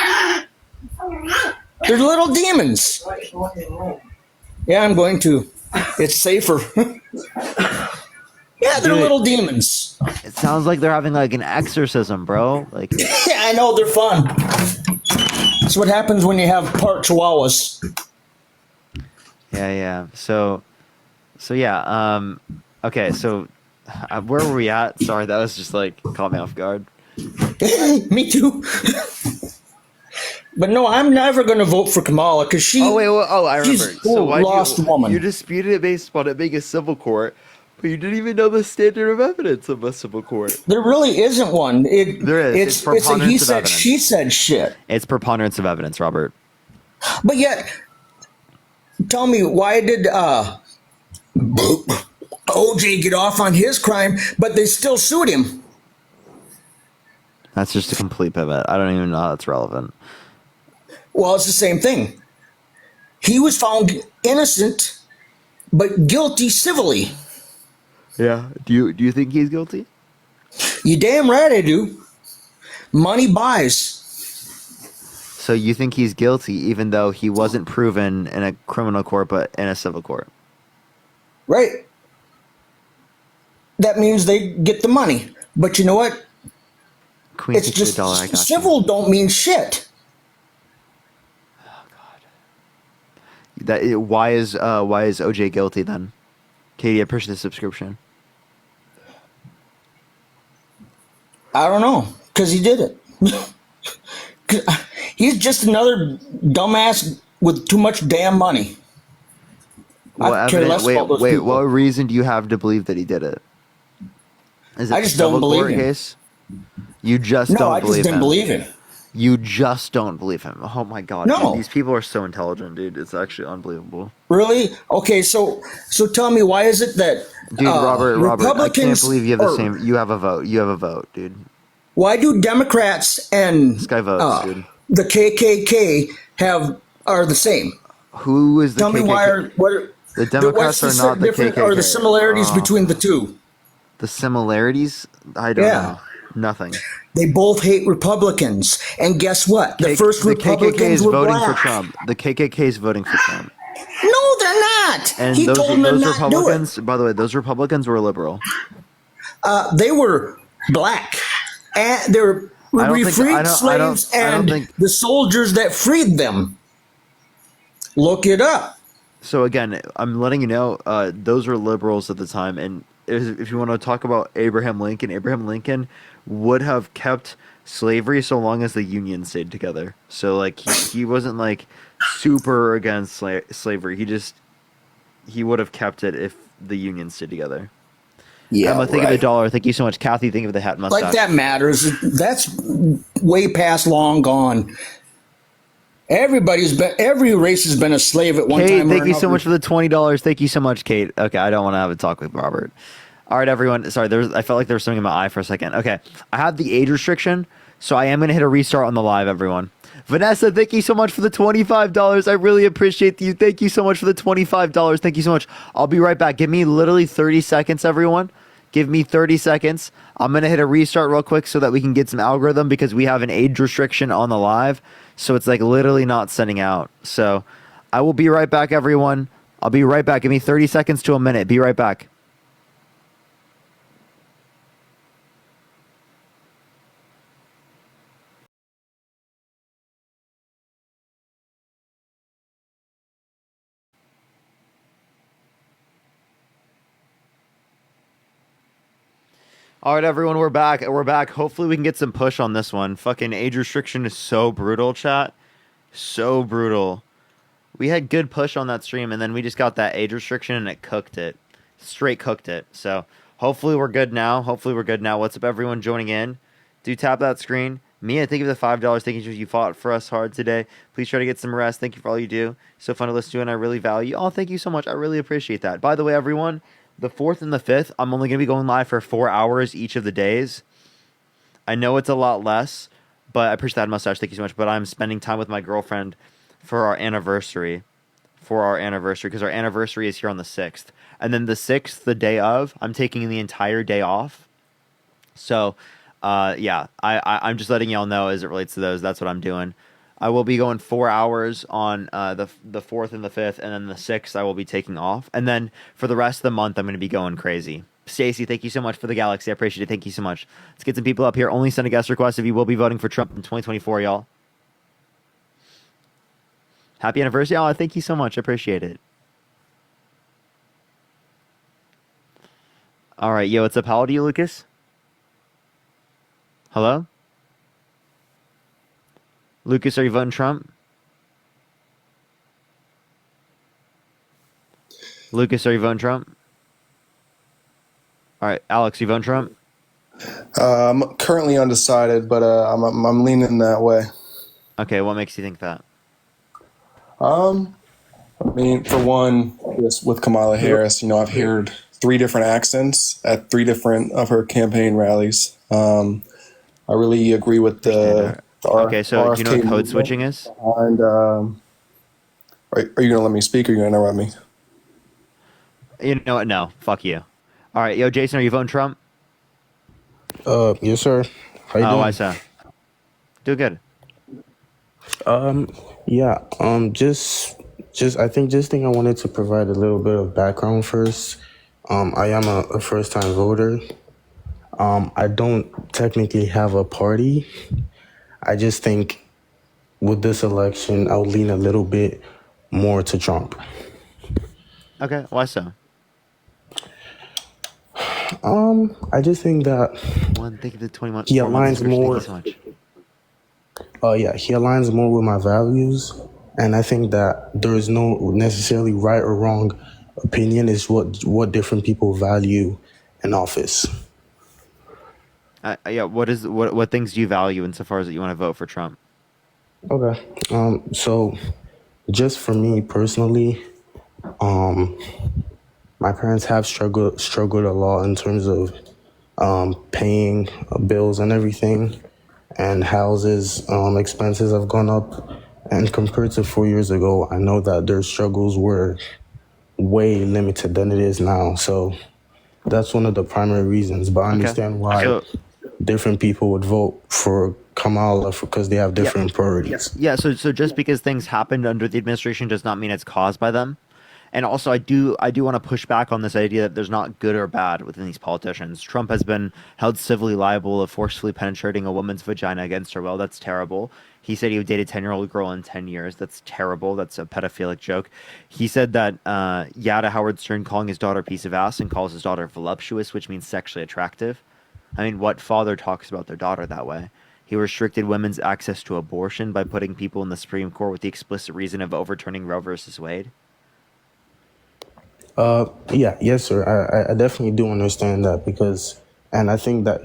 They're little demons. Yeah, I'm going to. It's safer. Yeah, they're Dude. little demons. It sounds like they're having like an exorcism, bro. Like, Yeah, I know, they're fun. That's what happens when you have part chihuahuas. yeah. So yeah. Okay. So, where were we at? Sorry, that was just like caught me off guard. Me too. But no, I'm never going to vote for Kamala because she. I remember. She's a lost woman. You disputed it based upon it being a civil court, but you didn't even know the standard of evidence of a civil court. There really isn't one. There is. It's a preponderance he of said, evidence. she said shit. It's preponderance of evidence, Robert. But yet, tell me, why did OJ get off on his crime, but they still sued him? That's just a complete pivot. I don't even know how that's relevant. Well, it's the same thing. He was found innocent, but guilty civilly. Yeah. Do you think he's guilty? You damn right I do. Money buys. So you think he's guilty even though he wasn't proven in a criminal court but in a civil court? Right. That means they get the money. But you know what? Queen It's $60 just I got you. civil don't mean shit. Why is OJ guilty then? Katie, I appreciate the subscription. I don't know, because he did it. 'Cause he's just another dumbass with too much damn money. I care less about those people. What reason do you have to believe that he did it? Is it I just a civil don't believe court him. case? You just No, don't I believe just didn't him. believe him. You just don't believe him. Oh my god. No. Dude, these people are so intelligent, dude. It's actually unbelievable. Really? Okay, so tell me, why is it that Dude, Robert, I can't Republicans believe you have the or- same. You have a vote. You have a vote, dude. Why do Democrats and This guy votes, dude. the KKK are the same? Who is the Tell KKK? me why The Democrats what's are not the different KKK. or the similarities Oh. between the two? The similarities? I don't Yeah. know. Nothing. They both hate Republicans, and guess what? The first the KKK Republicans is were voting black. for Trump. The KKK is voting for Trump. No, they're not. And he told them to those not do it. Republicans, by the way, those Republicans were liberal. They were black, and they were I don't we think- freed I don't slaves and think- the soldiers that freed them. Look it up. So again, I'm letting you know, those were liberals at the time. And if you want to talk about Abraham Lincoln would have kept slavery so long as the Union stayed together. So like he wasn't like super against slavery. He would have kept it if the Union stayed together. Yeah, Emma, think of right. the dollar. Thank you so much, Kathy. Think of the hat mustache. Like that matters. That's way past long gone. Every race has been a slave at one Kate, time. or thank you so another. much for the $20. Thank you so much, Kate. Okay, I don't want to have a talk with Robert. All right, everyone. Sorry, I felt like there was something in my eye for a second. Okay, I have the age restriction, so I am going to hit a restart on the live, everyone. Vanessa, thank you so much for the $25. I really appreciate you. Thank you so much for the $25. Thank you so much. I'll be right back. Give me literally 30 seconds, everyone. Give me 30 seconds. I'm going to hit a restart real quick so that we can get some algorithm because we have an age restriction on the live. So it's like literally not sending out. So I will be right back, everyone. I'll be right back. Give me 30 seconds to a minute. Be right back. All right, everyone, we're back. We're back. Hopefully we can get some push on this one. Fucking age restriction is so brutal, chat. So brutal. We had good push on that stream, and then we just got that age restriction, and it cooked it. Straight cooked it. So hopefully we're good now. What's up, everyone joining in? Do tap that screen. Mia, thank you for the $5. Thank you. You fought for us hard today. Please try to get some rest. Thank you for all you do. So fun to listen to, and I really value. Oh, thank you so much. I really appreciate that. By the way, everyone, the 4th and the 5th, I'm only going to be going live for 4 hours each of the days. I know it's a lot less, but I appreciate that mustache. Thank you so much. But I'm spending time with my girlfriend for our anniversary. Because our anniversary is here on the 6th. And then the 6th, the day of, I'm taking the entire day off. So, yeah, I'm just letting y'all know as it relates to those. That's what I'm doing. I will be going 4 hours on the 4th and the 5th, and then the 6th I will be taking off. And then for the rest of the month, I'm going to be going crazy. Stacy, thank you so much for the Galaxy. I appreciate it. Thank you so much. Let's get some people up here. Only send a guest request if you will be voting for Trump in 2024, y'all. Happy anniversary, y'all. Thank you so much. I appreciate it. All right. Yo, what's up? How old are you, Lucas? Hello? Lucas, are you voting Trump? Lucas, are you voting Trump? All right, Alex, you voting Trump? I'm currently undecided, but I'm leaning that way. Okay, what makes you think that? I mean, for one, with Kamala Harris, I've heard 3 different accents at 3 different of her campaign rallies. I really agree with the okay, so do you know what code switching is? And are you going to let me speak or are you going to interrupt me? You know what? No. Fuck you. All right. Yo, Jason, are you voting Trump? Yes, sir. How you doing? Why so? Do good. Yeah. I wanted to provide a little bit of background first. I am a first-time voter. I don't technically have a party. I just think with this election, I'll lean a little bit more to Trump. Okay, why so? I just think that he aligns more. He aligns more with my values, and I think that there is no necessarily right or wrong opinion. Is what different people value in office. What things do you value insofar as that you want to vote for Trump? Okay. So just for me personally, my parents have struggled a lot in terms of paying bills and everything, and houses expenses have gone up. And compared to 4 years ago, I know that their struggles were way limited than it is now. So that's one of the primary reasons. But I understand why different people would vote for Kamala because they have different priorities. Yeah, so just because things happened under the administration does not mean it's caused by them. And also, I do want to push back on this idea that there's not good or bad within these politicians. Trump has been held civilly liable of forcefully penetrating a woman's vagina against her will. That's terrible. He said he would date a 10-year-old girl in 10 years. That's terrible. That's a pedophilic joke. He said that to Howard Stern, calling his daughter a piece of ass, and calls his daughter voluptuous, which means sexually attractive. I mean, what father talks about their daughter that way? He restricted women's access to abortion by putting people in the Supreme Court with the explicit reason of overturning Roe versus Wade. Yes, sir. I definitely do understand that and I think that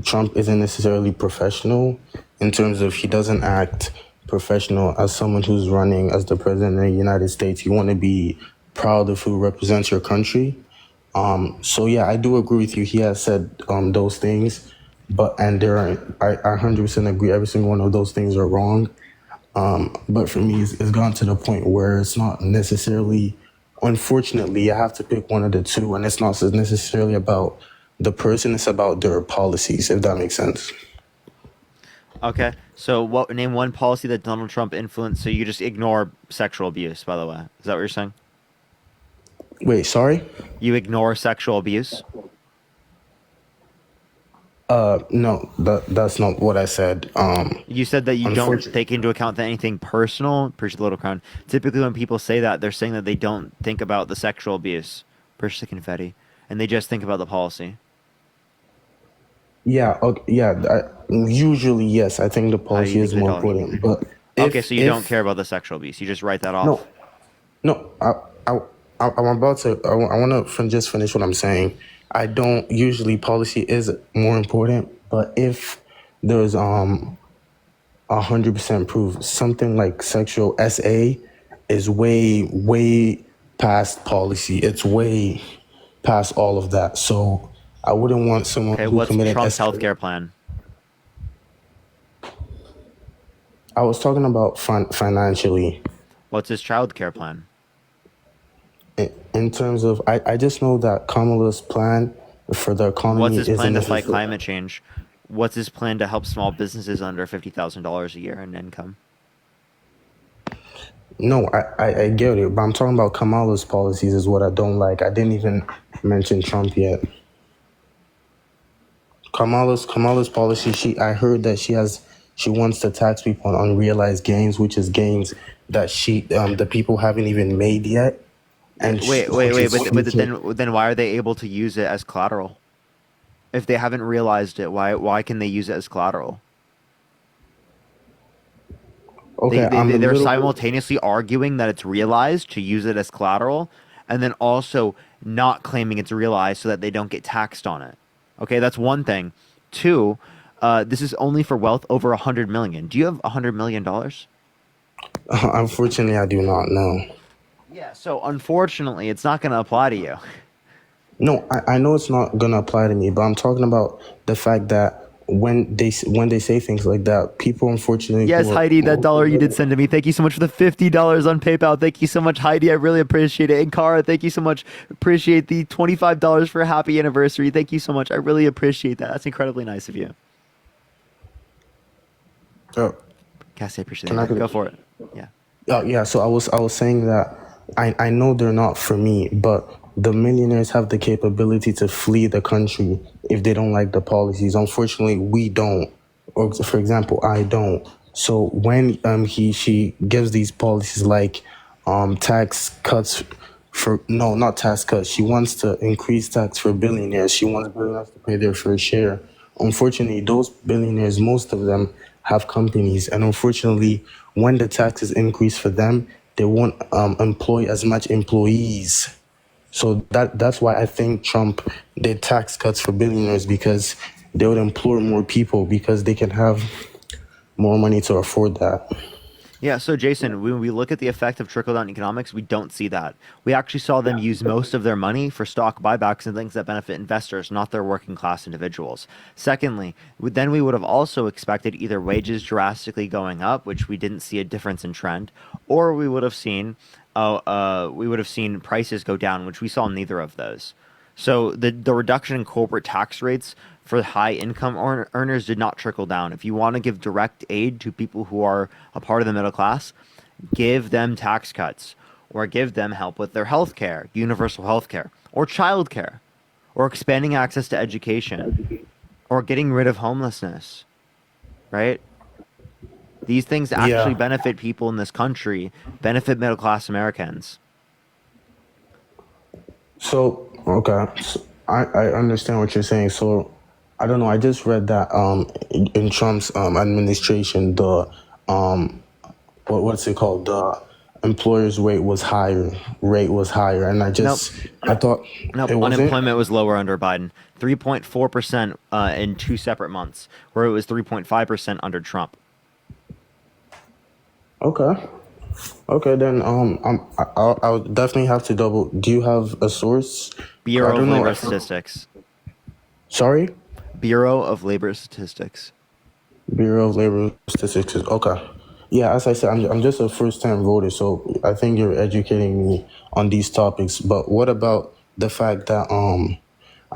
Trump isn't necessarily professional in terms of he doesn't act professional as someone who's running as the president of the United States. You want to be proud of who represents your country. So yeah, I do agree with you. He has said those things, I 100% agree. Every single one of those things are wrong. But for me, it's gone to the point where it's not necessarily. Unfortunately, I have to pick one of the two, and it's not necessarily about the person, it's about their policies, if that makes sense. Okay, so name one policy that Donald Trump influenced? So you just ignore sexual abuse, by the way. Is that what you're saying? Wait, sorry? You ignore sexual abuse? No, that's not what I said. You said that you don't take into account anything personal. Appreciate the little crown. Typically, when people say that, they're saying that they don't think about the sexual abuse. Purchase the confetti, and they just think about the policy. Yeah, okay, yeah. Usually, yes. I think the policy is more important. But okay, so you don't care about the sexual abuse. You just write that off. No. I'm about to. I want to just finish what I'm saying. I don't usually policy is more important, but if there's 100% proof, something like sexual SA is way past policy. It's way past all of that. So I wouldn't want someone who what's committed Trump's healthcare plan? I was talking about financially. What's his childcare plan? In terms of, I just know that Kamala's plan for the economy. What's his plan to fight climate change? What's his plan to help small businesses under $50,000 a year in income? No, I get it, but I'm talking about Kamala's policies is what I don't like. I didn't even mention Trump yet. Kamala's policy, I heard that she wants to tax people on unrealized gains, which is gains that the people haven't even made yet. And wait, but then why are they able to use it as collateral? If they haven't realized it, why can they use it as collateral? Okay, they're simultaneously arguing that it's realized to use it as collateral, and then also not claiming it's realized so that they don't get taxed on it. Okay, that's one thing. Two, this is only for wealth over $100 million. Do you have $100 million? Unfortunately, I do not know. Yeah, so unfortunately, it's not going to apply to you. No, I know it's not going to apply to me, but I'm talking about the fact that when they say things like that, people unfortunately... Yes, Heidi, that dollar you did send to me. Thank you so much for the $50 on PayPal. Thank you so much, Heidi. I really appreciate it. And Cara, thank you so much. Appreciate the $25 for a happy anniversary. Thank you so much. I really appreciate that. That's incredibly nice of you. Cassie, I appreciate it. Go for it. Yeah. Yeah, so I was saying that I know they're not for me, but the millionaires have the capability to flee the country if they don't like the policies. Unfortunately, we don't. Or for example, I don't. So when she gives these policies like tax cuts not tax cuts. She wants to increase tax for billionaires. She wants billionaires to pay their fair share. Unfortunately, those billionaires, most of them have companies, and unfortunately, when the taxes increase for them, they won't employ as much employees. So that's why I think Trump did tax cuts for billionaires, because they would employ more people because they can have more money to afford that. Yeah, so Jason, when we look at the effect of trickle-down economics, we don't see that. We actually saw them use most of their money for stock buybacks and things that benefit investors, not their working-class individuals. Secondly, then we would have also expected either wages drastically going up, which we didn't see a difference in trend, or we would have seen prices go down, which we saw neither of those. So the reduction in corporate tax rates for high income earners did not trickle down. If you want to give direct aid to people who are a part of the middle class, give them tax cuts, or give them help with their health care, universal health care, or child care, or expanding access to education, or getting rid of homelessness, right? These things actually benefit people in this country, benefit middle class Americans. So, okay, so I understand what you're saying. So, I don't know. I just read that in Trump's administration, the what's it called? The employers' rate was higher, and I thought unemployment was lower under Biden, 3.4% in 2 separate months, where it was 3.5% under Trump. Okay, then I'll definitely have to double. Do you have a source? Bureau of Labor Statistics. Sorry? Bureau of Labor Statistics. Bureau of Labor Statistics. Okay. Yeah, as I said, I'm just a first-time voter, so I think you're educating me on these topics. But what about the fact that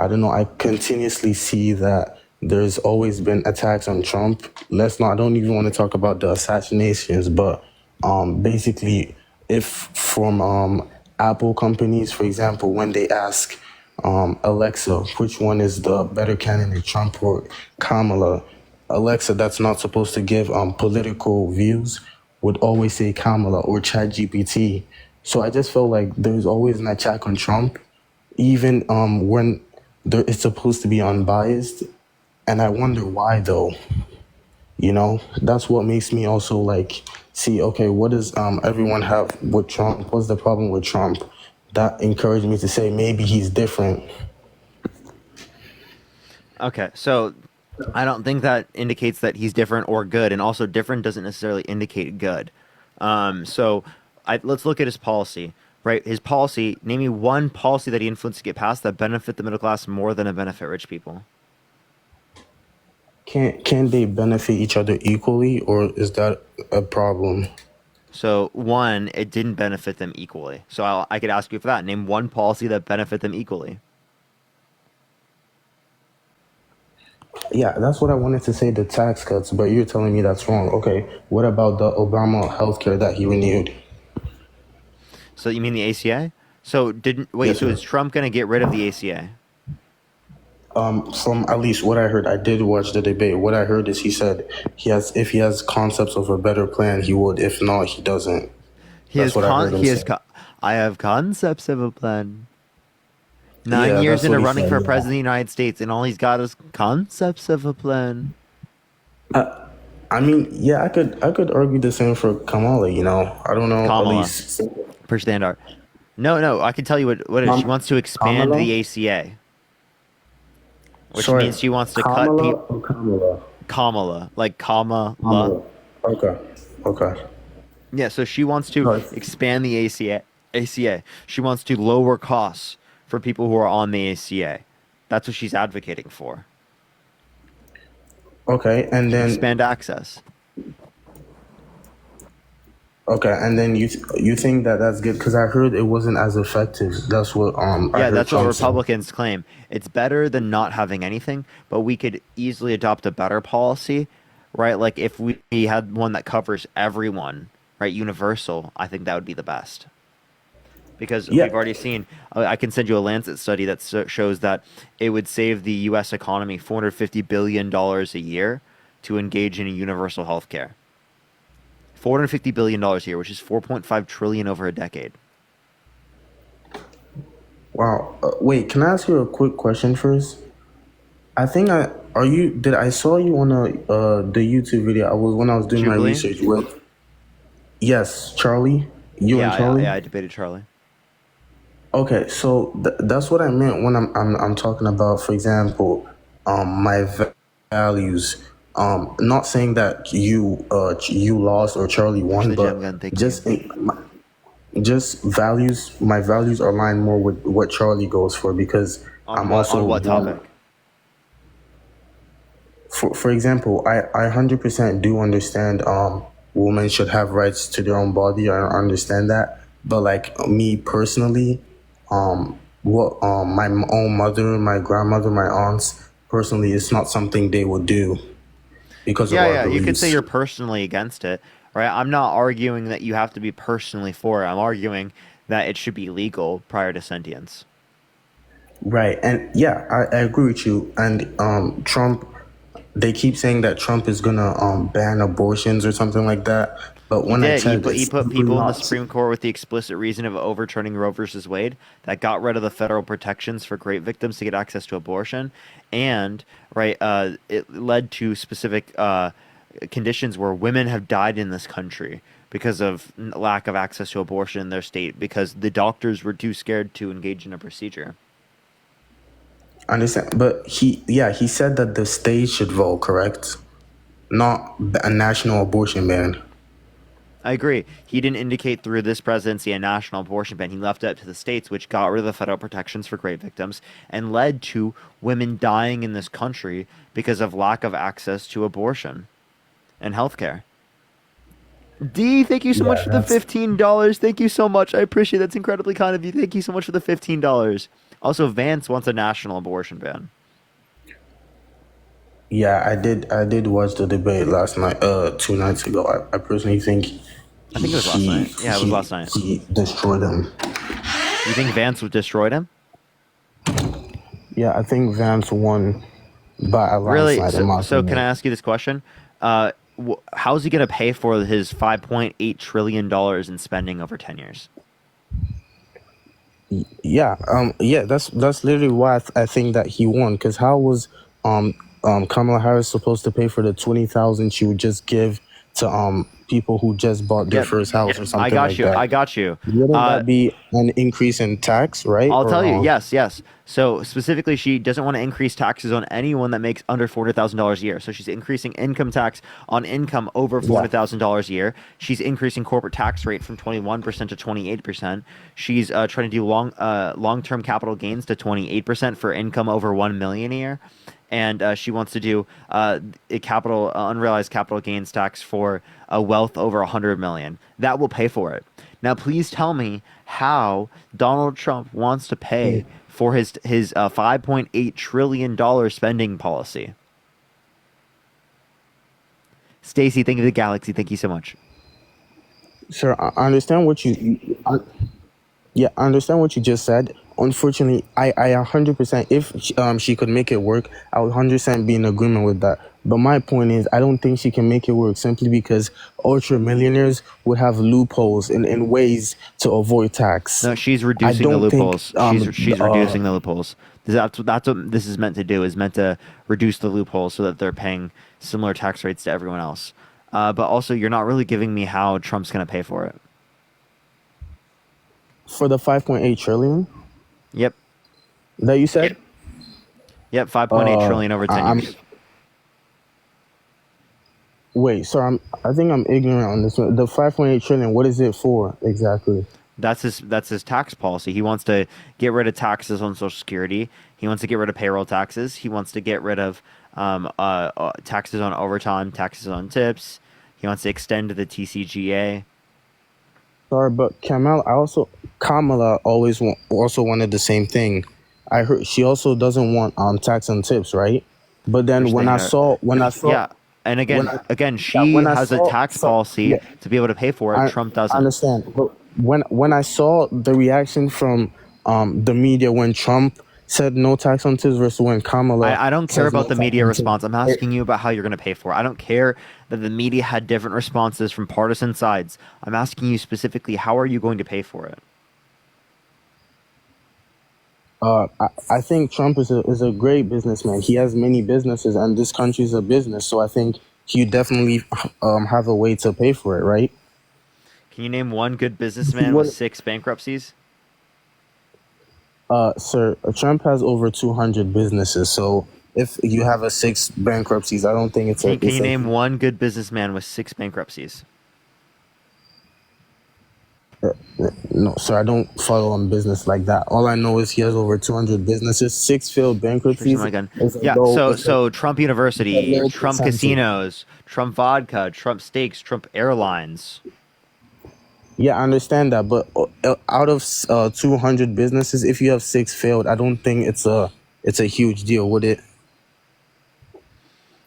I don't know. I continuously see that there's always been attacks on Trump. I don't even want to talk about the assassinations, but basically, if from Apple companies, for example, when they ask Alexa, which one is the better candidate, Trump or Kamala, Alexa, that's not supposed to give political views, would always say Kamala or ChatGPT. So I just felt like there's always an attack on Trump, even when it's supposed to be unbiased. And I wonder why, though. You know, that's what makes me also like see, okay, what does everyone have with Trump? What's the problem with Trump? That encouraged me to say maybe he's different. Okay, so I don't think that indicates that he's different or good, and also different doesn't necessarily indicate good. Let's look at his policy, right? His policy, name me one policy that he influenced to get passed that benefit the middle class more than it benefit rich people. Can they benefit each other equally, or is that a problem? So one, it didn't benefit them equally. So I could ask you for that. Name one policy that benefit them equally. Yeah, that's what I wanted to say, the tax cuts, but you're telling me that's wrong. Okay, what about the Obama healthcare that he renewed? So you mean the ACA? So Yes, is Trump going to get rid of the ACA? From at least what I heard, I did watch the debate. What I heard is he said if he has concepts of a better plan, he would. If not, he doesn't. That's what I heard him say. I have concepts of a plan. 9 Yeah, years that's into what he running said, for yeah. president of the United States, and all he's got is concepts of a plan. I mean, yeah, I could argue the same for Kamala. You know, I don't know. Kamala. At least Per standard. No, I can tell you what it is. She wants to expand Kamala? the ACA. Which Sorry, means she wants to Kamala cut people. or Kamala? Kamala, like Kamala. Okay. Yeah, so she wants to expand the ACA. She wants to lower costs for people who are on the ACA. That's what she's advocating for. Okay, and then expand access. Okay, and then you think that that's good because I heard it wasn't as effective. That's what I heard That's what Trump say. Republicans claim. It's better than not having anything, but we could easily adopt a better policy, right? Like if we had one that covers everyone, right? Universal, I think that would be the best. Because we've already seen, I can send you a Lancet study that shows that it would save the U.S. economy $450 billion a year to engage in a universal health care. $450 billion a year, which is $4.5 trillion over a decade. Wow. Wait, can I ask you a quick question first? I think I saw you on the YouTube video. When I was doing my Jubilee? research with. Yes, Charlie. You and Charlie. Yeah, I debated Charlie. Okay, so that's what I meant when I'm talking about, for example, my values. Not saying that you lost or Charlie won, but just values. My values align more with what Charlie goes for because I'm also on what topic? For example, I 100% do understand women should have rights to their own body. I understand that, but like me personally, my own mother, my grandmother, my aunts, personally, it's not something they would do because of our You could beliefs. say you're personally against it, right? I'm not arguing that you have to be personally for it. I'm arguing that it should be legal prior to sentience. Right, and yeah, I agree with you. And Trump, they keep saying that Trump is gonna ban abortions or something like that. But when I checked, he put people in the Supreme Court with the explicit reason of overturning Roe versus Wade that got rid of the federal protections for rape victims to get access to abortion, and it led to specific conditions where women have died in this country because of lack of access to abortion in their state because the doctors were too scared to engage in a procedure. I understand, but he said that the states should vote, correct? Not a national abortion ban. I agree. He didn't indicate through this presidency a national abortion ban. He left it up to the states, which got rid of the federal protections for rape victims and led to women dying in this country because of lack of access to abortion and healthcare. D, thank you so much for the $15. Thank you so much. I appreciate it. That's incredibly kind of you. Thank you so much for the $15. Also, Vance wants a national abortion ban. Yeah, I did watch the debate last night, 2 nights ago. I personally think I think it was last night. Yeah, it was last night. He destroyed him. You think Vance destroyed him? Yeah, I think Vance won by a Really? landslide. in my So can opinion. I ask you this question? How's he going to pay for his $5.8 trillion in spending over 10 years? Yeah, that's literally why I think that he won. Because how was Kamala Harris supposed to pay for the 20,000 she would just give to people who just bought their first house or something I got like you. that? I got you. Wouldn't that be an increase in tax, right? I'll Or, tell you. Yes. So specifically, she doesn't want to increase taxes on anyone that makes under $400,000 a year. So she's increasing income tax on income over $400,000 a year. She's increasing corporate tax rate from 21% to 28%. She's trying to do long-term capital gains to 28% for income over $1 million a year. And she wants to do a unrealized capital gains tax for a wealth over $100 million. That will pay for it. Now, please tell me how Donald Trump wants to pay for his $5.8 trillion spending policy. Stacy, thank you to the Galaxy. Thank you so much. Sure, I understand what I understand what you just said. Unfortunately, I 100%, if she could make it work, I would 100% be in agreement with that. But my point is, I don't think she can make it work simply because ultra millionaires would have loopholes in ways to avoid tax. No, she's reducing the loopholes. She's reducing the loopholes. That's what this is meant to do. Is meant to reduce the loopholes so that they're paying similar tax rates to everyone else. But also, you're not really giving me how Trump's going to pay for it. For the 5.8 trillion? Yep. That you said? Yep, 5.8 trillion over 10 years. Wait, so I think I'm ignorant on this one. The 5.8 trillion, what is it for exactly? That's his tax policy. He wants to get rid of taxes on Social Security. He wants to get rid of payroll taxes. He wants to get rid of taxes on overtime, taxes on tips. He wants to extend the TCJA. Sorry, but Kamala also wanted the same thing. I heard she also doesn't want tax on tips, right? But then when I saw yeah, and again, she has a tax policy to be able to pay for it. Trump doesn't. I understand, but when I saw the reaction from the media when Trump said no tax on tips versus when Kamala, I don't care about the media response. I'm asking asking you about how you're going to pay for it. I don't care that the media had different responses from partisan sides. I'm asking you specifically, how are you going to pay for it? I think Trump is a great businessman. He has many businesses, and this country is a business. So I think he definitely have a way to pay for it, right? Can you name one good businessman with 6 bankruptcies? Sir, Trump has over 200 businesses. So if you have 6 bankruptcies, I don't think it's Can you name one good businessman with 6 bankruptcies? No, sir, I don't follow on business like that. All I know is he has over 200 businesses, 6 failed bankruptcies. Yeah, so Trump University, Trump casinos, Trump vodka, Trump steaks, Trump airlines. Yeah, I understand that, but out of 200 businesses, if you have 6 failed, I don't think it's a huge deal, would it?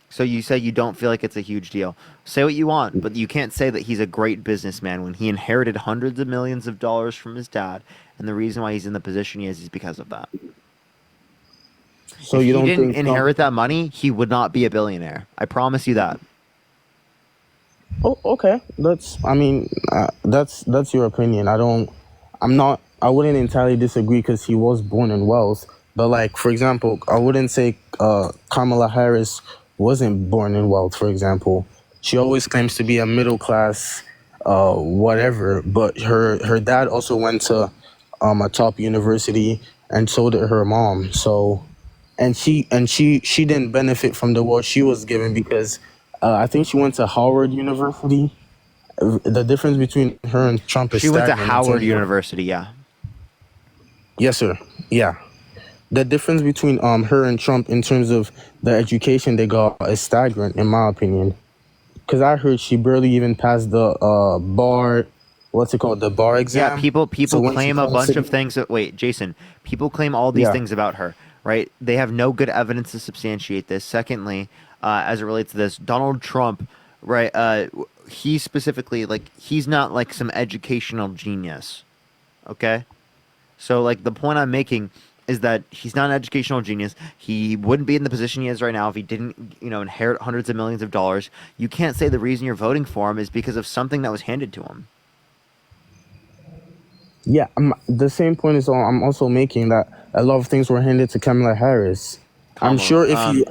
So you say you don't feel like it's a huge deal. Say what you want, but you can't say that he's a great businessman when he inherited hundreds of millions of dollars from his dad, and the reason why he's in the position he is because of that. So if you he don't didn't think inherit that money, he would not be a billionaire. I promise you that. Oh, okay. That's your opinion. I wouldn't entirely disagree because he was born in wealth. But like, for example, I wouldn't say Kamala Harris wasn't born in wealth, for example. She always claims to be a middle class, whatever, but her dad also went to a top university, and so did her mom. So, and she didn't benefit from the wealth she was given because I think she went to Howard University. The difference between her and Trump is She went to staggering. Howard University, yeah. Yes, sir. Yeah. The difference between her and Trump in terms of the education they got is staggering, in my opinion. Because I heard she barely even passed the bar, what's it called, the bar exam. Yeah, people So when she claim a comes bunch to- of things. Wait, Jason, people claim all these Yeah. things about her, right? They have no good evidence to substantiate this. Secondly, as it relates to this, Donald Trump, right? He specifically, like, he's not like some educational genius, okay? So, like, the point I'm making is that he's not an educational genius. He wouldn't be in the position he is right now if he didn't, inherit hundreds of millions of dollars. You can't say the reason you're voting for him is because of something that was handed to him. Yeah, the same point is I'm also making that a lot of things were handed to Kamala Harris. I'm sure if you,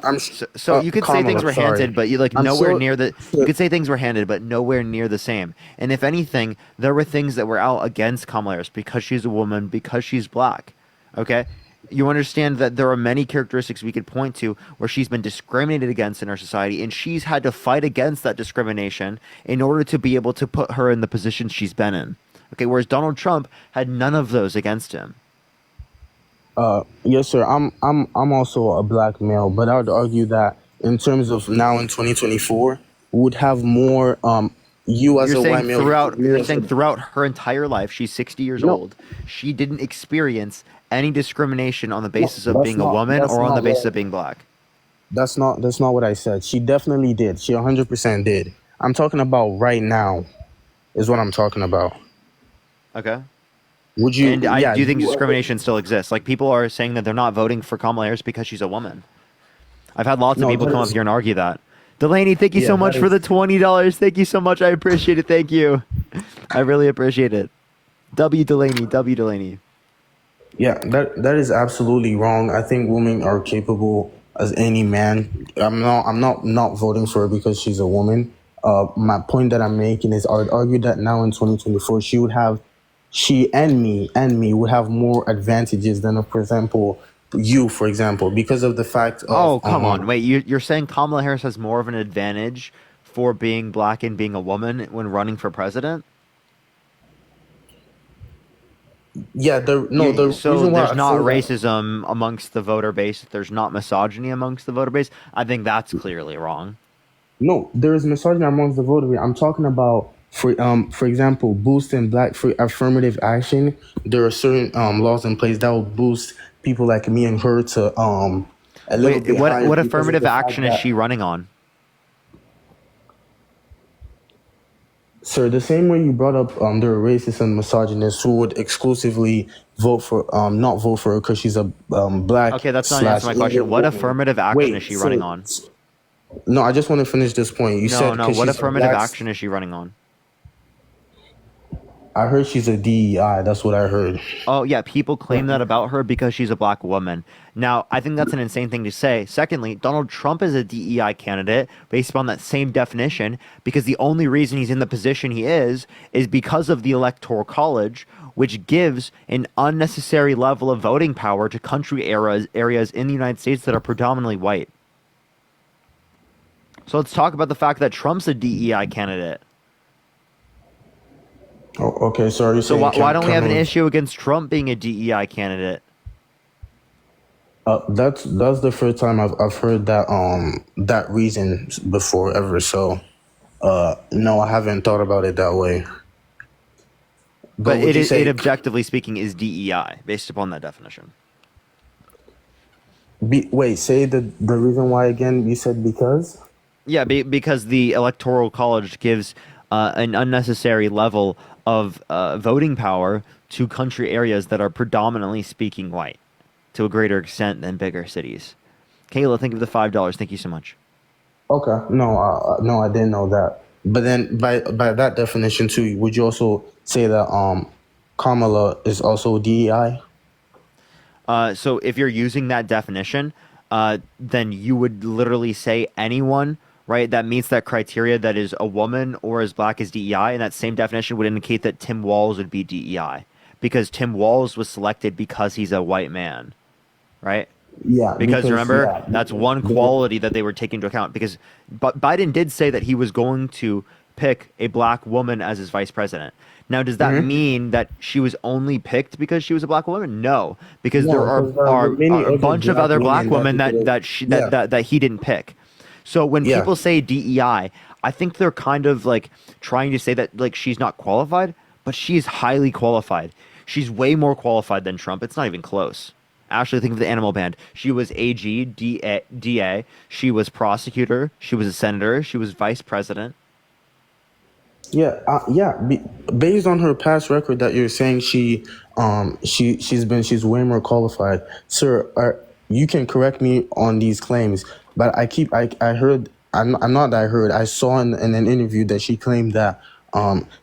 So you could say things Kamala, were sorry. handed, but you like I'm nowhere sure- near the. You could say things were handed, but nowhere near the same. And if anything, there were things that were out against Kamala Harris because she's a woman, because she's black. Okay, you understand that there are many characteristics we could point to where she's been discriminated against in our society, and she's had to fight against that discrimination in order to be able to put her in the position she's been in. Okay, whereas Donald Trump had none of those against him. Yes, sir. I'm also a black male, but I would argue that in terms of now in 2024, would have more. You as You're a saying white male. throughout you you're as a- saying throughout her entire life, she's 60 years old, she didn't experience any discrimination on the basis of that's being a not- woman that's or on the not basis what- of being black. That's not what I said. She definitely did. She 100% did. I'm talking about right now, is what I'm talking about. Okay. Would you? And I yeah, do think you- discrimination still exists. Like, people are saying that they're not voting for Kamala Harris because she's a woman. I've had lots of No, people that come is- up here and argue that. Delaney, thank you Yeah, so much that for is- the $20. Thank you so much. I appreciate it. Thank you. I really appreciate it. W Delaney. Yeah, that is absolutely wrong. I think women are capable as any man. I'm not voting for her because she's a woman. My point that I'm making is I would argue that now in 2024 she and me would have more advantages than, for example, you, for example, because of the fact of Oh, come on. Wait, you're saying Kamala Harris has more of an advantage for being black and being a woman when running for president? Yeah, So reason why there's I not say that- racism amongst the voter base. There's not misogyny amongst the voter base. I think that's clearly wrong. No, there is misogyny amongst the voter. I'm talking about, for example, boosting black for affirmative action. There are certain laws in place that will boost people like me and her to a little Wait, bit what higher because of affirmative the fact action is that- she running on? Sir, the same way you brought up there are racists and misogynists who would exclusively vote for not vote for her because she's a black. Okay, that's not answering my question. What affirmative action is she running on? No, I just want to finish this point. You said No. 'cause What she's a affirmative black- action is she running on? I heard she's a DEI. That's what I heard. Oh, yeah, people claim that about her because she's a black woman. Now, I think that's an insane thing to say. Secondly, Donald Trump is a DEI candidate based upon that same definition because the only reason he's in the position he is because of the Electoral College, which gives an unnecessary level of voting power to country areas in the United States that are predominantly white. So let's talk about the fact that Trump's a DEI candidate. Oh, okay, sorry. So why don't we have an issue against Trump being a DEI candidate? That's the first time I've heard that that reason before ever. So no, I haven't thought about it that way. But would you say- it objectively speaking is DEI based upon that definition. Wait, say the reason why again? You said because? Yeah, because the Electoral College gives an unnecessary level of voting power to country areas that are predominantly speaking white to a greater extent than bigger cities. Kayla, think of the $5. Thank you so much. Okay, no, I didn't know that. But then by that definition too, would you also say that Kamala is also DEI? So if you're using that definition, then you would literally say anyone, right, that meets that criteria that is a woman or as black as DEI, and that same definition would indicate that Tim Walz would be DEI because Tim Walz was selected because he's a white man, right? Yeah. Because remember, yeah, that's one quality that they were taking into account because Biden did say that he was going to pick a black woman as his vice president. Now, does that mean that she was only picked because she was a black woman? No, because No, there because there are many are a other bunch of black other black women women that that he didn't pick. So when Yeah. people say DEI, I think they're kind of like trying to say that like she's not qualified, but she's highly qualified. She's way more qualified than Trump. It's not even close. Actually, think of the animal band. She was AG, DA. She was prosecutor. She was a senator. She was vice president. Based on her past record, that you're saying she's way more qualified, sir. You can correct me on these claims, but I saw in an interview that she claimed that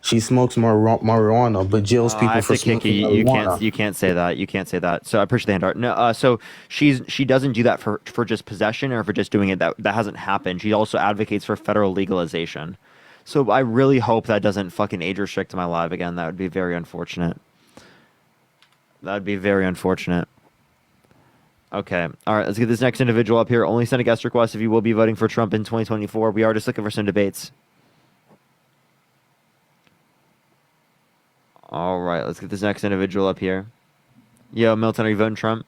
she smokes marijuana, but jails people for smoking marijuana. You can't say that. You can't say that. So I appreciate the hand art. No, so she doesn't do that for just possession or for just doing it. That hasn't happened. She also advocates for federal legalization. So I really hope that doesn't fucking age restrict my live again. That would be very unfortunate. Okay. All right. Let's get this next individual up here. Only send a guest request if you will be voting for Trump in 2024. We are just looking for some debates. All right. Let's get this next individual up here. Yo, Milton, are you voting Trump?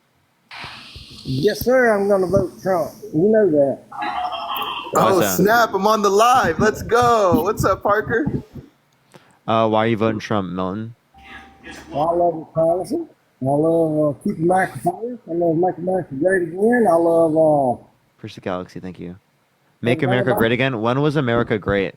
Yes, sir. I'm going to vote Trump. You know that. Oh, snap. I'm on the live. Let's go. What's up, Parker? Why are you voting Trump, Milton? Well, I love his policy. I love keeping America first. I love making America great again. I love... Push the Galaxy, thank you. Make America great again? When was America great?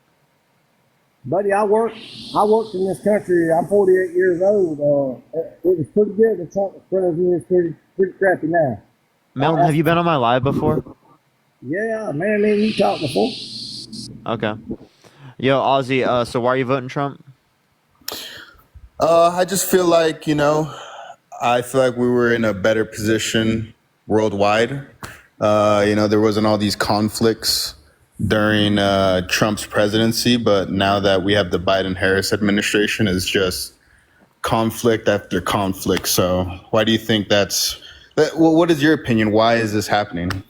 Buddy, I worked in this country. I'm 48 years old. It was pretty good. The Trump was president. It's pretty crappy now. Milton, have you been on my live before? Yeah, man, me and you talked before. Okay. Yo, Ozzy, so why are you voting Trump? I just feel like, I feel like we were in a better position worldwide. There wasn't all these conflicts during Trump's presidency, but now that we have the Biden-Harris administration, it's just conflict after conflict. So why do you think what is your opinion? Why is this happening?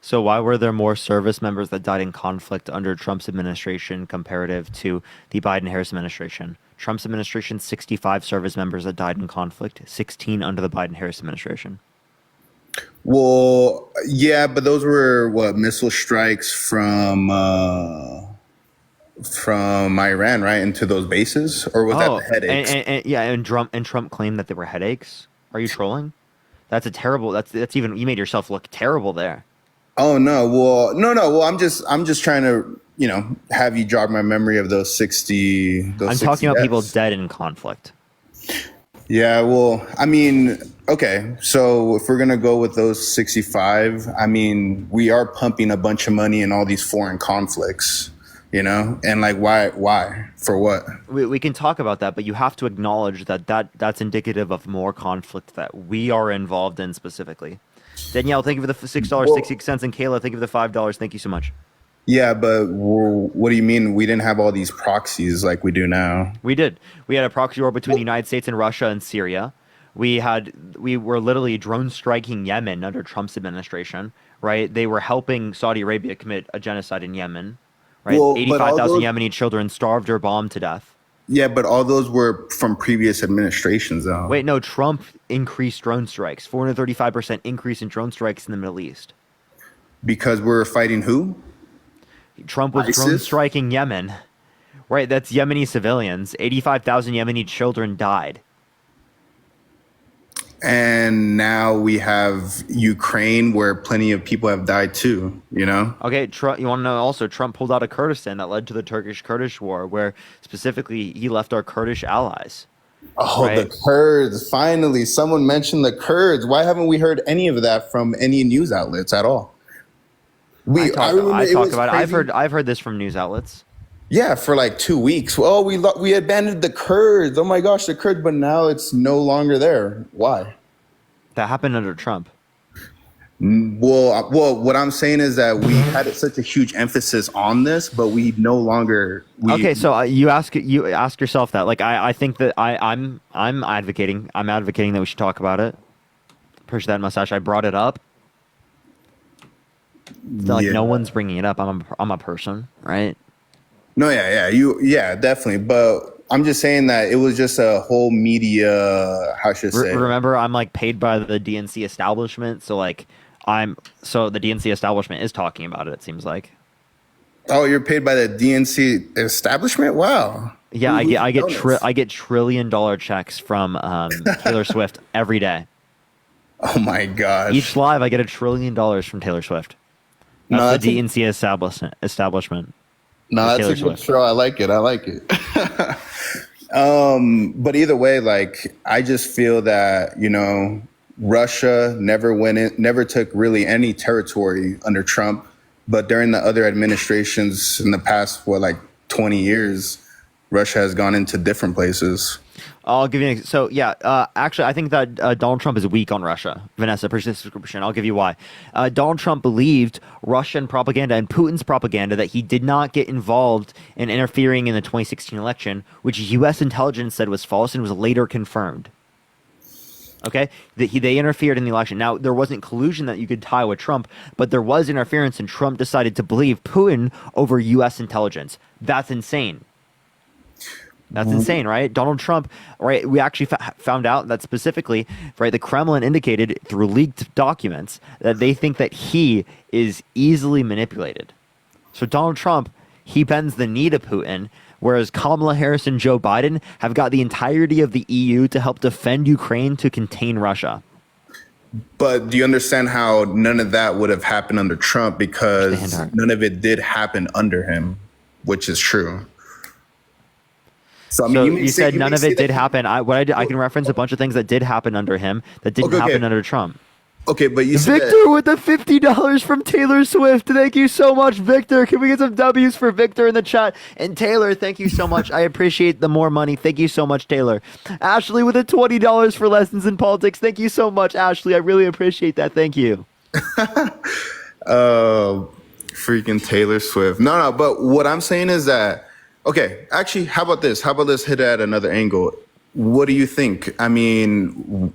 So why were there more service members that died in conflict under Trump's administration comparative to the Biden-Harris administration? Trump's administration, 65 service members that died in conflict, 16 under the Biden-Harris administration. Well, yeah, but those were missile strikes from Iran, right, into those bases, or was that the headaches? And Trump claimed that they were headaches. Are you trolling? That's a terrible. That's even, you made yourself look terrible there. Oh no! Well, no. Well, I'm just trying to have you jog my memory of those 60. I'm talking about people dead in conflict. Yeah. Well, I mean, okay. So if we're gonna go with those 65, I mean, we are pumping a bunch of money in all these foreign conflicts, and like why for what? We can talk about that, but you have to acknowledge that's indicative of more conflict that we are involved in specifically. Danielle, thank you for the $6.60, and Kayla, thank you for the $5. Thank you so much. Yeah, but what do you mean we didn't have all these proxies like we do now? We did. We had a proxy war between the United States and Russia and Syria. We were literally drone striking Yemen under Trump's administration, right? They were helping Saudi Arabia commit a genocide in Yemen, right? 85,000 Yemeni children starved or bombed to death. Yeah, but all those were from previous administrations, though. Wait, no, Trump increased drone strikes. 435% increase in drone strikes in the Middle East. Because we're fighting who? Trump was drone striking Yemen. Right, that's Yemeni civilians. 85,000 Yemeni children died. And now we have Ukraine, where plenty of people have died too, Okay, you want to know also, Trump pulled out of Kurdistan. That led to the Turkish-Kurdish war, where specifically he left our Kurdish allies. Oh, right? The Kurds. Finally, someone mentioned the Kurds. Why haven't we heard any of that from any news outlets at all? I talk about it. I've heard this from news outlets. Yeah, for like 2 weeks. Oh, we abandoned the Kurds. Oh my gosh, the Kurds, but now it's no longer there. Why? That happened under Trump. Well, what I'm saying is that we had such a huge emphasis on this, but we no longer. Okay, so you ask yourself that. Like, I think that I'm advocating that we should talk about it. Push that mustache. I brought it up. Like no one's bringing it up. I'm a person, right? No, yeah, definitely. But I'm just saying that it was just a whole media. How should I say? Remember, I'm like paid by the DNC establishment, so like so the DNC establishment is talking about it. It seems like. Oh, you're paid by the DNC establishment? Wow. Yeah, I get $1 trillion checks from Taylor Swift every day. Oh my gosh! Each live, I get $1 trillion from Taylor Swift. That's the DNC establishment. No, that's Taylor a good Swift. show. I like it. But either way, like I just feel that Russia never took really any territory under Trump, but during the other administrations in the past 20 years, Russia has gone into different places. I'll give you actually, I think that Donald Trump is weak on Russia. Vanessa, appreciate the description. I'll give you why. Donald Trump believed Russian propaganda and Putin's propaganda that he did not get involved in interfering in the 2016 election, which U.S. intelligence said was false and was later confirmed. Okay, they interfered in the election. Now, there wasn't collusion that you could tie with Trump, but there was interference, and Trump decided to believe Putin over U.S. intelligence. That's insane. That's insane, right? Donald Trump, right? We actually found out that specifically, right, the Kremlin indicated through leaked documents that they think that he is easily manipulated. So Donald Trump, he bends the knee to Putin, whereas Kamala Harris and Joe Biden have got the entirety of the EU to help defend Ukraine to contain Russia. But do you understand how none of that would have happened under Trump, because none of it did happen under him, which is true. So, you said none of it did happen. I can reference a bunch of things that did happen under him that didn't happen under Trump. Okay, but you said Victor with the $50 from Taylor Swift. Thank you so much, Victor. Can we get some W's for Victor in the chat? And Taylor, thank you so much. I appreciate the more money. Thank you so much, Taylor. Ashley with the $20 for lessons in politics. Thank you so much, Ashley. I really appreciate that. Thank you. Freaking Taylor Swift. No, but what I'm saying is that, okay, actually, how about this? How about let's hit it at another angle? What do you think? I mean,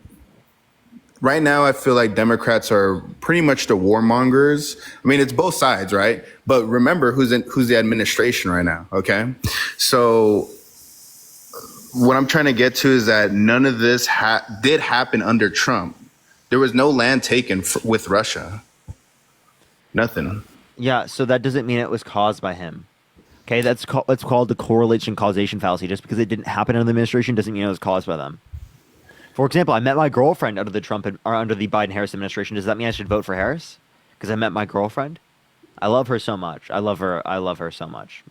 right now, I feel like Democrats are pretty much the warmongers. I mean, it's both sides, right? But remember who's the administration right now, okay? So what I'm trying to get to is that none of this did happen under Trump. There was no land taken with Russia. Nothing. Yeah, so that doesn't mean it was caused by him. Okay, that's called the correlation causation fallacy. Just because it didn't happen under the administration doesn't mean it was caused by them. For example, I met my girlfriend under the Biden-Harris administration. Does that mean I should vote for Harris? Because I met my girlfriend? I love her so much. I love her so much.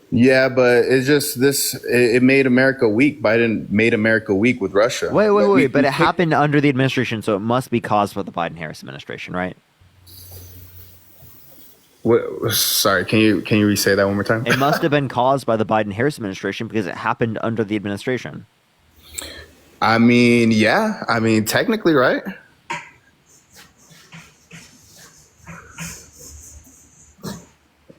Yeah, but it's just it made America weak. Biden made America weak with Russia. Wait. But it happened under the administration, so it must be caused by the Biden-Harris administration, right? Sorry, can you re-say that one more time? It must have been caused by the Biden-Harris administration because it happened under the administration. I mean, yeah. I mean, technically, right?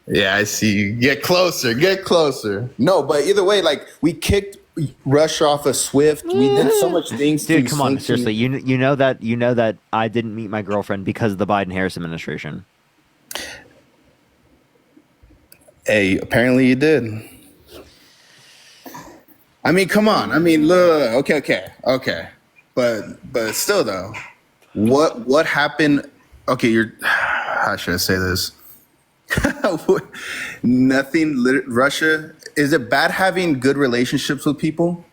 Yeah, I see you. Get closer. No, but either way, like, we kicked Russia off of SWIFT. We did so much things. Dude, come on, seriously. You know that I didn't meet my girlfriend because of the Biden-Harris administration. Hey, apparently you did. I mean, come on. I mean, look. Okay. But still, though, what happened? Okay, how should I say this? Nothing. Russia. Is it bad having good relationships with people?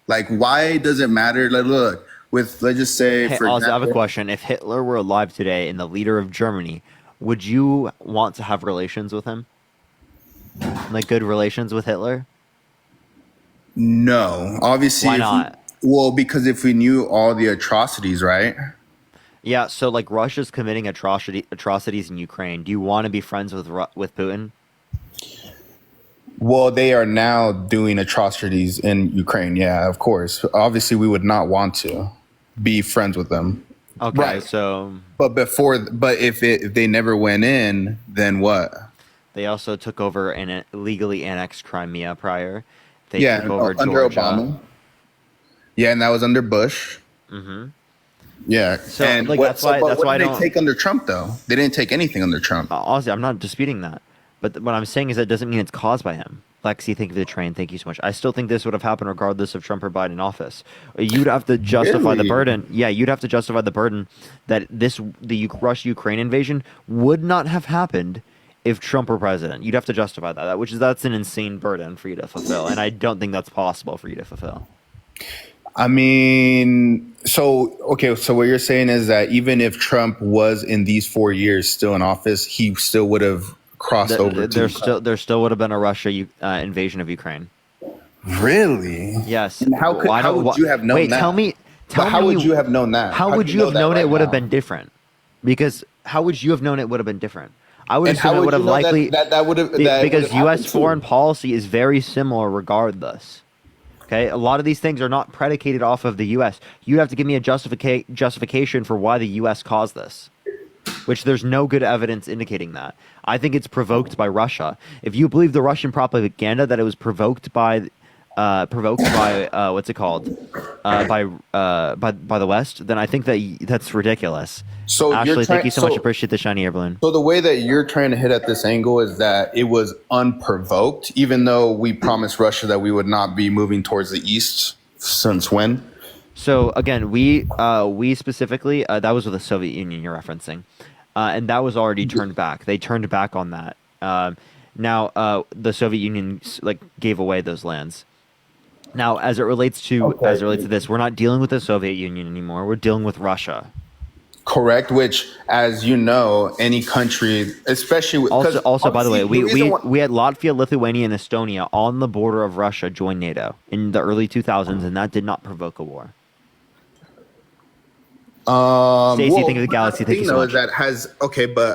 Like, why does it matter? Like, look, let's just say, hey, for Ozzy, example, I have a question. If Hitler were alive today and the leader of Germany, would you want to have relations with him? Like, good relations with Hitler? No, obviously. Why not? Because if we knew all the atrocities, right? Yeah, so like Russia's committing atrocities in Ukraine. Do you want to be friends with Putin? Well, they are now doing atrocities in Ukraine. Yeah, of course. Obviously, we would not want to be friends with them. Okay, right. So. But if they never went in, then what? They also took over and illegally annexed Crimea prior. They took over under Georgia. Obama. Yeah, and that was under Bush. Mm-hmm. Yeah, so and like, what did they take under Trump though? They didn't take anything under Trump. Honestly, I'm not disputing that, but what I'm saying is that doesn't mean it's caused by him. Lexi, thank you for the train. Thank you so much. I still think this would have happened regardless of Trump or Biden in office. You'd have to justify the burden. Yeah, you'd have to justify the burden that the Russia-Ukraine invasion would not have happened if Trump were president. You'd have to justify that, that's an insane burden for you to fulfill, and I don't think that's possible for you to fulfill. I mean, so what you're saying is that even if Trump was in these 4 years still in office, he still would have crossed over. There still would have been a Russia invasion of Ukraine. Really? Yes. And how would you have known wait, that? How would you have known that? How would you have known it would have been different? Because how would you have known it would have been different? I would assume it would have likely because U.S. foreign policy is very similar regardless. Okay, a lot of these things are not predicated off of the U.S. You have to give me a justification for why the U.S. caused this, which there's no good evidence indicating that. I think it's provoked by Russia. If you believe the Russian propaganda that it was provoked by what's it called by the West, then I think that's ridiculous. So Ashley, thank you so much. Appreciate the shiny air balloon. So the way that you're trying to hit at this angle is that it was unprovoked, even though we promised Russia that we would not be moving towards the east. Since when? So again, we specifically that was with the Soviet Union you're referencing, and that was already turned back. They turned back on that. Now the Soviet Union gave away those lands. Now, as it relates to this, we're not dealing with the Soviet Union anymore. We're dealing with Russia. Correct. Which, as you know, any country, especially also by the way, we had Latvia, Lithuania, and Estonia on the border of Russia join NATO in the early 2000s, and that did not provoke a war. Stacey, think of the galaxy. Thank you so much.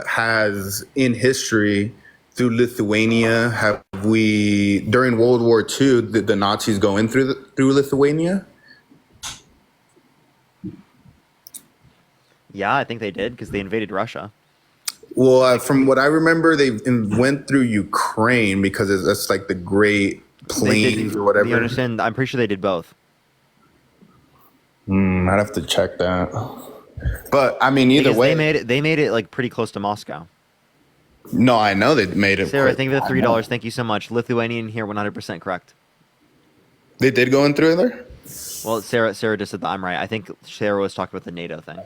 Has in history through Lithuania, have we during World War II did the Nazis go in through Lithuania? Yeah, I think they did because they invaded Russia. Well, from what I remember, they went through Ukraine because that's like the Great Plains or whatever. You understand? I'm pretty sure they did both. I'd have to check that. But I mean, either way, they made it like pretty close to Moscow. No, I know they made it. Sarah, thank you for the $3. Thank you so much. Lithuanian here, 100% correct. They did go in through there? Well, Sarah just said that I'm right. I think Sarah was talking about the NATO thing.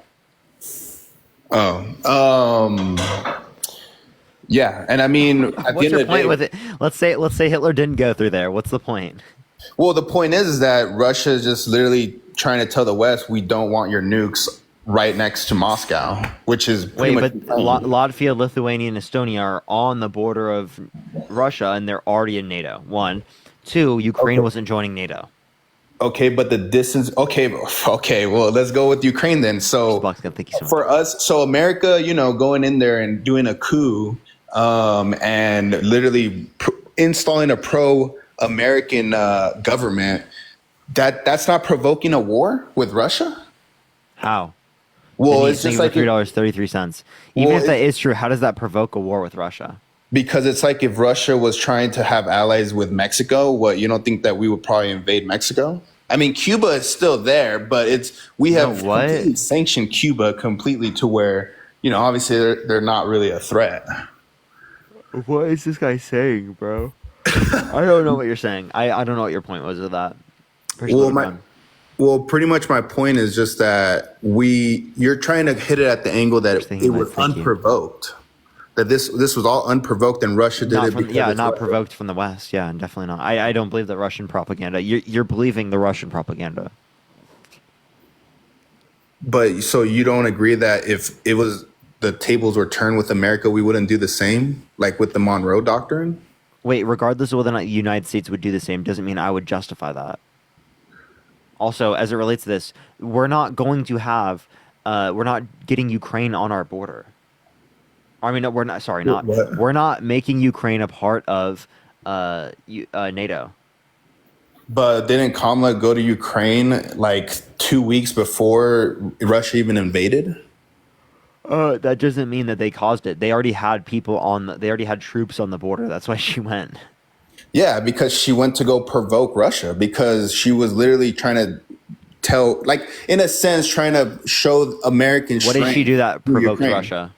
Yeah, and I mean, what's your point with it? Let's say Hitler didn't go through there. What's the point? Well, the point is that Russia is just literally trying to tell the West we don't want your nukes right next to Moscow, which is pretty much. But Latvia, Lithuania, and Estonia are on the border of Russia, and they're already in NATO. 1, 2, Ukraine wasn't joining NATO. Okay, but the distance. Okay. Well, let's go with Ukraine then. So for us, so America, going in there and doing a coup, and literally installing a pro-American government. That's not provoking a war with Russia. How? Well, it's just like $3.33. Even if that is true, how does that provoke a war with Russia? Because it's like if Russia was trying to have allies with Mexico, you don't think that we would probably invade Mexico? I mean, Cuba is still there, but we have completely sanctioned Cuba completely to where, obviously they're not really a threat. What is this guy saying, bro? I don't know what you're saying. I don't know what your point was with that. Well, pretty much my point is just that you're trying to hit it at the angle that it was unprovoked. That this was all unprovoked and Russia did it. Not provoked from the West. Yeah, definitely not. I don't believe the Russian propaganda. You're believing the Russian propaganda. But so you don't agree that if it was the tables were turned with America, we wouldn't do the same, like with the Monroe Doctrine? Wait, regardless of whether or not the United States would do the same, doesn't mean I would justify that. Also, as it relates to this, we're not going to have, we're not getting Ukraine on our border. I mean, no, we're not. Sorry, not. We're not making Ukraine a part of NATO. But didn't Kamala go to Ukraine like 2 weeks before Russia even invaded? That doesn't mean that they caused it. They already had they already had troops on the border. That's why she went. Yeah, because she went to go provoke Russia because she was literally trying to tell, like, in a sense, trying to show American strength. What did she do that provoked Russia?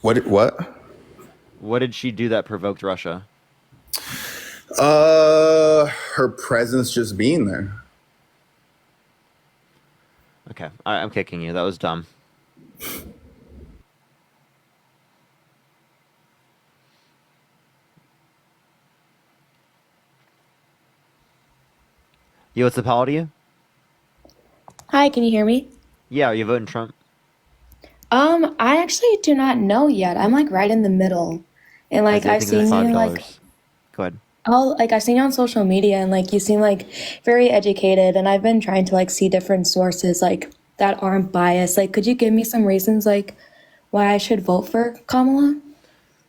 What? What did she do that provoked Russia? Her presence just being there. Okay, I'm kicking you. That was dumb. Yo, what's up? How old are you? Hi, can you hear me? Yeah, are you voting Trump? I actually do not know yet. I'm like right in the middle. And like I I've think it's seen you $5. like Go ahead. I've seen you on social media and like you seem like very educated and I've been trying to like see different sources like that aren't biased. Like could you give me some reasons like why I should vote for Kamala?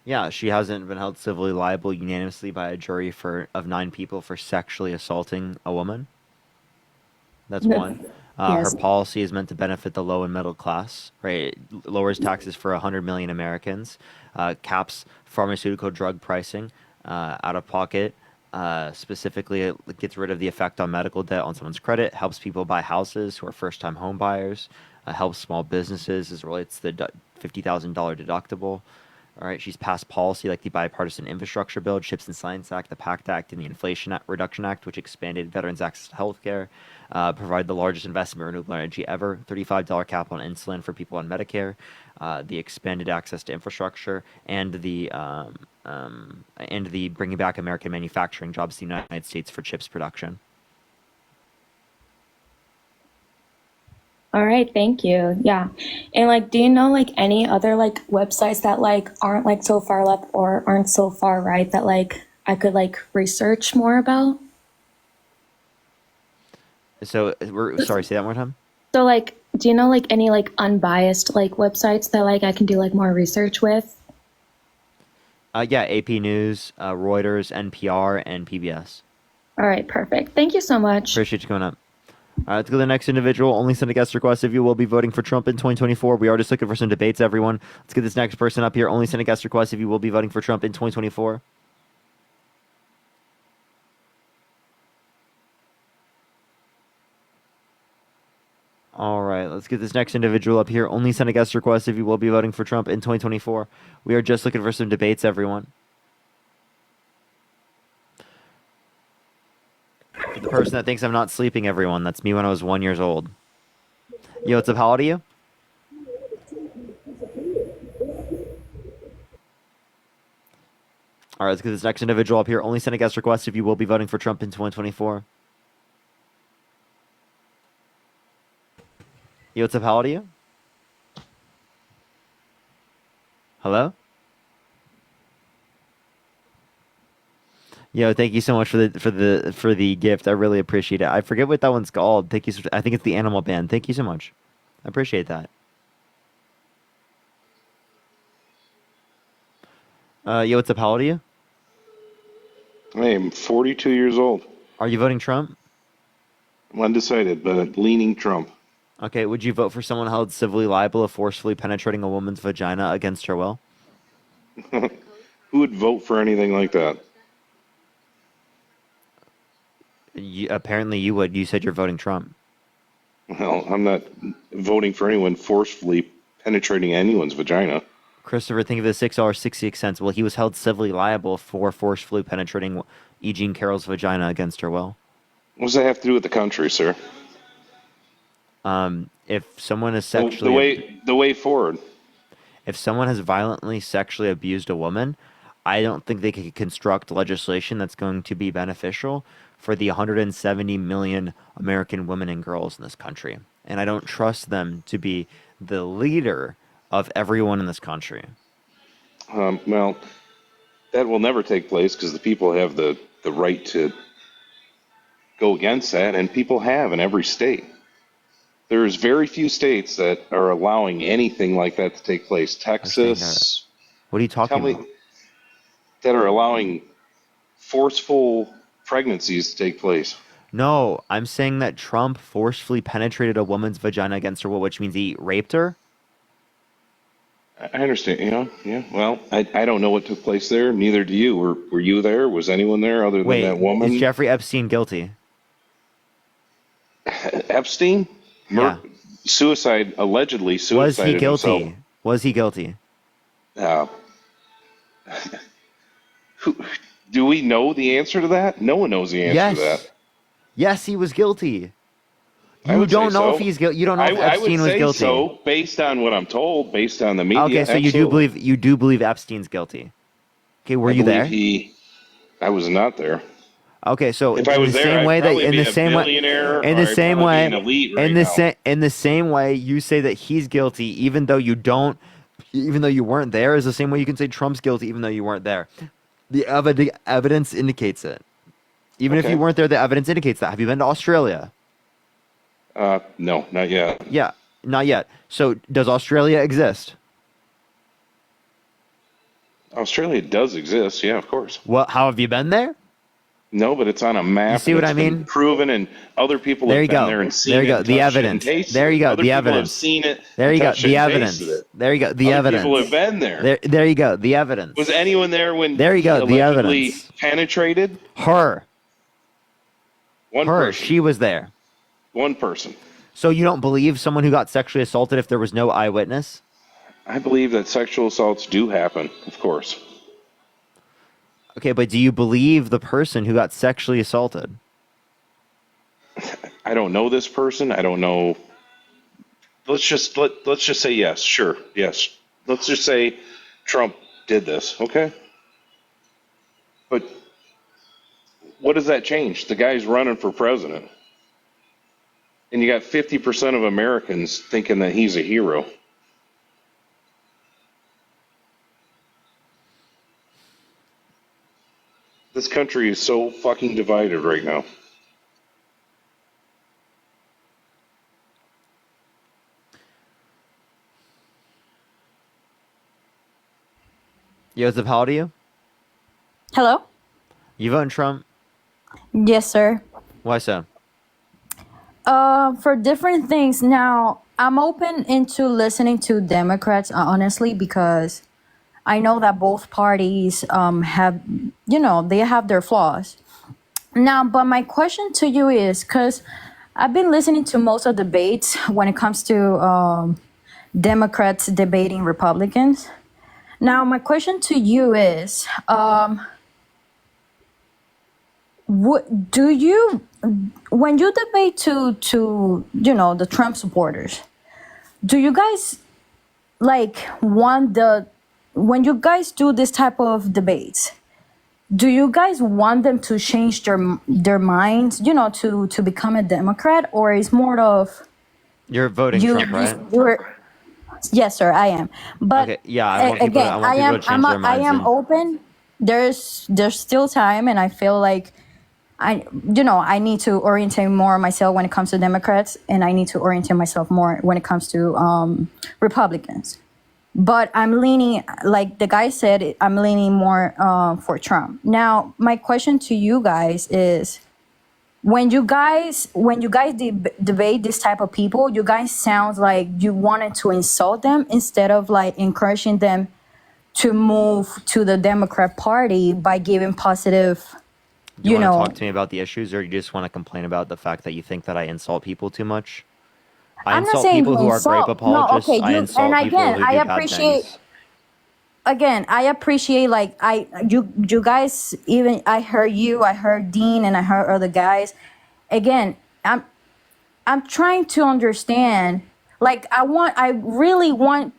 Yeah, she hasn't been held civilly liable unanimously by a jury of 9 people for sexually assaulting a woman. That's one. Her Yes. policy is meant to benefit the low and middle class, right? It lowers taxes for 100 million Americans, caps pharmaceutical drug pricing out of pocket. Specifically, it gets rid of the effect on medical debt on someone's credit, helps people buy houses who are first-time home buyers, helps small businesses as it relates to the $50,000 deductible. All right, she's passed policy like the Bipartisan Infrastructure Bill, CHIPS and Science Act, the PACT Act, and the Inflation Reduction Act, which expanded veterans' access to health care, provide the largest investment in renewable energy ever, $35 cap on insulin for people on Medicare, the expanded access to infrastructure, and the bringing back American manufacturing jobs to the United States for chips production. All right, thank you. Yeah. And like do you know like any other like websites that like aren't like so far left or aren't so far right that like I could like research more about? So, sorry, say that one more time. So like do you know like any like unbiased like websites that like I can do like more research with? Yeah, AP News, Reuters, NPR, and PBS. All right, perfect. Thank you so much. Appreciate you coming up. All right, let's go to the next individual. Only send a guest request if you will be voting for Trump in 2024. We are just looking for some debates, everyone. Let's get this next person up here. Only send a guest request if you will be voting for Trump in 2024. All right, let's get this next individual up here. Only send a guest request if you will be voting for Trump in 2024. We are just looking for some debates, everyone. For the person that thinks I'm not sleeping, everyone, that's me when I was 1 year old. Yo, what's up? How old are you? All right, let's get this next individual up here. Only send a guest request if you will be voting for Trump in 2024. Yo, what's up? How old are you? Hello? Yo, thank you so much for the gift. I really appreciate it. I forget what that one's called. Thank you. I think it's the Animal Band. Thank you so much. I appreciate that. Yo, what's up? How old are you? I am 42 years old. Are you voting Trump? I'm undecided, but leaning Trump. Okay, would you vote for someone held civilly liable of forcefully penetrating a woman's vagina against her will? Who would vote for anything like that? Apparently you would. You said you're voting Trump. Well, I'm not voting for anyone forcefully penetrating anyone's vagina. Christopher, think of the $6.66. Well, he was held civilly liable for forcefully penetrating E. Jean Carroll's vagina against her will. What does that have to do with the country, sir? If someone is sexually the way forward. If someone has violently sexually abused a woman, I don't think they could construct legislation that's going to be beneficial for the 170 million American women and girls in this country. And I don't trust them to be the leader of everyone in this country. Well, that will never take place because the people have the right to go against that, and people have in every state. There's very few states that are allowing anything like that to take place. Texas. What are you talking about? That are allowing forceful pregnancies to take place. No, I'm saying that Trump forcefully penetrated a woman's vagina against her will, which means he raped her. I understand, yeah. Well, I don't know what took place there. Neither do you. Were you there? Was anyone there other than that woman? Is Jeffrey Epstein guilty? Epstein? Yeah. Suicide, allegedly suicided Was he guilty? himself. Was he guilty? Do we know the answer to that? No one knows the answer to that. Yes, he was guilty. I You would don't say know so. if he's guilty. You don't know if I Epstein would was say guilty. So, based on what I'm told, based on the media. Okay, so absolutely. you do believe Epstein's guilty. Okay, were you there? I was not there. Okay, so If in I the was there, same I'd way that probably in be the a same way billionaire, in or the I'd same probably way be an elite right in the now. in the same way you say that he's guilty even though you don't, even though you weren't there, is the same way you can say Trump's guilty even though you weren't there. The evidence indicates it. Even if you Okay. weren't there, the evidence indicates that. Have you been to Australia? No, not yet. Yeah, not yet. So does Australia exist? Australia does exist, yeah, of course. Well, how have you been there? No, but it's on a map. You see and what it's I been mean? proven, and other people There have you been go. there and seen There you it, go. and The touched it and evidence. tasted There you it. go. Other The people evidence. have seen it. There and you go. touched it The and evidence. tasted it. There you go. The Other evidence. people have been there. There you go. The evidence. Was anyone there when There you he go. The allegedly evidence. penetrated? Her. One Her. person. She was there. One person. So you don't believe someone who got sexually assaulted if there was no eyewitness? I believe that sexual assaults do happen, of course. Okay, but do you believe the person who got sexually assaulted? I don't know this person. I don't know. Let's just say yes. Sure, yes. Let's just say Trump did this. Okay. But what does that change? The guy's running for president, and you got 50% of Americans thinking that he's a hero. This country is so fucking divided right now. Joseph, how old are you? Hello? You voting Trump? Yes, sir. Why so? For different things. Now, I'm open into listening to Democrats, honestly, because I know that both parties have, they have their flaws. Now, but my question to you is, because I've been listening to most of the debates when it comes to Democrats debating Republicans. Now, my question to you is, when you debate to the Trump supporters, do you guys when you guys do this type of debates, do you guys want them to change their minds, to become a Democrat, or is more of You're voting Trump, right? Yes, sir, I am. But Okay, yeah, I want people to change their minds. I am open. There's still time, and I feel like I need to orientate more myself when it comes to Democrats, and I need to orientate myself more when it comes to Republicans. But I'm leaning, like the guy said, I'm leaning more for Trump. Now, my question to you guys is, when you guys debate this type of people, you guys sound like you wanted to insult them instead of like encouraging them to move to the Democrat Party by giving positive. Do you want to talk to me about the issues, or you just want to complain about the fact that you think that I insult people too much? I I'm not insult saying people you who are insult. grape apologists. No, okay, I insult and people again, who do I bad appreciate. things. Again, I appreciate you guys. Even I heard Dean, and I heard other guys. Again, I'm trying to understand. Like I really want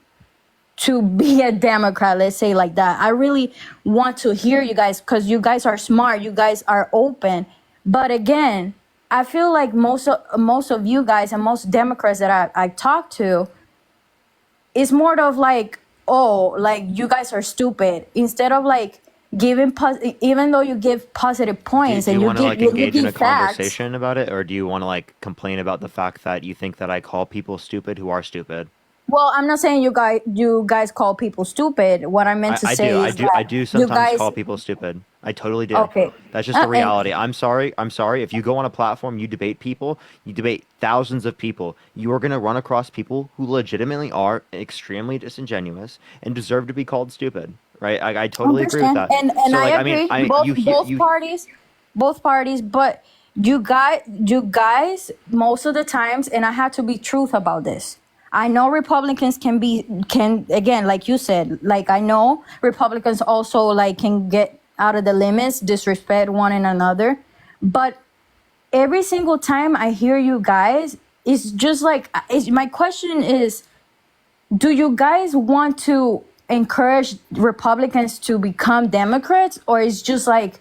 to be a Democrat. Let's say like that. I really want to hear you guys because you guys are smart. You guys are open. But again, I feel like most of you guys and most Democrats that I talk to, is more of like, oh, like you guys are stupid, instead of like giving even though you give positive points Do you and want to like engage in a give facts. conversation about it, or do you want to like complain about the fact that you think that I call people stupid who are stupid? Well, I'm not saying you guys call people stupid. What I meant to say is I do you sometimes guys. call people stupid. I totally do. Okay. That's just the And reality. I'm sorry. If you go on a platform, you debate people, you debate thousands of people, you are going to run across people who legitimately are extremely disingenuous and deserve to be called stupid, right? I totally agree with understand. that. And So, I like, agree. I mean, both parties, but you guys, most of the times, and I have to be truth about this. I know Republicans can again, like you said, like I know Republicans also like can get out of the limits, disrespect one another, but every single time I hear you guys, it's just like my question is, do you guys want to encourage Republicans to become Democrats, or is just like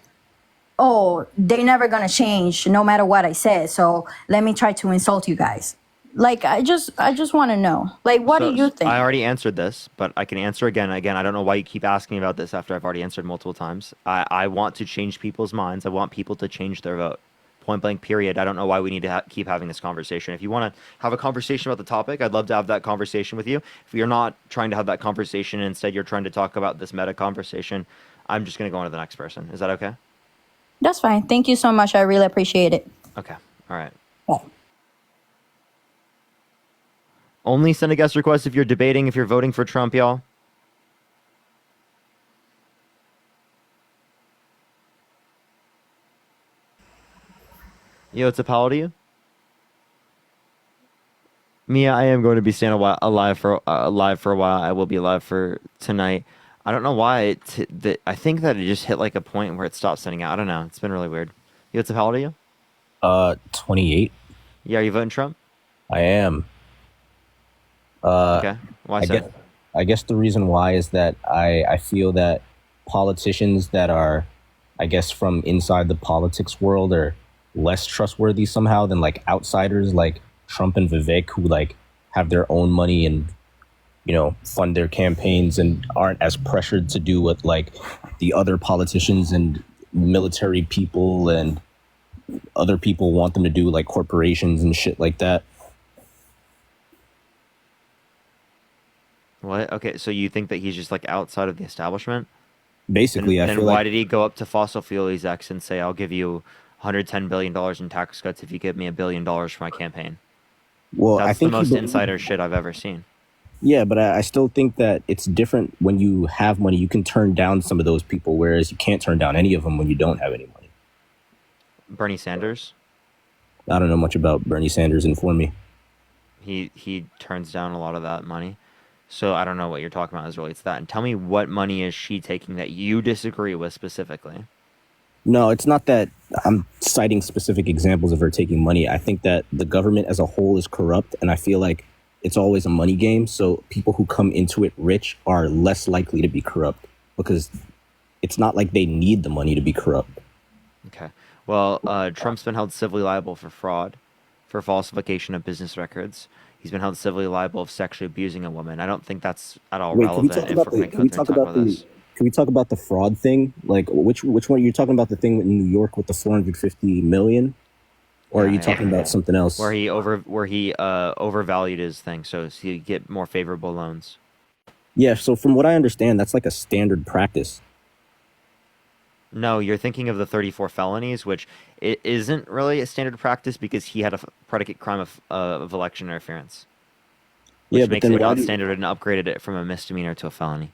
oh, they're never gonna change no matter what I say. So let me try to insult you guys. Like, I just want to know, like, what do you think? I already answered this, but I can answer again. Again, I don't know why you keep asking about this after I've already answered multiple times. I want to change people's minds. I want people to change their vote. Point blank, period. I don't know why we need to keep having this conversation. If you want to have a conversation about the topic, I'd love to have that conversation with you. If you're not trying to have that conversation and instead you're trying to talk about this meta conversation, I'm just going to go on to the next person. Is that okay? That's fine. Thank you so much. I really appreciate it. Okay. All right. Bye. Only send a guest request if you're debating, if you're voting for Trump, y'all. Yo, it's a pal to you? Mia, I am going to be staying alive for a while. I will be alive for tonight. I don't know why. I think that it just hit like a point where it stopped sending out. I don't know. It's been really weird. Yo, it's a pal to you? 28. Yeah, are you voting Trump? I am. Okay. Why so? I guess the reason why is that I feel that politicians that are, I guess, from inside the politics world are less trustworthy somehow than like outsiders like Trump and Vivek, who like have their own money and, you know, fund their campaigns and aren't as pressured to do what like the other politicians and military people and other people want them to do, like corporations and shit like that. What? Okay, so you think that he's just like outside of the establishment? Basically, then I feel why like, did he go up to fossil fuel execs and say, "I'll give you $110 billion in tax cuts if you give me $1 billion for my campaign"? well, That's I think the most he- insider shit I've ever seen. Yeah, but I still think that it's different when you have money. You can turn down some of those people, whereas you can't turn down any of them when you don't have any money. Bernie Sanders, I don't know much about Bernie Sanders. Inform me. he turns down a lot of that money. So I don't know what you're talking about as relates to that. And tell me, what money is she taking that you disagree with specifically? No, it's not that I'm citing specific examples of her taking money. I think that the government as a whole is corrupt, and I feel like it's always a money game. So people who come into it rich are less likely to be corrupt because it's not like they need the money to be corrupt. Okay. Well, Trump's been held civilly liable for fraud, for falsification of business records. He's been held civilly liable of sexually abusing a woman. I don't think that's at all Wait, can we relevant. talk if about we're the? going to Can we go through talk and talk about about the? this. Can we talk about the fraud thing? Like, which one are you talking about? The thing in New York with the 450 million, or are you talking about something else? Where he overvalued his thing, so he get more favorable loans. Yeah. So from what I understand, that's like a standard practice. No, you're thinking of the 34 felonies, which it isn't really a standard practice because he had a predicate crime of election interference, which Yeah, but makes then it why non-standard and upgraded it from a misdemeanor to a felony.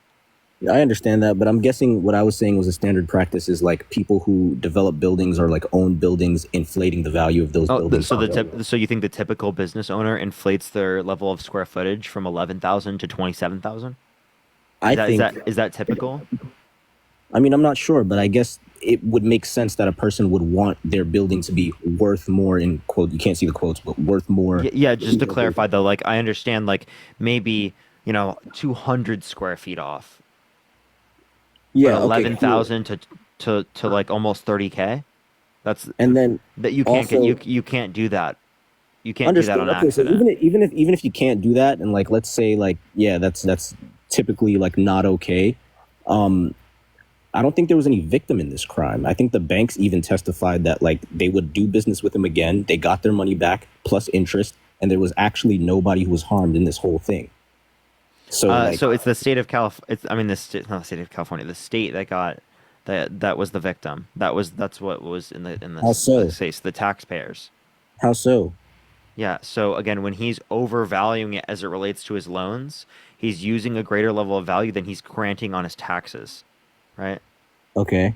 I understand that, but I'm guessing what I was saying was a standard practice is like people who develop buildings or like own buildings inflating the value of those buildings. So you think the typical business owner inflates their level of square footage from 11,000 to 27,000? Is that typical? I mean, I'm not sure, but I guess it would make sense that a person would want their building to be worth more, in quote, you can't see the quotes, but worth more. Yeah, just to clarify though, like I understand like maybe, 200 square feet off. Yeah, But okay, 11,000 to like almost 30K. That's and then that you can't also- get you can't do that. You can't do that on Okay, so accident. even if you can't do that, and like let's say like yeah, that's typically like not okay. I don't think there was any victim in this crime. I think the banks even testified that like they would do business with him again. They got their money back plus interest, and there was actually nobody who was harmed in this whole thing. So So it's the state of California. Not the state of California. The state that got that was the victim. That's what was in the How so? case. The taxpayers. How so? Yeah. So again, when he's overvaluing it as it relates to his loans, he's using a greater level of value than he's granting on his taxes, right? Okay.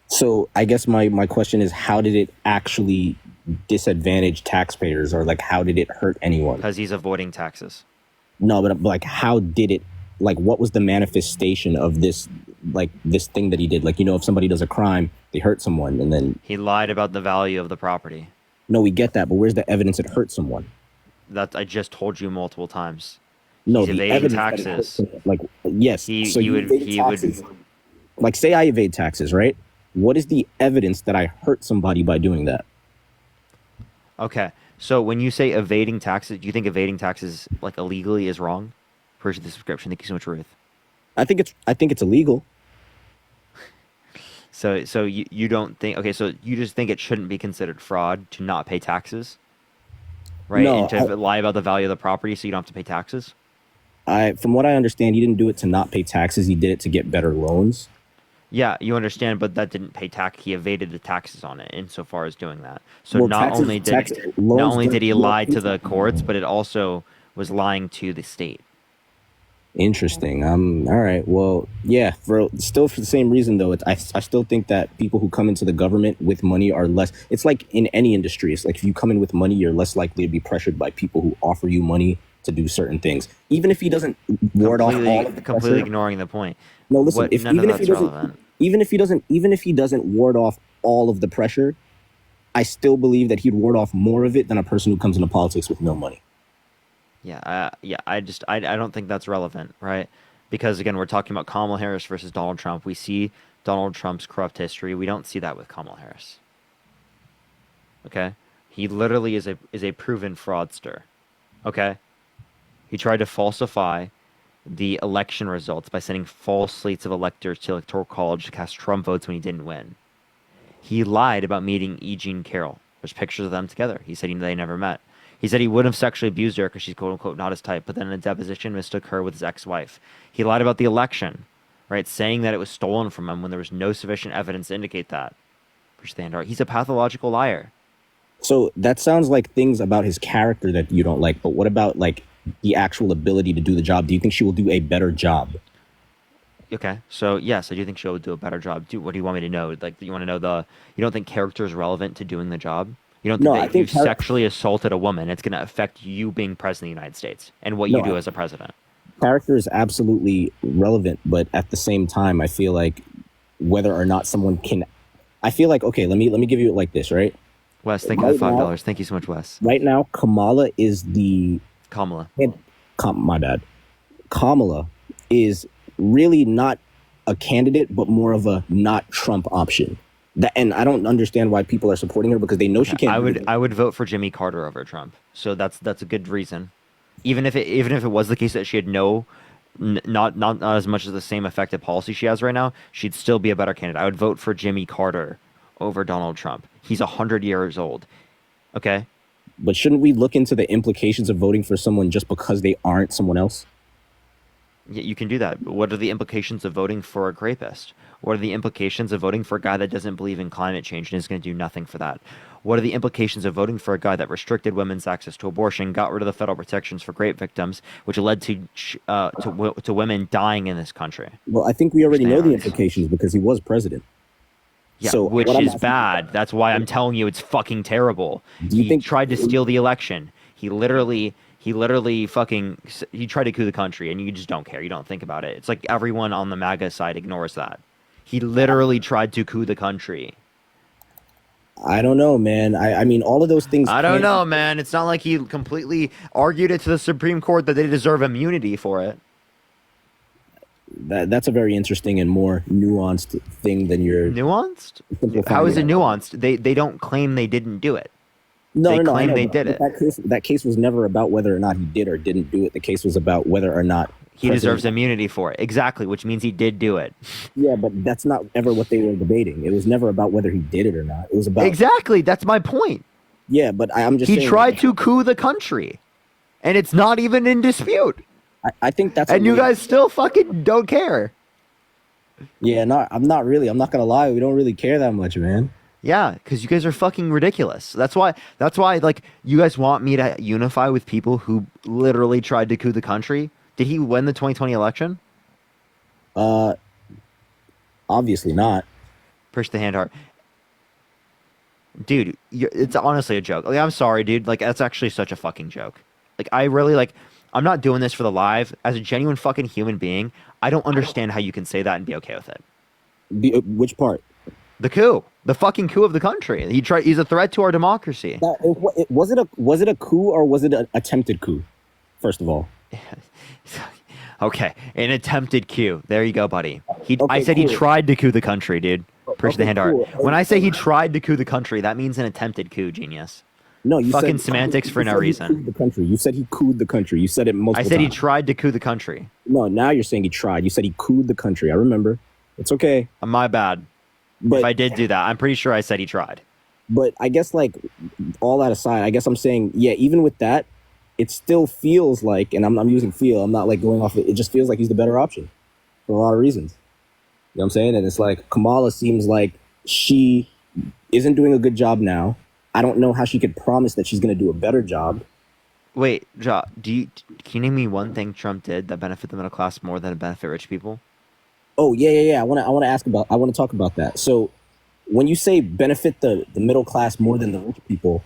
So I guess my question is, how did it actually disadvantage taxpayers, or like how did it hurt anyone? Because he's avoiding taxes. No, but like how did it, like what was the manifestation of this, like this thing that he did? Like, if somebody does a crime, they hurt someone, and then He lied about the value of the property. no, we get that, but where's the evidence it hurt someone? That I just told you multiple times. No, He's the evading evidence that it hurt taxes. someone, like yes, He so you would evaded he would taxes. Like say I evade taxes, right? What is the evidence that I hurt somebody by doing that? Okay. So when you say evading taxes, do you think evading taxes like illegally is wrong? Appreciate the subscription. Thank you so much, Ruth. I think it's illegal. So you don't think, okay, so you just think it shouldn't be considered fraud to not pay taxes, right? No, and to lie about the value of the property so you don't have to pay taxes? From what I understand, he didn't do it to not pay taxes. He did it to get better loans. Yeah, you understand, but that didn't pay tax. He evaded the taxes on it insofar as doing that. So Well, not taxes- only did he lie to the courts, but it also was lying to the state. Interesting. All right. Well, yeah. For the same reason though, I still think that people who come into the government with money are less. It's like in any industry. It's like if you come in with money, you're less likely to be pressured by people who offer you money to do certain things, even if he doesn't ward off all of the Completely pressure. ignoring the point. No, listen. None of Even if that's he doesn't, relevant. even if he doesn't ward off all of the pressure, I still believe that he'd ward off more of it than a person who comes into politics with no money. Yeah, I don't think that's relevant, right? Because again, we're talking about Kamala Harris versus Donald Trump. We see Donald Trump's corrupt history. We don't see that with Kamala Harris. Okay, he literally is a proven fraudster. Okay, he tried to falsify the election results by sending false slates of electors to Electoral College to cast Trump votes when he didn't win. He lied about meeting E. Jean Carroll. There's pictures of them together. He said they never met. He said he wouldn't have sexually abused her because she's quote-unquote not his type, but then in a deposition mistook her with his ex-wife. He lied about the election, right, saying that it was stolen from him when there was no sufficient evidence to indicate that. He's a pathological liar. So that sounds like things about his character that you don't like, but what about like the actual ability to do the job? Do you think she will do a better job? Okay, so yes, I do think she'll do a better job. What do you want me to know? Like, you want to know you don't think character is relevant to doing the job? You don't think No, that I if think you sexually assaulted a woman, it's going to affect you being president of the United States and what you do as a president? Character is absolutely relevant, but at the same time, I feel like whether or not someone can, I feel like, okay, let me give you it like this, right? Wes, thank you for $5. Thank you so much, Wes. Right now, Kamala is my bad. Kamala is really not a candidate, but more of a not Trump option. And I don't understand why people are supporting her because they know she can't. I would vote for Jimmy Carter over Trump. So that's a good reason. Even if it was the case that she had not as much as the same effective policy she has right now, she'd still be a better candidate. I would vote for Jimmy Carter over Donald Trump. He's 100 years old. Okay? But shouldn't we look into the implications of voting for someone just because they aren't someone else? Yeah, you can do that. But what are the implications of voting for a rapist? What are the implications of voting for a guy that doesn't believe in climate change and is going to do nothing for that? What are the implications of voting for a guy that restricted women's access to abortion, got rid of the federal protections for rape victims, which led to women dying in this country? Well, I think we already know the implications because he was president. Yeah, So which what I'm is asking- bad. That's why I'm telling you it's fucking terrible. He tried to steal the election. He literally tried to coup the country, and you just don't care. You don't think about it. It's like everyone on the MAGA side ignores that. He literally tried to coup the country. I don't know, man. I mean, all of those things. I don't know, man. It's not like he completely argued it to the Supreme Court that they deserve immunity for it. That's a very interesting and more nuanced thing than your nuanced. How is it nuanced? They don't claim they didn't do it. No, they no, claim I know, they but did it. That case was never about whether or not he did or didn't do it. The case was about whether or not He deserves immunity for it. Exactly, which means he did do it. Yeah, but that's not ever what they were debating. It was never about whether he did it or not. It was about Exactly, that's my point. Yeah, but I'm just He saying, tried to coup the country, and it's not even in dispute. I think that's. And you guys still fucking don't care. Yeah, no, I'm not really. I'm not gonna lie. We don't really care that much, man. Yeah, because you guys are fucking ridiculous. That's why, like, you guys want me to unify with people who literally tried to coup the country. Did he win the 2020 election? Obviously not. Push the hand hard. Dude, it's honestly a joke. Like, I'm sorry, dude. Like, that's actually such a fucking joke. Like, I really, like, I'm not doing this for the live. As a genuine fucking human being, I don't understand how you can say that and be okay with it. Which part? The coup. The fucking coup of the country. He's a threat to our democracy. Was it a coup or was it an attempted coup? First of all. Okay, an attempted coup. There you go, buddy. I said cool. he tried to coup the country, dude. Appreciate the hand cool. art. When I say he tried to coup the country, that means an attempted coup, genius. No, you fucking said, semantics for no reason. The country. You said he cooed the country. You said it multiple times. I said he tried to coup the country. No, now you're saying he tried. You said he cooed the country. I remember. It's okay. My bad. But if I did do that, I'm pretty sure I said he tried. But I guess, like, all that aside, I guess I'm saying, yeah, even with that, it still feels like, and I'm using feel, I'm not like going off it just feels like he's the better option for a lot of reasons. You know what I'm saying? And it's like Kamala seems like she isn't doing a good job now. I don't know how she could promise that she's going to do a better job. Wait, can you name me one thing Trump did that benefit the middle class more than it benefit rich people? Oh, yeah. I want to talk about that. So when you say benefit the middle class more than the rich people,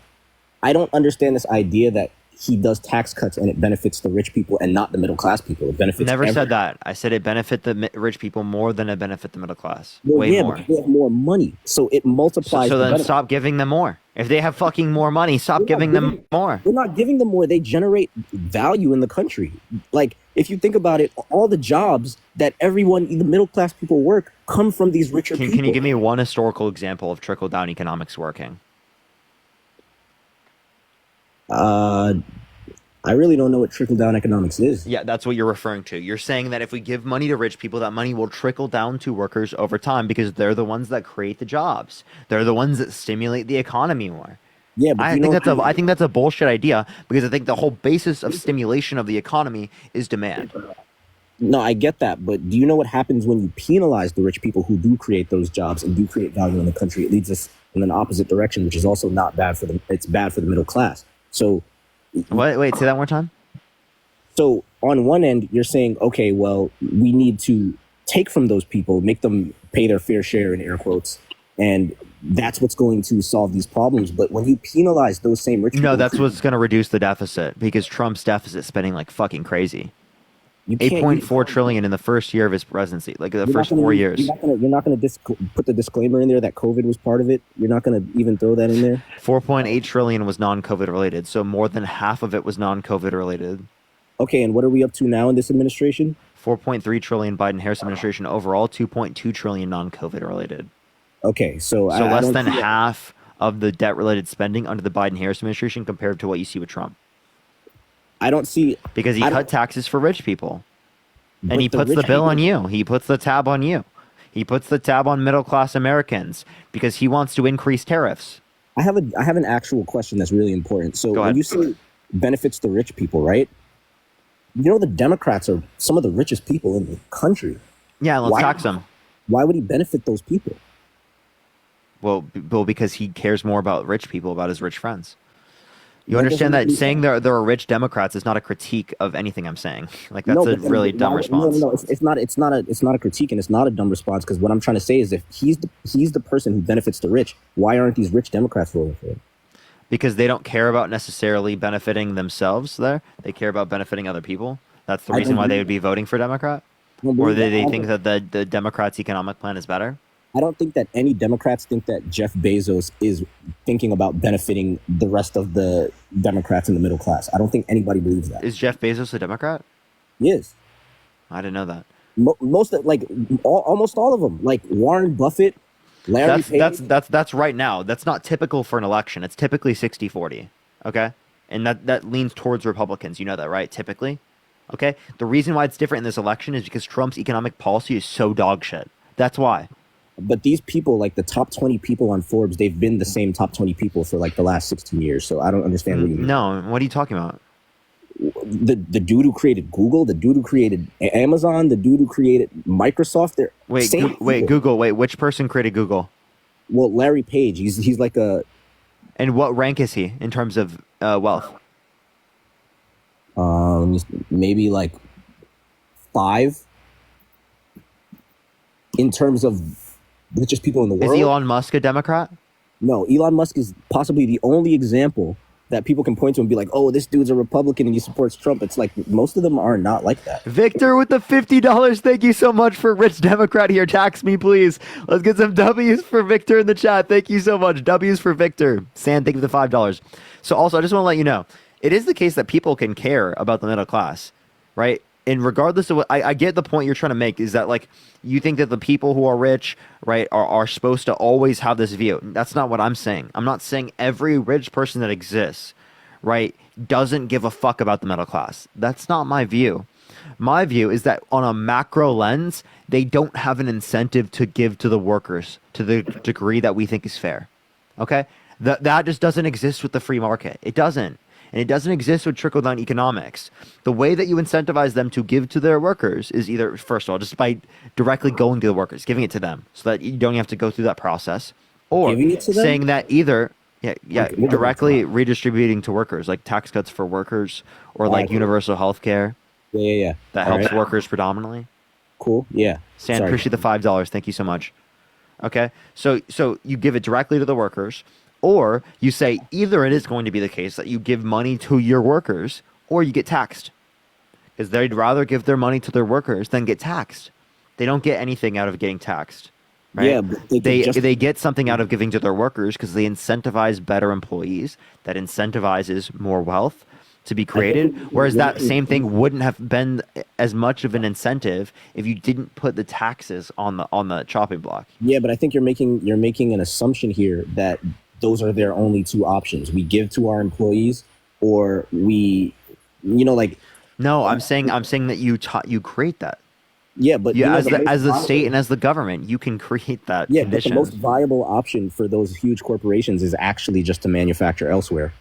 I don't understand this idea that he does tax cuts and it benefits the rich people and not the middle class people. It benefits Never said that. I said it benefit the rich people more than it benefit the middle class. Well, Way yeah, more. because they have more money, so it multiplies. So the then benefit. stop giving them more. If they have fucking more money, stop giving them more. We're not giving them more. They generate value in the country. Like, if you think about it, all the jobs that everyone, the middle class people work, come from these richer people. Can you give me one historical example of trickle down economics working? I really don't know what trickle-down economics is. Yeah, that's what you're referring to. You're saying that if we give money to rich people, that money will trickle down to workers over time because they're the ones that create the jobs. They're the ones that stimulate the economy more. Yeah, but I think that's a bullshit idea because I think the whole basis of stimulation of the economy is demand. No, I get that, but do you know what happens when you penalize the rich people who do create those jobs and do create value in the country? It leads us in an opposite direction, which is also not bad for them. It's bad for the middle class. So Wait, say that one more time. So on one end, you're saying, okay, well, we need to take from those people, make them pay their fair share in air quotes, and that's what's going to solve these problems. But when you penalize those same rich people, No, that's what's going to reduce the deficit because Trump's deficit spending like fucking crazy. 8.4 trillion in the first year of his presidency, like the first 4 years. You're not going to put the disclaimer in there that COVID was part of it. You're not going to even throw that in there. 4.8 trillion was non-COVID related, so more than half of it was non-COVID related. Okay, and what are we up to now in this administration? 4.3 trillion Biden-Harris administration overall, 2.2 trillion non-COVID related. Okay, so less than half of the debt-related spending under the Biden-Harris administration compared to what you see with Trump. I don't see because he cut taxes for rich people, and he puts the bill on you. He puts the tab on you. He puts the tab on middle-class Americans because he wants to increase tariffs. I have an actual question that's really important. So when you say benefits the rich people, right? You know the Democrats are some of the richest people in the country. Yeah, let's tax them. Why would he benefit those people? Well, because he cares more about rich people, about his rich friends. You understand that saying there are rich Democrats is not a critique of anything I'm saying. Like that's a really dumb response. No, it's not a critique and it's not a dumb response because what I'm trying to say is if he's the person who benefits the rich, why aren't these rich Democrats voting for him? Because they don't care about necessarily benefiting themselves there. They care about benefiting other people. That's the reason why they would be voting for Democrat? Or they think that the Democrats' economic plan is better? I don't think that any Democrats think that Jeff Bezos is thinking about benefiting the rest of the Democrats in the middle class. I don't think anybody believes that. Is Jeff Bezos a Democrat? He is. I didn't know that. Almost all of them, like Warren Buffett, Larry Page. That's right now. That's not typical for an election. It's typically 60-40. Okay? And that leans towards Republicans. You know that, right? Typically. Okay? The reason why it's different in this election is because Trump's economic policy is so dog shit. That's why. But these people, like the top 20 people on Forbes, they've been the same top 20 people for like the last 16 years. So I don't understand what you mean. No, what are you talking about? The dude who created Google, the dude who created Amazon, the dude who created Microsoft. Google. Wait, which person created Google? Well, Larry Page. He's like a. And what rank is he in terms of wealth? Maybe like 5 in terms of richest people in the world. Is Elon Musk a Democrat? No, Elon Musk is possibly the only example that people can point to and be like, oh, this dude's a Republican and he supports Trump. It's like most of them are not like that. Victor with the $50. Thank you so much for Rich Democrat here. Tax me, please. Let's get some W's for Victor in the chat. Thank you so much. W's for Victor. Sand, thank you for the $5. So also, I just want to let you know, it is the case that people can care about the middle class, right? and regardless of what I get the point you're trying to make is that like you think that the people who are rich, right, are supposed to always have this view. That's not what I'm saying. I'm not saying every rich person that exists, right, doesn't give a fuck about the middle class. That's not my view. My view is that on a macro lens, they don't have an incentive to give to the workers to the degree that we think is fair. Okay? That just doesn't exist with the free market. It doesn't. And it doesn't exist with trickle-down economics. The way that you incentivize them to give to their workers is either, first of all, just by directly going to the workers, giving it to them so that you don't have to go through that process, or saying that either, directly redistributing to workers, like tax cuts for workers or like universal health care. Yeah. That All helps right. workers predominantly. Cool. Yeah. Stan, Sorry. appreciate the $5. Thank you so much. Okay, so you give it directly to the workers, or you say either it is going to be the case that you give money to your workers, or you get taxed, because they'd rather give their money to their workers than get taxed. They don't get anything out of getting taxed. Right? Yeah, but they get something out of giving to their workers because they incentivize better employees. That incentivizes more wealth to be created. Whereas that same thing wouldn't have been as much of an incentive if you didn't put the taxes on the chopping block. Yeah, but I think you're making an assumption here that those are their only two options. We give to our employees, or we, like. No, I'm saying that you create that. Yeah, but as the state and as the government, you can create that condition. But the most viable option for those huge corporations is actually just to manufacture elsewhere,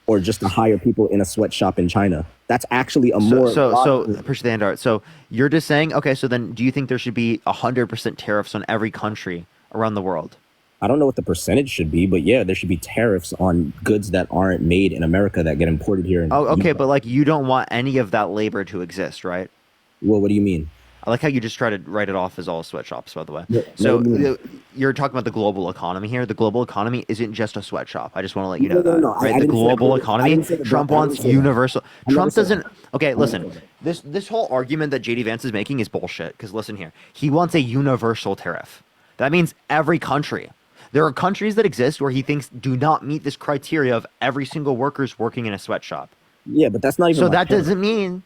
or just to hire people in a sweatshop in China. That's actually So appreciate the hand art. So you're just saying, okay, so then do you think there should be 100% tariffs on every country around the world? I don't know what the percentage should be, but yeah, there should be tariffs on goods that aren't made in America that get imported here. But like you don't want any of that labor to exist, right? Well, what do you mean? I like how you just try to write it off as all sweatshops, by the way. Yeah, so no. You're talking about the global economy here. The global economy isn't just a sweatshop. I just want to let you know No. right? The global economy, Trump wants universal. Trump doesn't. Okay, listen. This whole argument that JD Vance is making is bullshit. Because listen here, he wants a universal tariff. That means every country. There are countries that exist where he thinks do not meet this criteria of every single worker's working in a sweatshop. Yeah, but that's not even. So that doesn't mean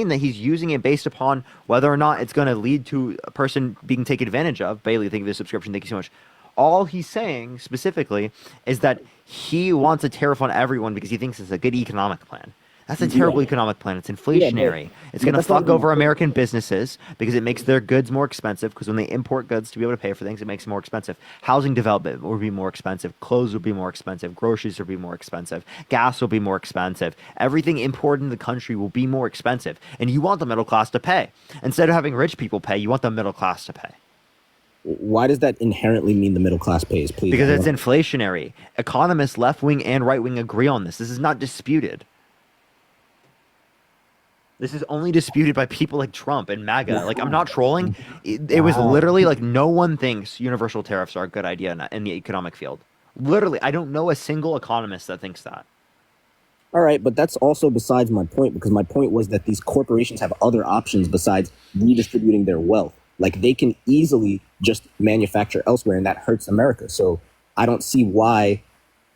that he's using it based upon whether or not it's going to lead to a person being taken advantage of. Bailey, thank you for the subscription. Thank you so much. All he's saying specifically is that he wants a tariff on everyone because he thinks it's a good economic plan. That's a terrible economic plan. It's inflationary. It's going to fuck over American businesses because it makes their goods more expensive, because when they import goods to be able to pay for things, it makes it more expensive. Housing development will be more expensive. Clothes will be more expensive. Groceries will be more expensive. Gas will be more expensive. Everything imported in the country will be more expensive. And you want the middle class to pay. Instead of having rich people pay, you want the middle class to pay. Why does that inherently mean the middle class pays, please? Because it's inflationary. Economists, left wing and right wing, agree on this. This is not disputed. This is only disputed by people like Trump and MAGA. Like, I'm not trolling. It was literally like no one thinks universal tariffs are a good idea in the economic field. Literally, I don't know a single economist that thinks that. All right, but that's also besides my point, because my point was that these corporations have other options besides redistributing their wealth. Like, they can easily just manufacture elsewhere, and that hurts America. So I don't see why,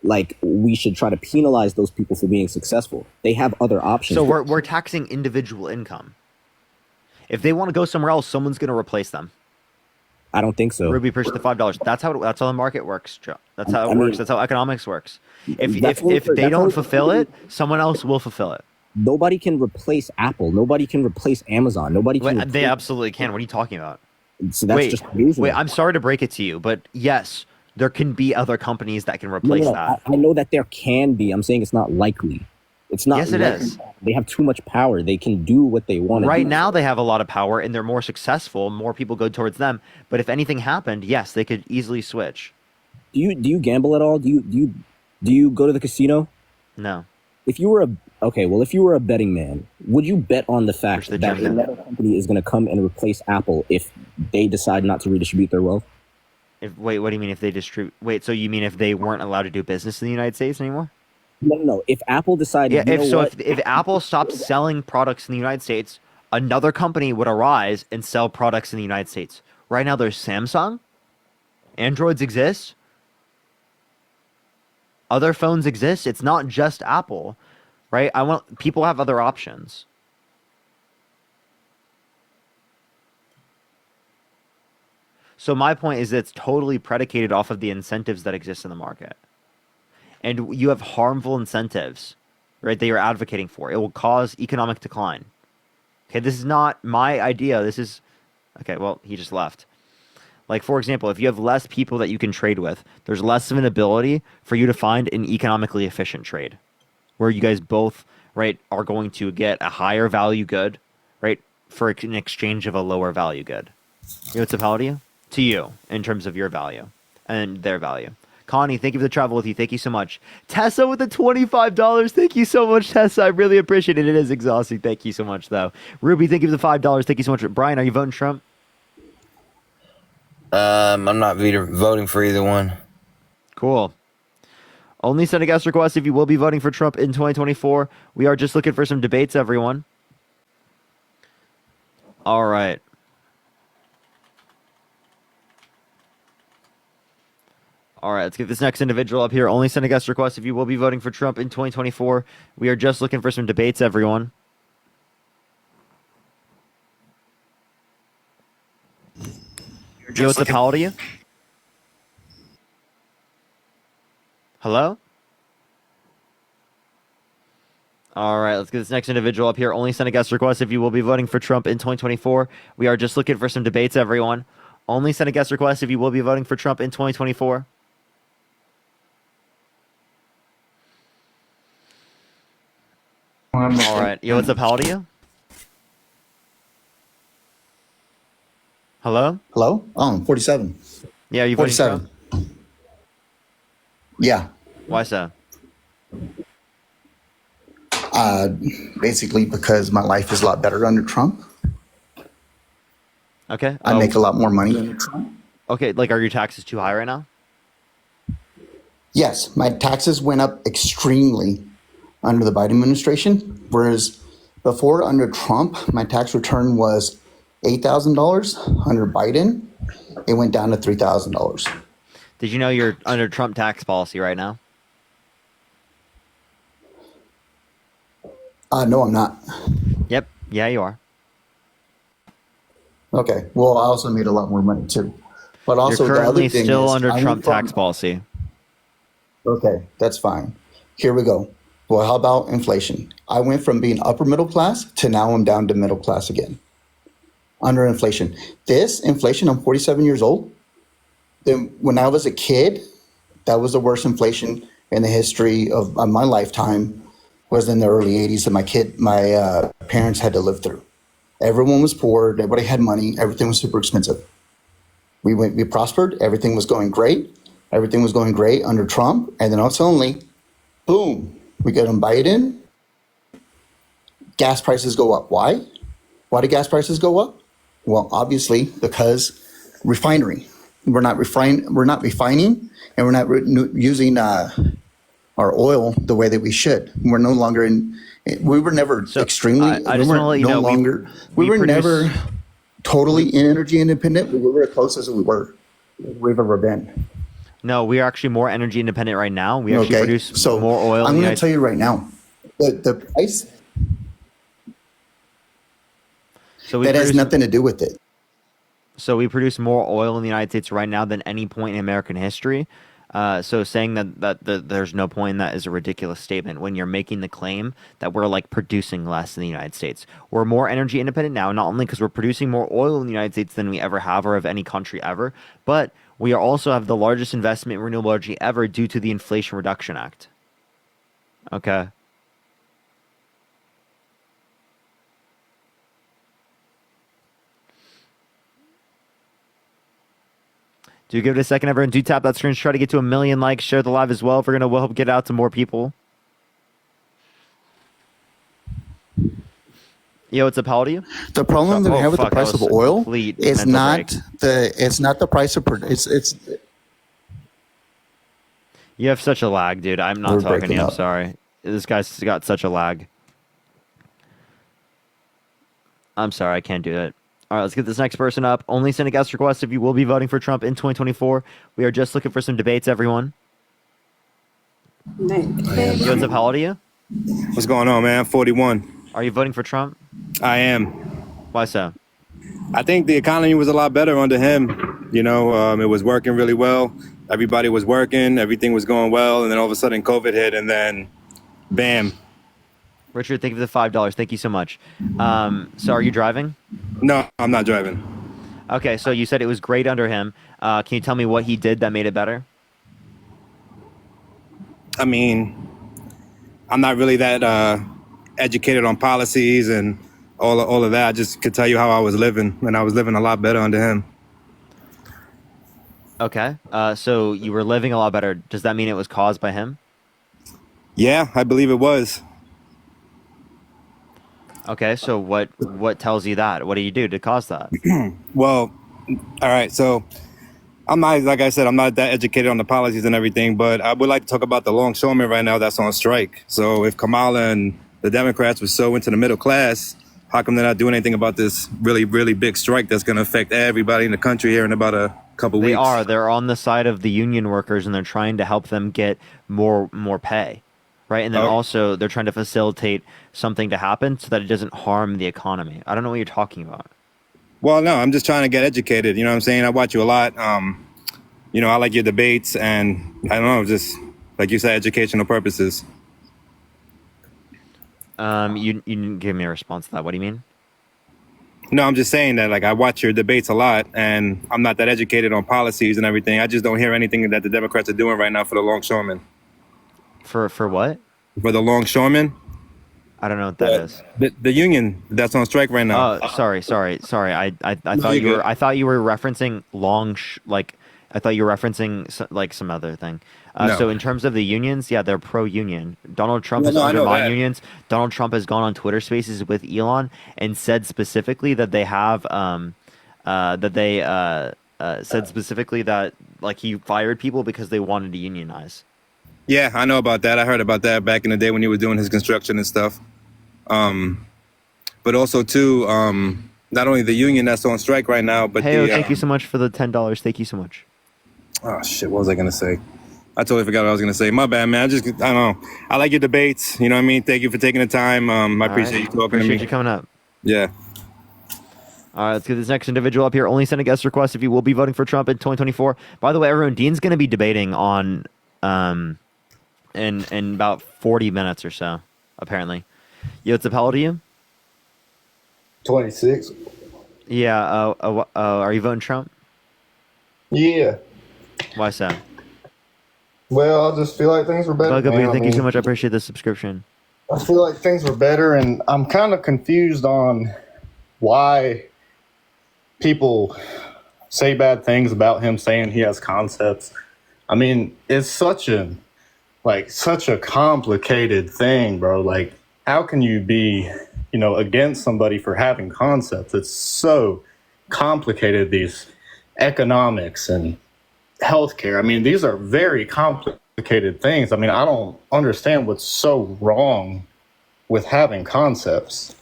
like, we should try to penalize those people for being successful. They have other options. So we're taxing individual income. If they want to go somewhere else, someone's going to replace them. I don't think so. Ruby appreciate the $5. That's how the market works, Joe. That's how it works. That's how economics works. If they don't fulfill it, someone else will fulfill it. Nobody can replace Apple. Nobody can replace Amazon. Nobody can. They absolutely can. What are you talking about? So that's just reasonable. Wait, I'm sorry to break it to you, but yes, there can be other companies that can replace that. I know that there can be. I'm saying it's not likely. It's not. Yes, it is. They have too much power. They can do what they want. Right now, they have a lot of power, and they're more successful. More people go towards them. But if anything happened, yes, they could easily switch. Do you gamble at all? Do you go to the casino? No. If you were a betting man, would you bet on the fact that another company is going to come and replace Apple if they decide not to redistribute their wealth? Wait, what do you mean if they distribute? Wait, so you mean if they weren't allowed to do business in the United States anymore? No. If Apple decided, if Apple stopped selling products in the United States, another company would arise and sell products in the United States. Right now, there's Samsung. Androids exist. Other phones exist. It's not just Apple, right? People have other options. So my point is that it's totally predicated off of the incentives that exist in the market. And you have harmful incentives, right, that you're advocating for. It will cause economic decline. Okay, this is not my idea. This is... Okay, well, he just left. Like, for example, if you have less people that you can trade with, there's less of an ability for you to find an economically efficient trade where you guys both, right, are going to get a higher value good, right, for an exchange of a lower value good. You know what's up, to you? To you, in terms of your value and their value. Connie, thank you for the travel with you. Thank you so much. Tessa with the $25. Thank you so much, Tessa. I really appreciate it. It is exhausting. Thank you so much, though. Ruby, thank you for the $5. Thank you so much. Brian, are you voting Trump? I'm not voting for either one. Cool. Only send a guest request if you will be voting for Trump in 2024. We are just looking for some debates, everyone. All right. All right, let's get this next individual up here. Only send a guest request if you will be voting for Trump in 2024. We are just looking for some debates, everyone. Yo, what's up, how old are you? Hello? All right, let's get this next individual up here. Only send a guest request if you will be voting for Trump in 2024. We are just looking for some debates, everyone. Only send a guest request if you will be voting for Trump in 2024. All right. Yo, what's up? How old are you? Hello? Hello? 47. Yeah, you voting 47. Trump? Yeah. Why so? Basically because my life is a lot better under Trump. Okay. I make a lot more money under Trump. Okay, like, are your taxes too high right now? Yes, my taxes went up extremely under the Biden administration, whereas before, under Trump, my tax return was $8,000. Under Biden, it went down to $3,000. Did you know you're under Trump tax policy right now? No, I'm not. Yep. Yeah, you are. Okay. Well, I also made a lot more money too. But also, you're the currently other thing still is, under I Trump went from- tax policy. Okay, that's fine. Here we go. Well, how about inflation? I went from being upper middle class to now I'm down to middle class again. Under inflation. This inflation, I'm 47 years old. Then when I was a kid, that was the worst inflation in the history of my lifetime, was in the early 80s that my parents had to live through. Everyone was poor, everybody had money, everything was super expensive. We prospered, everything was going great. Everything was going great under Trump, and then all suddenly, boom, we get on Biden. Gas prices go up. Why? Why do gas prices go up? Well, obviously because refinery. We're not refining, and we're not using our oil the way that we should. We're no longer in. We were never extremely. I just want to let you know we were never totally energy independent. We were as close as we've ever been. No, we are actually more energy independent right now. We actually produce more oil. I'm going to tell you right now, the price. So that has nothing to do with it. So we produce more oil in the United States right now than any point in American history. So saying that there's no point in that is a ridiculous statement when you're making the claim that we're like producing less in the United States. We're more energy independent now, not only because we're producing more oil in the United States than we ever have or of any country ever, but we also have the largest investment in renewable energy ever due to the Inflation Reduction Act. Okay. Do give it a second, everyone. Do tap that screen. Try to get to 1 million likes. Share the live as well. If we'll help get it out to more people. Yo, what's up? How old are you? The problem that we have with the price of oil is not the price of it's. You have such a lag, dude. I'm not talking to you. I'm sorry. This guy's got such a lag. I'm sorry. I can't do it. All right, let's get this next person up. Only send a guest request if you will be voting for Trump in 2024. We are just looking for some debates, everyone. Yo, what's up? How old are you? What's going on, man? 41. Are you voting for Trump? I am. Why so? I think the economy was a lot better under him. You know, it was working really well. Everybody was working. Everything was going well. And then all of a sudden COVID hit and then bam. Richard, thank you for the $5. Thank you so much. So are you driving? No, I'm not driving. Okay, so you said it was great under him. Can you tell me what he did that made it better? I mean, I'm not really that educated on policies and all of that. I just could tell you how I was living, and I was living a lot better under him. Okay, so you were living a lot better. Does that mean it was caused by him? Yeah, I believe it was. Okay, so what tells you that? What do you do to cause that? Well, all right, so I'm not, like I said, I'm not that educated on the policies and everything, but I would like to talk about the longshoremen right now that's on strike. So if Kamala and the Democrats were so into the middle class, how come they're not doing anything about this really, really big strike that's going to affect everybody in the country here in about a couple weeks? They're on the side of the union workers, and they're trying to help them get more pay. Right, and then also they're trying to facilitate something to happen so that it doesn't harm the economy. I don't know what you're talking about. Well, no, I'm just trying to get educated. You know what I'm saying? I watch you a lot. You know, I like your debates, and I don't know, just like you said, educational purposes. You didn't give me a response to that. What do you mean? No, I'm just saying that, like, I watch your debates a lot, and I'm not that educated on policies and everything. I just don't hear anything that the Democrats are doing right now for the longshoremen. For what? For the longshoremen. I don't know what that is. The union that's on strike right now. Oh, sorry. I thought you were. I thought you were referencing I thought you were referencing some other thing. No. So in terms of the unions, yeah, they're pro-union. Donald Trump has I know undermined that. unions. Donald Trump has gone on Twitter Spaces with Elon and said specifically that they have said specifically that like he fired people because they wanted to unionize. Yeah, I know about that. I heard about that back in the day when he was doing his construction and stuff. But also too, not only the union that's on strike right now, but Hey, thank you so much for the $10. Thank you so much. Oh shit, what was I gonna say? I totally forgot what I was gonna say. My bad, man. I don't know. I like your debates. You know what I mean? Thank you for taking the time. I appreciate you talking to me. Appreciate you coming up. Yeah. All right, let's get this next individual up here. Only send a guest request if you will be voting for Trump in 2024. By the way, everyone, Dean's going to be debating on in about 40 minutes or so, apparently. Yo, what's up? How old are you? 26. Yeah. Are you voting Trump? Yeah. Why so? Well, I just feel like things were better. Thank you so much. I appreciate the subscription. I feel like things were better, and I'm kind of confused on why people say bad things about him, saying he has concepts. I mean, it's such a complicated thing, bro. Like, how can you be, against somebody for having concepts? It's so complicated, these economics and healthcare. I mean, these are very complicated things. I mean, I don't understand what's so wrong with having concepts.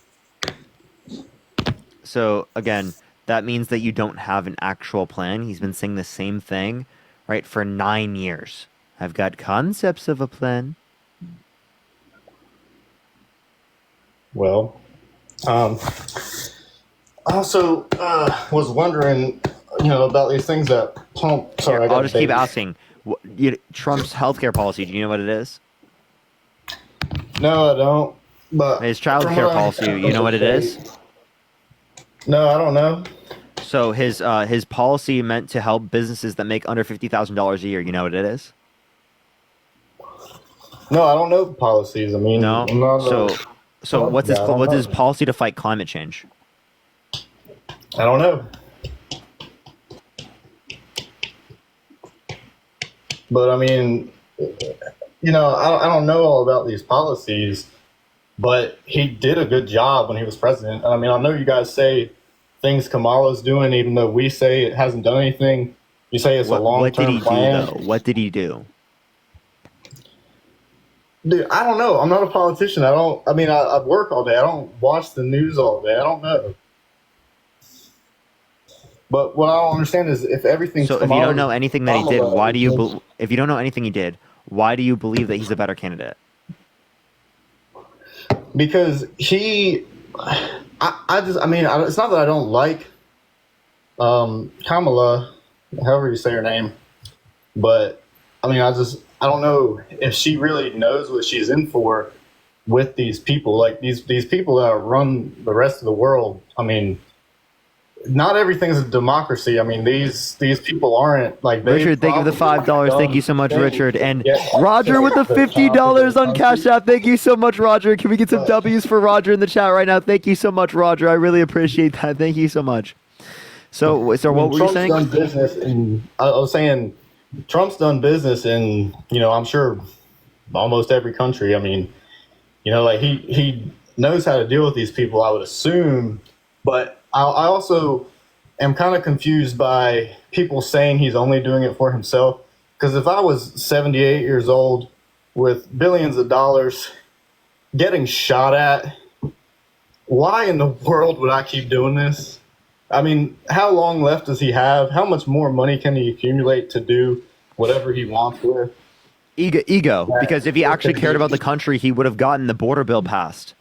So, again, that means that you don't have an actual plan. He's been saying the same thing, right, for 9 years. I've got concepts of a plan. Well, I also was wondering, about these things that pump. Sorry, I'll just keep asking. Trump's healthcare policy, do you know what it is? No, I don't. But his child care policy, you know what it is? No, I don't know. So his policy meant to help businesses that make under $50,000 a year. You know what it is? No, I don't know the policies. I mean, no. So what's his policy to fight climate change? I don't know. But I mean, I don't know all about these policies, but he did a good job when he was president. I mean, I know you guys say things Kamala's doing, even though we say it hasn't done anything. You say it's a long-term plan. What did he do? Dude, I don't know. I'm not a politician. I work all day. I don't watch the news all day. I don't know. But what I don't understand is if everything. So if you don't know anything that he did, why do you? If you don't know anything he did, why do you believe that he's a better candidate? Because it's not that I don't like Kamala. however you say her name. But I mean, I don't know if she really knows what she's in for with these people. Like these people that run the rest of the world. I mean, not everything's a democracy. I mean, these people aren't like. Richard, thank you for the $5. Thank you so much, Richard. And Roger with the $50 on Cash App. Thank you so much, Roger. Can we get some W's for Roger in the chat right now? Thank you so much, Roger. I really appreciate that. Thank you so much. So what were you saying? Done business I was saying Trump's done business in, I'm sure almost every country. I mean, like he knows how to deal with these people, I would assume. But I also am kind of confused by people saying he's only doing it for himself. Because if I was 78 years old with billions of dollars getting shot at, why in the world would I keep doing this? I mean, how long left does he have? How much more money can he accumulate to do whatever he wants with? Ego. Because if he actually cared about the country, he would have gotten the border bill passed.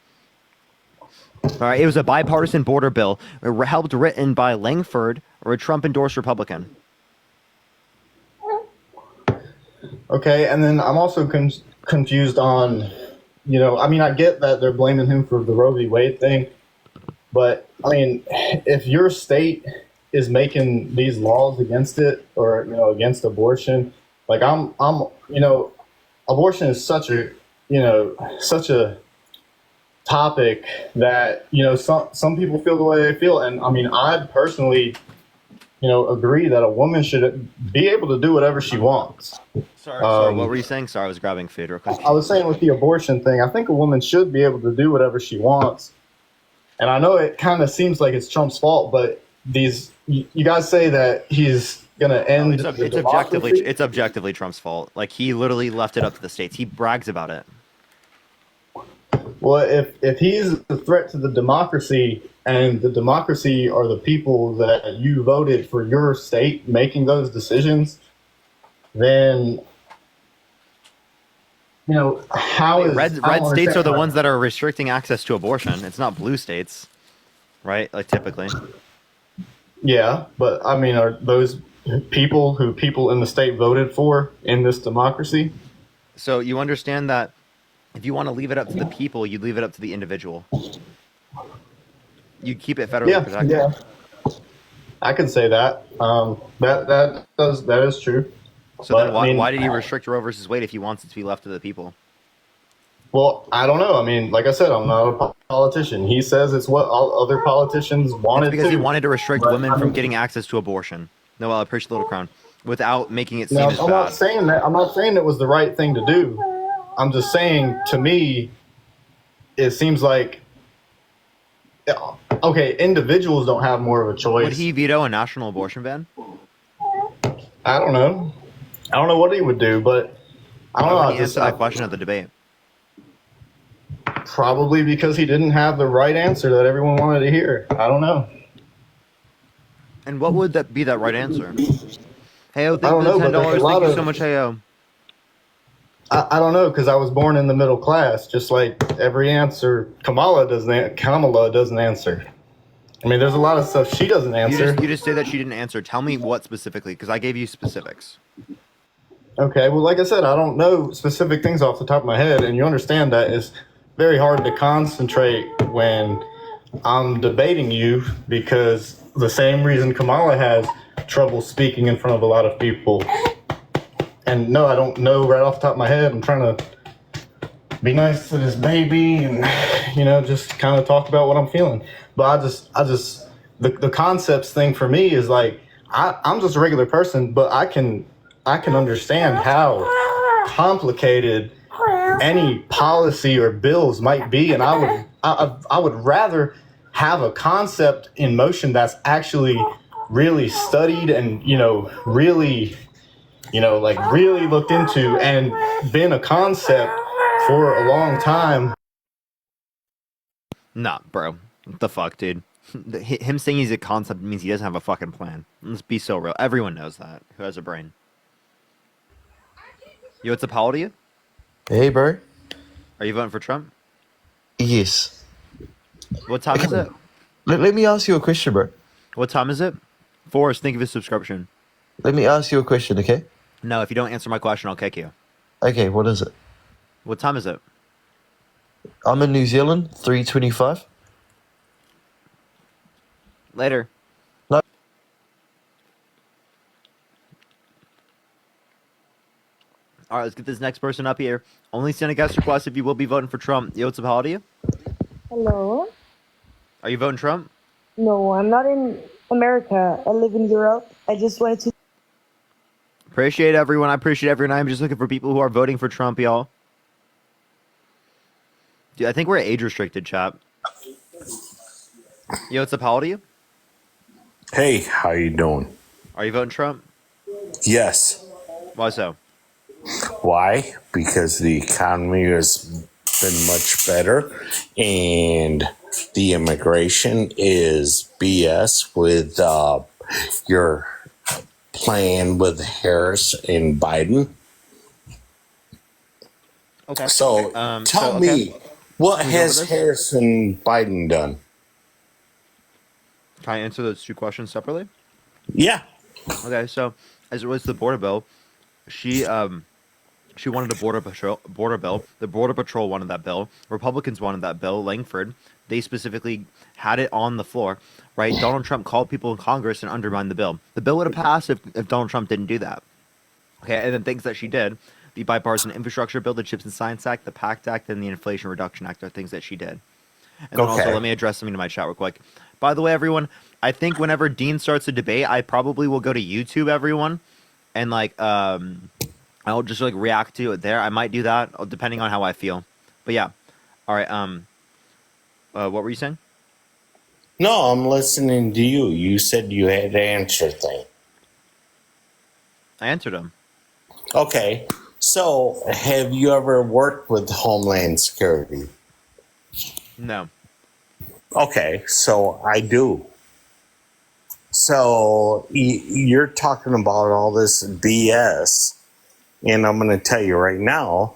All right, it was a bipartisan border bill, helped written by Langford, or a Trump-endorsed Republican. Okay, and then I'm also confused on, I mean, I get that they're blaming him for the Roe v. Wade thing, but I mean, if your state is making these laws against it, or against abortion, like abortion is such a topic that some people feel the way they feel, and I mean, I personally agree that a woman should be able to do whatever she wants. Sorry, what were you saying? Sorry, I was grabbing food real quick. I was saying with the abortion thing, I think a woman should be able to do whatever she wants, and I know it kind of seems like it's Trump's fault, but you guys say that he's gonna end it's objectively Trump's fault. Like, he literally left it up to the states. He brags about it. Well, if he's a threat to the democracy, and the democracy are the people that you voted for your state making those decisions, then how is red states are the ones that are restricting access to abortion. It's not blue states, right? Like, typically. Yeah, but I mean, are those people who people in the state voted for in this democracy? So you understand that if you want to leave it up to the people, you'd leave it up to the individual. You'd keep it federally protected. Yeah, I can say that. That is true. So then why did he restrict Roe versus Wade if he wants it to be left to the people? Well, I don't know. I mean, like I said, I'm not a politician. He says it's what all other politicians wanted because he wanted to restrict women from getting access to abortion. No, I appreciate Little Crown. Without making it seem as bad. I'm not saying that. I'm not saying it was the right thing to do. I'm just saying, to me, it seems like, okay, individuals don't have more of a choice. Would he veto a national abortion ban? I don't know. I don't know what he would do, but I don't know. Why did he answer that question at the debate? Probably because he didn't have the right answer that everyone wanted to hear. I don't know. And what would that be, that right answer? Heyo, thank you for the $10. Thank you so much, Heyo. I don't know, because I was born in the middle class. Just like every answer Kamala doesn't answer. I mean, there's a lot of stuff she doesn't answer. You just say that she didn't answer. Tell me what specifically, because I gave you specifics. Okay, well, like I said, I don't know specific things off the top of my head, and you understand that it's very hard to concentrate when I'm debating you, because the same reason Kamala has trouble speaking in front of a lot of people. And no, I don't know right off the top of my head. I'm trying to be nice to this baby and, just kind of talk about what I'm feeling. But the concepts thing for me is like, I'm just a regular person, but I can understand how complicated any policy or bills might be. And I would rather have a concept in motion that's actually really studied and, really looked into and been a concept for a long time. Nah, bro. What the fuck, dude? Him saying he's a concept means he doesn't have a fucking plan. Let's be so real. Everyone knows that, who has a brain. Yo, what's up? How old are you? Hey, bro. Are you voting for Trump? Yes. What time is it? Let me ask you a question, bro. What time is it? Forrest, thank you for the subscription. Let me ask you a question, okay? No, if you don't answer my question, I'll kick you. Okay, what is it? What time is it? I'm in New Zealand, 3:25. Later. No. All right, let's get this next person up here. Only send a guest request if you will be voting for Trump. Yo, what's up? How old are you? Hello? Are you voting Trump? No, I'm not in America. I live in Europe. I just wanted to. Appreciate everyone. I appreciate everyone. I'm just looking for people who are voting for Trump, y'all. Dude, I think we're age restricted, chat. Yo, what's up? How old are you? Hey, how you doing? Are you voting Trump? Yes. Why so? Why? Because the economy has been much better and the immigration is BS with your plan with Harris and Biden. Okay. So tell me, what has Harris and Biden done? Can I answer those two questions separately? Yeah. Okay, so as it relates to the border bill, she wanted a border bill. The Border Patrol wanted that bill. Republicans wanted that bill. Langford, they specifically had it on the floor, right? Donald Trump called people in Congress and undermined the bill. The bill would have passed if Donald Trump didn't do that. Okay, and then things that she did, the Bipartisan Infrastructure Bill, the CHIPS and Science Act, the PACT Act, and the Inflation Reduction Act are things that she did. And then also, let me address something to my chat real quick. By the way, everyone, I think whenever Dean starts a debate, I probably will go to YouTube, everyone, and I'll just react to it there. I might do that depending on how I feel. But yeah. All right. What were you saying? No, I'm listening to you. You said you had to answer thing. I answered him. Okay. So, have you ever worked with Homeland Security? No. Okay, so I do. So, you're talking about all this BS. And I'm going to tell you right now,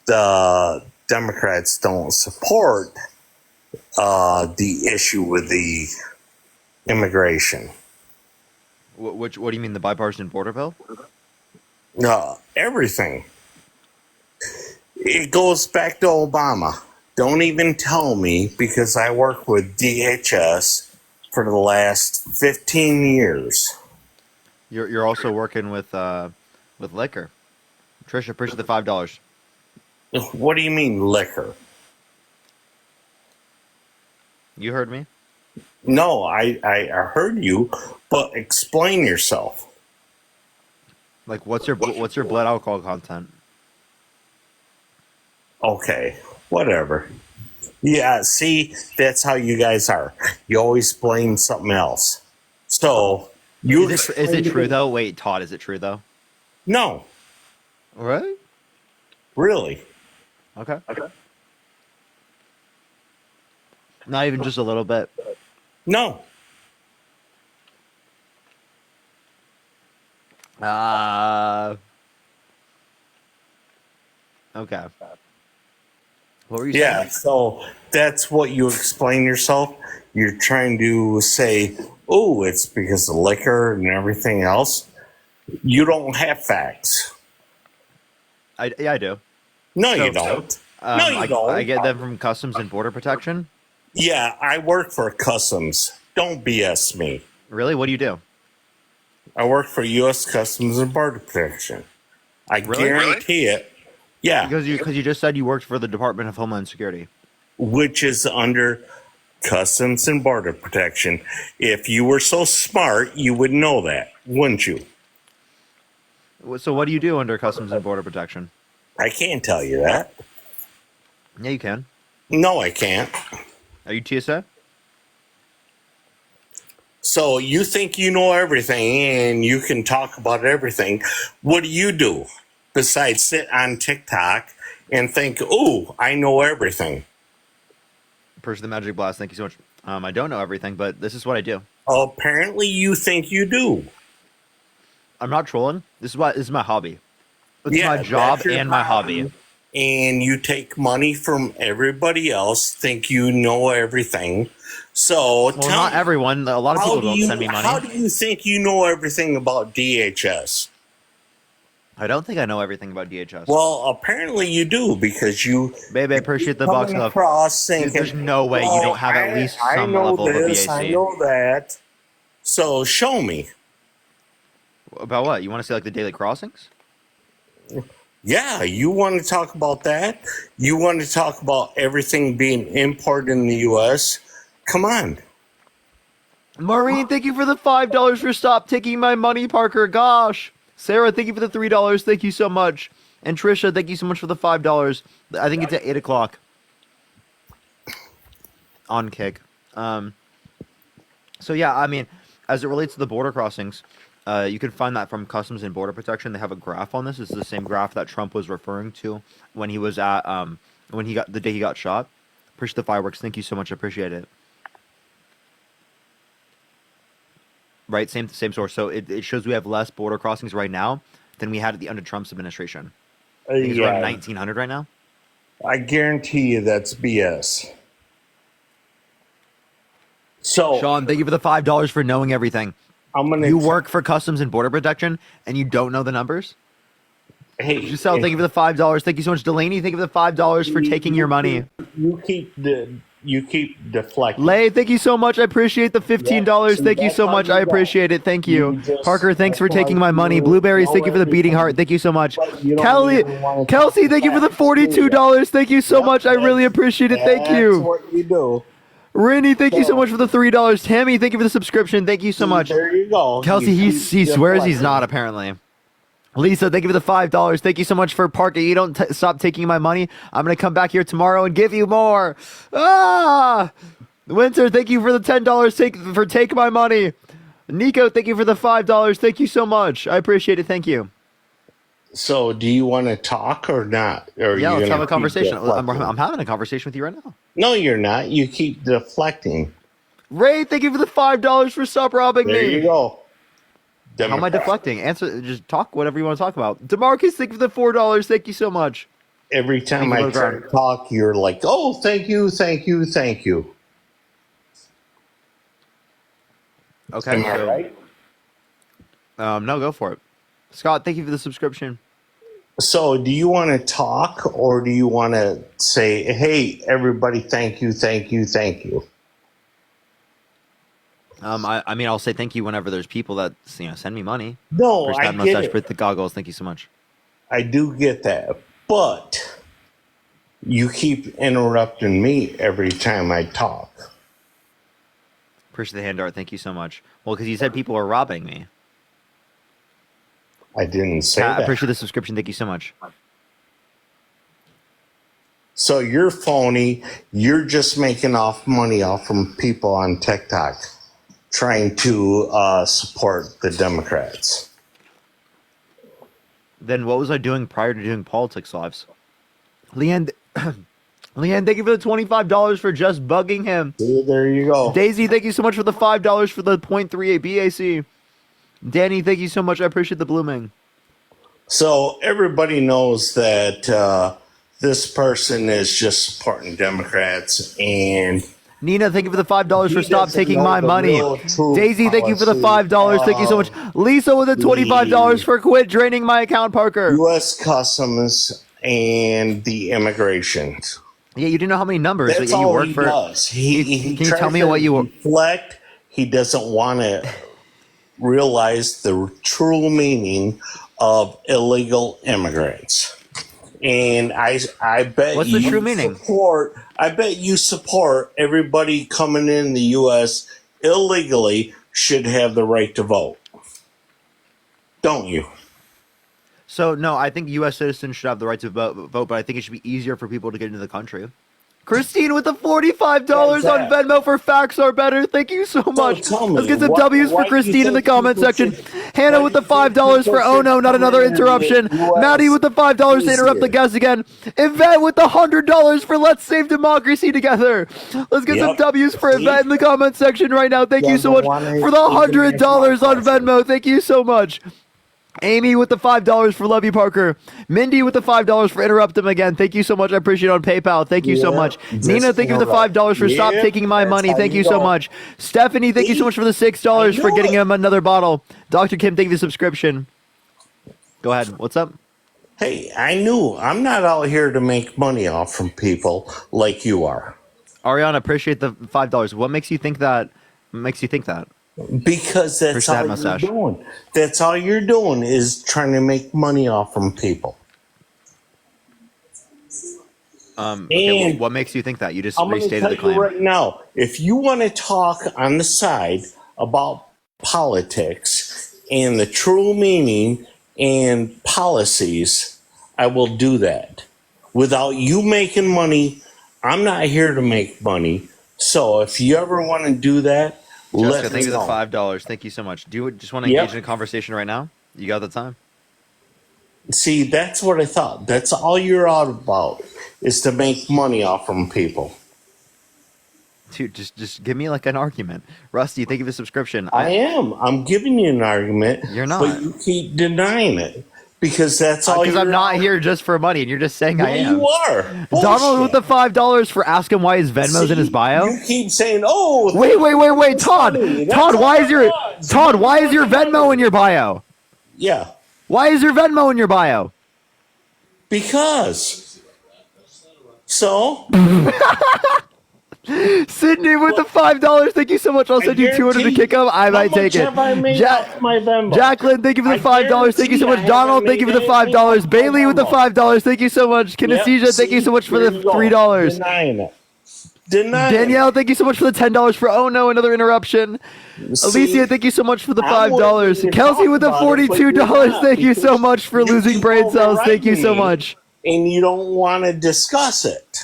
the Democrats don't support the issue with the immigration. What do you mean, the bipartisan border bill? Everything. It goes back to Obama. Don't even tell me, because I worked with DHS for the last 15 years. You're also working with liquor. Trisha, appreciate the $5. What do you mean liquor? You heard me? No, I heard you, but explain yourself. Like, what's your blood alcohol content? Okay, whatever. Yeah, see, that's how you guys are. You always blame something else. So you is it true though? Wait, Todd, is it true though? No. Really? Really? Okay. Not even just a little bit. No. Okay. What were you saying? Yeah, so that's what you explain yourself. You're trying to say, oh, it's because of liquor and everything else. You don't have facts. I do. No, you don't. No, you don't. I get them from Customs and Border Protection. Yeah, I work for Customs. Don't BS me. Really? What do you do? I work for U.S. Customs and Border Protection. I guarantee it. Yeah. Because you just said you worked for the Department of Homeland Security. Which is under Customs and Border Protection. If you were so smart, you would know that, wouldn't you? So what do you do under Customs and Border Protection? I can't tell you that. Yeah, you can. No, I can't. Are you TSA? So you think you know everything and you can talk about everything. What do you do besides sit on TikTok and think, oh, I know everything? Purchase the Magic Blast. Thank you so much. I don't know everything, but this is what I do. Apparently you think you do. I'm not trolling. This is my hobby. It's my job and my hobby. And you take money from everybody else, think you know everything. So Well, not everyone. A lot of people don't send me How money. do you think you know everything about DHS? I don't think I know everything about DHS. Well, apparently you do because you. Babe, I appreciate the box coming love. across Dude, thinking, there's no way you don't have at least some level of a BAC. I know that. So show me. About what? You want to see like the daily crossings? Yeah, you want to talk about that? You want to talk about everything being imported in the U.S.? Come on. Maureen, thank you for the $5 for stop taking my money, Parker. Gosh. Sarah, thank you for the $3. Thank you so much. And Trisha, thank you so much for the $5. I think it's at 8 o'clock. On Kick. So yeah, I mean, as it relates to the border crossings, you can find that from Customs and Border Protection. They have a graph on this. It's the same graph that Trump was referring to when he was at when he got the day he got shot. Appreciate the fireworks. Thank you so much. I appreciate it. Right, same source. So it shows we have less border crossings right now than we had at the end of Trump's administration. I think it's around 1,900 right now. I guarantee you that's BS. So Sean, thank you for the $5 for knowing everything. You work for Customs and Border Protection and you don't know the numbers? Hey, Giselle, thank you for the $5. Thank you so much. Delaney, thank you for the $5 for taking your money. You keep deflecting. Lay, thank you so much. I appreciate the $15. Thank you so much. I appreciate it. Thank you. Parker, thanks for taking my money. Blueberries, thank you for the beating heart. Thank you so much. Kelsey, thank you for the $42. Thank you so much. I really appreciate it. Thank you. That's what you do. Randy, thank you so much for the $3. Tammy, thank you for the subscription. Thank you so much. There you go. Kelsey, he swears he's not, apparently. Lisa, thank you for the $5. Thank you so much for Parker. You don't stop taking my money. I'm going to come back here tomorrow and give you more. Winter, thank you for the $10 for taking my money. Nico, thank you for the $5. Thank you so much. I appreciate it. Thank you. So, do you want to talk or not? Or Yeah, you let's gonna have a keep conversation. deflecting? I'm having a conversation with you right now. No, you're not. You keep deflecting. Ray, thank you for the $5 for stop robbing There me. you go. How am I Democrat. deflecting? Answer. Just talk whatever you want to talk about. Demarcus, thank you for the $4. Thank you so much. Every time Thank you I for the try ground. to talk, you're like, "Oh, thank you, thank you, thank you." Okay. Am I So, right? no, go for it. Scott, thank you for the subscription. So, do you want to talk or do you want to say, "Hey, everybody, thank you, thank you, thank you"? I mean, I'll say thank you whenever there's people that send me money. No, First I time get mustache it. with the goggles. Thank you so much. I do get that, but you keep interrupting me every time I talk. Appreciate the hand art. Thank you so much. Well, because you said people are robbing me. I didn't say I that. appreciate the subscription. Thank you so much. So you're phony. You're just making money off from people on TikTok trying to support the Democrats. Then what was I doing prior to doing politics lives? Leanne, Leanne, thank you for the $25 for just bugging him. See, there you go. Daisy, thank you so much for the $5 for the 0.38 BAC. Danny, thank you so much. I appreciate the blooming. So everybody knows that this person is just supporting Democrats, and Nina, thank you for the $5 for stop doesn't taking know my the money. real, true Daisy, thank you for the policy $5. Thank you so much. Lisa with the $25 for quit draining my account, Parker. U.S. Customs and the immigration. Yeah, you didn't know how many numbers That's that you all work he for. does. He Can you tries tell me to what you deflect. He doesn't want to realize the true meaning of illegal immigrants. And I bet What's the true meaning? I bet you support everybody coming in the U.S. illegally should have the right to vote. Don't you? So, no, I think U.S. citizens should have the right to vote, but I think it should be easier for people to get into the country. Christine with the $45 on Venmo for facts are better. Thank you so much. tell me, Let's get some why- W's why for do you Christine in the think comment people section. should- Hannah with the $5 for oh no, not another interruption. Maddie with the $5 to interrupt the guest again. Yvette with the $100 for Let's Save Democracy Together. Let's get some Yep. W's for Yvette in the comment section right now. Thank you so much Number one for the $100 on Venmo. Thank you so much. Amy with the $5 for Love You Parker. Mindy with the $5 for Interrupt Him Again. Thank you so much. I appreciate it on PayPal. Thank you so much. Nina, thank you for the $5 for Stop Taking My Money. Thank you so much. Stephanie, thank you so much for the $6 for getting him another bottle. Dr. Kim, thank you for the subscription. Go ahead. What's up? Hey, I knew I'm not out here to make money off from people like you are. Ariana, appreciate the $5. What makes you think that? Because that's all you're doing. That's all you're doing is trying to make money off from people. Okay, what makes you think that? You just I'm going to restated tell the you claim. right now, if you want to talk on the side about politics and the true meaning and policies, I will do that. Without you making money, I'm not here to make money. So if you ever want to do that, Jessica, let thank me you for the know. $5. Thank you so much. Do you just want to Yep. engage in a conversation right now? You got the time? See, that's what I thought. That's all you're out about, is to make money off from people. Dude, just give me like an argument. Rusty, thank you for the subscription. I am. I'm giving you an argument. You're not. But you keep denying it. Because that's all Because you're I'm not here just for money, and you're just saying I Yeah, am. you are. Donald with the $5 for ask him why his Venmo's in his bio. You keep saying, "Oh, Wait, Todd. That's Todd, all why is your it was. Todd? Why is your Venmo in your bio? Yeah, Why is your Venmo in your bio? because." So, Sydney with the $5. Thank you so much. I'll send you 200 to kick him. I might take it. have I made off my Venmo? Jacqueline, thank you for the $5. Thank you so much. guarantee I Donald, haven't thank you for the made anything $5. off Bailey my with the Venmo. $5. Thank you so much. Kinesthesia, Yep, thank you so much for there the you go. $3. Denying it. Denying it. Danielle, thank you so much for the $10 for oh no, another interruption. Alicia, thank you so much for the $5. Kelsey with the $42. Thank you so much for losing brain cells. Thank you so much. And you don't want to discuss it.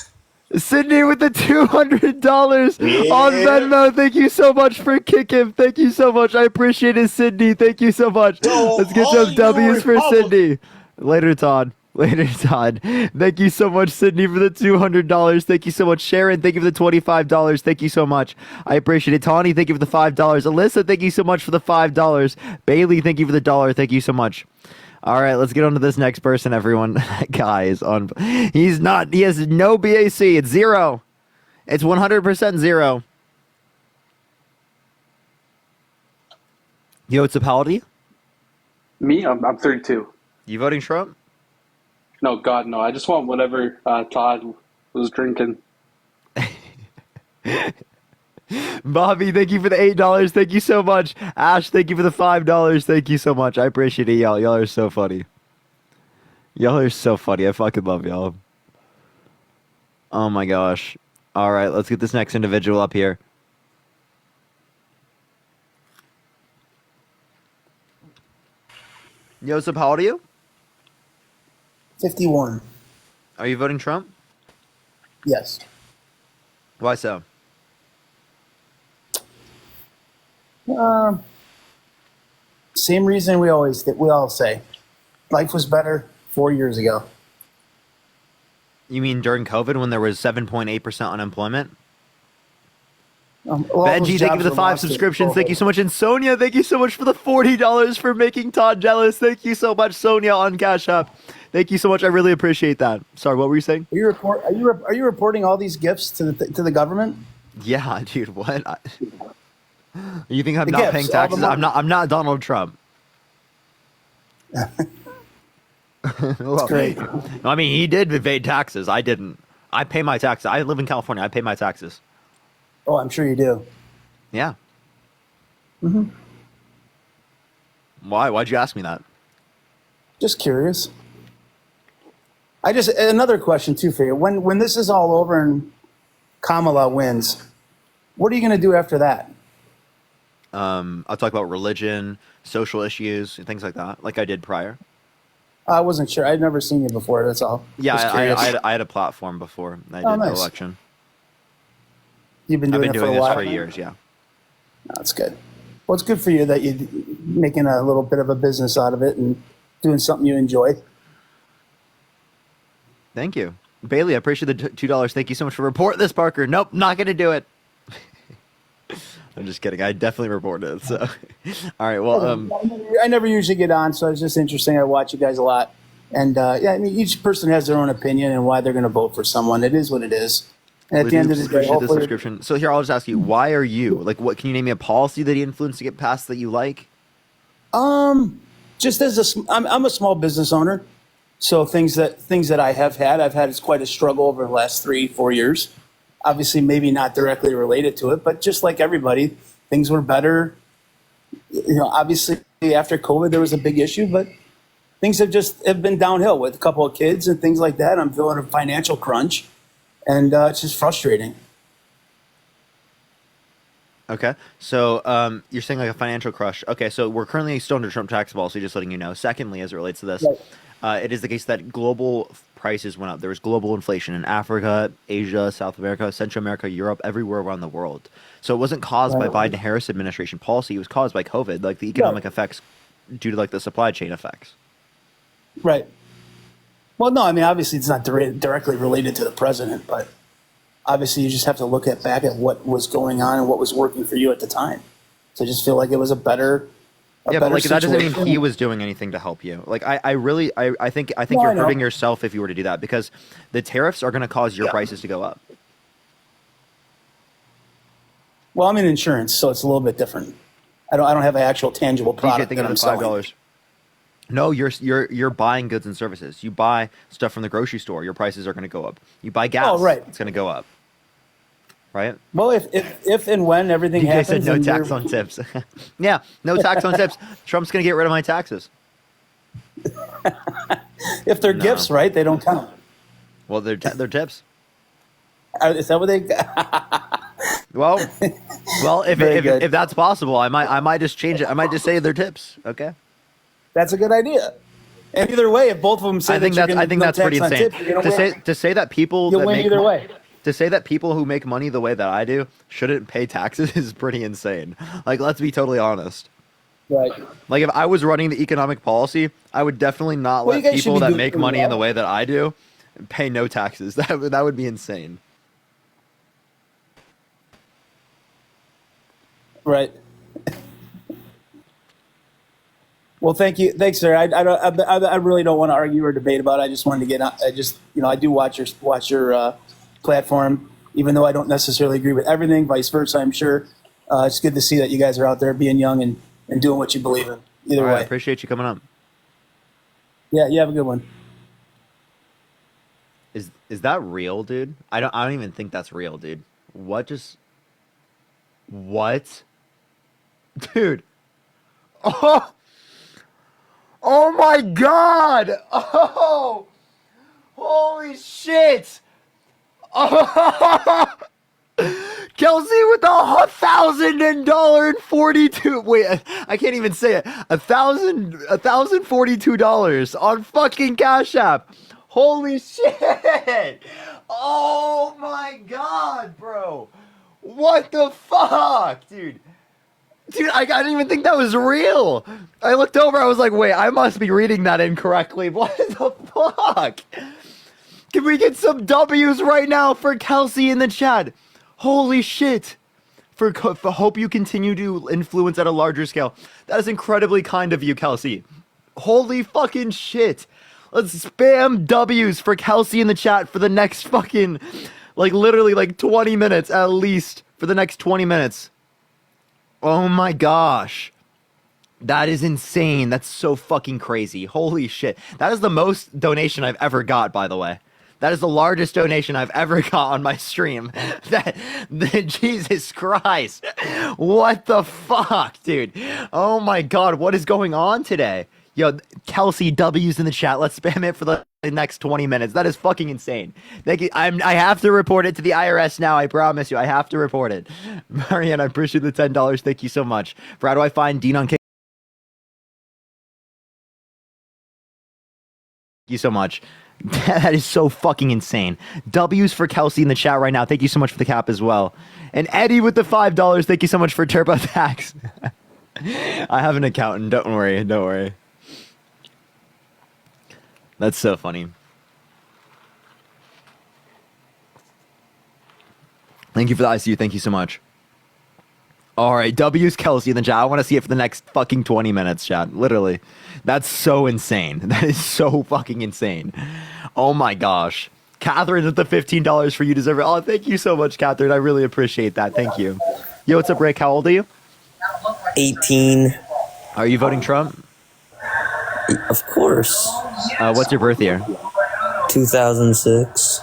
Sydney with the $200 on Yeah. Venmo. Thank you so much for kicking. Thank you so much. I appreciate it, Sydney. Thank you so much. Let's get all some you W's for Republicans- Sydney. Later, Todd. Thank you so much, Sydney, for the $200. Thank you so much, Sharon. Thank you for the $25. Thank you so much. I appreciate it. Tawny, thank you for the $5. Alyssa, thank you so much for the $5. Bailey, thank you for the $1. Thank you so much. All right, let's get on to this next person, everyone. That guy is on. He has no BAC. It's 0. It's 100% 0. Yo, it's a Paladin. Me? I'm 32. You voting Trump? No, God, no. I just want whatever Todd was drinking. Bobby, thank you for the $8. Thank you so much. Ash, thank you for the $5. Thank you so much. I appreciate it, y'all. Y'all are so funny. Y'all are so funny. I fucking love y'all. Oh my gosh. All right, let's get this next individual up here. Joseph, how old are you? 51. Are you voting Trump? Yes. Why so? Same reason we all say. Life was better 4 years ago. You mean during COVID when there was 7.8% unemployment? All those Benji, thank you jobs for the were 5 lost in subscriptions. COVID. Thank you so much. And Sonia, thank you so much for the $40 for making Todd jealous. Thank you so much, Sonia, on Cash App. Thank you so much. I really appreciate that. Sorry, what were you saying? Are you reporting all these gifts to the government? Yeah, dude. What? You think I'm The not gifts, paying all the taxes? money. I'm not Donald Trump. Well, great. No, I mean, he did evade taxes. I didn't. I pay my taxes. I live in California. I pay my taxes. Oh, I'm sure you do. Yeah. hmm Why? Why'd you ask me that? Just curious. Another question too for you. When this is all over and Kamala wins, what are you going to do after that? I'll talk about religion, social issues, and things like that, like I did prior. I wasn't sure. I'd never seen you before. That's all. Yeah, Just I curious. had a platform before I did Oh, the nice. election. You've been I've doing been it for doing a this while. for years, yeah. That's good. Well, it's good for you that you're making a little bit of a business out of it and doing something you enjoy. Thank you. Bailey, I appreciate the $2. Thank you so much for reporting this, Parker. Nope, not going to do it. I'm just kidding. I definitely reported it. So, all right. Well, I never usually get on, so it's just interesting. I watch you guys a lot, and yeah, I mean, each person has their own opinion and why they're going to vote for someone. It is what it is. And at the end of the day, appreciate the hopefully, subscription. So here, I'll just ask you, why are you like? What can you name me a policy that he influenced to get passed that you like? just I'm a small business owner, so things that I've had is quite a struggle over the last 3-4 years. Obviously, maybe not directly related to it, but just like everybody, things were better. Obviously after COVID, there was a big issue, but things have been downhill with a couple of kids and things like that. I'm feeling a financial crunch, and it's just frustrating. Okay, so you're saying like a financial crush. Okay, so we're currently still under Trump tax policy, just letting you know. Secondly, as it relates to this, it is the case that global prices went up. There was global inflation in Africa, Asia, South America, Central America, Europe, everywhere around the world. So it wasn't caused by Biden-Harris administration policy. It was caused by COVID, like the economic effects due to like the supply chain effects. Right. Well, no, I mean, obviously it's not directly related to the president, but obviously you just have to look back at what was going on and what was working for you at the time. So I just feel like it was a better but like that doesn't mean situation. he was doing anything to help you. Like I think No, you're I know. hurting yourself if you were to do that, because the tariffs are going to cause your prices to go up. Well, I'm in insurance, so it's a little bit different. I don't have an actual tangible DJ, product think that of I'm the selling. $5. No, you're buying goods and services. You buy stuff from the grocery store, your prices are going to go up. You buy gas, Oh, right. it's going to go up. Right? Well, if and when everything You guys happens, said no and tax you're- on tips. Yeah, no tax on tips. Trump's going to get rid of my taxes. if they're gifts, right? They don't count. Well, they're tips. Is that what they? Well, Very good. if that's possible, I might just change it. I might just say they're tips. Okay. That's a good idea. And either way, if both of them say I think that that's no pretty tax on insane. tips, you're gonna win. To say that people You'll that win make either way. To say that people who make money the way that I do shouldn't pay taxes is pretty insane. Like, let's be totally honest. Right. Like, if I was running the economic policy, I would definitely not Well, you let guys should people be that doing make pretty money in the well. way that I do pay no taxes. That would be insane. Right. Well, thanks, sir. I really don't want to argue or debate about it. I just wanted to get on. I do watch your platform, even though I don't necessarily agree with everything. Vice versa, I'm sure. It's good to see that you guys are out there being young and doing what you believe in. Either All right, I way. appreciate you coming up. Yeah, you have a good one. Is that real, dude? I don't even think that's real, dude. What? Dude. Oh my god! Oh! Holy shit! Oh! Kelsey with $1,042. Wait, I can't even say it. $1,042 on fucking Cash App. Holy shit! Oh my god, bro! What the fuck, dude? Dude, I didn't even think that was real. I looked over, I was like, wait, I must be reading that incorrectly. What the fuck? Can we get some W's right now for Kelsey in the chat? Holy shit. For hope you continue to influence at a larger scale. That is incredibly kind of you, Kelsey. Holy fucking shit. Let's spam W's for Kelsey in the chat for the next fucking, literally 20 minutes at least. For the next 20 minutes. Oh my gosh. That is insane. That's so fucking crazy. Holy shit. That is the most donation I've ever got, by the way. That is the largest donation I've ever got on my stream. Jesus Christ. What the fuck, dude? Oh my god, what is going on today? Yo, Kelsey W's in the chat. Let's spam it for the next 20 minutes. That is fucking insane. Thank you. I have to report it to the IRS now. I promise you. I have to report it. Marianne, I appreciate the $10. Thank you so much. For how do I find Dean on Kick? Thank you so much. That is so fucking insane. W's for Kelsey in the chat right now. Thank you so much for the cap as well. And Eddie with the $5. Thank you so much for TurboTax. I have an accountant. Don't worry. Don't worry. That's so funny. Thank you for the ICU. Thank you so much. All right, W's Kelsey in the chat. I want to see it for the next fucking 20 minutes, chat. Literally. That's so insane. That is so fucking insane. Oh my gosh. Catherine with the $15 for you deserve it. Oh, thank you so much, Catherine. I really appreciate that. Thank you. Yo, what's up, Rick? How old are you? 18. Are you voting Trump? Of course. What's your birth year? 2006.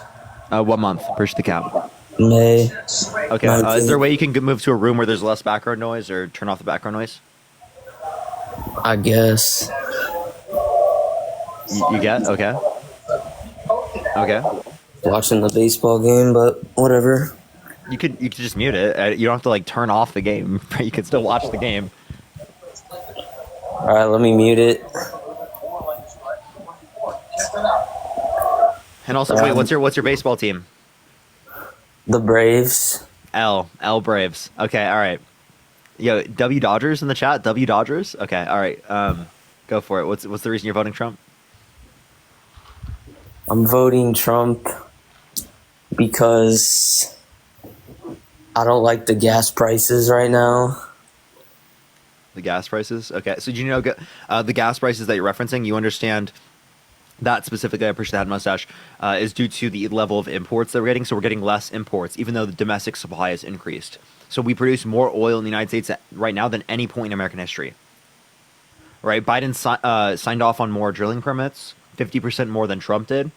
What month? Push the cap. May. Okay. Is there a way you can move to a room where there's less background noise or turn off the background noise? I guess. You get? Okay. Okay. Watching the baseball game, but whatever. You could just mute it. You don't have to like turn off the game. You can still watch the game. All right, let me mute it. And also, wait, what's your baseball team? The Braves. L Braves. Okay, all right. Yo, W Dodgers in the chat. W Dodgers. Okay, all right. Go for it. What's the reason you're voting Trump? I'm voting Trump because I don't like the gas prices right now. The gas prices. Okay, so do you know the gas prices that you're referencing? You understand that specifically? I appreciate that mustache. Is due to the level of imports that we're getting. So we're getting less imports, even though the domestic supply has increased. So we produce more oil in the United States right now than any point in American history. Right? Biden signed off on more drilling permits, 50% more than Trump did.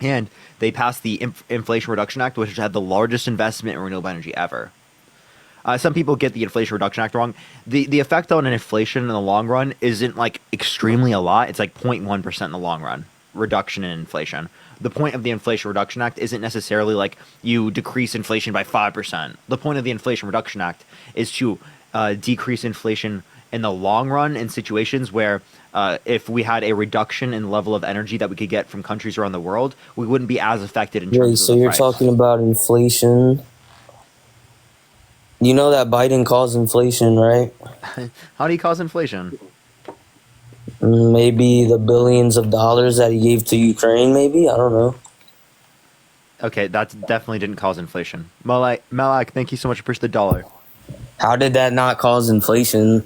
And they passed the Inflation Reduction Act, which had the largest investment in renewable energy ever. Some people get the Inflation Reduction Act wrong. The effect on inflation in the long run isn't like extremely a lot. It's like 0.1% in the long run, reduction in inflation. The point of the Inflation Reduction Act isn't necessarily like you decrease inflation by 5%. The point of the Inflation Reduction Act is to decrease inflation in the long run in situations where if we had a reduction in level of energy that we could get from countries around the world, we wouldn't be as affected in terms Wait, of so the you're price. talking about inflation? You know that Biden caused inflation, right? How do you cause inflation? Maybe the billions of dollars that he gave to Ukraine, maybe? I don't know. Okay, that definitely didn't cause inflation. Malak, thank you so much for the $1. How did that not cause inflation?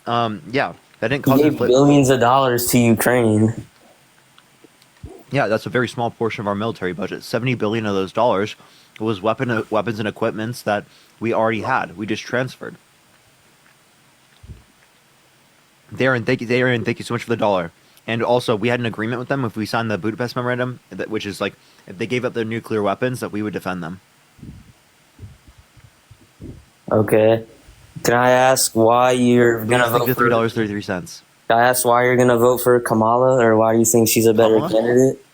Yeah, that didn't He cause gave inflation. billions of dollars to Ukraine. Yeah, that's a very small portion of our military budget. $70 billion of those dollars was weapons and equipments that we already had. We just transferred. Darren, thank you so much for the $1. And also, we had an agreement with them if we signed the Budapest Memorandum, which is like if they gave up their nuclear weapons, that we would defend them. Okay. Can I ask why you're gonna vote for $3.33. Can I ask why you're gonna vote for Kamala, or why you think she's a better Kamala? candidate?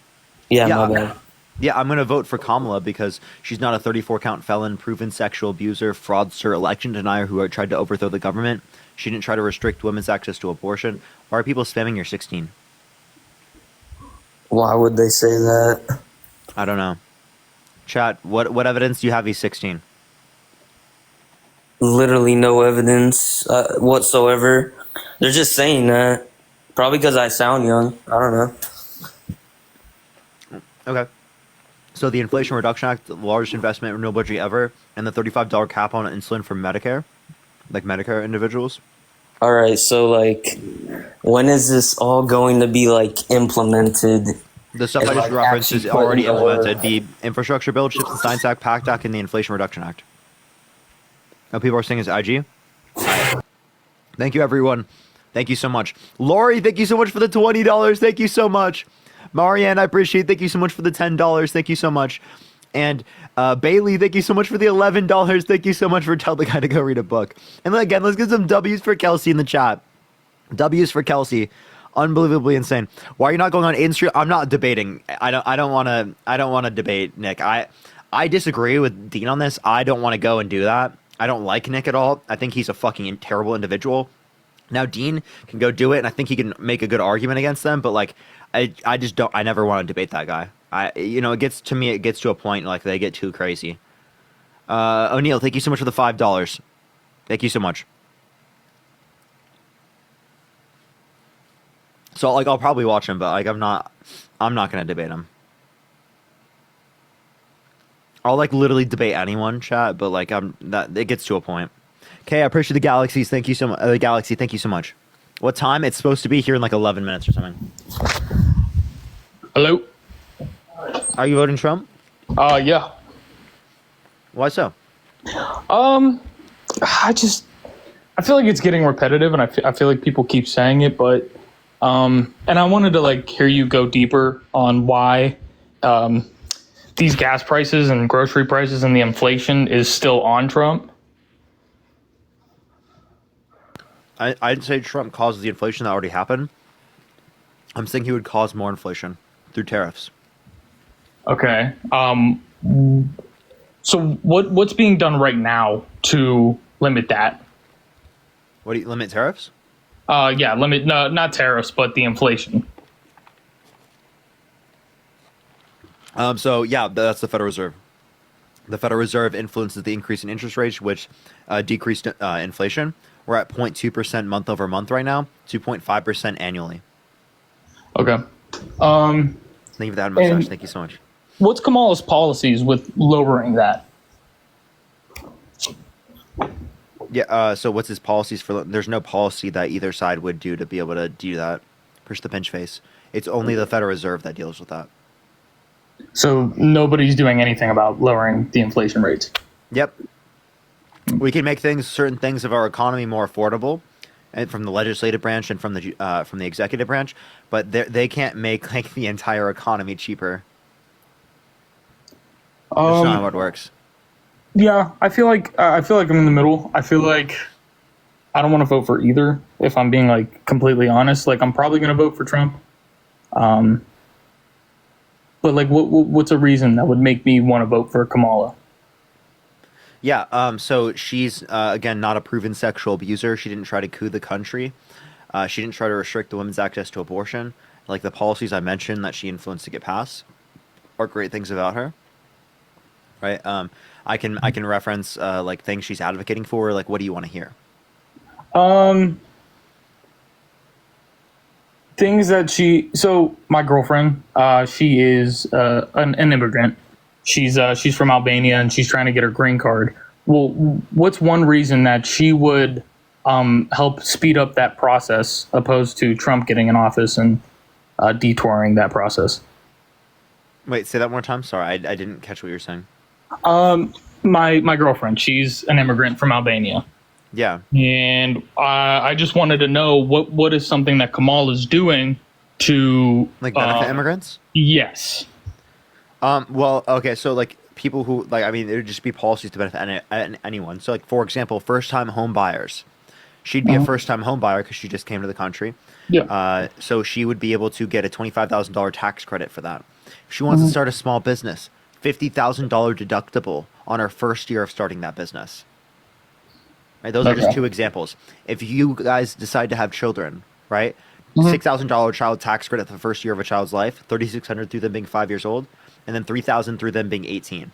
Yeah, my bad. Yeah, I'm going to vote for Kamala because she's not a 34-count felon, proven sexual abuser, fraudster, election denier who tried to overthrow the government. She didn't try to restrict women's access to abortion. Why are people spamming your 16? Why would they say that? I don't know. Chat, what evidence do you have he's 16? Literally no evidence whatsoever. They're just saying that. Probably because I sound young. I don't know. Okay. So the Inflation Reduction Act, the largest investment in renewable energy ever, and the $35 cap on insulin for Medicare, like Medicare individuals. All right, so like, when is this all going to be like implemented? The stuff I just referenced is already implemented. The Infrastructure Bill, CHIPS and Science Act, PACT Act, and the Inflation Reduction Act. Now people are saying it's IG. Thank you, everyone. Thank you so much. Lori, thank you so much for the $20. Thank you so much. Marianne, I appreciate it. Thank you so much for the $10. Thank you so much. And Bailey, thank you so much for the $11. Thank you so much for telling the guy to go read a book. And then again, let's get some W's for Kelsey in the chat. W's for Kelsey. Unbelievably insane. Why are you not going on Instagram? I'm not debating. I don't want to debate Nick. I disagree with Dean on this. I don't want to go and do that. I don't like Nick at all. I think he's a fucking terrible individual. Now Dean can go do it, and I think he can make a good argument against them. But like, I just don't. I never want to debate that guy. It gets to a point like they get too crazy. O'Neill, thank you so much for the $5. Thank you so much. So like, I'll probably watch him, but like, I'm not gonna debate him. I'll like literally debate anyone, chat, but like that it gets to a point. Okay, I appreciate the galaxies. Thank you so much. The galaxy, thank you so much. What time? It's supposed to be here in like 11 minutes or something. Hello. Are you voting Trump? Yeah. Why so? I feel like it's getting repetitive, and I feel like people keep saying it, but and I wanted to like hear you go deeper on why these gas prices and grocery prices and the inflation is still on Trump. I'd say Trump causes the inflation that already happened. I'm saying he would cause more inflation through tariffs. Okay. So what's being done right now to limit that? What do you limit tariffs? Yeah, limit not tariffs, but the inflation. So yeah, that's the Federal Reserve. The Federal Reserve influences the increase in interest rates, which decreased inflation. We're at 0.2% month over month right now, 2.5% annually. Okay. Thank you for that mustache. Thank you so much. What's Kamala's policies with lowering that? Yeah. So what's his policies for? There's no policy that either side would do to be able to do that. Push the pinch face. It's only the Federal Reserve that deals with that. So nobody's doing anything about lowering the inflation rates. Yep. We can make certain things of our economy more affordable, and from the legislative branch and from the executive branch, but they can't make like the entire economy cheaper. That's not how it works. Yeah, I feel like I'm in the middle. I feel like I don't want to vote for either. If I'm being like completely honest, like I'm probably going to vote for Trump. But like, what's a reason that would make me want to vote for Kamala? Yeah, so she's, again, not a proven sexual abuser. She didn't try to coup the country. She didn't try to restrict the women's access to abortion. Like the policies I mentioned that she influenced to get passed are great things about her. Right? I can reference like things she's advocating for. Like, what do you want to hear? Things that so my girlfriend, she is an immigrant. She's from Albania and she's trying to get her green card. Well, what's one reason that she would help speed up that process opposed to Trump getting in office and detouring that process? Wait, say that one more time. Sorry, I didn't catch what you were saying. My girlfriend, she's an immigrant from Albania. Yeah. And I just wanted to know what is something that Kamala is doing to like benefit immigrants? Yes. Well, okay, so like people who like, I mean, it would just be policies to benefit anyone. So like, for example, first-time home buyers. She'd be a first-time home buyer because she just came to the country. Yeah. So she would be able to get a $25,000 tax credit for that. If she wants to start a small business, $50,000 deductible on her first year of starting that business. Right? Those are just two examples. If you guys decide to have children, right? $6,000 child tax credit for the first year of a child's life, $3,600 through them being 5 years old, and then $3,000 through them being 18.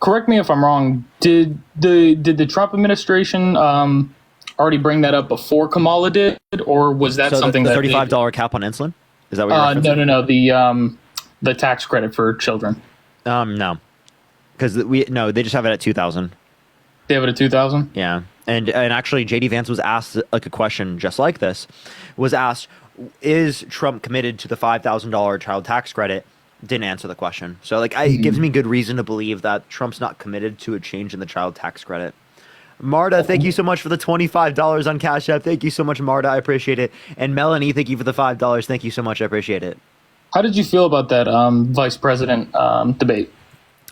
Correct me if I'm wrong. Did the Trump administration already bring that up before Kamala did, or was that something the that $35 cap on insulin? Is that what you're referencing? No. The tax credit for children. No, because they just have it at 2,000. They have it at 2,000. Yeah, and actually, JD Vance was asked like a question just like this. Was asked, is Trump committed to the $5,000 child tax credit? Didn't answer the question. So like, it gives me good reason to believe that Trump's not committed to a change in the child tax credit. Marta, thank you so much for the $25 on Cash App. Thank you so much, Marta. I appreciate it. And Melanie, thank you for the $5. Thank you so much. I appreciate it. How did you feel about that vice president debate?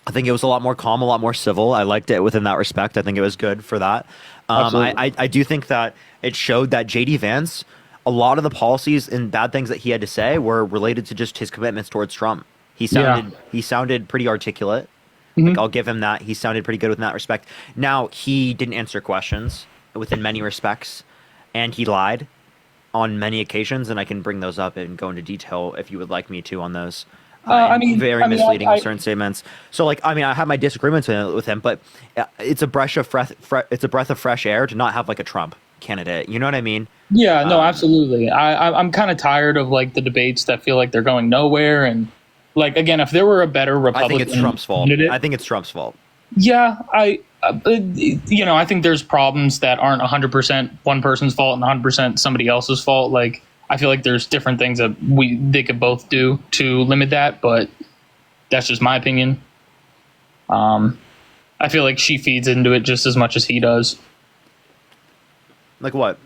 I think it was a lot more calm, a lot more civil. I liked it within that respect. I think it was good for that. I do think that it showed that JD Vance, a lot of the policies and bad things that he had to say were related to just his commitments towards Trump. He sounded pretty articulate. Like, I'll give him that. He sounded pretty good within that respect. Now, he didn't answer questions within many respects, and he lied on many occasions, and I can bring those up and go into detail if you would like me to on those. Very misleading in certain statements. So, like, I mean, I have my disagreements with him, but it's a breath of fresh air to not have like a Trump candidate. You know what I mean? Yeah, no, absolutely. I'm kind of tired of like the debates that feel like they're going nowhere, and Like again, if there were a better I Republican, think it's Trump's fault. candidate- I think it's Trump's fault. Yeah, I think there's problems that aren't 100% one person's fault and 100% somebody else's fault. Like, I feel like there's different things that they could both do to limit that, but that's just my opinion. I feel like she feeds into it just as much as he does. Like what?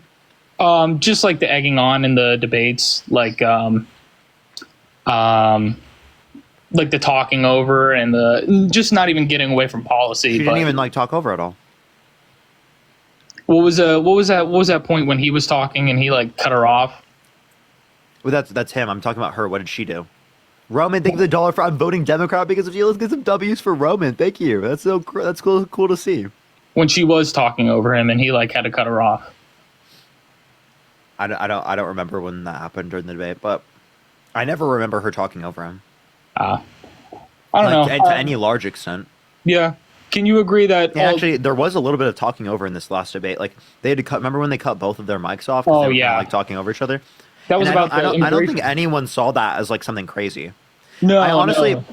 Just like the egging on in the debates, like the talking over and the just not even getting away from policy. She didn't even like talk over at all. What was that point when he was talking and he like cut her off? Well, that's him. I'm talking about her. What did she do? Roman, thank you for the dollar for I'm voting Democrat because of you. Let's get some W's for Roman. Thank you. That's cool to see. When she was talking over him and he like had to cut her off. I don't remember when that happened during the debate, but I never remember her talking over him. I don't know. To any large extent. Yeah. Can you agree that actually there was a little bit of talking over in this last debate? Like they had to cut. Remember when they cut both of their mics off? 'Cause they were kinda, like talking over each other. That was and about I don't think immigration. anyone saw that as like something crazy. No, I honestly, no.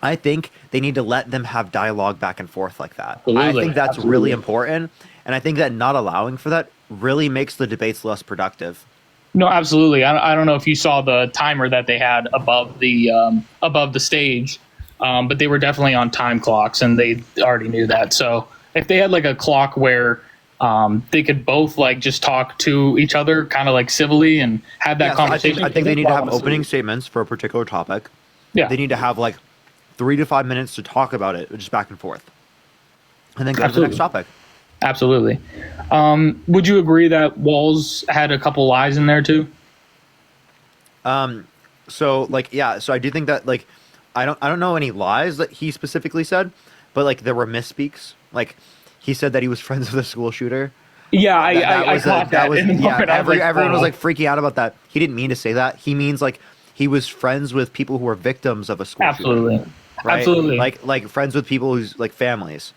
I think they need to let them have dialogue back and forth like that. Absolutely. I think that's Absolutely. really important, and I think that not allowing for that really makes the debates less productive. No, absolutely. I don't know if you saw the timer that they had above the stage, but they were definitely on time clocks, and they already knew that. So if they had like a clock where they could both like just talk to each other, kind of like civilly, and have that conversation. I think they need to have opening statements for a particular topic. Yeah. They need to have like 3 to 5 minutes to talk about it, just back and forth, and then go to the next topic. Absolutely. Would you agree that Walls had a couple lies in there too? So I do think that like I don't know any lies that he specifically said, but like there were misspeaks. Like he said that he was friends with a school shooter. Yeah, I caught that in the moment. I was like, everyone was oh. like freaking out about that. He didn't mean to say that. He means like he was friends with people who were victims of a school Absolutely. shooter. Right? Absolutely. Like friends with people who's like families.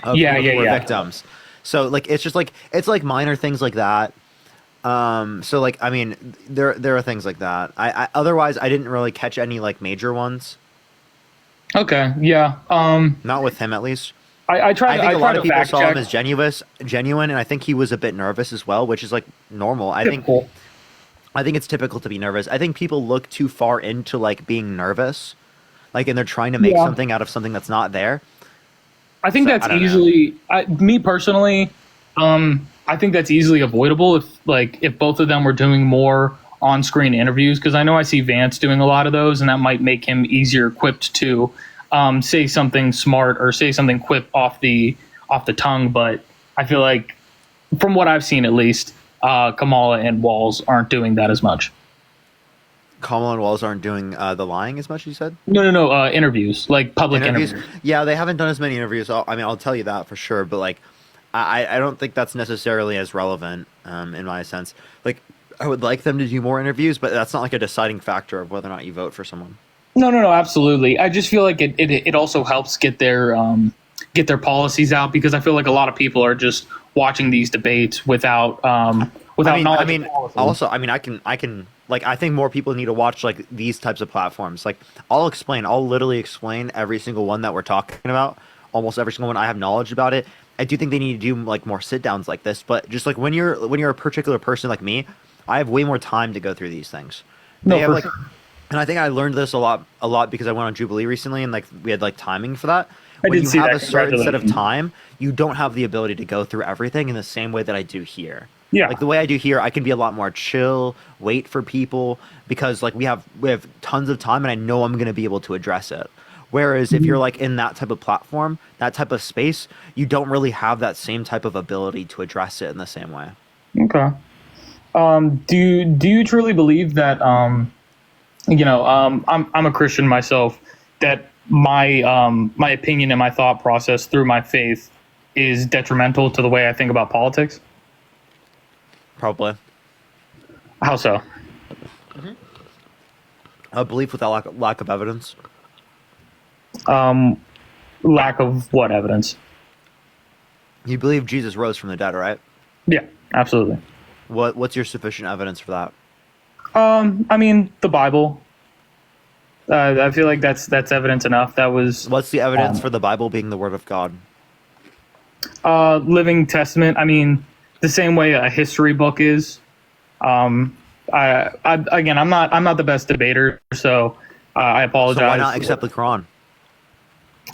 Of Yeah, people who were yeah. victims. So like it's just like it's like minor things like that. So like I mean there are things like that. I otherwise I didn't really catch any like major ones. Okay. Yeah. Not with him at least. I I think a lot of people fact saw check. him as genuine, and I think he was a bit nervous as well, which is like normal. I think it's typical to be nervous. I think people look too far into like being nervous, like, and they're trying to make something out of something that's not there. I think that's easily, me personally, I think that's easily avoidable if both of them were doing more on-screen interviews, because I know I see Vance doing a lot of those, and that might make him easier equipped to say something smart or say something quip off the tongue. But I feel like, from what I've seen at least, Kamala and Walls aren't doing that as much. Kamala and Walls aren't doing the lying as much, you said? No, interviews, like public interviews. Yeah, they haven't done as many interviews. I'll tell you that for sure. But like, I don't think that's necessarily as relevant in my sense. Like, I would like them to do more interviews, but that's not like a deciding factor of whether or not you vote for someone. No, absolutely. I just feel like it also helps get their policies out, because I feel like a lot of people are just watching these debates without knowledge. I mean, also, I mean, I can like, I think more people need to watch like these types of platforms. Like, I'll literally explain every single one that we're talking about. Almost every single one. I have knowledge about it. I do think they need to do like more sit downs like this. But just like when you're a particular person like me, I have way more time to go through these things. They have, like, and I think I learned this a lot because I went on Jubilee recently, and like we had like timing for that. When you have a certain set of time, you don't have the ability to go through everything in the same way that I do here. Yeah. Like the way I do here, I can be a lot more chill, wait for people, because like we have tons of time, and I know I'm going to be able to address it. Whereas if you're like in that type of platform, that type of space, you don't really have that same type of ability to address it in the same way. Okay. Do you truly believe that I'm a Christian myself, that my opinion and my thought process through my faith is detrimental to the way I think about politics? Probably. How so? A belief without lack of evidence. Lack of what evidence? You believe Jesus rose from the dead, right? Yeah, absolutely. What's your sufficient evidence for that? I mean, the Bible. I feel like that's evidence enough. That was What's the evidence for the Bible being the word of God? living testament. I mean, the same way a history book is. Again, I'm not the best debater, so I apologize. So why not accept the Quran?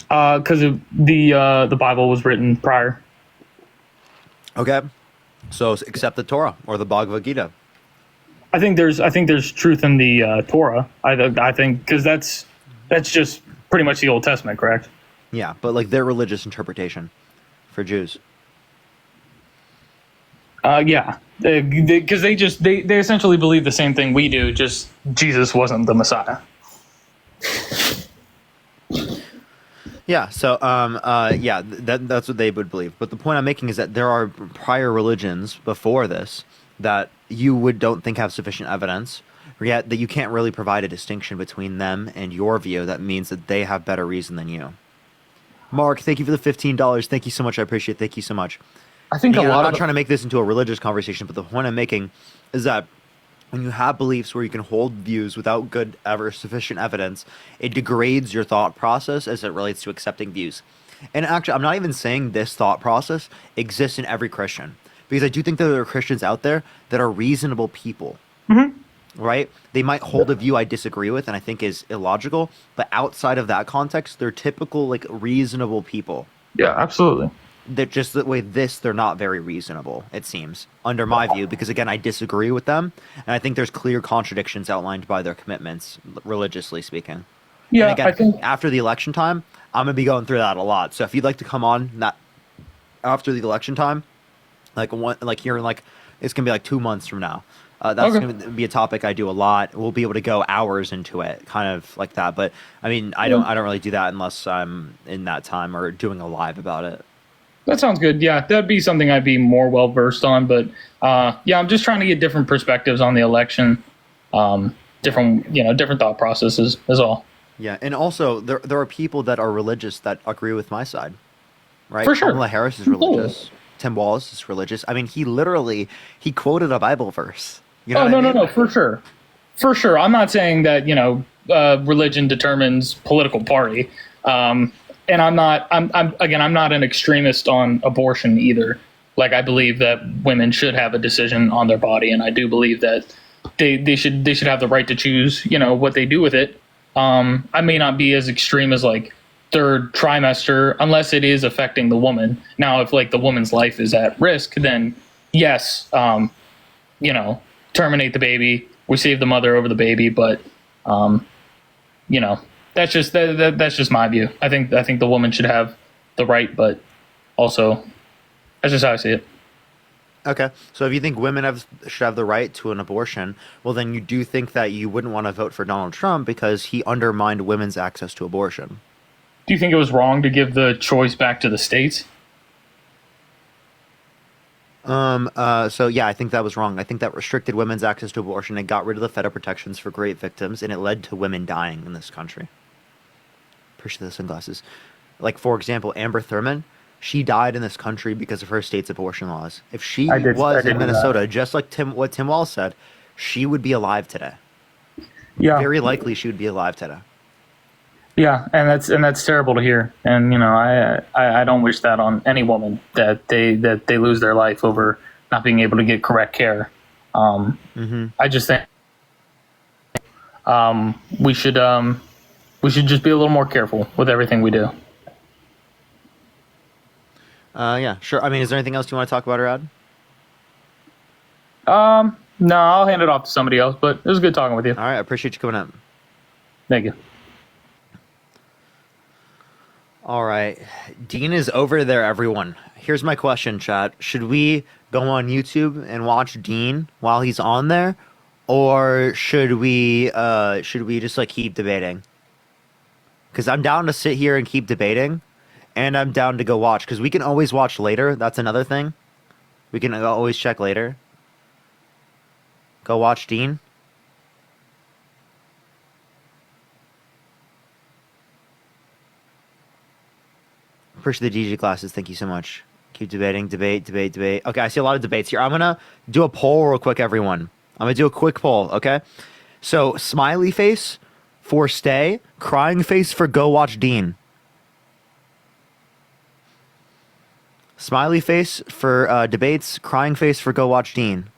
Because the Bible was written prior. Okay, so accept the Torah or the Bhagavad Gita. I think there's truth in the Torah. I think because that's just pretty much the Old Testament, correct? Yeah, but like their religious interpretation for Jews. Yeah, because they essentially believe the same thing we do. Just Jesus wasn't the Messiah. Yeah, so that's what they would believe. But the point I'm making is that there are prior religions before this that you don't think have sufficient evidence, yet that you can't really provide a distinction between them and your view. That means that they have better reason than you. Mark, thank you for the $15. Thank you so much. I appreciate it. Thank you so much. I think I'm a lot not of trying to make this into a religious conversation, but the point I'm making is that when you have beliefs where you can hold views without good ever sufficient evidence, it degrades your thought process as it relates to accepting views. And actually, I'm not even saying this thought process exists in every Christian, because I do think that there are Christians out there that are reasonable people. Right? They might hold a view I disagree with and I think is illogical, but outside of that context, they're typical, like, reasonable people. Yeah, absolutely. That just the way they're not very reasonable, it seems, under my view, because again, I disagree with them, and I think there's clear contradictions outlined by their commitments, religiously speaking. Yeah, and again, I think after the election time, I'm gonna be going through that a lot. So if you'd like to come on that after the election time, it's gonna be like 2 months from now. That's going to be a topic I do a lot. We'll be able to go hours into it, kind of like that. But I mean, I don't really do that unless I'm in that time or doing a live about it. that sounds good. Yeah, that'd be something I'd be more well versed on. But yeah, I'm just trying to get different perspectives on the election, different thought processes is all. Yeah, and also there are people that are religious that agree with my side, right? For sure. Kamala Harris is religious. Tim Walz is religious. I mean, he quoted a Bible verse. You know No, for sure. I'm not saying that religion determines political party, and I'm not an extremist on abortion either. Like, I believe that women should have a decision on their body, and I do believe that they should have the right to choose what they do with it. I may not be as extreme as like third trimester unless it is affecting the woman. Now, if like the woman's life is at risk, then yes, terminate the baby. We save the mother over the baby, but that's just my view. I think the woman should have the right, but also that's just how I see it. Okay, so if you think women should have the right to an abortion, well, then you do think that you wouldn't want to vote for Donald Trump because he undermined women's access to abortion. Do you think it was wrong to give the choice back to the states? So yeah, I think that was wrong. I think that restricted women's access to abortion and got rid of the federal protections for rape victims, and it led to women dying in this country. Appreciate the sunglasses. Like, for example, Amber Thurman, she died in this country because of her state's abortion laws. If she was in Minnesota, just like what Tim Walz said, she would be alive today. Yeah. Very likely she would be alive today. Yeah, and that's terrible to hear. And I don't wish that on any woman, that they lose their life over not being able to get correct care. I just think we should just be a little more careful with everything we do. Yeah, sure. I mean, is there anything else you want to talk about, Rad? No, I'll hand it off to somebody else, but it was good talking with you. All right, I appreciate you coming up. Thank you. All right. Dean is over there, everyone. Here's my question, chat. Should we go on YouTube and watch Dean while he's on there? Or should we just like keep debating? Because I'm down to sit here and keep debating. And I'm down to go watch. Because we can always watch later. That's another thing. We can always check later. Go watch Dean. Appreciate the DJ glasses. Thank you so much. Keep debating. Debate. Okay, I see a lot of debates here. I'm going to do a poll real quick, everyone. I'm going to do a quick poll, okay? So, smiley face for stay, crying face for go watch Dean. Smiley face for debates, crying face for go watch Dean.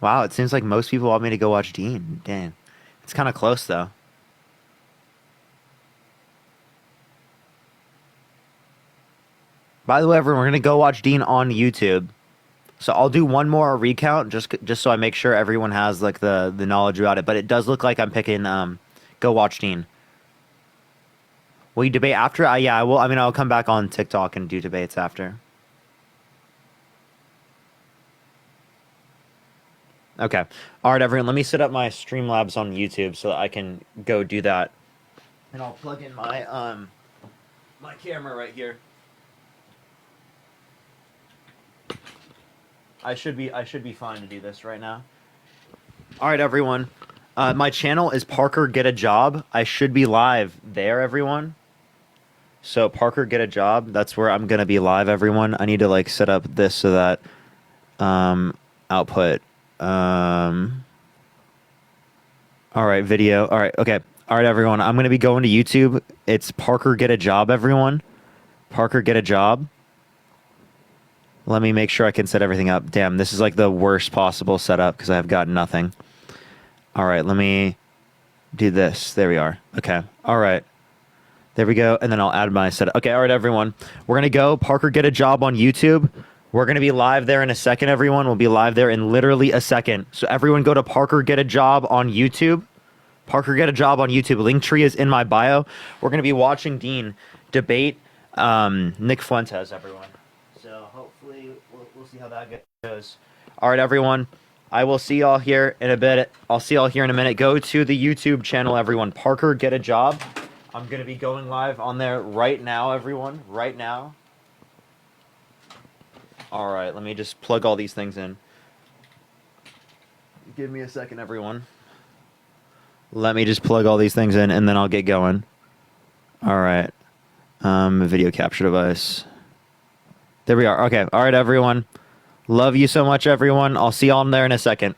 Wow, it seems like most people want me to go watch Dean. Dang. It's kind of close, though. By the way, everyone, we're going to go watch Dean on YouTube. So I'll do one more recount just so I make sure everyone has like the knowledge about it. But it does look like I'm picking go watch Dean. Will you debate after? Yeah, I will. I mean, I'll come back on TikTok and do debates after. Okay. All right, everyone. Let me set up my Streamlabs on YouTube so that I can go do that. And I'll plug in my my camera right here. I should be fine to do this right now. All right, everyone. My channel is Parker Get a Job. I should be live there, everyone. So Parker Get a Job. That's where I'm gonna be live, everyone. I need to like set up this so that output. All right, video. All right, okay. All right, everyone. I'm gonna be going to YouTube. It's Parker Get a Job, everyone. Parker Get a Job. Let me make sure I can set everything up. Damn, this is like the worst possible setup because I've got nothing. All right, let me do this. There we are. Okay. All right. There we go. And then I'll add my setup. Okay. All right, everyone. We're going to go Parker Get a Job on YouTube. We're going to be live there in a second, everyone. We'll be live there in literally a second. So everyone go to Parker Get a Job on YouTube. Parker Get a Job on YouTube. Linktree is in my bio. We're going to be watching Dean debate Nick Fuentes, everyone. So hopefully we'll see how that goes. All right, everyone. I will see y'all here in a bit. I'll see y'all here in a minute. Go to the YouTube channel, everyone. Parker Get a Job. I'm going to be going live on there right now, everyone. Right now. All right, let me just plug all these things in. Give me a second, everyone. Let me just plug all these things in, and then I'll get going. All right. Video capture device. There we are. Okay. All right, everyone. Love you so much, everyone. I'll see y'all in there in a second.